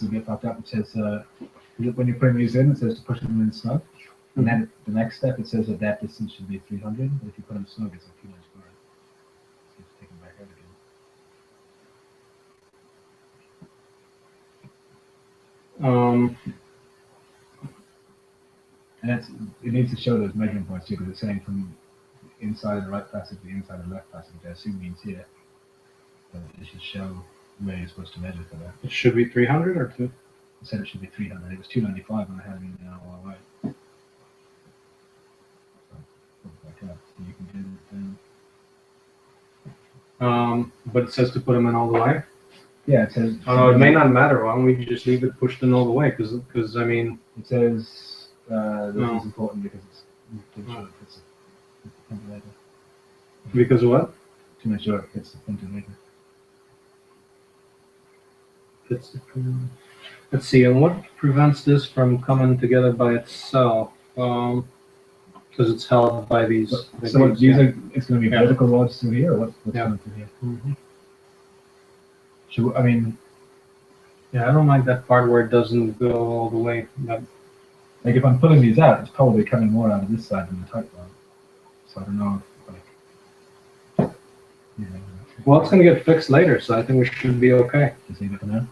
will get popped up. It says when you're putting these in, it says to push them in snug. And then the next step, it says that that distance should be 300. But if you put them snug, it's like 2 minutes far. So it's taken back out again. And it needs to show those measuring points too, because it's saying from inside of the right passage to the inside of the left passage, which I assume means here. But it should show where you're supposed to measure for that. It should be 300 or 2? It said it should be 300. It was 295 when I had it in now all right. So you can do it. But it says to put them in all the way. Yeah, it says. Oh, it may not matter. Why don't we just leave it pushed in all the way? Because I mean, it says this is important because it's to make sure it fits the ventilator. Because of what? To make sure it fits the ventilator. Let's see. And what prevents this from coming together by itself? Because it's held by these. So these are, it's going to be vertical rods through here, or what's going through here? Mm-hmm. I mean, yeah, I don't like that part where it doesn't go all the way. Like if I'm pulling these out, it's probably coming more out of this side than the tight one. So I don't know. Well, it's going to get fixed later, so I think we should be okay. Just leave it for now.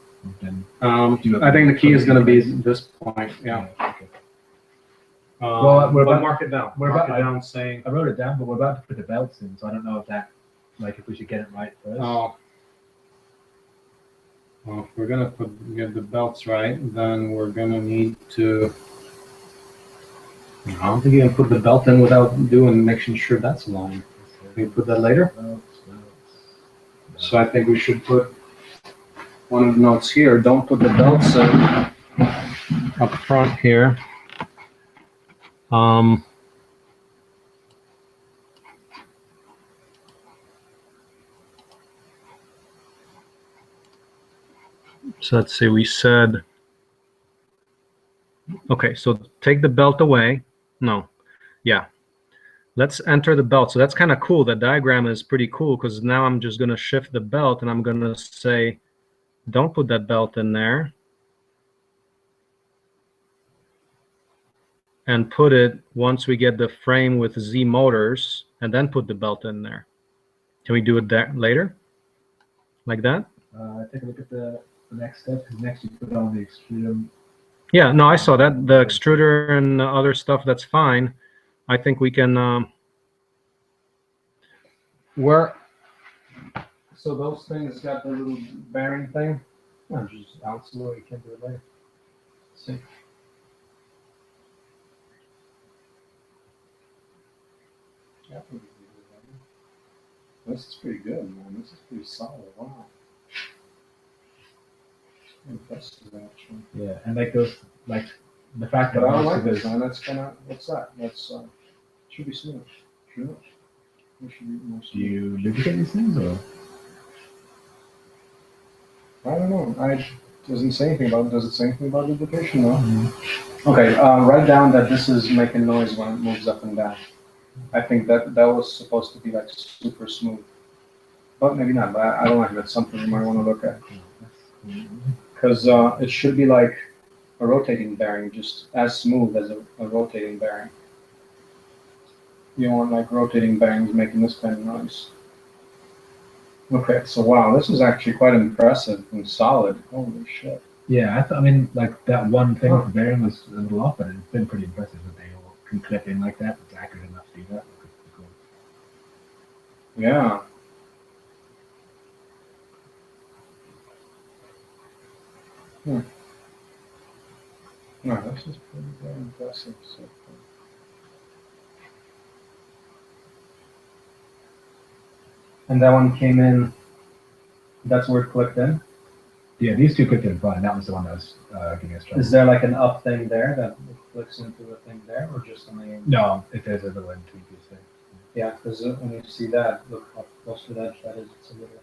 I think the key is going to be this point. Yeah. Okay. Well, we're about, mark it down. Mark it down, saying. I wrote it down, but we're about to put the belts in, so I don't know if that, like, if we should get it right first. Oh. Well, if we're gonna get the belts right, then we're gonna need to. I don't think you can put the belt in without making sure that's aligned. Can you put that later? So I think we should put one of the notes here. Don't put the belts up front here. So let's see, we said, okay, so take the belt away. No, yeah. Let's enter the belt. So that's kind of cool. That diagram is pretty cool because now I'm just going to shift the belt and I'm going to say, don't put that belt in there. And put it once we get the frame with Z motors and then put the belt in there. Can we do it there later? Like that? Take a look at the next step, because next you put on the extruder. Yeah, no, I saw that. The extruder and the other stuff, that's fine. I think we can, so those things got the little bearing thing? No, just absolutely, you can't do it later. Let's see. This is pretty good, man. This is pretty solid. Wow. Impressive, actually. Yeah, and like those, like the fact that I don't like this, man. That's kind of, what's that? That's should be smooth. Sure. It should be more smooth. Do you lubricate these things, or? I don't know. It doesn't say anything about it. Does it say anything about lubrication? No. Okay. Write down that this is making noise when it moves up and down. I think that was supposed to be like super smooth, but maybe not. But I don't like that's something you might want to look at. Because it should be like a rotating bearing, just as smooth as a rotating bearing. You don't want like rotating bearings making this kind of noise. Okay, so wow, this is actually quite impressive and solid. Holy shit. Yeah, I mean, like that one thing with the bearing was a little off, but it's been pretty impressive that they all can clip in like that. It's accurate enough to do that. Yeah. No, this is pretty very impressive so far. And that one came in, that's where it clicked in? Yeah, these two clicked in fine. That was the one that was giving us trouble. Is there like an up thing there that clicks into the thing there, or just on the... No, if there's a little in between these things. Yeah, because when you see that, look how close to that is. It's a little...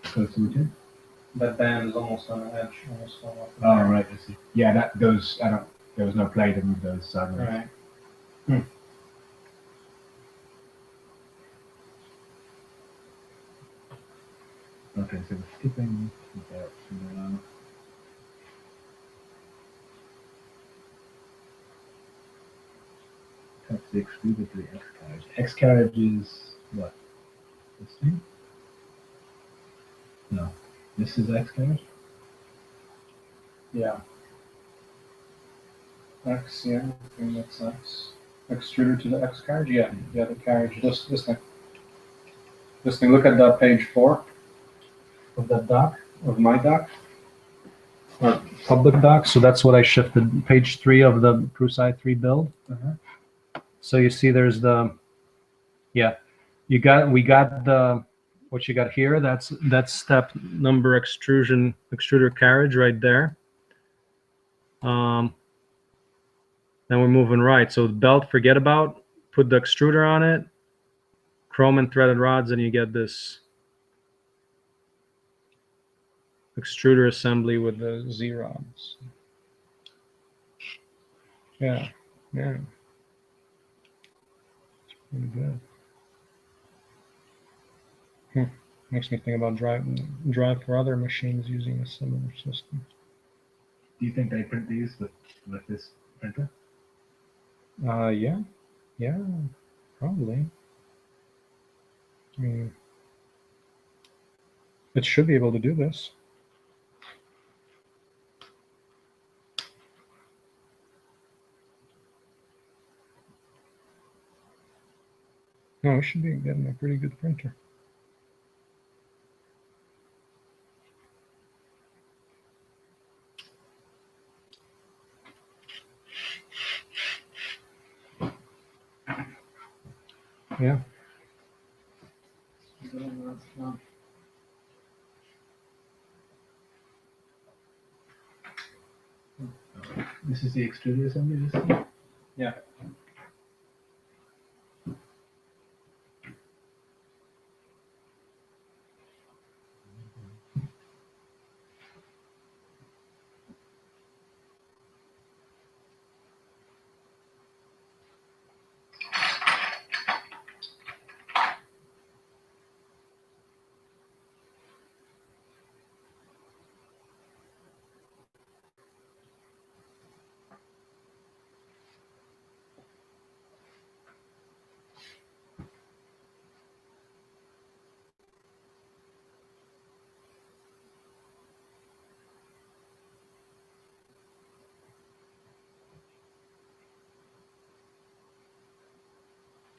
Close to it. That band is almost on the edge, almost on Oh, right, I see. Yeah, there was no play to move those sideways. Right. Okay, so the skipping, the extruder to the X carriage. X carriage is what? This thing? No. This is X carriage? Yeah. X, yeah, I think that's X. Extruder to the X carriage, yeah, the carriage. This thing. This thing. Look at that page 4 of that doc, of my doc, or public doc. So that's what I shifted. Page 3 of the Prusa i3 build. So you see, there's the, yeah, we got the, what you got here. That's step number extruder carriage right there. Then we're moving right. So the belt, forget about. Put the extruder on it. Chrome and threaded rods, and you get this extruder assembly with the Z rods. Yeah, yeah. It's pretty good. Makes me think about drive for other machines using a similar system. Do you think they print these with this printer? Yeah, probably. I mean, it should be able to do this. No, we should be getting a pretty good printer. Yeah. This is the extruder assembly, this thing? Yeah.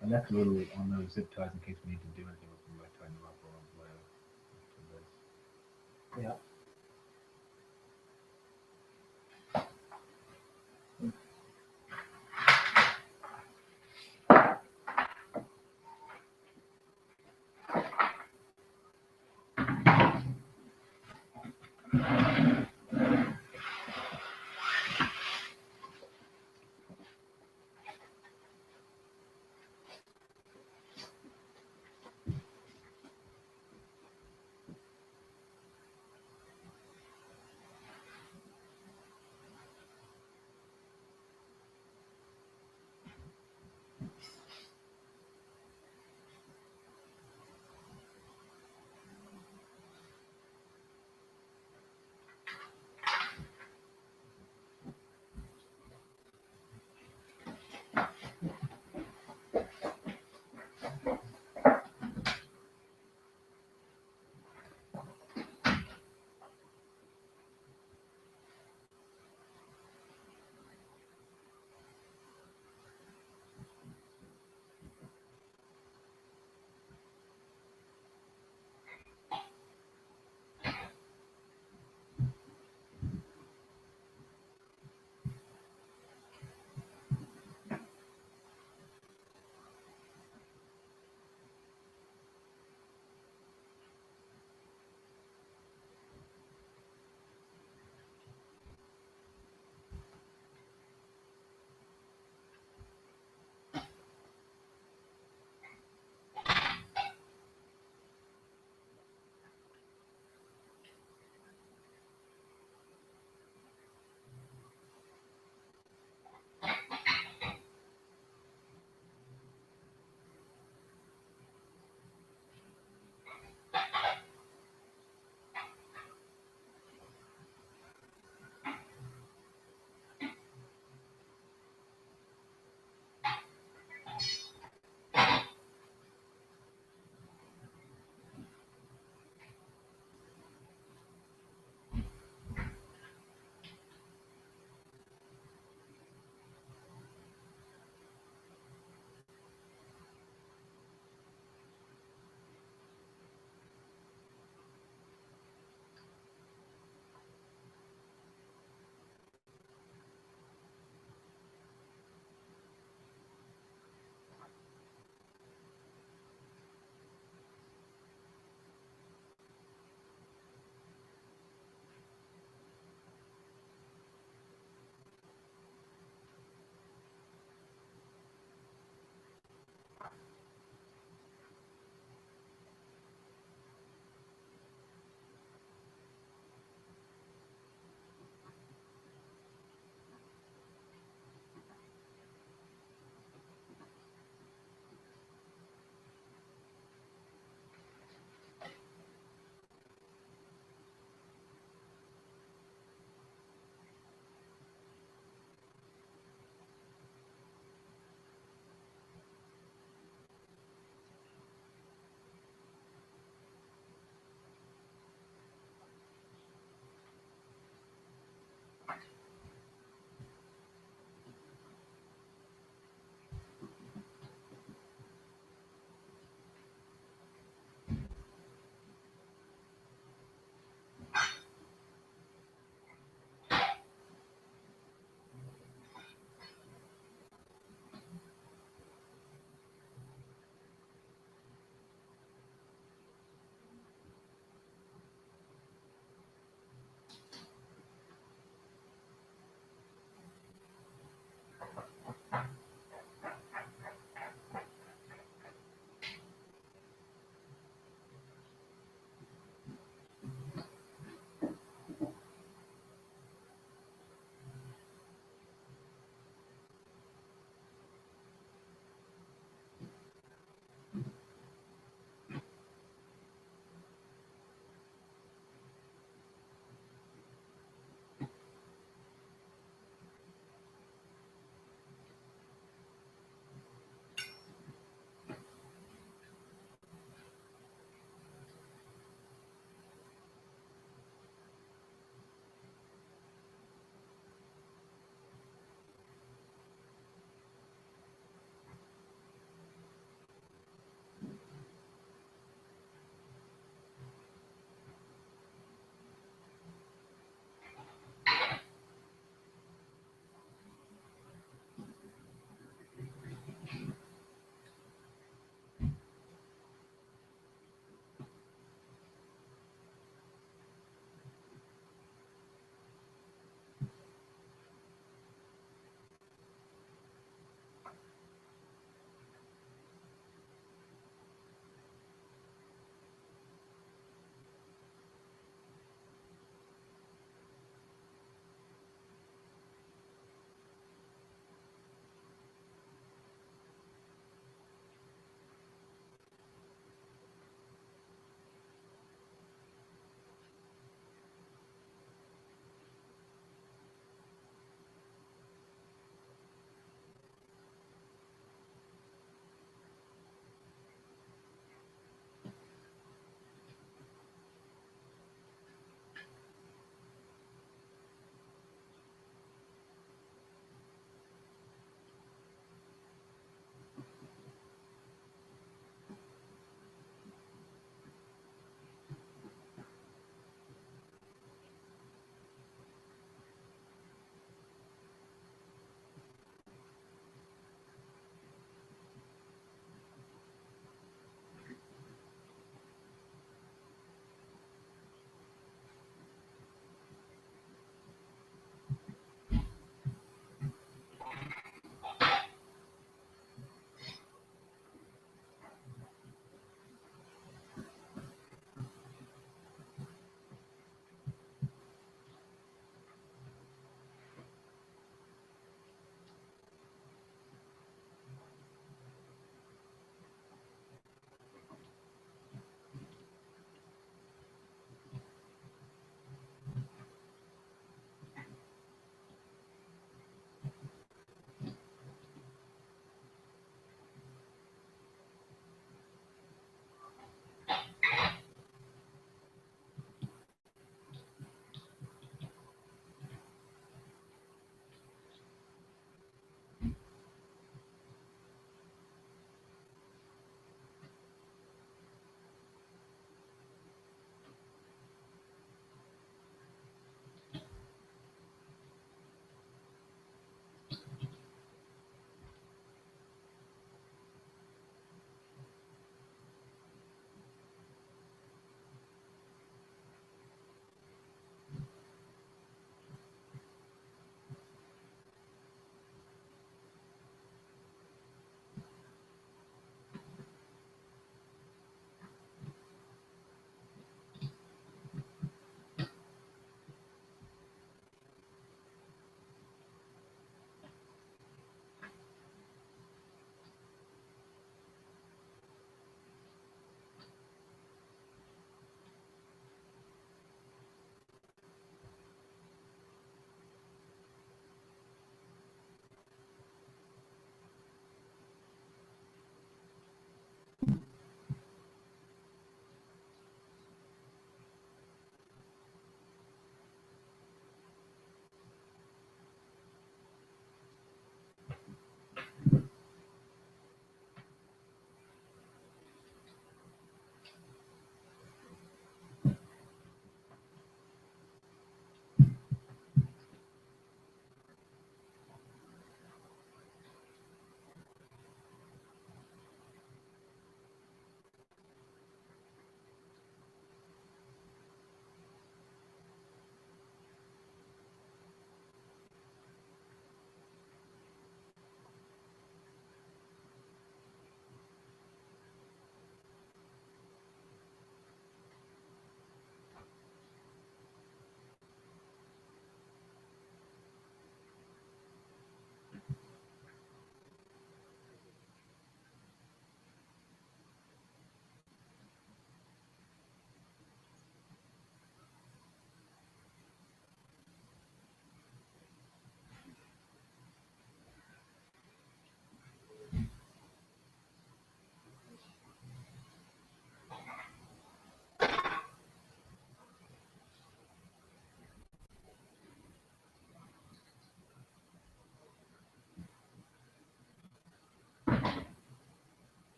And that's a little on those zip ties in case we need to do anything with them, like tying them up or whatever. Yeah.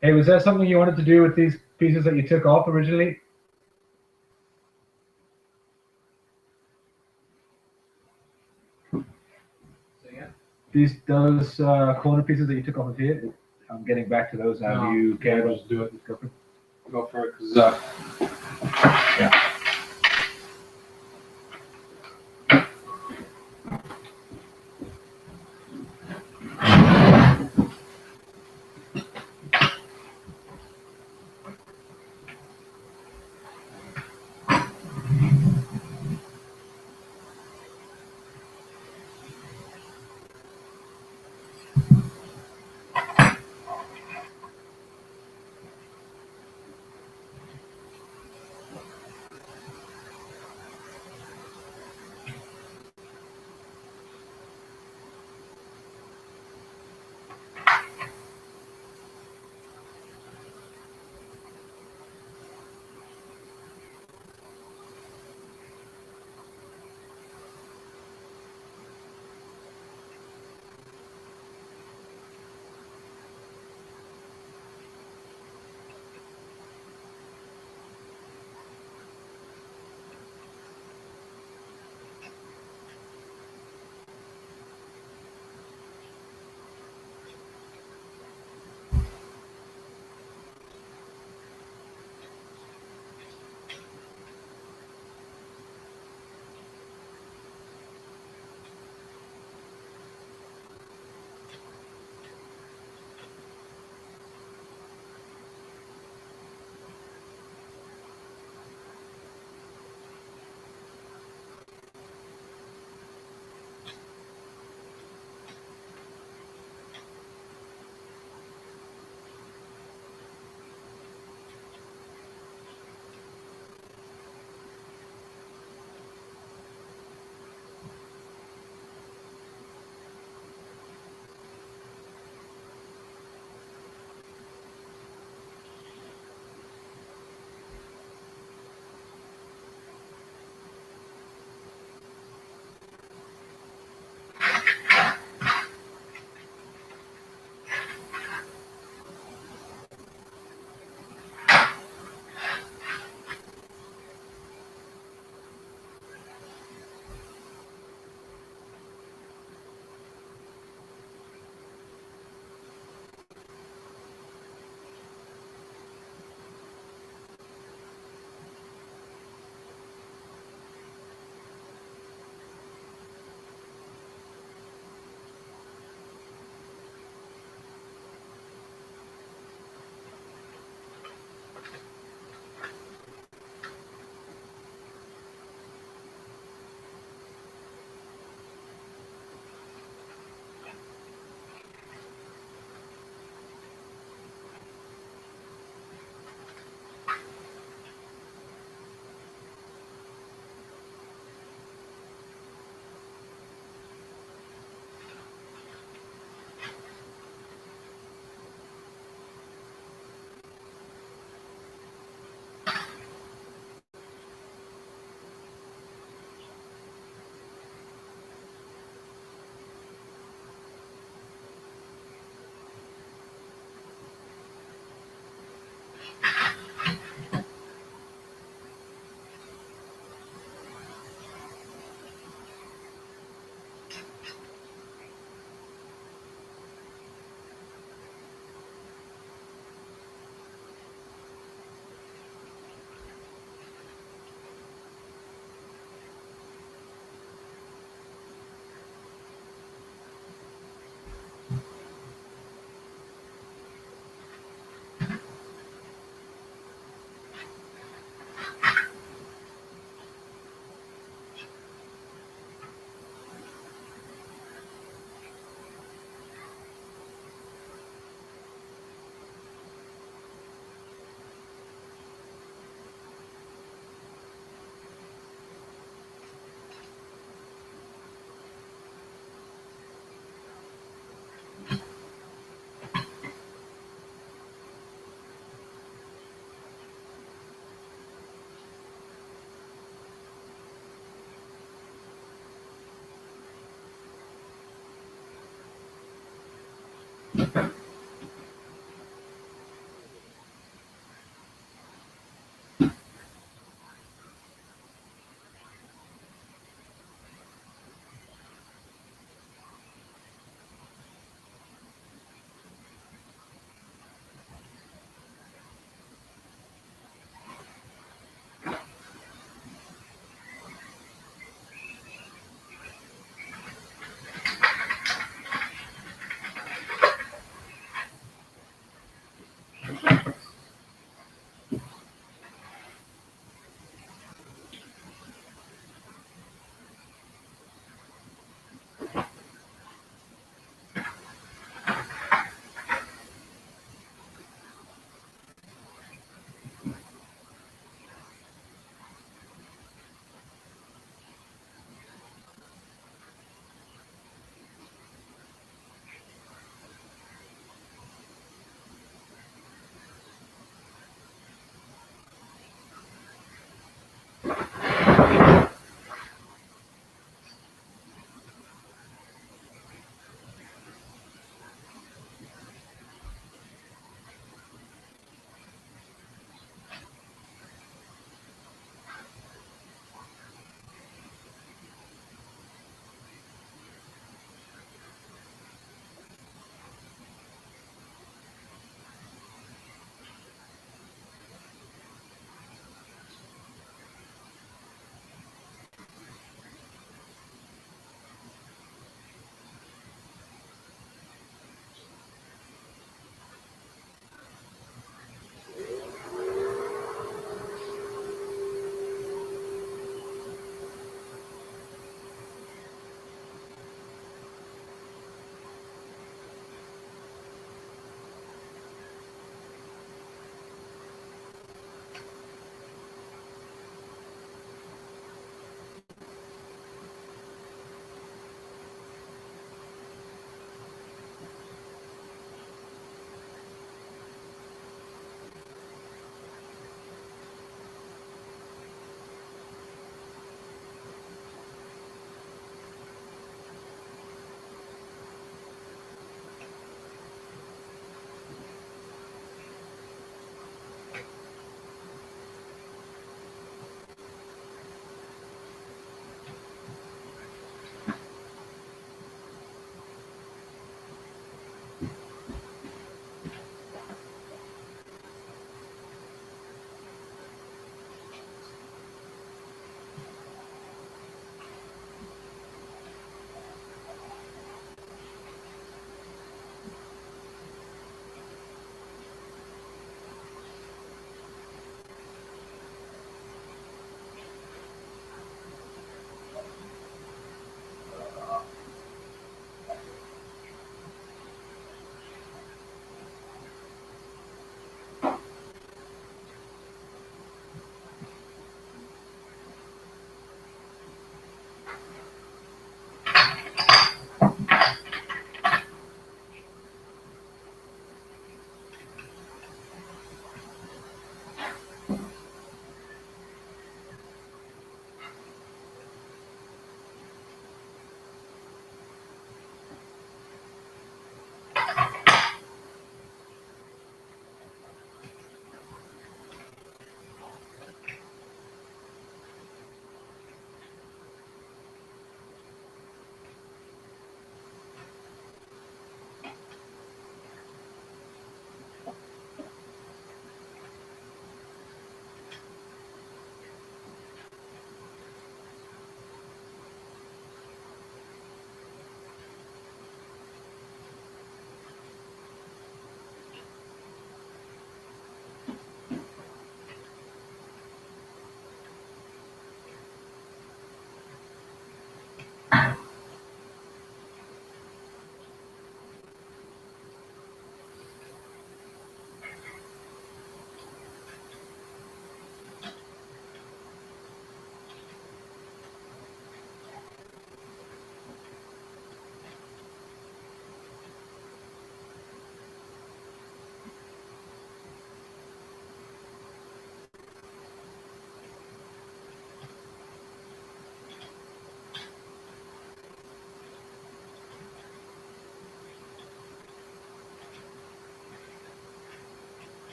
Hey, was there something you wanted to do with these pieces that you took off originally? Those corner pieces that you took off of here. I'm getting back to those. Have No, you yeah, cared? just do it. Go for it. Go for it, because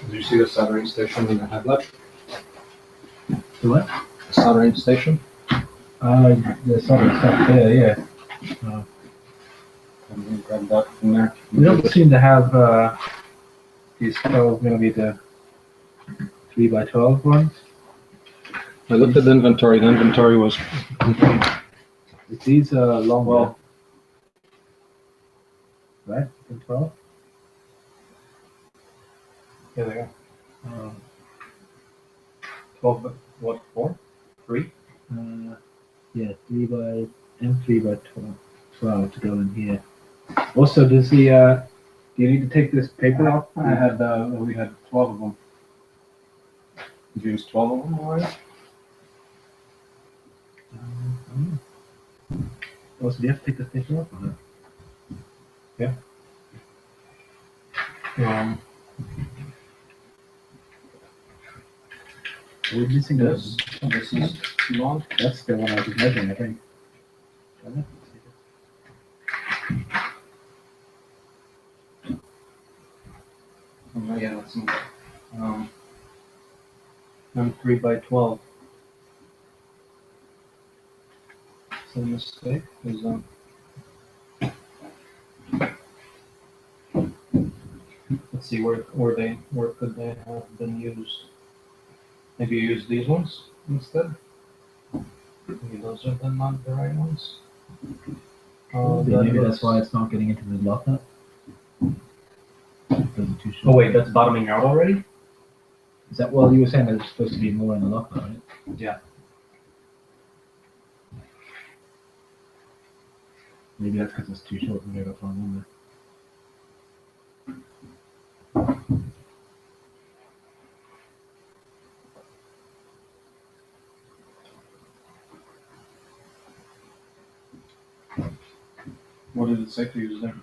Did you see the soldering station in the headlight? The what? The soldering station? There's some stuff there, yeah. And grab that from there. We don't seem to have these 12 millimeter 3x12 ones. I looked at the inventory. The inventory was complete. These are longer. Right? Than 12? Yeah, they are. 12, What, 4? 3? yeah, 3x 12 to go in here. Also, does the, do you need to take this paper off? We had 12 of them. Did you use 12 of them already? Also, do you have to take this paper off or not? We're missing This is long. That's the one I was measuring, I think. Oh, yeah, that's I'm 3x12. So the mistake is let's see where could they have been used? Maybe you use these ones instead. Maybe those are not the right ones. Maybe that's why it's not getting into the lockup. Oh wait, that's bottoming out already? Is that, well, you were saying there's supposed to be more in the lockup, right? Yeah. Maybe that's because it's too short and we got one on there. What did it say to use there?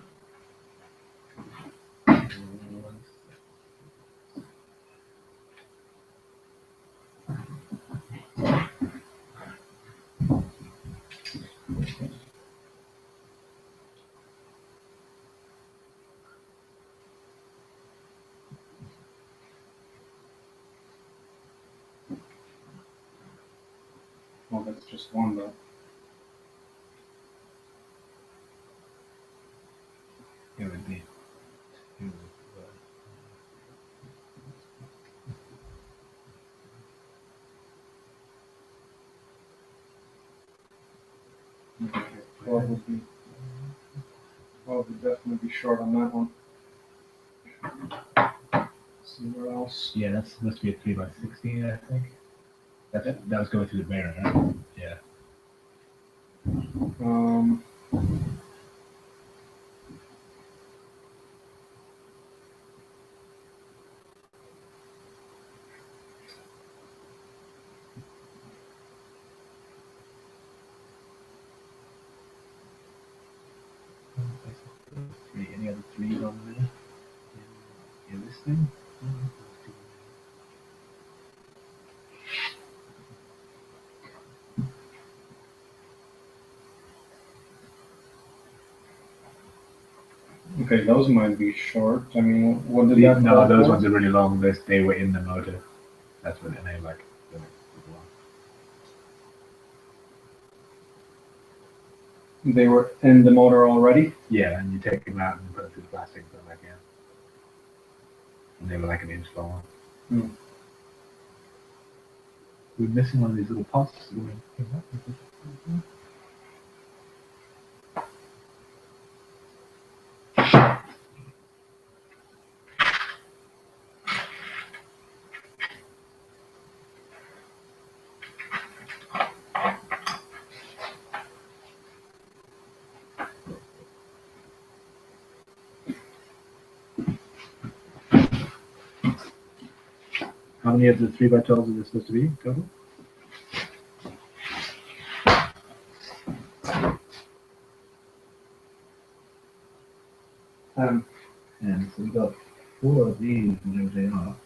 Well, that's just one though. It would be two. Okay, 12 would definitely be short on that one. See where else? Yeah, that's supposed to be a 3x16, I think. That was going through the mirror, right? Yeah. Um, Any other threes on there? In this thing? okay, those might be short. I mean, what did Yeah, that? no, call those for? ones are really long. They were in the motor. That's what they like. They were in the motor already. Yeah, and you take them out and put them through the plastic and put them back in. And they were like an inch long. Hmm. We're missing one of these little pots. How many of the 3x12s are there supposed to be total? And so we got 4 of these, and there they are.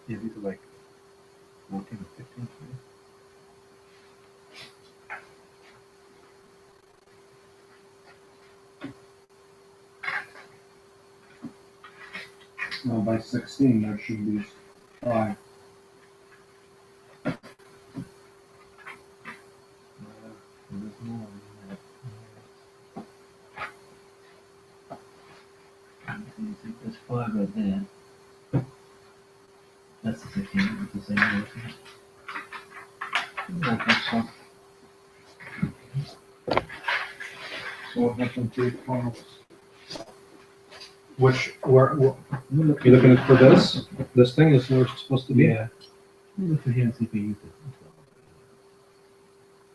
Yeah, these are like 14 or 15. Well, by 16, there should be 5. There's more. There's 5 right there. That's the 15. It's the same way. I think so. So what happened to the files? Which, where, you looking for this? This thing is where it's supposed to be? Yeah. Let me look for here and see if we use it.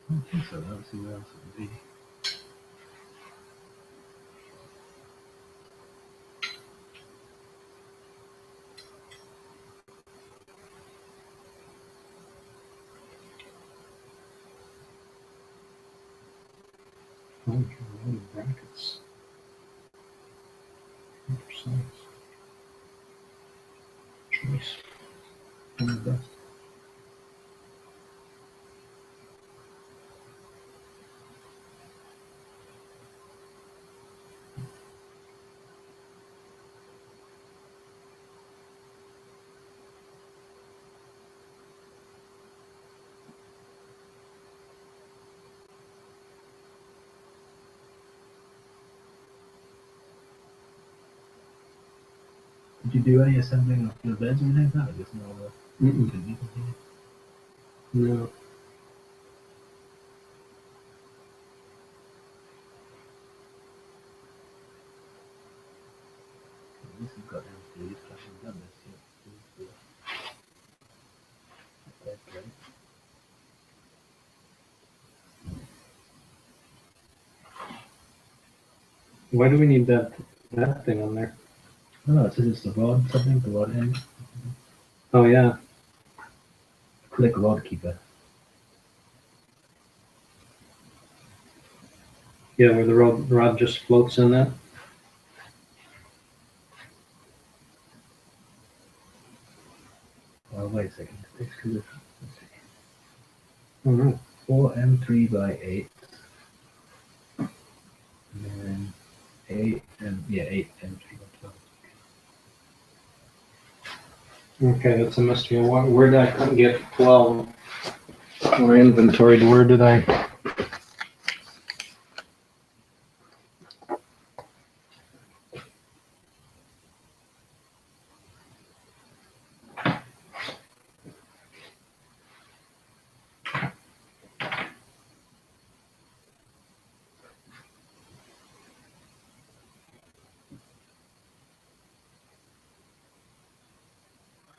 I don't think so. Let's see where else it would be. Oh, brackets. Size. Choice. One of the best. Did you do any assembling of your beds or anything like that? Or just more of a Mm-mm. No. This has got down to these questions done this year. Okay, great. Why do we need that thing on there? No, it says it's the rod something, the rod end. Oh yeah. Click rod keeper. Yeah, where the rod just floats in that. Oh, wait a second. Let's see. Oh no. 4M3 by 8. And then 8 and yeah, 8M3 by 12. Okay, that's a mystery. Where did I get 12? Or inventoried? Where did I?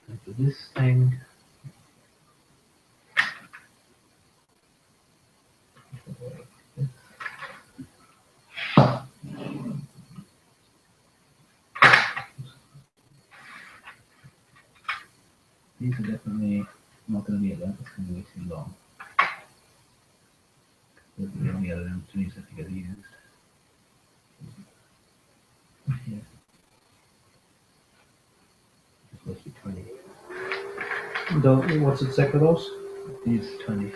And for this thing, these are definitely not going to be enough. It's going to be too long. Those are the only other M3s that get used. Yeah. It's supposed to be 20. What's it say for those? These 20.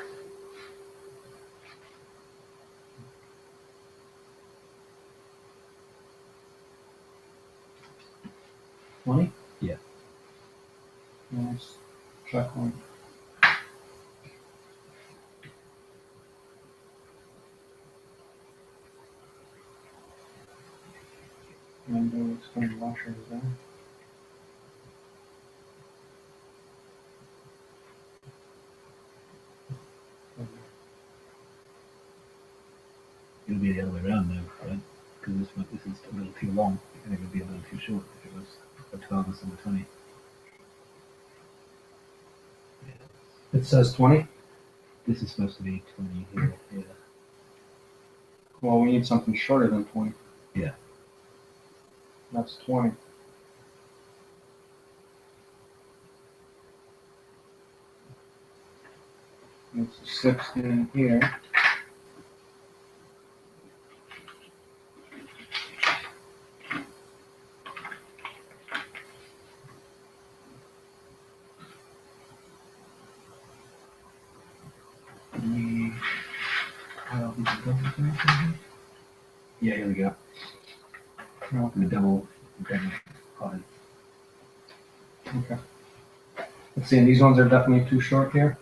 Money? Yeah. Nice. Check one. And external washer is there. It'll be the other way around now, right? Because this is a little too long, and it would be a little too short if it was a 12 instead of 20. It says 20. This is supposed to be 20 here. Yeah. Well, we need something shorter than 20. Yeah. That's 20. It's 16 here. Yeah, here we go. The double potted. Okay. Let's see, and these ones are definitely too short here.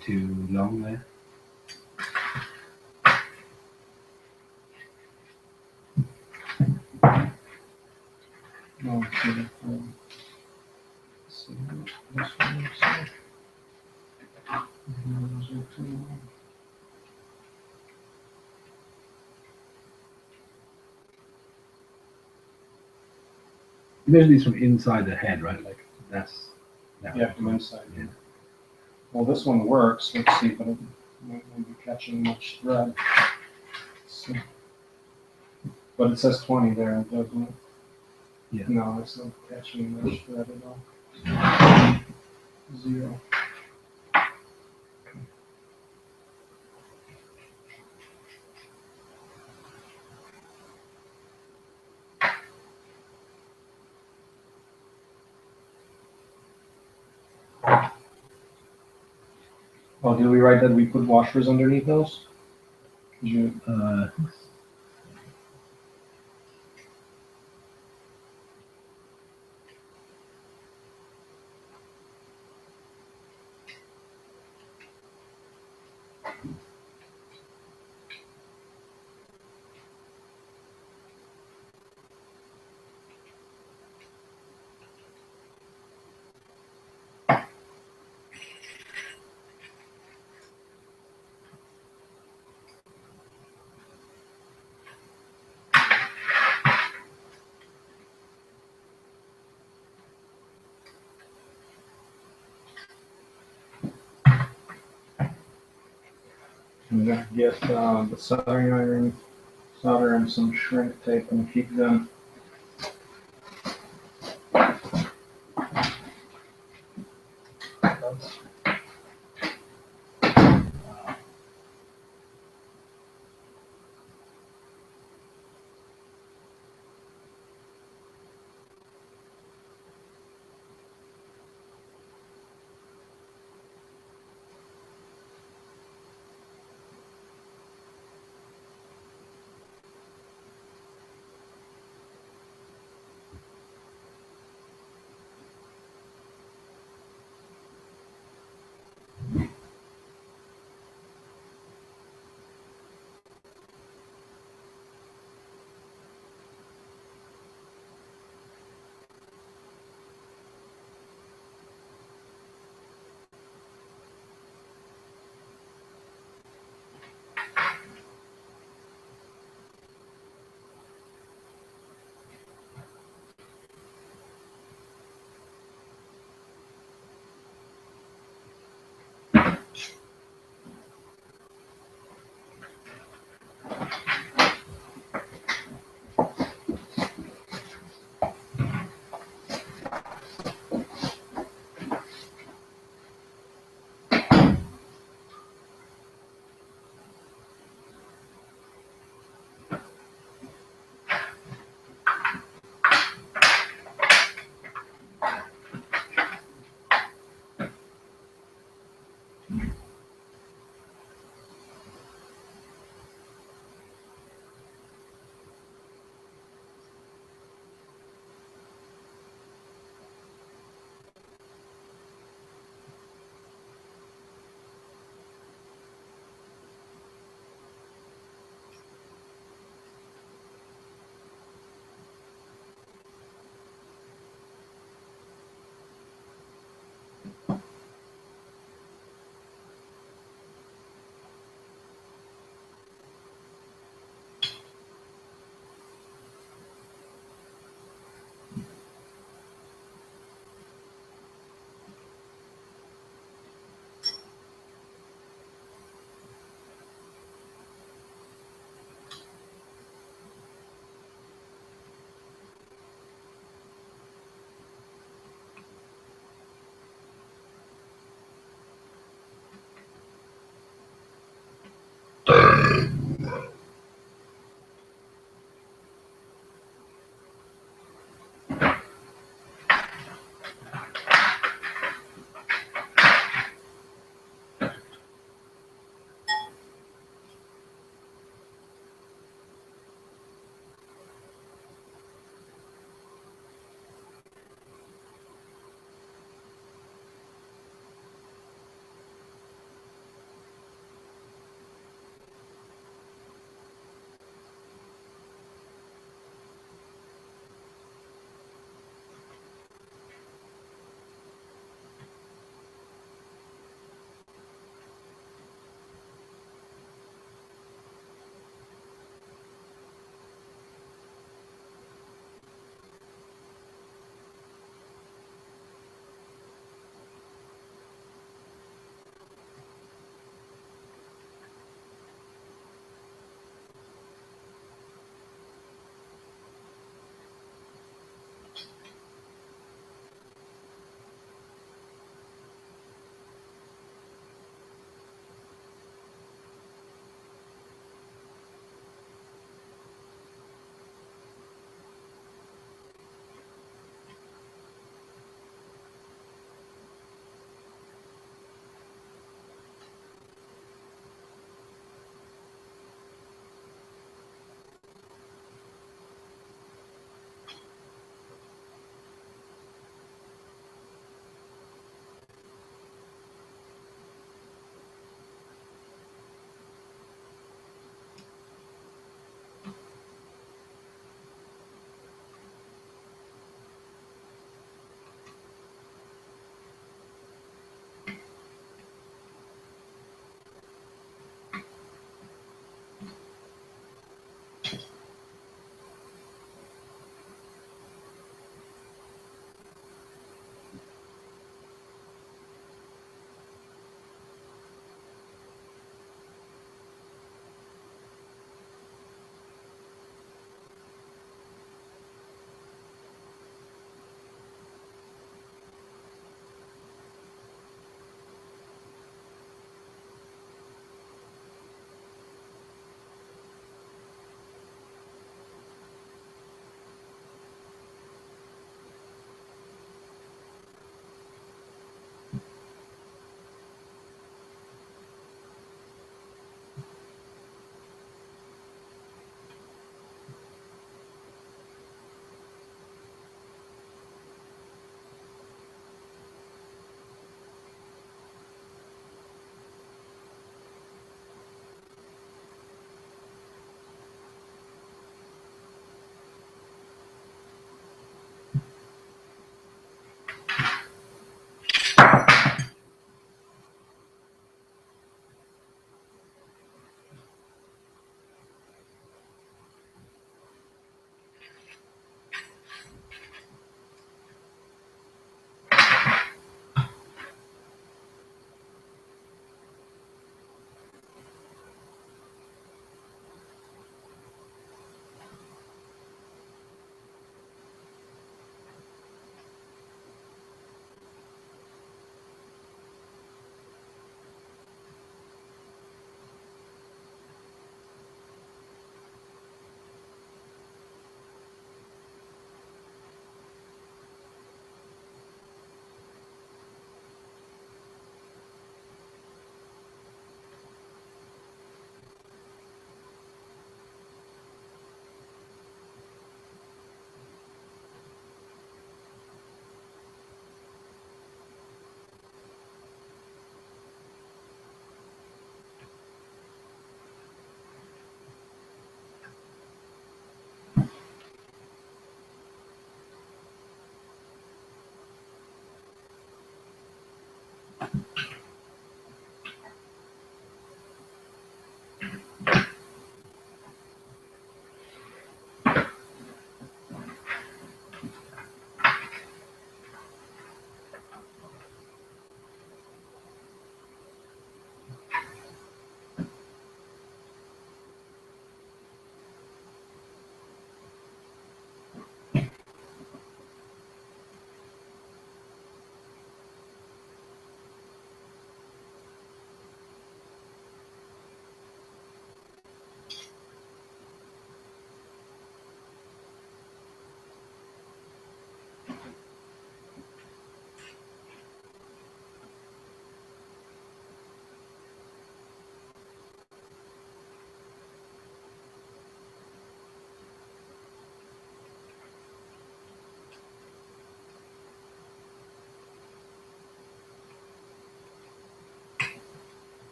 Too long there. No, let's see, let's see, this one looks like. Those are too long. Measure these from inside the head, right? Like that's. Yeah, from inside. Yeah. Well, this one works, let's see, but it might not be catching much thread. Let's see. But it says 20 there, doesn't it? Yeah. No, it's not catching much thread at all. 0. Oh, did we write that we put washers underneath those? Did you? I'm gonna get the soldering iron, solder, and some shrink tape and keep them.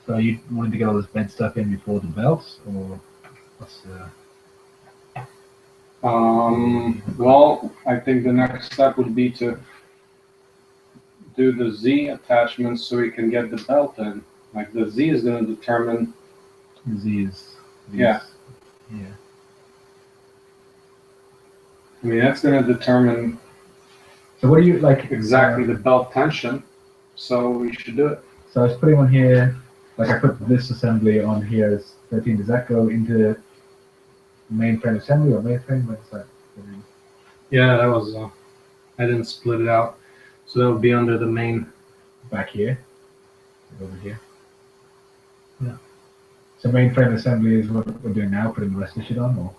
So you wanted to get all this bed stuff in before the belts, or what's the? Well, I think the next step would be to do the Z attachments so we can get the belt in. Like the Z is going to determine. These. Yeah. Yeah. I mean, that's going to determine So what do you like exactly the belt tension. So we should do it. So I was putting one here, like I put this assembly on here as 13. Does that go into mainframe assembly or mainframe? What's that? Yeah, that was. I didn't split it out, so that would be under the main. Back here, over here. Yeah. So mainframe assembly is what we're doing now, putting the rest of the shit on, or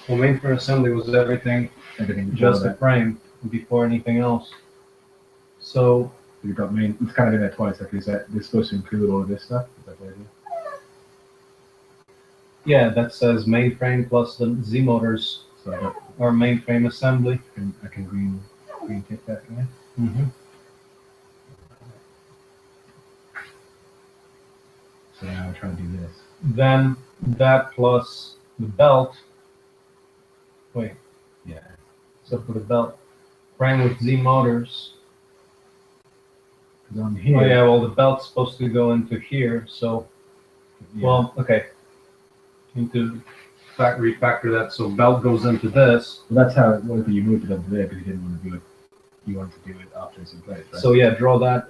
Well, mainframe assembly was everything, everything just the that. frame before anything else. So You've got main. It's kind of in there twice. Like, is that this supposed to include all of this stuff? Is that the idea? yeah, that says mainframe plus the Z motors So I got, or mainframe assembly. I can green tick that in there. Mm-hmm. So now we're trying to do this. Then that plus the belt. Wait, Yeah. so for the belt, frame with Z motors. Because on here. Oh yeah, well the belt's supposed to go into here, so Yeah. well okay. Need to refactor that so belt goes into this. Well, that's how it was. You moved it up there because you didn't want to do it. You wanted to do it after it's in place, right? So yeah, draw that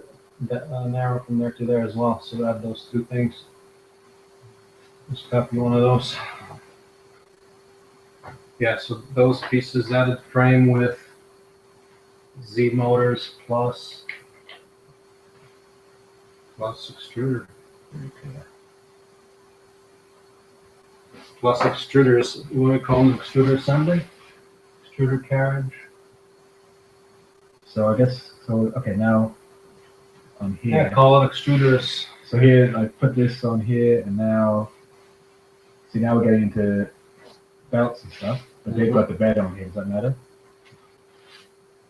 narrow from there to there as well. So add those two things. Just copy one of those. Yeah, so those pieces added frame with Z motors plus extruder. Okay. Plus extruders, what do we call them? Extruder assembly? Extruder carriage? So I guess so. Okay, now on here. Yeah, call it extruders. So here I put this on here, and now see now we're getting into belts and stuff. But they've got the bed on here. Does that matter?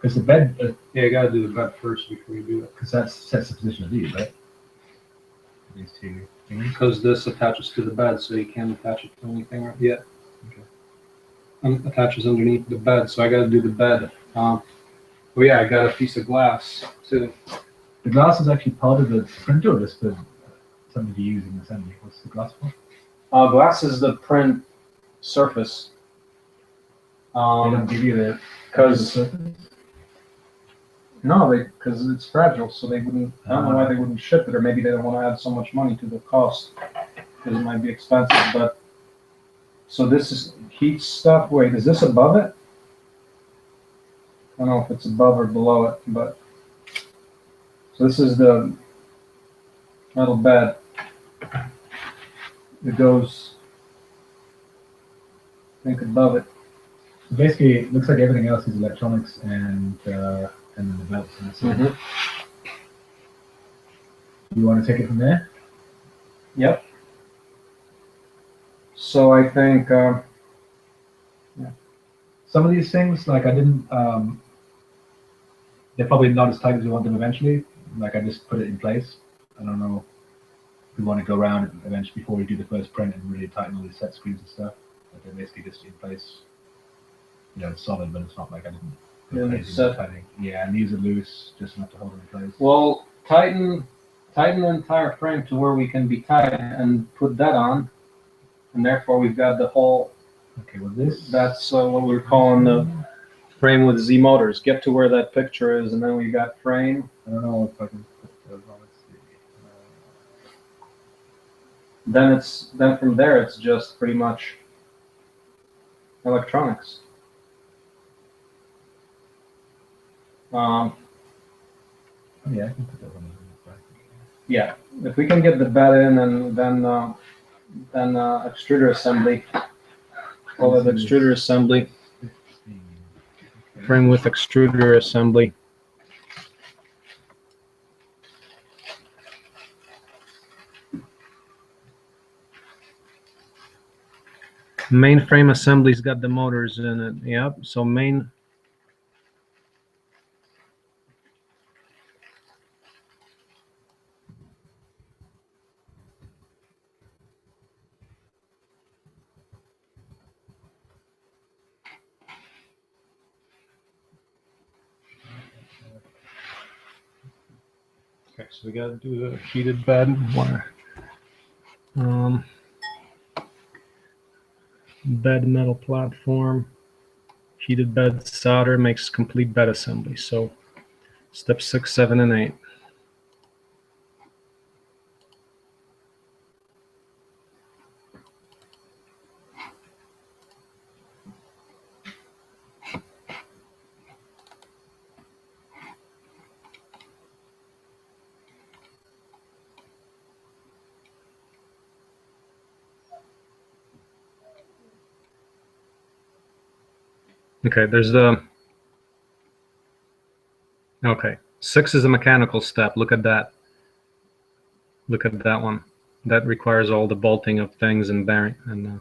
Because the bed, Yeah, you gotta do the bed first before you do it. because that sets the position of these, right? These two things. Because this attaches to the bed, so you can't attach it to anything right yet. Okay. Attaches underneath the bed, so I gotta do the bed. Oh yeah, I got a piece of glass too. The glass is actually part of the printer, or just for something to use in assembly. What's the glass for? Glass is the print surface. They don't give you the Because surface? no, because it's fragile, so they wouldn't. I don't know why they wouldn't ship it, or maybe they don't want to add so much money to the cost because it might be expensive. But so this is heat stuff. Wait, is this above it? I don't know if it's above or below it, but so this is the metal bed. It goes, I think, above it. So basically, it looks like everything else is electronics and then the belts. And so you want to take it from there? Yep. So I think, Some of these things, like I didn't, they're probably not as tight as we want them eventually. Like I just put it in place. I don't know if we want to go around and eventually before we do the first print and really tighten all these set screws and stuff. Like they're basically just in place. You know, it's solid, but it's not like I didn't go Yeah, crazy with set. tightening. Yeah, and these are loose, just enough to hold them in place. well, tighten the entire frame to where we can be tight and put that on, and therefore we've got the whole. Okay, well this. That's what we're calling the frame with Z motors. Get to where that picture is, and then we got frame. I don't know if I can put those on. Let's see. Then from there it's just pretty much electronics. Oh, yeah, I can put those on. Yeah, if we can get the bed in, and then extruder assembly. Call it extruder assembly. Frame with extruder assembly. Mainframe assembly's got the motors in it. Yep. So main. Okay, so we gotta do the heated bed. Um, bed metal platform. Heated bed solder makes complete bed assembly. So step 6, 7, and 8. Okay, okay. 6 is a mechanical step. Look at that. Look at that one. That requires all the bolting of things and bearing. And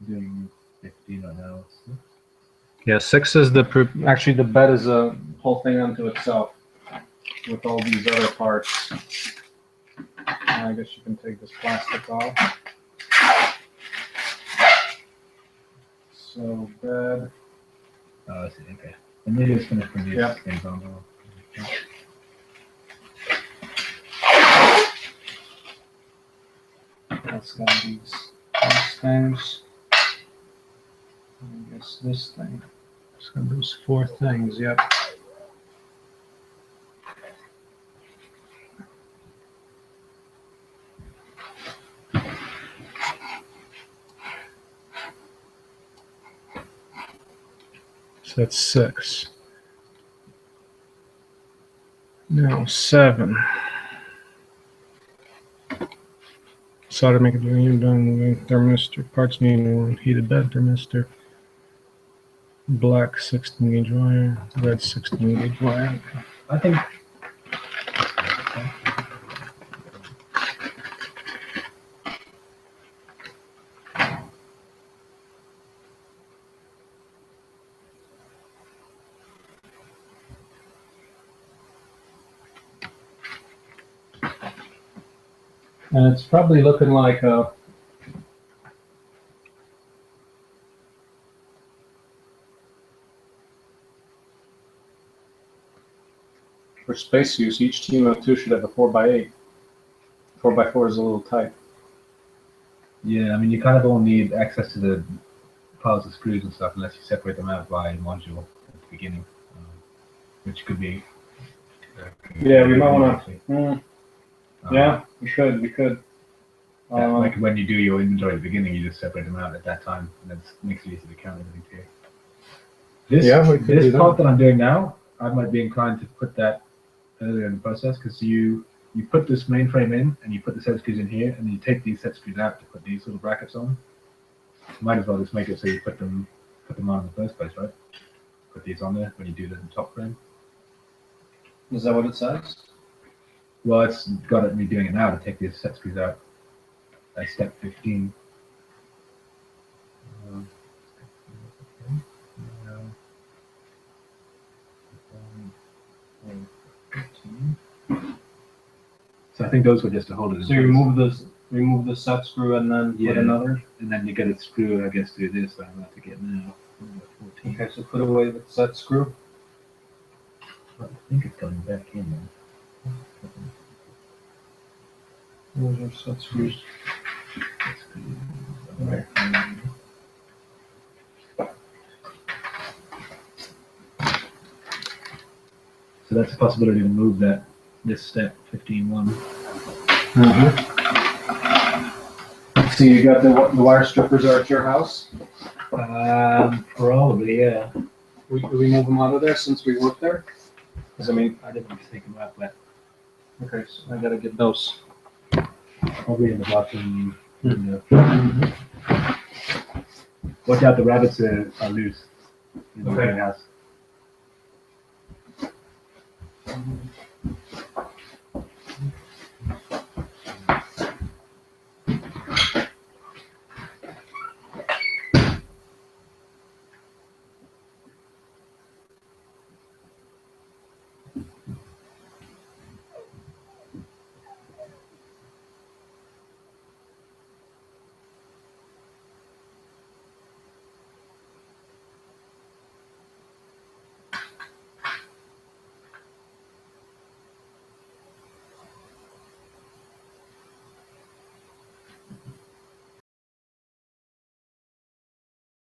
Doing 15 right now. yeah, 6 is actually the bed is a whole thing unto itself with all these other parts. I guess you can take this plastic off. So bed. Oh, I see. Okay. And maybe it's finished from these Yeah. things on. That's got these things. I guess this thing. It's got those 4 things. Yep. So that's 6. Now 7. Solder make a thermistor. Parts need heated bed thermistor. Black 16 gauge wire. Red 16 gauge wire. I think. And it's probably looking like a for space use, each team of 2 should have a 4x8. 4x4 is a little tight. Yeah, I mean, you kind of all need access to the piles of screws and stuff unless you separate them out by module at the beginning, which could be. Yeah, we might want to. Yeah, we could. Yeah, like when you do your inventory at the beginning, you just separate them out at that time, and that makes it easy to count everything here. This part that I'm doing now, I might be inclined to put that earlier in the process because you put this mainframe in and you put the set screws in here, and then you take these set screws out to put these little brackets on. Might as well just make it so you put them on in the first place, right? Put these on there when you do the top frame. Is that what it says? Well, it's got me doing it now to take these set screws out. By step 15. So I think those were just to hold it. So you remove the set screw and then put another. And then you get a screw, I guess, through this that I'm about to get now. 14. Okay, so put away the set screw. I think it's coming back in now. Those are set screws. Right. So that's a possibility to move this step 15.1. So you got the wire strippers are at your house? Probably, yeah. We move them out of there since we work there? Because I mean, I didn't think about that. okay, so I gotta get those. Probably in the bottom. Watch out, the rabbits are loose in the Okay. house.